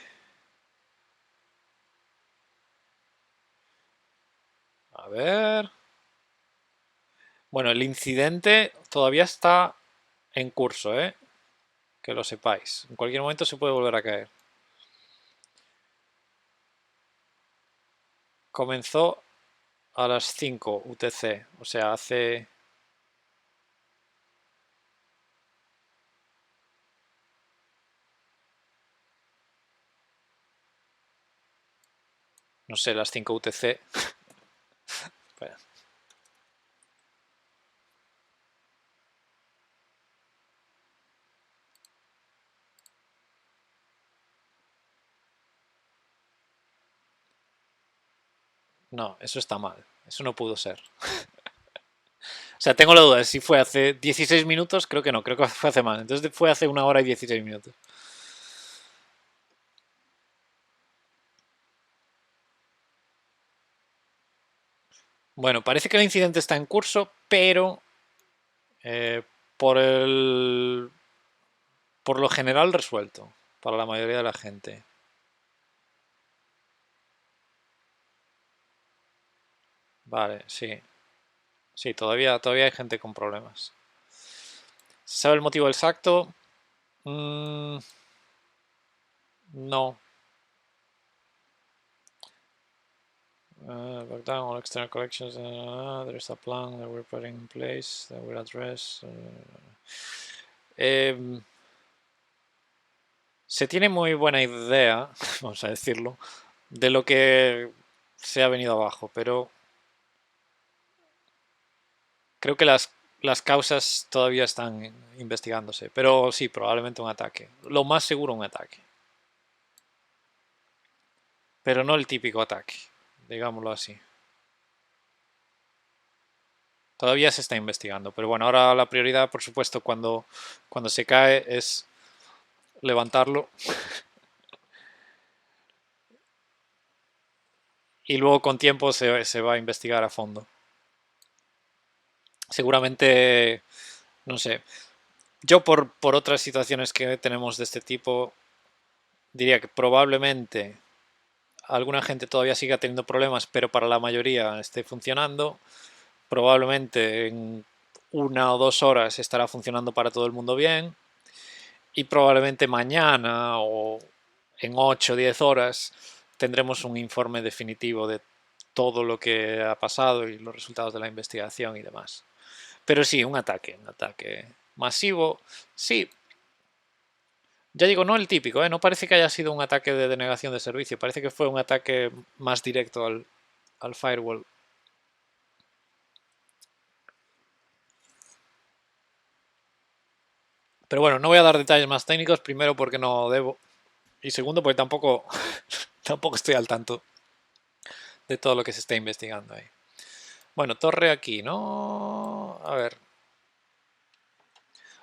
a ver. Bueno, el incidente todavía está en curso, ¿eh? Que lo sepáis. En cualquier momento se puede volver a caer. Comenzó a las 5 UTC, o sea, hace... No sé, las 5 UTC. Espera. No, eso está mal. Eso no pudo ser. O sea, tengo la duda de si fue hace 16 minutos, creo que no, creo que fue hace más. Entonces fue hace 1 hora y 16 minutos. Bueno, parece que el incidente está en curso, pero eh, por el, por lo general resuelto para la mayoría de la gente. Vale, sí. Sí, todavía hay gente con problemas. ¿Se sabe el motivo exacto? Mm, no. Backdown all external collections. There's a plan that we're putting in place that will address. Se tiene muy buena idea, vamos a decirlo, de lo que se ha venido abajo, pero creo que las causas todavía están investigándose. Pero sí, probablemente un ataque. Lo más seguro un ataque. Pero no el típico ataque, digámoslo así. Todavía se está investigando, pero bueno, ahora la prioridad, por supuesto, cuando se cae es levantarlo y luego con tiempo se va a investigar a fondo. Seguramente, no sé, yo por otras situaciones que tenemos de este tipo, diría que probablemente alguna gente todavía siga teniendo problemas, pero para la mayoría esté funcionando. Probablemente en 1 o 2 horas estará funcionando para todo el mundo bien. Y probablemente mañana o en 8 o 10 horas tendremos un informe definitivo de todo lo que ha pasado y los resultados de la investigación y demás. Pero sí, un ataque masivo. Sí, ya digo, no el típico, ¿eh? No parece que haya sido un ataque de denegación de servicio, parece que fue un ataque más directo al firewall. Pero bueno, no voy a dar detalles más técnicos, primero porque no debo, y segundo porque tampoco, tampoco estoy al tanto de todo lo que se está investigando ahí. Bueno, torre aquí, ¿no? A ver.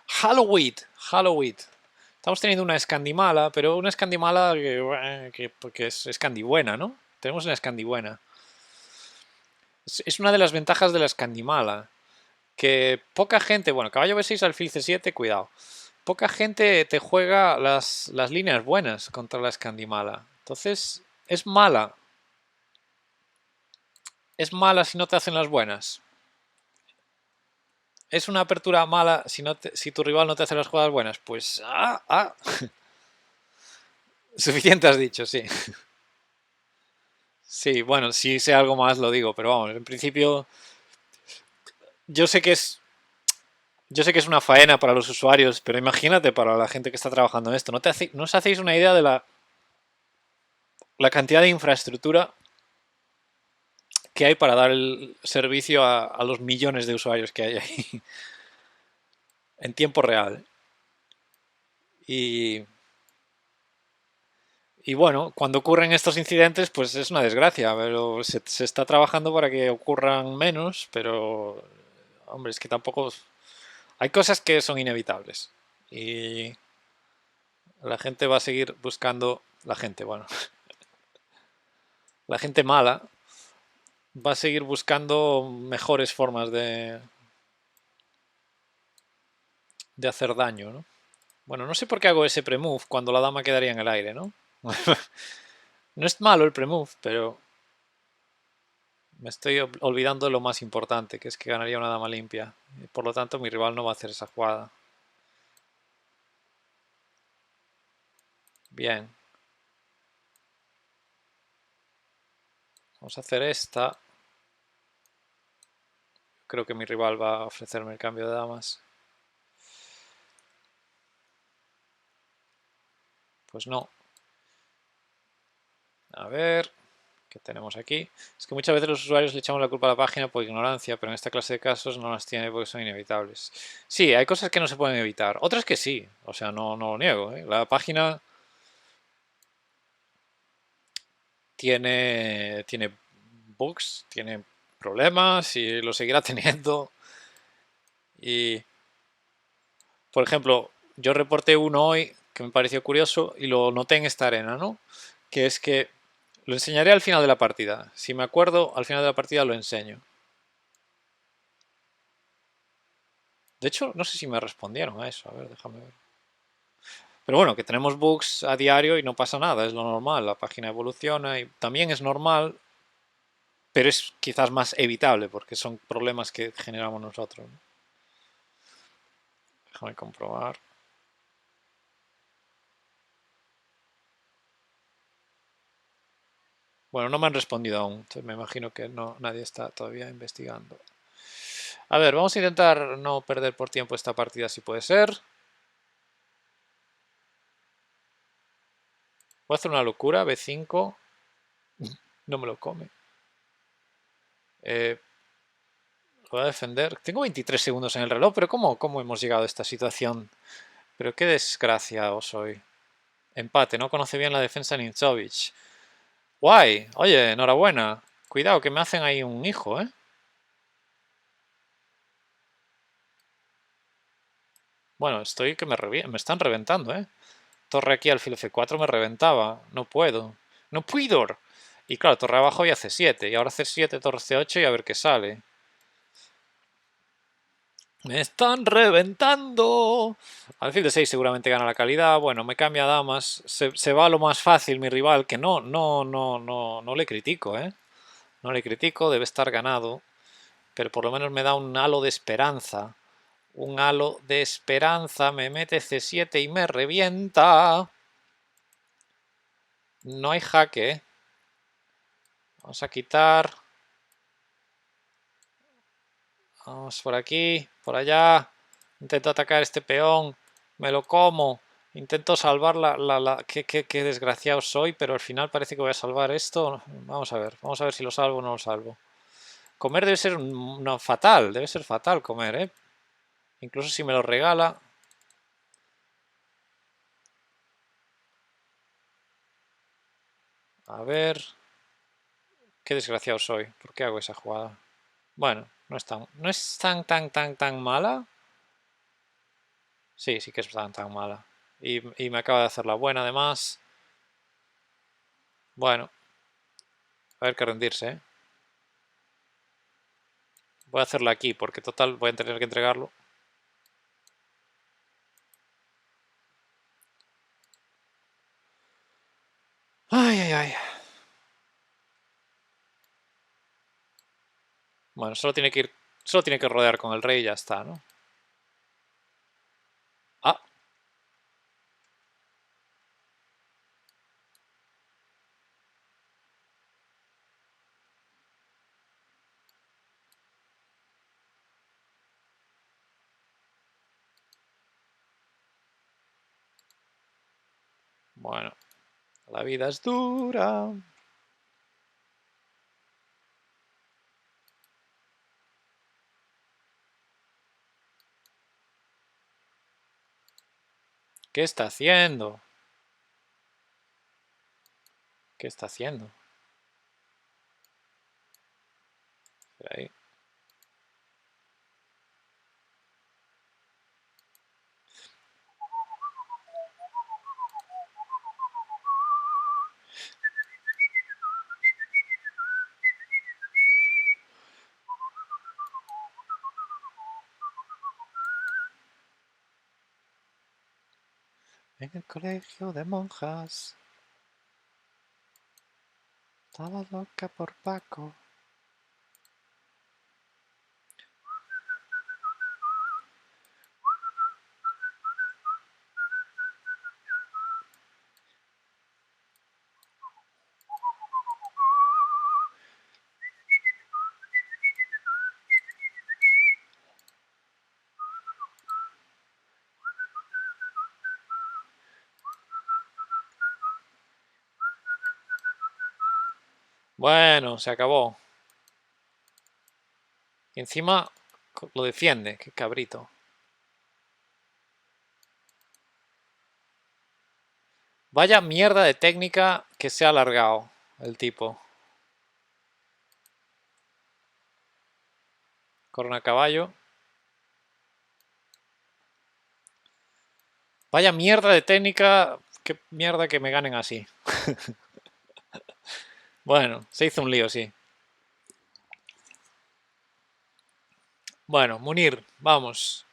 Halloween, Halloween. Estamos teniendo una Scandimala, pero una Scandimala que es Scandi buena, ¿no? Tenemos una Scandi buena. Es una de las ventajas de la Scandi mala. Que poca gente, bueno, caballo B6 alfil C7, cuidado. Poca gente te juega las líneas buenas contra la Scandi mala. Entonces, es mala. Es mala si no te hacen las buenas. Es una apertura mala si tu rival no te hace las jugadas buenas. Pues, suficiente has dicho, sí. Sí, bueno, si sé algo más lo digo, pero vamos, en principio yo sé que es yo sé que es una faena para los usuarios, pero imagínate para la gente que está trabajando en esto, no os hacéis una idea de la cantidad de infraestructura que hay para dar el servicio a los millones de usuarios que hay ahí en tiempo real. Y, y bueno, cuando ocurren estos incidentes, pues es una desgracia, pero se está trabajando para que ocurran menos, pero hombre, es que tampoco hay cosas que son inevitables. Y la gente va a seguir buscando, la gente, bueno, la gente mala va a seguir buscando mejores formas de hacer daño, ¿no? Bueno, no sé por qué hago ese pre-move cuando la dama quedaría en el aire, ¿no? No es malo el pre-move, pero me estoy olvidando de lo más importante, que es que ganaría una dama limpia. Y por lo tanto, mi rival no va a hacer esa jugada. Bien. Vamos a hacer esta. Creo que mi rival va a ofrecerme el cambio de damas. Pues no. A ver, ¿qué tenemos aquí? Es que muchas veces los usuarios le echamos la culpa a la página por ignorancia, pero en esta clase de casos no las tiene porque son inevitables. Sí, hay cosas que no se pueden evitar, otras que sí, o sea, no lo niego, ¿eh? La página tiene bugs, tiene problemas y lo seguirá teniendo. Y, por ejemplo, yo reporté uno hoy que me pareció curioso y lo noté en esta arena, ¿no? Que es que lo enseñaré al final de la partida. Si me acuerdo, al final de la partida lo enseño. De hecho, no sé si me respondieron a eso. A ver, déjame ver. Pero bueno, que tenemos bugs a diario y no pasa nada, es lo normal. La página evoluciona y también es normal, pero es quizás más evitable porque son problemas que generamos nosotros, ¿no? Déjame comprobar. Bueno, no me han respondido aún, entonces me imagino que no, nadie está todavía investigando. A ver, vamos a intentar no perder por tiempo esta partida si puede ser. Voy a hacer una locura, B5. No me lo come. Lo voy a defender. Tengo 23 segundos en el reloj, pero ¿cómo hemos llegado a esta situación? Pero qué desgraciado soy. Empate, no conoce bien la defensa Ninzovic. Guay, oye, enhorabuena. Cuidado, que me hacen ahí un hijo, ¿eh? Bueno, estoy que me están reventando, ¿eh? Torre aquí alfil F4 me reventaba. No puedo. No puedo. Y claro, torre abajo y hace 7. Y ahora C7, torre C8 y a ver qué sale. ¡Me están reventando! Alfil de 6 seguramente gana la calidad. Bueno, me cambia damas. Se va a lo más fácil mi rival, que no le critico, ¿eh? No le critico, debe estar ganado. Pero por lo menos me da un halo de esperanza. Un halo de esperanza. Me mete C7 y me revienta. No hay jaque, ¿eh? Vamos a quitar. Vamos por aquí, por allá. Intento atacar este peón. Me lo como. Intento salvar Qué desgraciado soy, pero al final parece que voy a salvar esto. Vamos a ver si lo salvo o no lo salvo. Comer debe ser fatal, debe ser fatal comer, ¿eh? Incluso si me lo regala. A ver. Qué desgraciado soy. ¿Por qué hago esa jugada? Bueno, no es tan mala. Sí, sí que es tan mala. Y me acaba de hacer la buena además. Bueno, Va a haber que rendirse, ¿eh? Voy a hacerlo aquí, porque total voy a tener que entregarlo. Ay, ay, ay. Bueno, solo tiene que rodear con el rey y ya está, ¿no? Ah, bueno, la vida es dura. ¿Qué está haciendo? ¿Qué está haciendo? Ahí. En el colegio de monjas. Estaba loca por Paco. Bueno, se acabó. Y encima lo defiende, qué cabrito. Vaya mierda de técnica que se ha alargado el tipo. Corona caballo. Vaya mierda de técnica. Qué mierda que me ganen así. Bueno, se hizo un lío, sí. Bueno, Munir, vamos.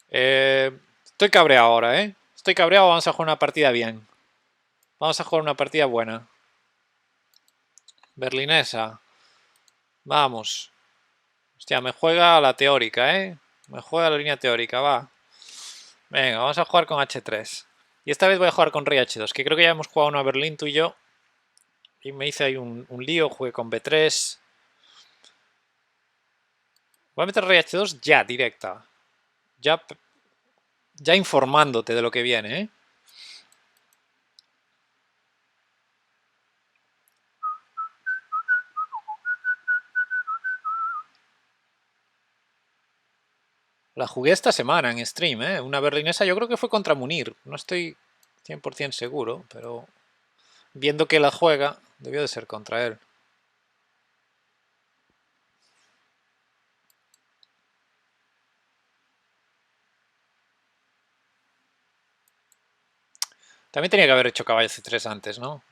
Estoy cabreado ahora, ¿eh? Estoy cabreado, vamos a jugar una partida bien. Vamos a jugar una partida buena. Berlinesa. Vamos. Hostia, me juega la teórica, ¿eh? Me juega la línea teórica, va. Venga, vamos a jugar con H3. Y esta vez voy a jugar con Rey H2, que creo que ya hemos jugado una Berlín tú y yo. Y me hice ahí un lío, jugué con B3. Voy a meter Rey H2 ya, directa. Ya, ya informándote de lo que viene, ¿eh? La jugué esta semana en stream, ¿eh? Una berlinesa, yo creo que fue contra Munir. No estoy 100% seguro, pero viendo que la juega, debió de ser contra él. También tenía que haber hecho caballo C3 antes, ¿no?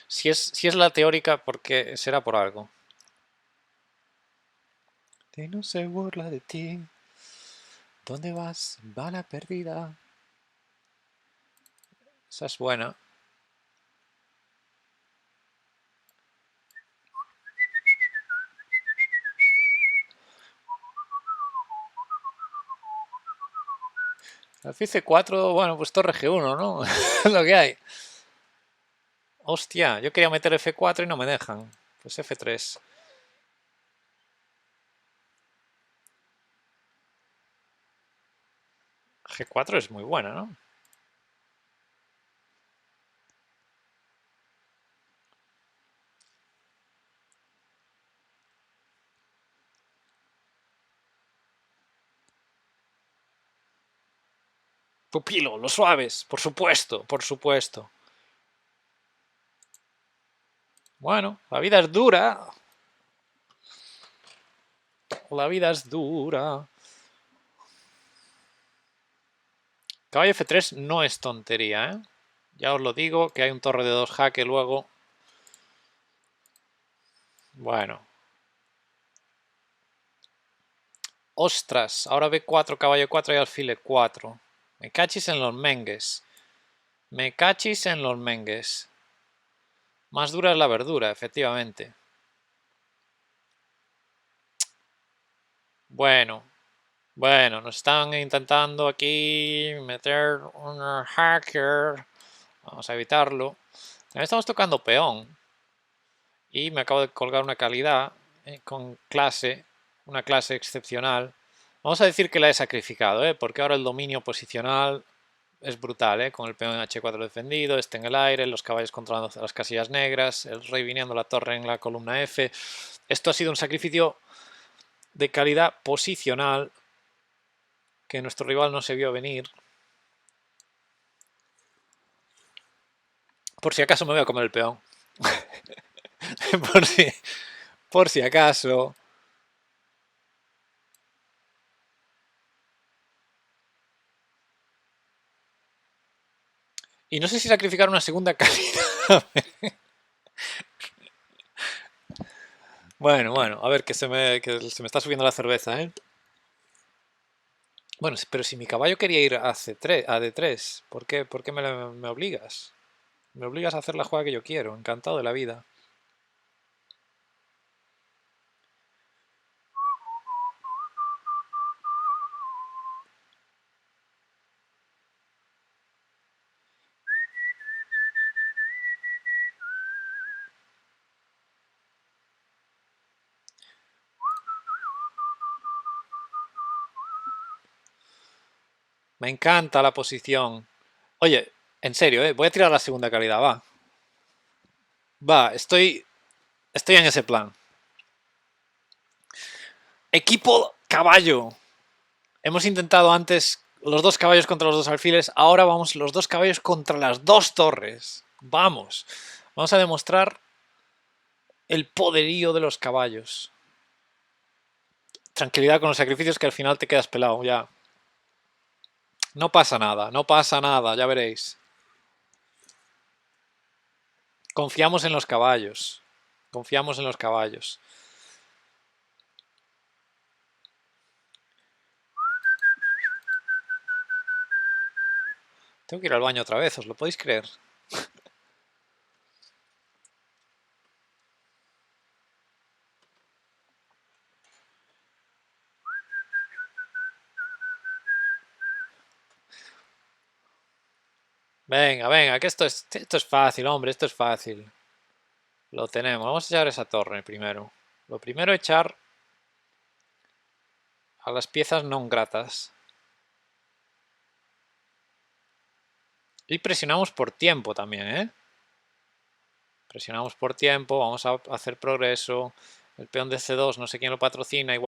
Si es la teórica, porque será por algo. Que no se burla de ti. ¿Dónde vas? Bala perdida. Esa es buena. Alfil C4, bueno, pues torre G1, ¿no? Es lo que hay. Hostia, yo quería meter F4 y no me dejan. Pues F3. G4 es muy buena, ¿no? Pupilo, los suaves, por supuesto, por supuesto. Bueno, la vida es dura. La vida es dura. Caballo F3 no es tontería, ¿eh? Ya os lo digo, que hay un torre de 2 jaque luego. Bueno. Ostras, ahora B4, caballo 4 y alfil E4. Me cachis en los mengues. Me cachis en los mengues. Más dura es la verdura, efectivamente. Bueno, bueno, nos están intentando aquí meter un hacker. Vamos a evitarlo. También estamos tocando peón. Y me acabo de colgar una calidad con clase, una clase excepcional. Vamos a decir que la he sacrificado, porque ahora el dominio posicional es brutal, con el peón en H4 defendido, este en el aire, los caballos controlando las casillas negras, el rey viniendo la torre en la columna F. Esto ha sido un sacrificio de calidad posicional que nuestro rival no se vio venir. Por si acaso me voy a comer el peón. por, si, por si acaso. Y no sé si sacrificar una segunda calidad. Bueno, a ver, que se me está subiendo la cerveza, ¿eh? Bueno, pero si mi caballo quería ir a C3, a D3, ¿por qué me obligas? Me obligas a hacer la jugada que yo quiero, encantado de la vida. Me encanta la posición. Oye, en serio, voy a tirar la segunda calidad, va. Va, estoy en ese plan. Equipo caballo. Hemos intentado antes los dos caballos contra los dos alfiles, ahora vamos los dos caballos contra las dos torres. Vamos. Vamos a demostrar el poderío de los caballos. Tranquilidad con los sacrificios que al final te quedas pelado ya. No pasa nada, no pasa nada, ya veréis. Confiamos en los caballos. Confiamos en los caballos. Tengo que ir al baño otra vez, ¿os lo podéis creer? Venga, venga, que esto es fácil, hombre, esto es fácil. Lo tenemos. Vamos a echar esa torre primero. Lo primero, echar a las piezas no gratas. Y presionamos por tiempo también, ¿eh? Presionamos por tiempo, vamos a hacer progreso. El peón de C2, no sé quién lo patrocina, igual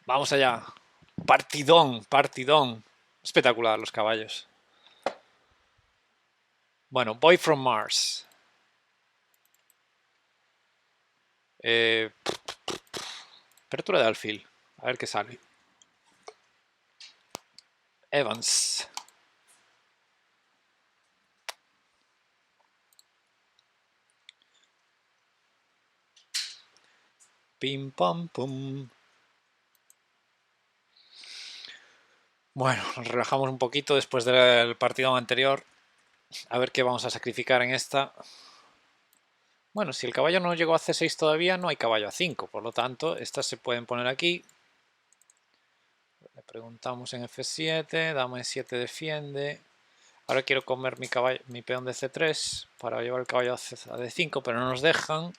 Vamos allá. Partidón, partidón. Espectacular los caballos. Bueno, Boy from Mars. Eh, apertura de alfil. A ver qué sale. Evans. Pim pam pum. Bueno, nos relajamos un poquito después del partido anterior. A ver qué vamos a sacrificar en esta. Bueno, si el caballo no llegó a C6 todavía, no hay caballo a 5. Por lo tanto, estas se pueden poner aquí. Le preguntamos en F7. Dama E7 defiende. Ahora quiero comer mi peón de C3 para llevar el caballo a D5, pero no nos dejan.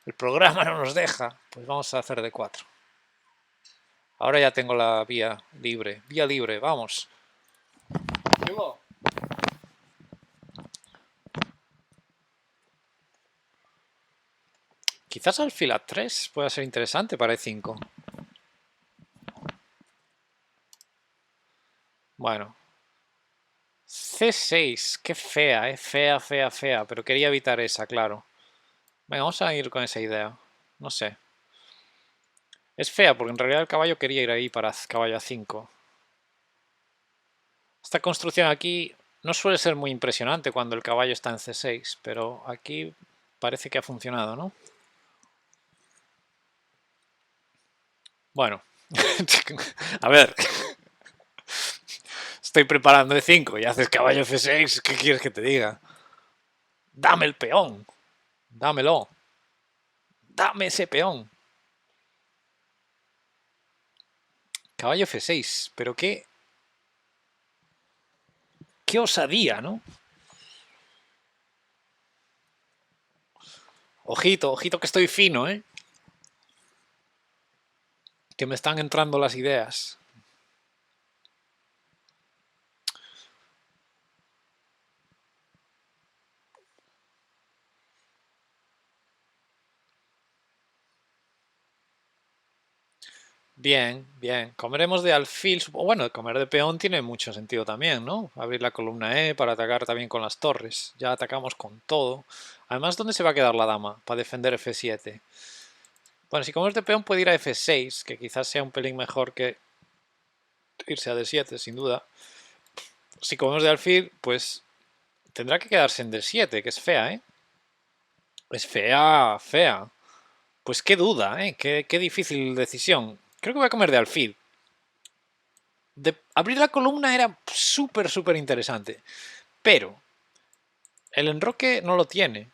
El programa no nos deja. Pues vamos a hacer D4. Ahora ya tengo la vía libre. Vía libre, vamos. Llegó. Quizás alfil A3 pueda ser interesante para E5. Bueno. C6, qué fea, fea, fea, fea. Pero quería evitar esa, claro. Venga, vamos a ir con esa idea. No sé. Es fea porque en realidad el caballo quería ir ahí para caballo A5. Esta construcción aquí no suele ser muy impresionante cuando el caballo está en C6, pero aquí parece que ha funcionado, ¿no? Bueno, a ver, estoy preparando E5 y haces caballo F6, ¿qué quieres que te diga? Dame el peón, dámelo, dame ese peón. Caballo F6, pero qué osadía, ¿no? Ojito, ojito que estoy fino, ¿eh? Que me están entrando las ideas. Bien, bien. Comeremos de alfil. Bueno, comer de peón tiene mucho sentido también, ¿no? Abrir la columna E para atacar también con las torres. Ya atacamos con todo. Además, ¿dónde se va a quedar la dama para defender F7? Bueno, si comemos de peón puede ir a F6, que quizás sea un pelín mejor que irse a D7, sin duda. Si comemos de alfil, pues tendrá que quedarse en D7, que es fea, ¿eh? Es fea, fea. Pues qué duda, ¿eh? Qué difícil decisión. Creo que voy a comer de alfil. Abrir la columna era súper, súper interesante. Pero el enroque no lo tiene.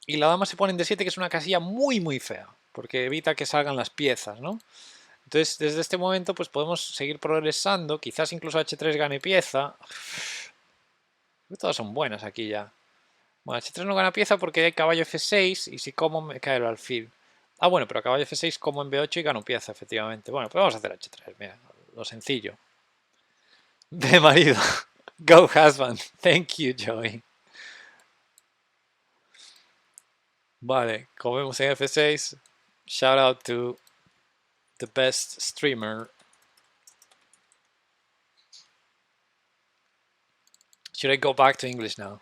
Y la dama se pone en D7, que es una casilla muy, muy fea. Porque evita que salgan las piezas, ¿no? Entonces, desde este momento, pues podemos seguir progresando. Quizás incluso H3 gane pieza. Todas son buenas aquí ya. Bueno, H3 no gana pieza porque hay caballo F6 y si como me cae el alfil. Ah, bueno, pero caballo F6 como en B8 y gano pieza, efectivamente. Bueno, pues vamos a hacer H3, mira, lo sencillo. De marido. Go husband. Thank you, Joey. Vale, comemos en F6. Shout out to the best streamer. Should I go back to English now?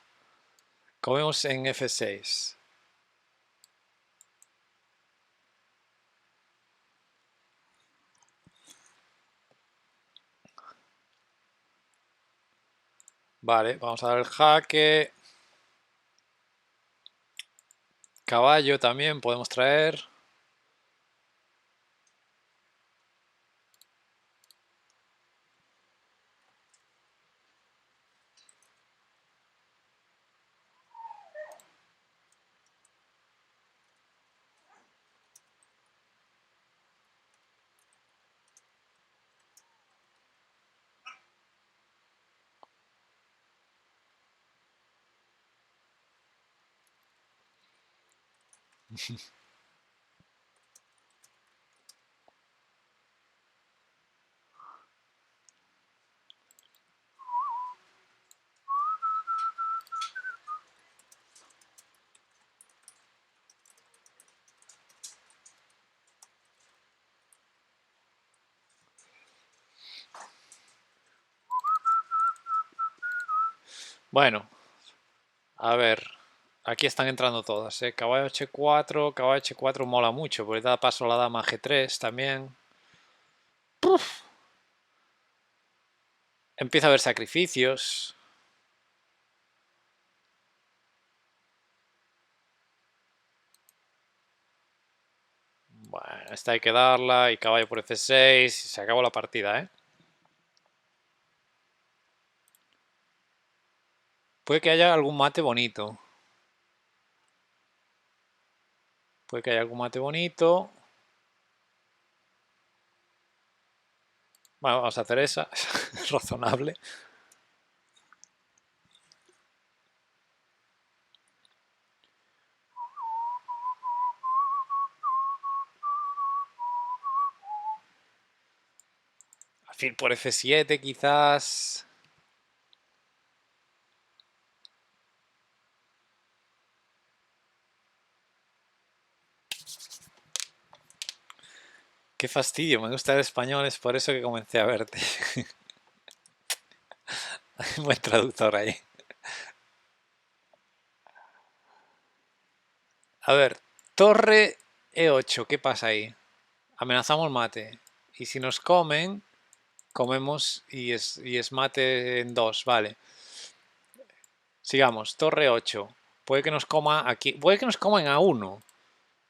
Comemos en F6. Vale, vamos a dar el jaque. Caballo también podemos traer. Bueno, a ver. Aquí están entrando todas, ¿eh? Caballo H4 mola mucho, porque da paso a la dama G3 también. Empieza a haber sacrificios. Bueno, esta hay que darla y caballo por F6 y se acabó la partida, ¿eh? Puede que haya algún mate bonito. Puede que haya algún mate bonito. Bueno, vamos a hacer esa. Es razonable. Alfil por F7 quizás. Qué fastidio, me gusta el español, es por eso que comencé a verte. Buen traductor ahí. A ver, torre E8, ¿qué pasa ahí? Amenazamos mate. Y si nos comen, comemos y es mate en 2, vale. Sigamos, torre 8. Puede que nos coma aquí. Puede que nos coman a 1.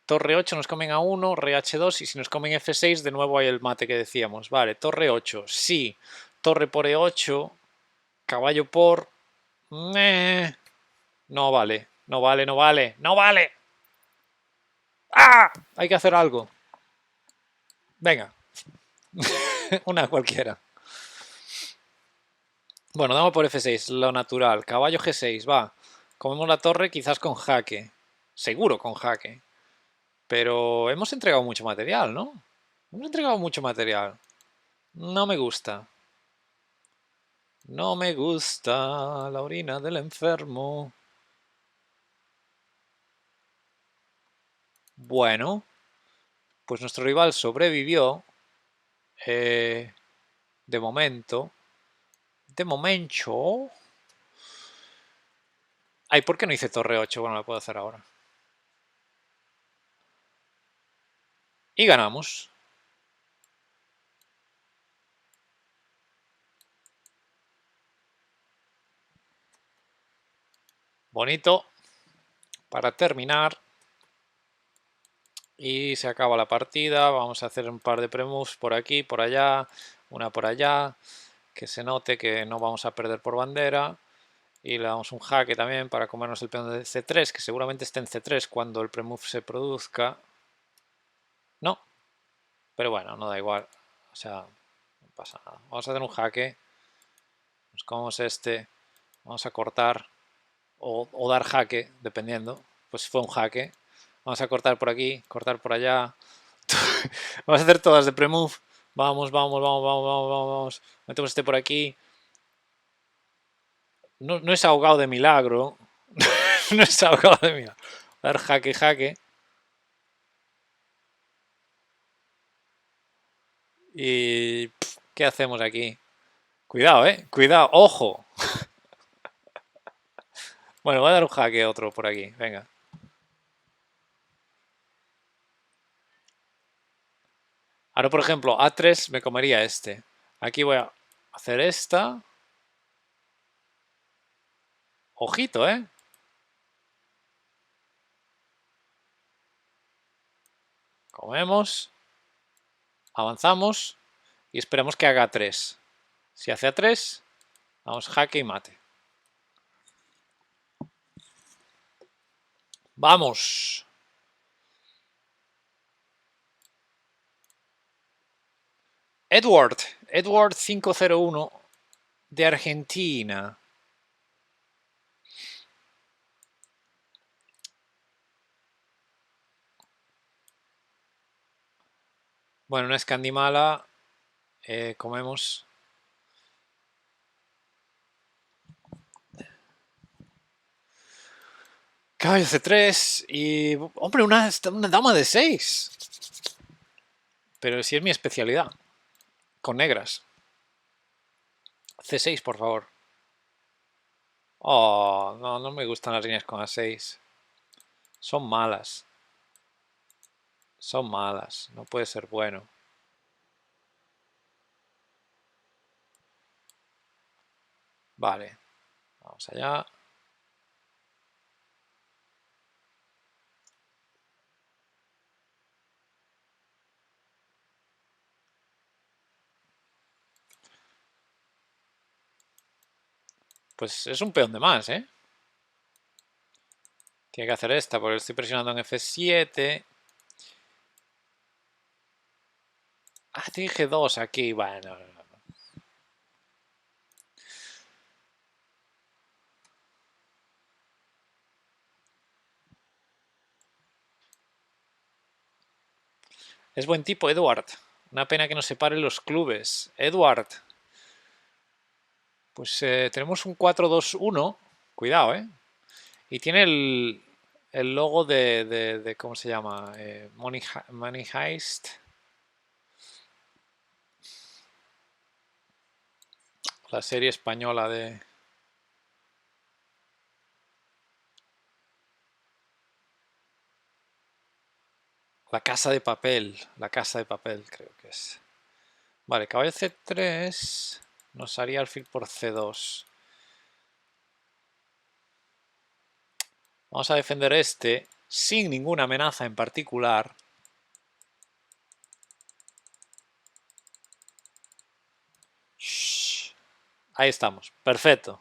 Torre 8 nos comen a 1, rey H2 y si nos comen F6 de nuevo hay el mate que decíamos. Vale, torre 8, sí. Torre por E8, caballo por... No vale, no vale, no vale, no vale. ¡Ah! Hay que hacer algo. Venga, una cualquiera. Bueno, damos por F6, lo natural. Caballo G6, va. Comemos la torre quizás con jaque. Seguro con jaque. Pero hemos entregado mucho material, ¿no? Hemos entregado mucho material. No me gusta. No me gusta la orina del enfermo. Bueno, pues nuestro rival sobrevivió. eh, de momento. De momento. Ay, ¿por qué no hice torre 8? Bueno, lo puedo hacer ahora. Y ganamos. Bonito. Para terminar. Y se acaba la partida. Vamos a hacer un par de premoves por aquí, por allá. Una por allá. Que se note que no vamos a perder por bandera. Y le damos un jaque también para comernos el peón de C3, que seguramente esté en C3 cuando el premove se produzca. No, pero bueno, no da igual. O sea, no pasa nada. Vamos a hacer un jaque. Nos comemos este. Vamos a cortar. O dar jaque, dependiendo. Pues fue un jaque. Vamos a cortar por aquí, cortar por allá. Vamos a hacer todas de premove. Vamos, vamos, vamos, vamos, vamos, vamos. Metemos este por aquí. No, no es ahogado de milagro. No es ahogado de milagro. Dar jaque, jaque. Y... ¿qué hacemos aquí? Cuidado, cuidado, ojo. Bueno, voy a dar un jaque otro por aquí, venga. Ahora, por ejemplo, A3 me comería este. Aquí voy a hacer esta. Ojito, Comemos. Avanzamos. Y esperamos que haga A3. Si hace A3, vamos jaque y mate. ¡Vamos! Edward 501 de Argentina. Bueno, una escandimala. Comemos. Caballo C3 y... Hombre, una dama de 6. Pero si es mi especialidad. Con negras. C6, por favor. Oh, no, no me gustan las líneas con A6. Son malas. Son malas. No puede ser bueno. Vale. Vamos allá. Pues es un peón de más, ¿eh? Tiene que hacer esta porque estoy presionando en F7. Ah, tiene G2 aquí. Bueno, no, no, no. Es buen tipo, Edward. Una pena que nos separen los clubes. Edward. Pues tenemos un 4-2-1. Cuidado, ¿eh? Y tiene el logo de ¿cómo se llama? Money Heist. La serie española de... La Casa de Papel. La Casa de Papel, creo que es. Vale, caballo C3 nos haría alfil por C2. Vamos a defender este sin ninguna amenaza en particular. Shh. Ahí estamos. Perfecto.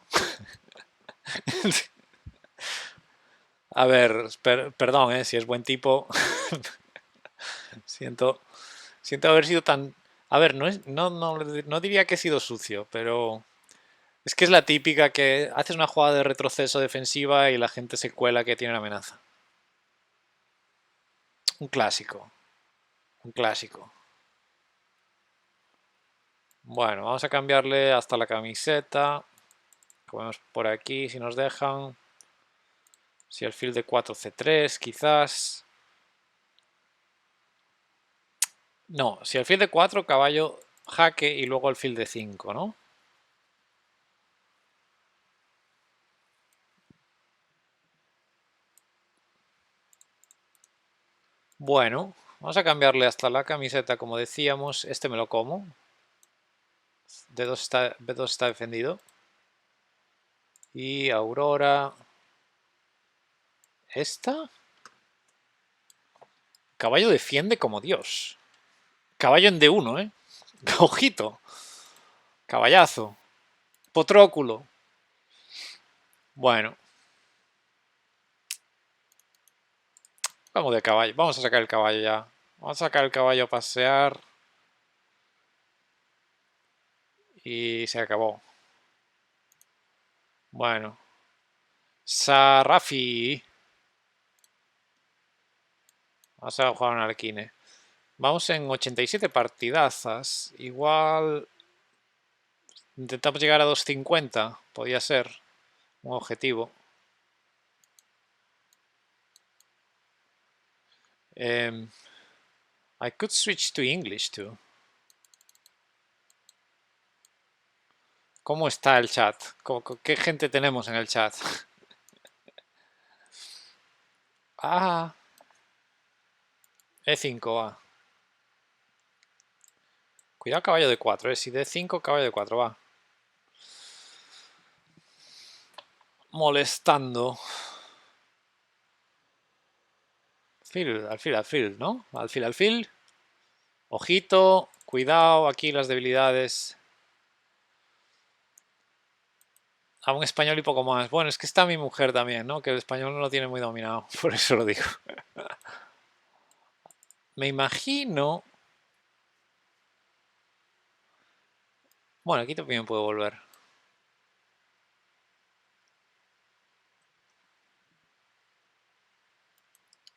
A ver, perdón, si es buen tipo. Siento, siento haber sido tan... A ver, no diría que he sido sucio, pero es que es la típica que haces una jugada de retroceso defensiva y la gente se cuela que tiene una amenaza. Un clásico, un clásico. Bueno, vamos a cambiarle hasta la camiseta. Comemos por aquí si nos dejan. Si alfil de 4 C3, quizás. No, si alfil de 4, caballo jaque y luego alfil de 5, ¿no? Bueno, vamos a cambiarle hasta la camiseta, como decíamos. Este me lo como. B2 está defendido. Y Aurora. ¿Esta? Caballo defiende como Dios. Caballo en D1, ¿eh? Ojito. Caballazo. Potróculo. Bueno. Vamos de caballo. Vamos a sacar el caballo ya. Vamos a sacar el caballo a pasear. Y se acabó. Bueno. Sarrafi. Vamos a jugar un arquine. Vamos en 87 partidazas. Igual intentamos llegar a 250. Podría ser un objetivo. I could switch to English too. ¿Cómo está el chat? ¿Qué gente tenemos en el chat? Ah, E5, va. Cuidado caballo de 4, si D5, caballo de 4, va. Molestando. Alfil, ¿no? Alfil. Ojito, cuidado, aquí las debilidades. A un español y poco más. Bueno, es que está mi mujer también, ¿no? Que el español no lo tiene muy dominado, por eso lo digo. Me imagino... Bueno, aquí también puedo volver.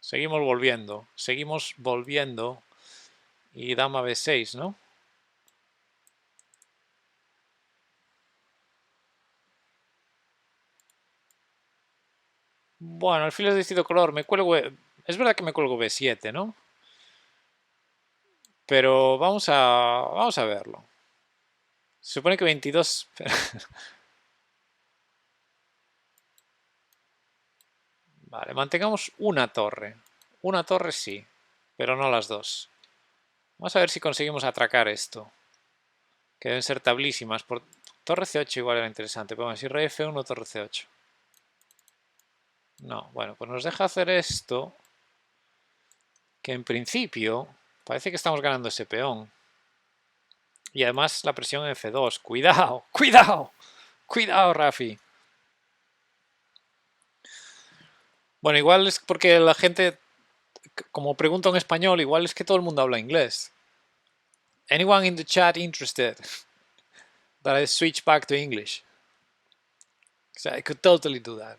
Seguimos volviendo. Y dama B6, ¿no? Bueno, alfil es de distinto color. Me cuelgo... Es verdad que me cuelgo B7, ¿no? Pero vamos a verlo. Se supone que 22... Vale, mantengamos una torre. Una torre sí, pero no las dos. Vamos a ver si conseguimos atracar esto. Que deben ser tablísimas. Por torre C8 igual era interesante. Podemos decir rey F1, torre C8. No, bueno, pues nos deja hacer esto. Que en principio parece que estamos ganando ese peón. Y además la presión en F2. ¡Cuidado! ¡Cuidado! ¡Cuidado, Rafi! Bueno, igual es porque la gente, como pregunta en español, igual es que todo el mundo habla inglés. Anyone in the chat interested that I switch back to English? So I could totally do that.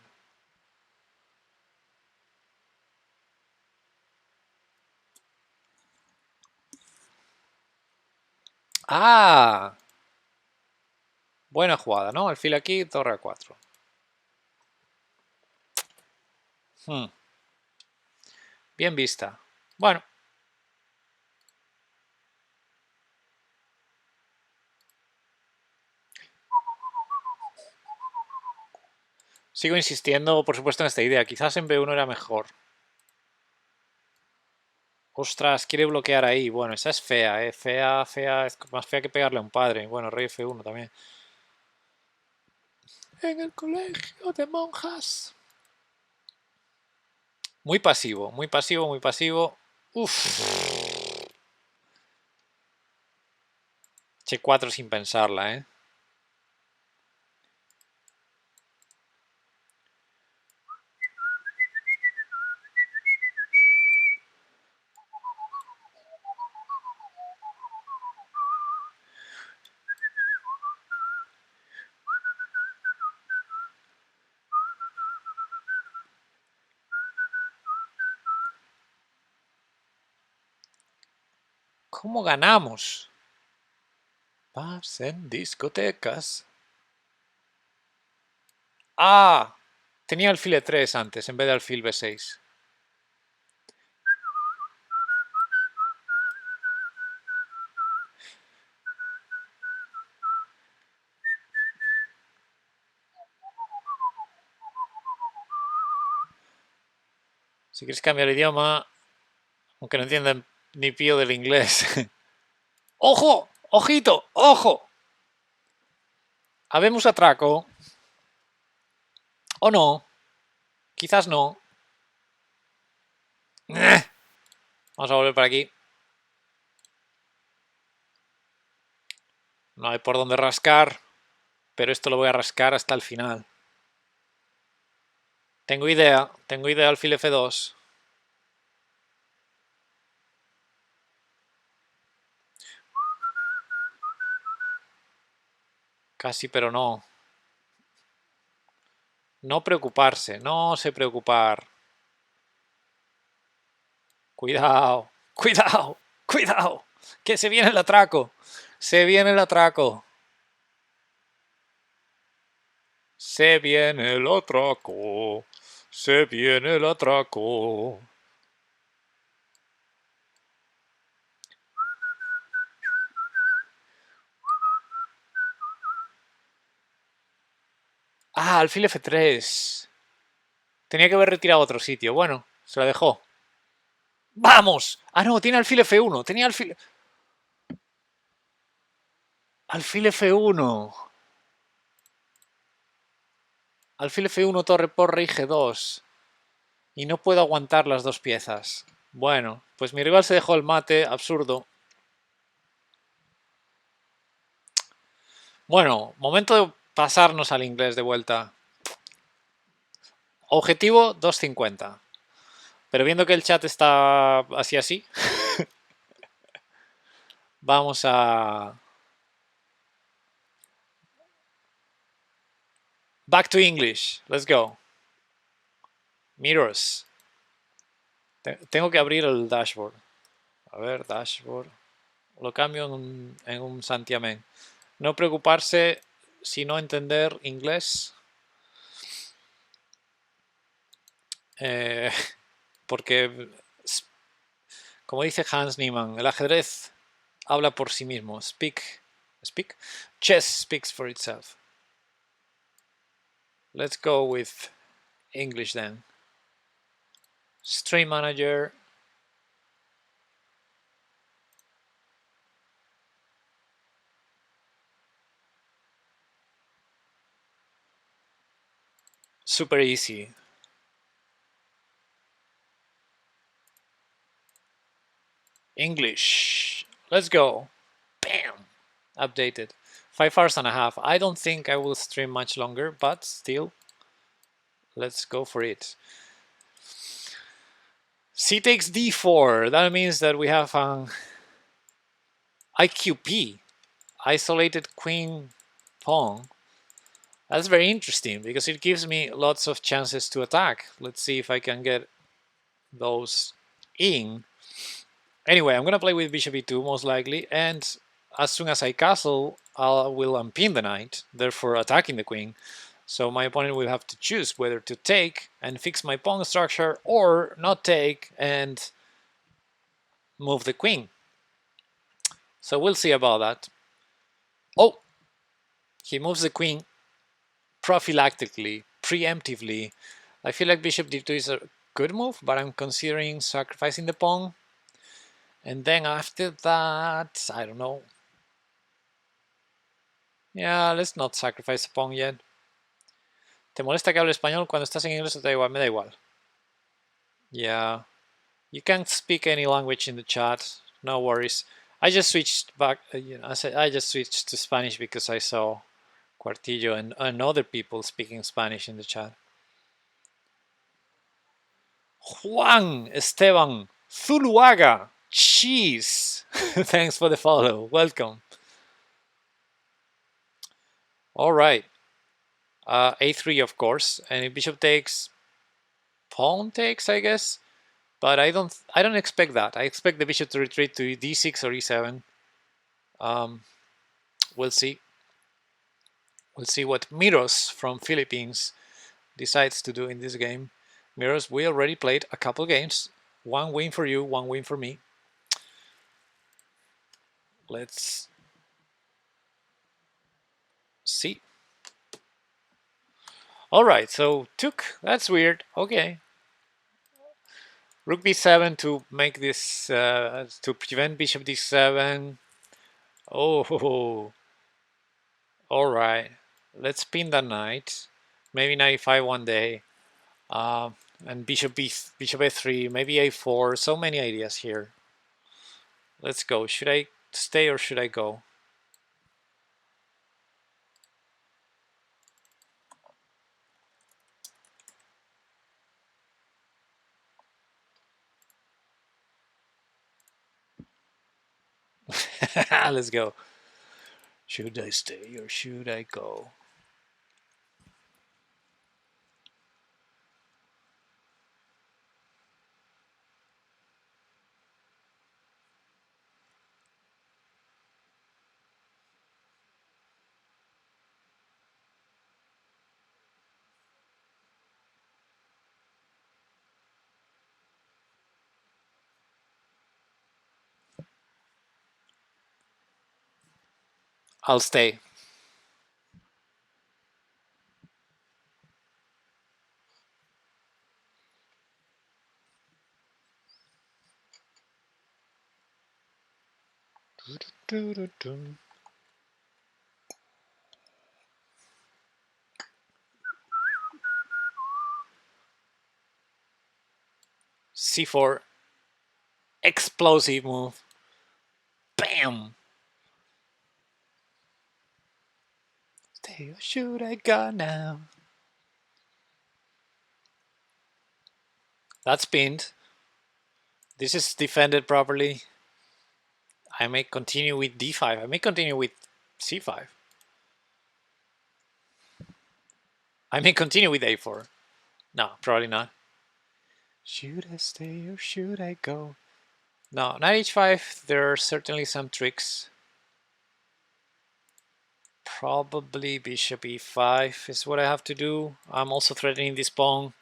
¡Ah! Buena jugada, ¿no? Alfil aquí, torre A4. Bien vista. Bueno. Sigo insistiendo, por supuesto, en esta idea. Quizás en B1 era mejor. Ostras, quiere bloquear ahí. Bueno, esa es fea, ¿eh? Fea, fea. Es más fea que pegarle a un padre. Bueno, rey F1 también. En el colegio de monjas. Muy pasivo, muy pasivo, muy pasivo. Uf. H4 sin pensarla, ¿eh? ¿Cómo ganamos? Pubs en discotecas. ¡Ah! Tenía alfil E3 antes en vez de alfil B6. Si quieres cambiar el idioma, aunque no entiendan ni pío del inglés. ¡Ojo! ¡Ojito! ¡Ojo! Habemos atraco. ¿O no? Quizás no. Vamos a volver para aquí. No hay por dónde rascar, pero esto lo voy a rascar hasta el final. Tengo idea alfil F2. Casi, pero no. No preocuparse, no se preocupar. Cuidado, cuidado, cuidado. Que se viene el atraco. Se viene el atraco. Se viene el atraco. Se viene el atraco. Ah, alfil F3. Tenía que haber retirado a otro sitio. Bueno, se la dejó. ¡Vamos! Ah, no, tiene alfil F1. Tenía alfil... Alfil F1. Alfil F1, torre por rey G2. Y no puedo aguantar las dos piezas. Bueno, pues mi rival se dejó el mate. Absurdo. Bueno, momento de pasarnos al inglés de vuelta. Objetivo 250. Pero viendo que el chat está así, vamos a... Back to English. Let's go. Mirrors. Tengo que abrir el dashboard. A ver, dashboard. Lo cambio en un santiamén. No preocuparse si no entender inglés. Porque, como dice Hans Niemann, el ajedrez habla por sí mismo. Speak. Chess speaks for itself. Let's go with English then. Stream manager. Super easy. English. Let's go. Bam. Updated. 5 hours and a half. I don't think I will stream much longer, but still, let's go for it. C takes d4. That means that we have an IQP, isolated queen pawn. That's very interesting because it gives me lots of chances to attack. Let's see if I can get those in. Anyway, I'm going to play with bishop e2 most likely, and as soon as I castle, I will unpin the knight, therefore attacking the queen. So my opponent will have to choose whether to take and fix my pawn structure or not take and move the queen. So we'll see about that. Oh, he moves the queen prophylactically, preemptively. I feel like bishop d2 is a good move, but I'm considering sacrificing the pawn. And then after that, I don't know. Yeah, let's not sacrifice the pawn yet. ¿Te molesta que hable español? Cuando estás en inglés te da igual, me da igual. Yeah, you can speak any language in the chat, no worries. I just switched back, I just switched to Spanish because I saw Cuartillo and other people speaking Spanish in the chat. Juan Esteban Zuluaga, cheese. Thanks for the follow. Welcome. All right. A3, of course, and if bishop takes, pawn takes, I guess. But I don't expect that. I expect the bishop to retreat to d6 or e7. We'll see. We'll see what Miros from Philippines decides to do in this game. Miros, we already played a couple games. One win for you, one win for me. Let's see. All right, so took. That's weird. Okay. Rook b7 to make this to prevent bishop d7. Oh, all right. Let's pin the knight. Maybe knight e5 one day. And bishop a3, maybe a4. So many ideas here. Let's go. Should I stay or should I go? Let's go. Should I stay or should I go? I'll stay. C4. Explosive move. Bam! Stay or should I go now? That's pinned. This is defended properly. I may continue with d5. I may continue with c5. I may continue with a4. No, probably not. Should I stay or should I go? No, knight h5, there are certainly some tricks. Probably bishop e5 is what I have to do. I'm also threatening this pawn.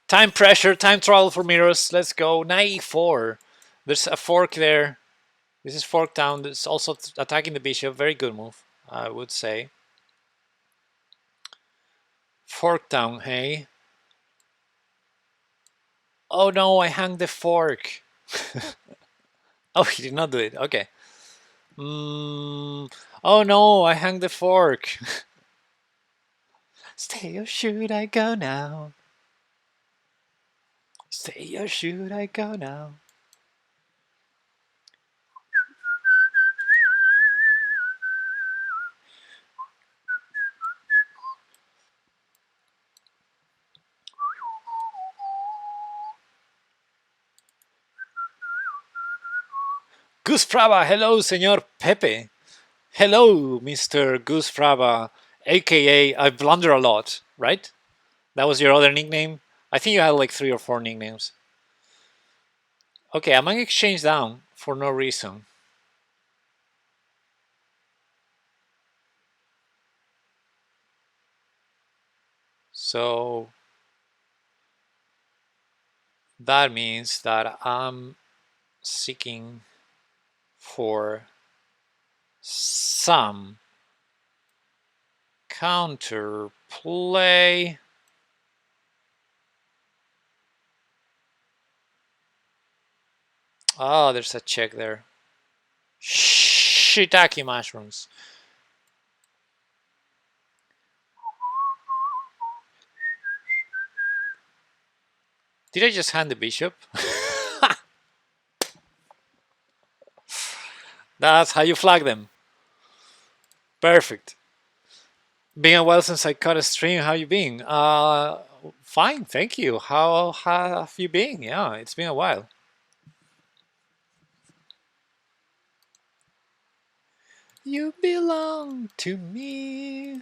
Time pressure, time trouble for Miros. Let's go. Knight e4. There's a fork there. This is fork down. It's also attacking the bishop. Very good move, I would say. Fork down, hey. Oh no, I hung the fork. Oh, he did not do it. Okay. Oh no, I hung the fork. Stay or should I go now? Stay or should I go now? Goose Fraba, hello, Senor Pepe. Hello, Mr. Goose Fraba, aka I blunder a lot, right? That was your other nickname? I think you had like 3 or 4 nicknames. Okay, I'm gonna exchange down for no reason. So that means that I'm seeking for some counter play. Oh, there's a check there. Shiitake mushrooms. Did I just hand the bishop? That's how you flag them. Perfect. Been a while since I caught a stream. How you been? Fine, thank you. How have you been? Yeah, it's been a while. You belong to me.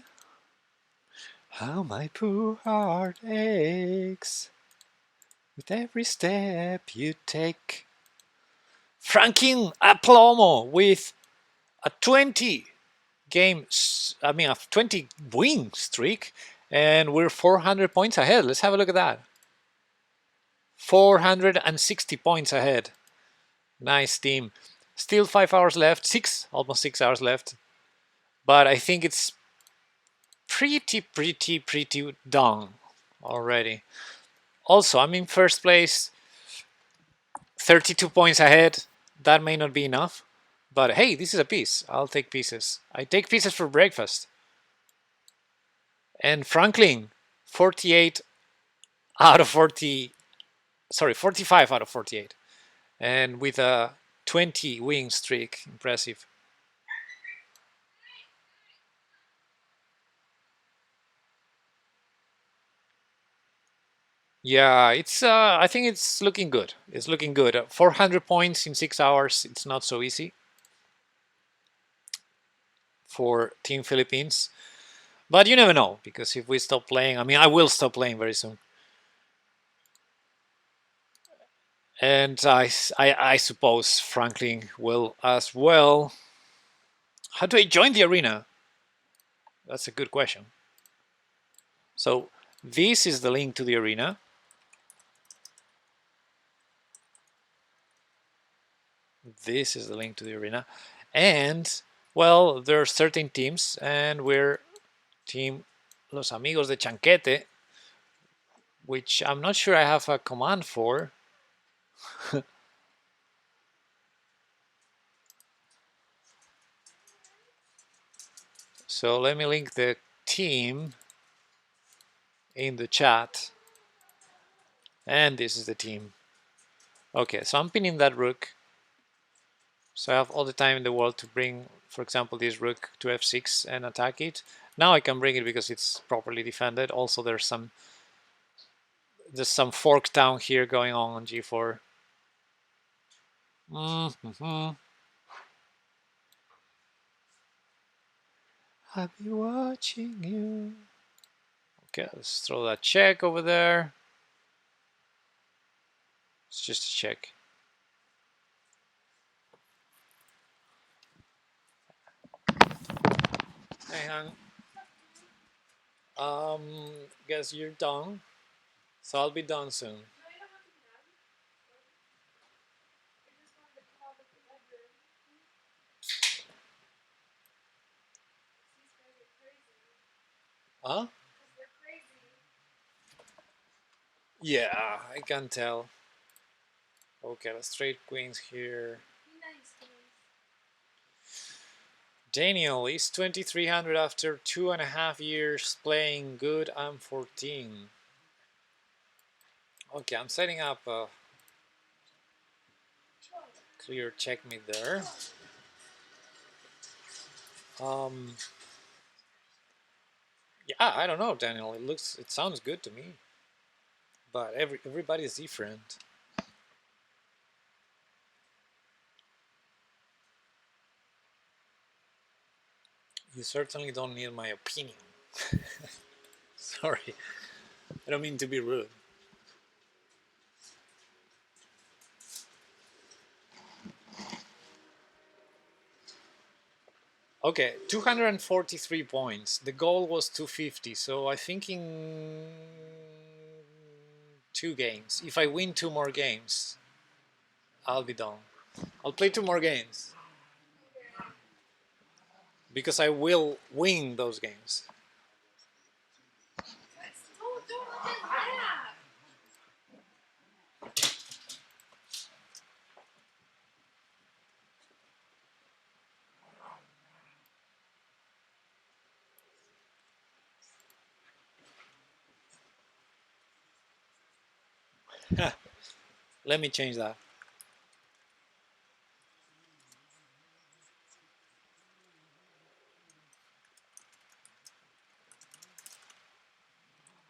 How my poor heart aches with every step you take. Franklin Aplomo with a 20 game, a 20 win streak, and we're 400 points ahead. Let's have a look at that. 460 points ahead. Nice team. Still 5 hours left, almost 6 hours left. But I think it's pretty done already. Also, I'm in first place, 32 points ahead. That may not be enough. But hey, this is a piece. I'll take pieces. I take pieces for breakfast. And Franklin, 48 out of 40, sorry, 45 out of 48. And with a 20 win streak. Impressive. Yeah, it's. I think it's looking good. It's looking good. 400 points in 6 hours. It's not so easy for Team Philippines, but you never know because if we stop playing, I mean, I will stop playing very soon, and I suppose Franklin will as well. How do I join the arena? That's a good question. So this is the link to the arena. This is the link to the arena, and well, there are certain teams, and we're Team Los Amigos de Chanquete, which I'm not sure I have a command for. So let me link the team in the chat. And this is the team. Okay, so I'm pinning that rook. So I have all the time in the world to bring, for example, this rook to f6 and attack it. Now I can bring it because it's properly defended. Also, there's some fork down here going on g4. I'll be watching you. Okay, let's throw that check over there. It's just a check. Hey, hon. Guess you're done. So I'll be done soon. Huh? They're crazy. Yeah, I can tell. Okay, let's trade queens here. Be nice, guys. Daniel is 2300 after 2.5 years playing good. I'm 14. Okay, I'm setting up a clear checkmate there. Um, yeah, I don't know, Daniel. It sounds good to me, but everybody is different. You certainly don't need my opinion. Sorry, I don't mean to be rude. Okay, 243 points. The goal was 250, so I think in 2 games. If I win 2 more games, I'll be done. I'll play 2 more games because I will win those games. Don't let them laugh. Let me change that.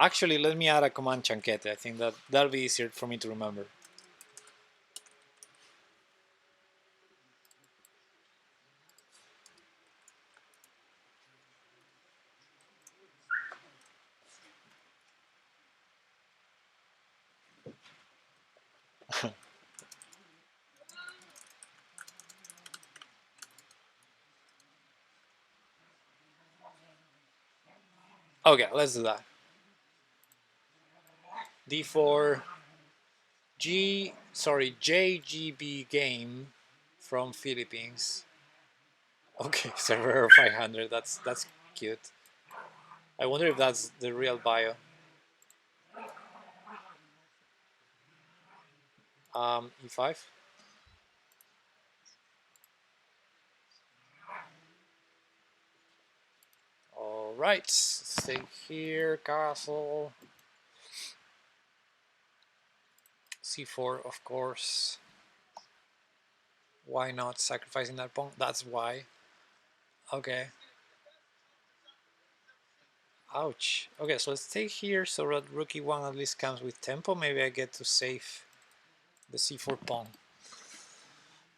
Actually, let me add a command chanquete. I think that'll be easier for me to remember. Okay, let's do that. D4 JGB game from Philippines. Okay, server 500. That's cute. I wonder if that's the real bio. E5. All right, stay here. Castle. C4, of course. Why not sacrificing that pawn? That's why. Okay. Ouch. Okay, so let's stay here so that rook e1 at least comes with tempo. Maybe I get to save the c4 pawn.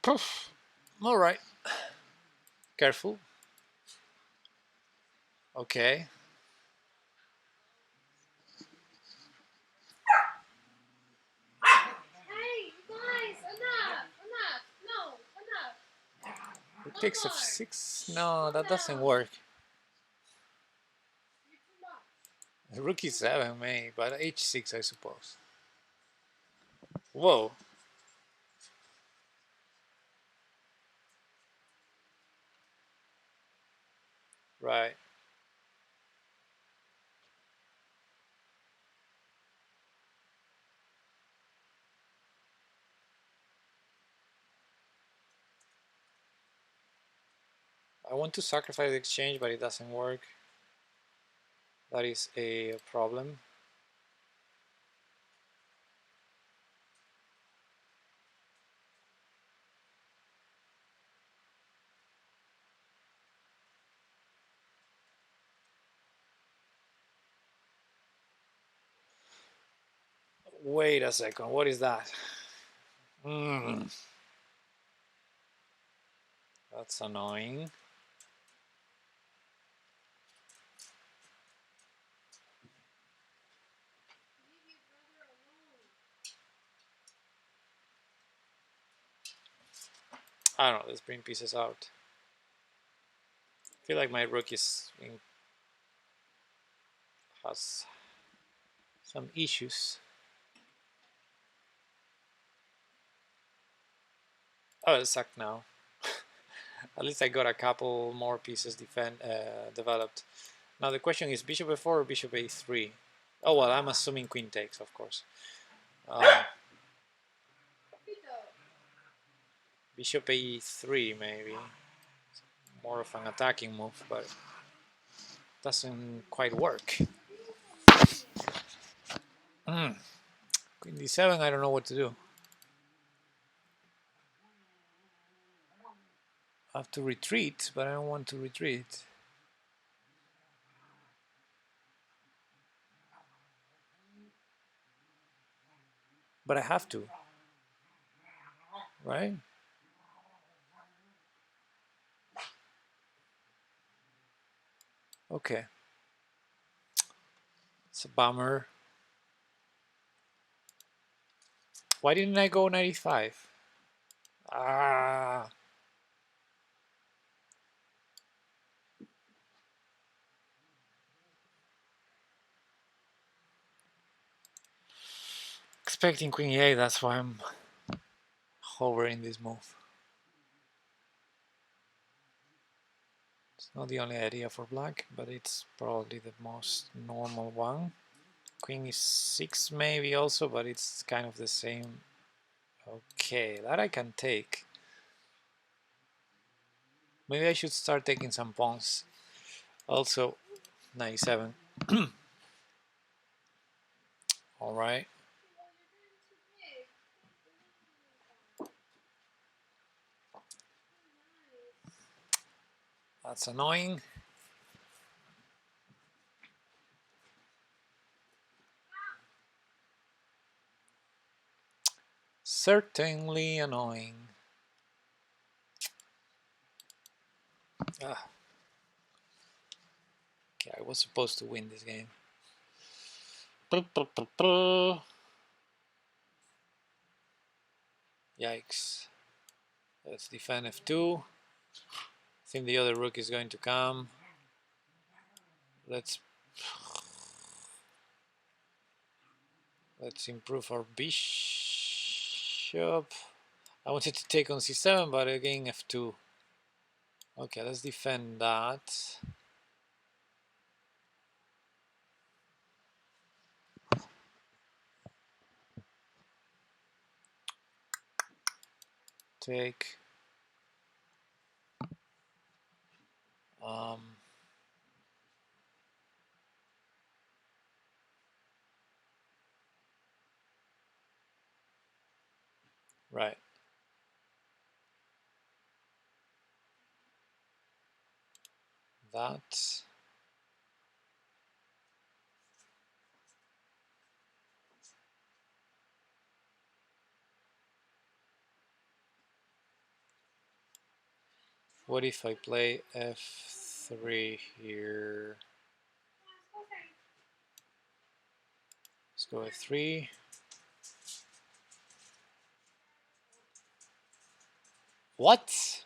Poof. All right. Careful. Okay. Hey, you guys, enough, enough. No, enough. It No takes more. f6. No, that Calm doesn't down. work. You're too much. Rook e7 may, but h6 I suppose. Whoa. Right. I want to sacrifice the exchange, but it doesn't work. That is a problem. Wait a second. What is that? That's annoying. Leave your brother alone. I don't know. Let's bring pieces out. I feel like my rook has some issues. Oh, it's sacked now. At least I got a couple more pieces developed. Now the question is bishop f4 or bishop a3. Oh well, I'm assuming queen takes, of course. Bishop a3 maybe. More of an attacking move, but doesn't quite work. Queen d7, I don't know what to do. I have to retreat, but I don't want to retreat. But I have to, right? Okay. It's a bummer. Why didn't I go 95? Ah. Expecting queen e8, that's why I'm hovering this move. It's not the only idea for black, but it's probably the most normal one. Queen e6 maybe also, but it's kind of the same. Okay, that I can take. Maybe I should start taking some pawns. Also, 97. All right. That's annoying. Certainly annoying. Ah. Okay, I was supposed to win this game. Yikes. Let's defend f2. I think the other rook is going to come. Let's improve our bishop. I wanted to take on c7, but again f2. Okay, let's defend that. Take. Right. That. What if I play f3 here? Let's go f3. What?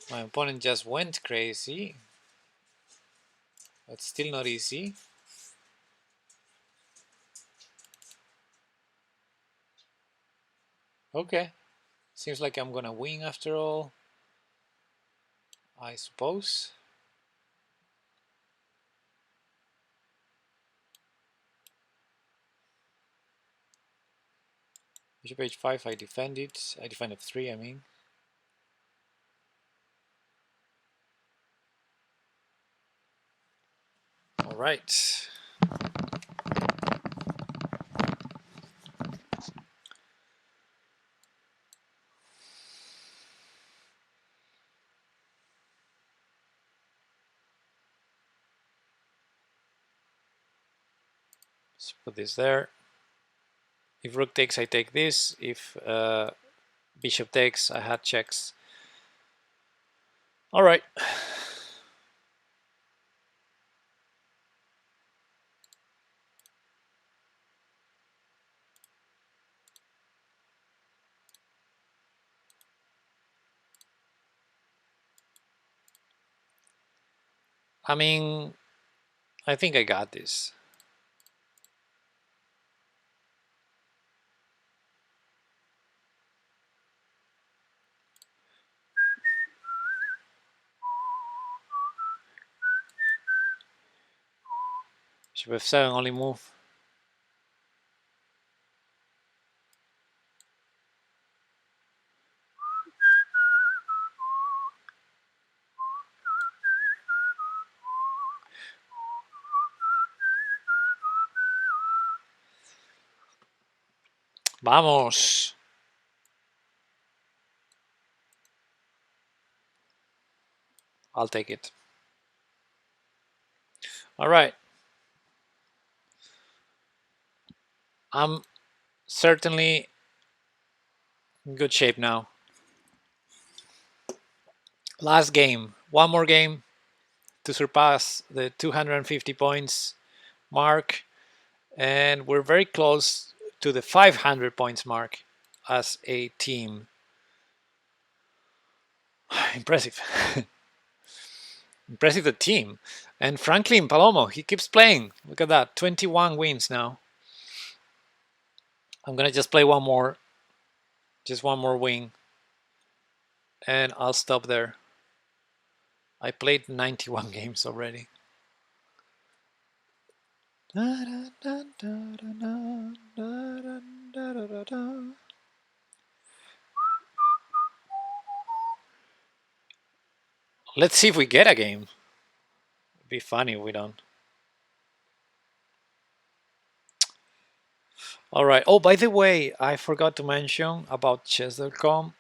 My opponent just went crazy. That's still not easy. Okay. Seems like I'm gonna win after all. I suppose. Bishop h5, I defend it. I defend f3, I mean. All right. Let's put this there. If rook takes, I take this. If bishop takes, I had checks. All right. I mean, I think I got this. Bishop f7 only move. Vamos. I'll take it. All right. I'm certainly in good shape now. Last game. One more game to surpass the 250 points mark. And we're very close to the 500 points mark as a team. Impressive. Impressive, the team. And Franklin Palomo, he keeps playing. Look at that, 21 wins now. I'm gonna just play one more, just one more wing, and I'll stop there. I played 91 games already. Let's see if we get a game. It'd be funny if we don't. All right. Oh, by the way, I forgot to mention about chess.com.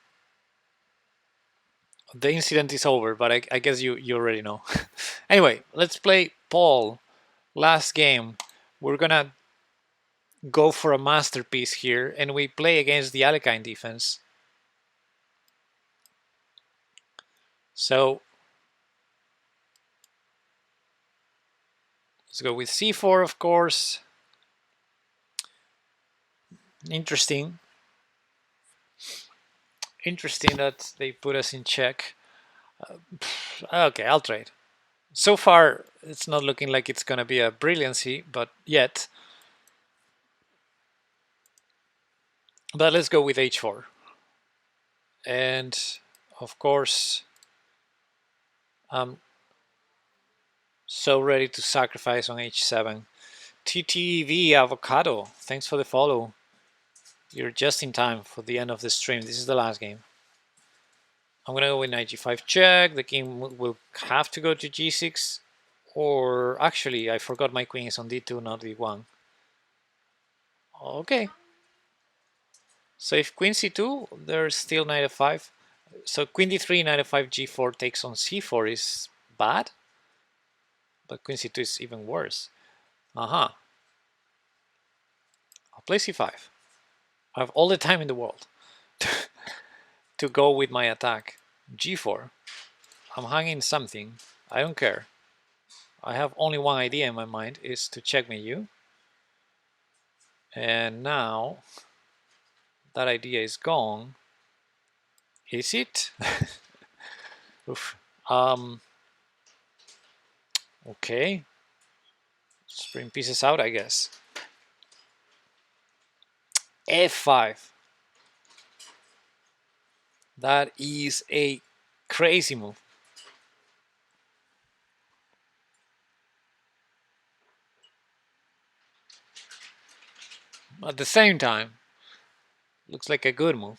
The incident is over, but I guess you already know. Anyway, let's play Paul. Last game. We're gonna go for a masterpiece here, and we play against the Alekhine defense. So let's go with c4, of course. Interesting. Interesting that they put us in check. Okay, I'll trade. So far, it's not looking like it's gonna be a brilliancy, but yet. But let's go with h4. And of course, I'm so ready to sacrifice on h7. TTV Avocado, thanks for the follow. You're just in time for the end of the stream. This is the last game. I'm gonna go with knight g5 check. The king will have to go to g6, or actually I forgot my queen is on d2, not d1. Okay. So if queen c2, there's still knight f5. So queen d3, knight f5, g4 takes on c4 is bad, but queen c2 is even worse. I'll play c5. I have all the time in the world to go with my attack. g4. I'm hanging something. I don't care. I have only one idea in my mind, is to checkmate you. And now that idea is gone. Is it? Oof. Okay. Let's bring pieces out, I guess. f5. That is a crazy move. At the same time, looks like a good move.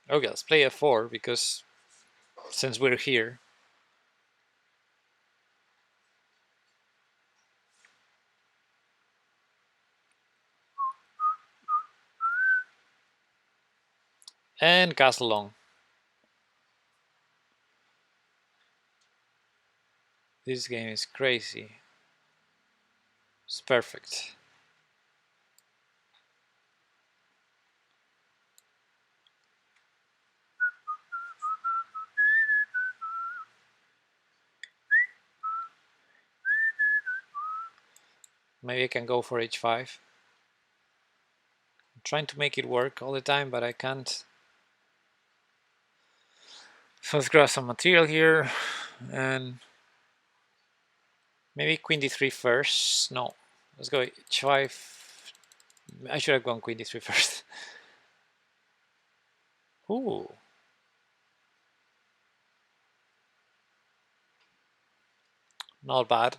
Okay, let's play f4 because since we're here. And castle long. This game is crazy. It's perfect. Maybe I can go for h5. I'm trying to make it work all the time, but I can't. So let's grab some material here, and maybe queen d3 first. No, let's go h5, I should have gone queen d3 first. Ooh. Not bad.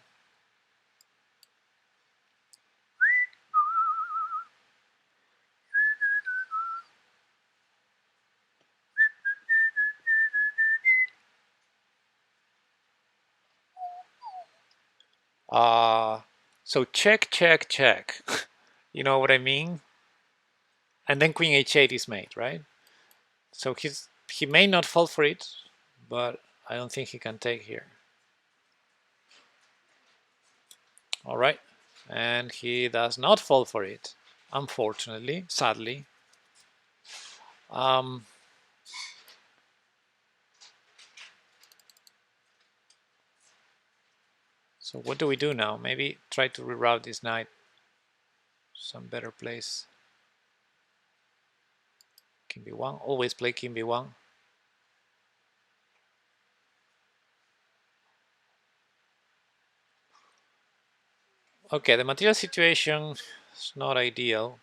Uh, so check, check, check. You know what I mean? And then queen h8 is made, right? So he may not fall for it, but I don't think he can take here. All right. And he does not fall for it, unfortunately, sadly. Um, so what do we do now? Maybe try to reroute this knight some better place. King b1, always play king b1. Okay, the material situation is not ideal.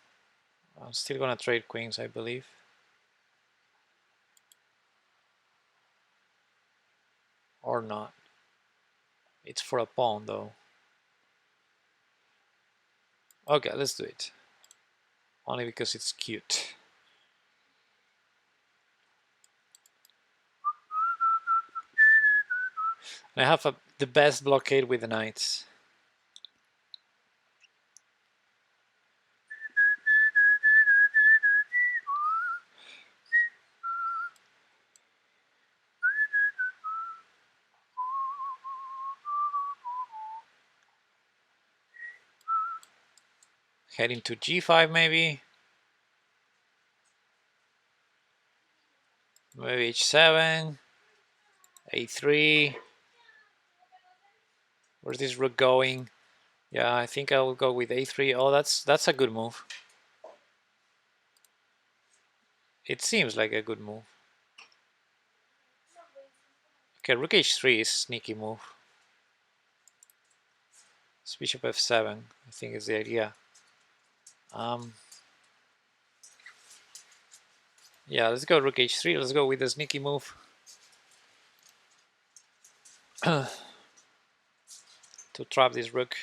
I'm still gonna trade queens, I believe. Or not. It's for a pawn though. Okay, let's do it. Only because it's cute. And I have the best blockade with the knights. Heading to g5 maybe. Maybe h7. a3. Where's this rook going? Yeah, I think I will go with a3. Oh, that's a good move. It seems like a good move. Okay, rook h3 is a sneaky move. It's bishop f7, I think is the idea. Yeah, let's go rook h3. Let's go with the sneaky move. To trap this rook.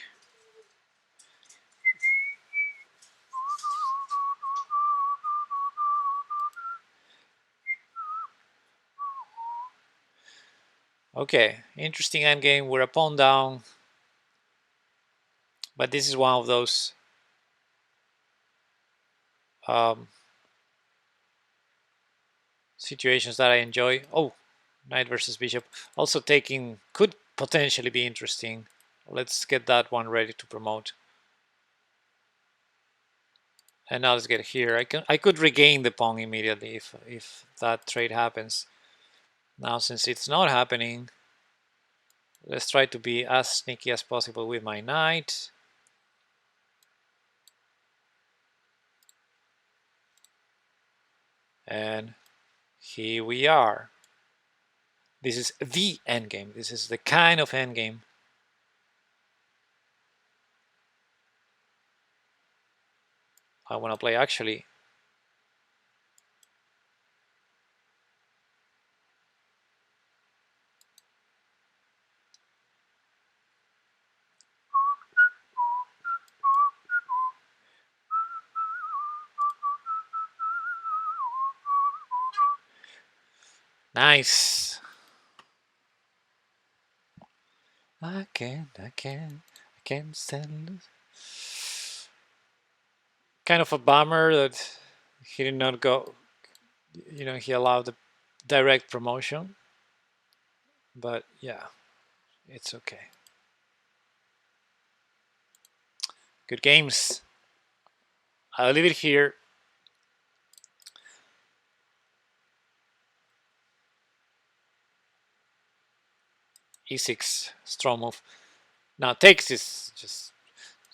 Okay, interesting endgame. We're a pawn down. But this is one of those situations that I enjoy. Oh, knight versus bishop. Also taking could potentially be interesting. Let's get that one ready to promote. And now let's get here. I could regain the pawn immediately if that trade happens. Now since it's not happening, let's try to be as sneaky as possible with my knight. And here we are. This is the endgame. This is the kind of endgame I want to play actually. Nice. I can't stand it. Kind of a bummer that he did not go, he allowed the direct promotion. But yeah, it's okay. Good games. I'll leave it here. E6, strong move. Now takes is just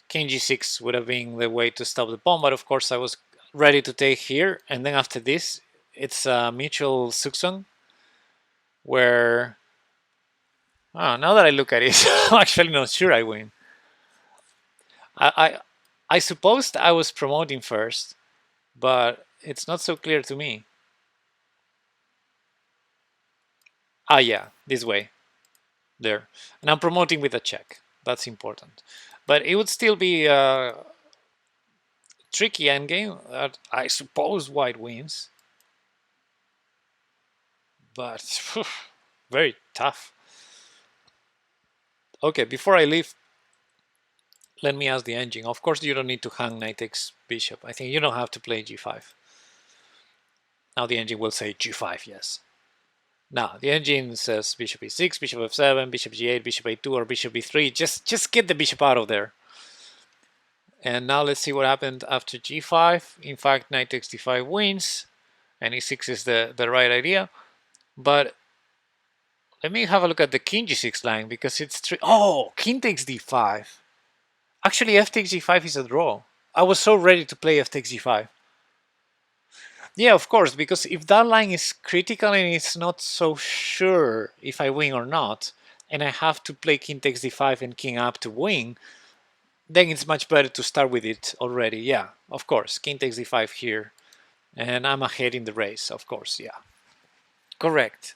king g6 would have been the way to stop the pawn, but of course I was ready to take here, and then after this, it's a mutual suksun where now that I look at it, I'm actually not sure I win. I I supposed I was promoting first, but it's not so clear to me. Ah, yeah, this way. There. And I'm promoting with a check. That's important. But it would still be a tricky endgame. I suppose white wins. But very tough. Okay, before I leave, let me ask the engine. Of course, you don't need to hang knight takes bishop. I think you don't have to play g5. Now the engine will say g5, yes. Now the engine says bishop e6, bishop f7, bishop g8, bishop a2, or bishop b3. Just get the bishop out of there. And now let's see what happened after g5. In fact, knight takes d5 wins, and e6 is the right idea. But let me have a look at the king g6 line, because it's oh, king takes d5. Actually, f takes g5 is a draw. I was so ready to play f takes g5. Yeah, of course, because if that line is critical and it's not so sure if I win or not, and I have to play king takes d5 and king up to win, then it's much better to start with it already. Yeah, of course, king takes d5 here, and I'm ahead in the race, of course, yeah. Correct.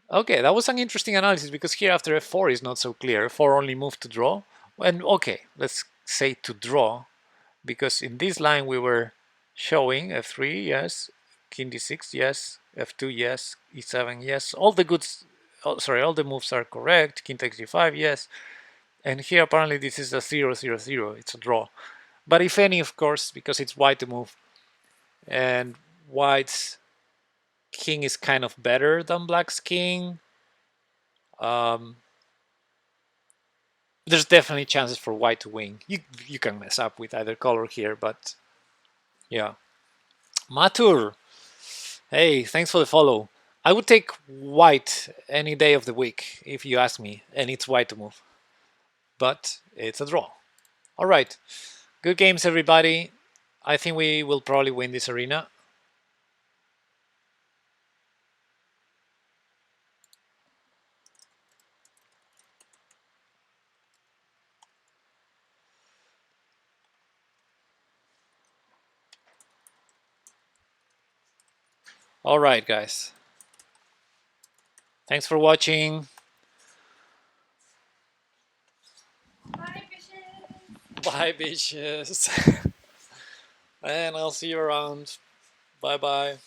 Okay, that was an interesting analysis, because here after f4 is not so clear. f4 only moved to draw. And okay, let's say to draw, because in this line we were showing f3, yes, king d6, yes, f2, yes, e7, yes, all the goods, oh, sorry, all the moves are correct, king takes g5, yes, and here apparently this is a 0-0-0, it's a draw. But if any, of course, because it's white to move, and white's king is kind of better than black's king, there's definitely chances for white to win. You can mess up with either color here, but yeah. Matur, hey, thanks for the follow. I would take white any day of the week if you ask me, and it's white to move. But it's a draw. All right, good games, everybody. I think we will probably win this arena. All right, guys. Thanks for watching. Bye, bitches. Bye, bitches. And I'll see you around. Bye bye.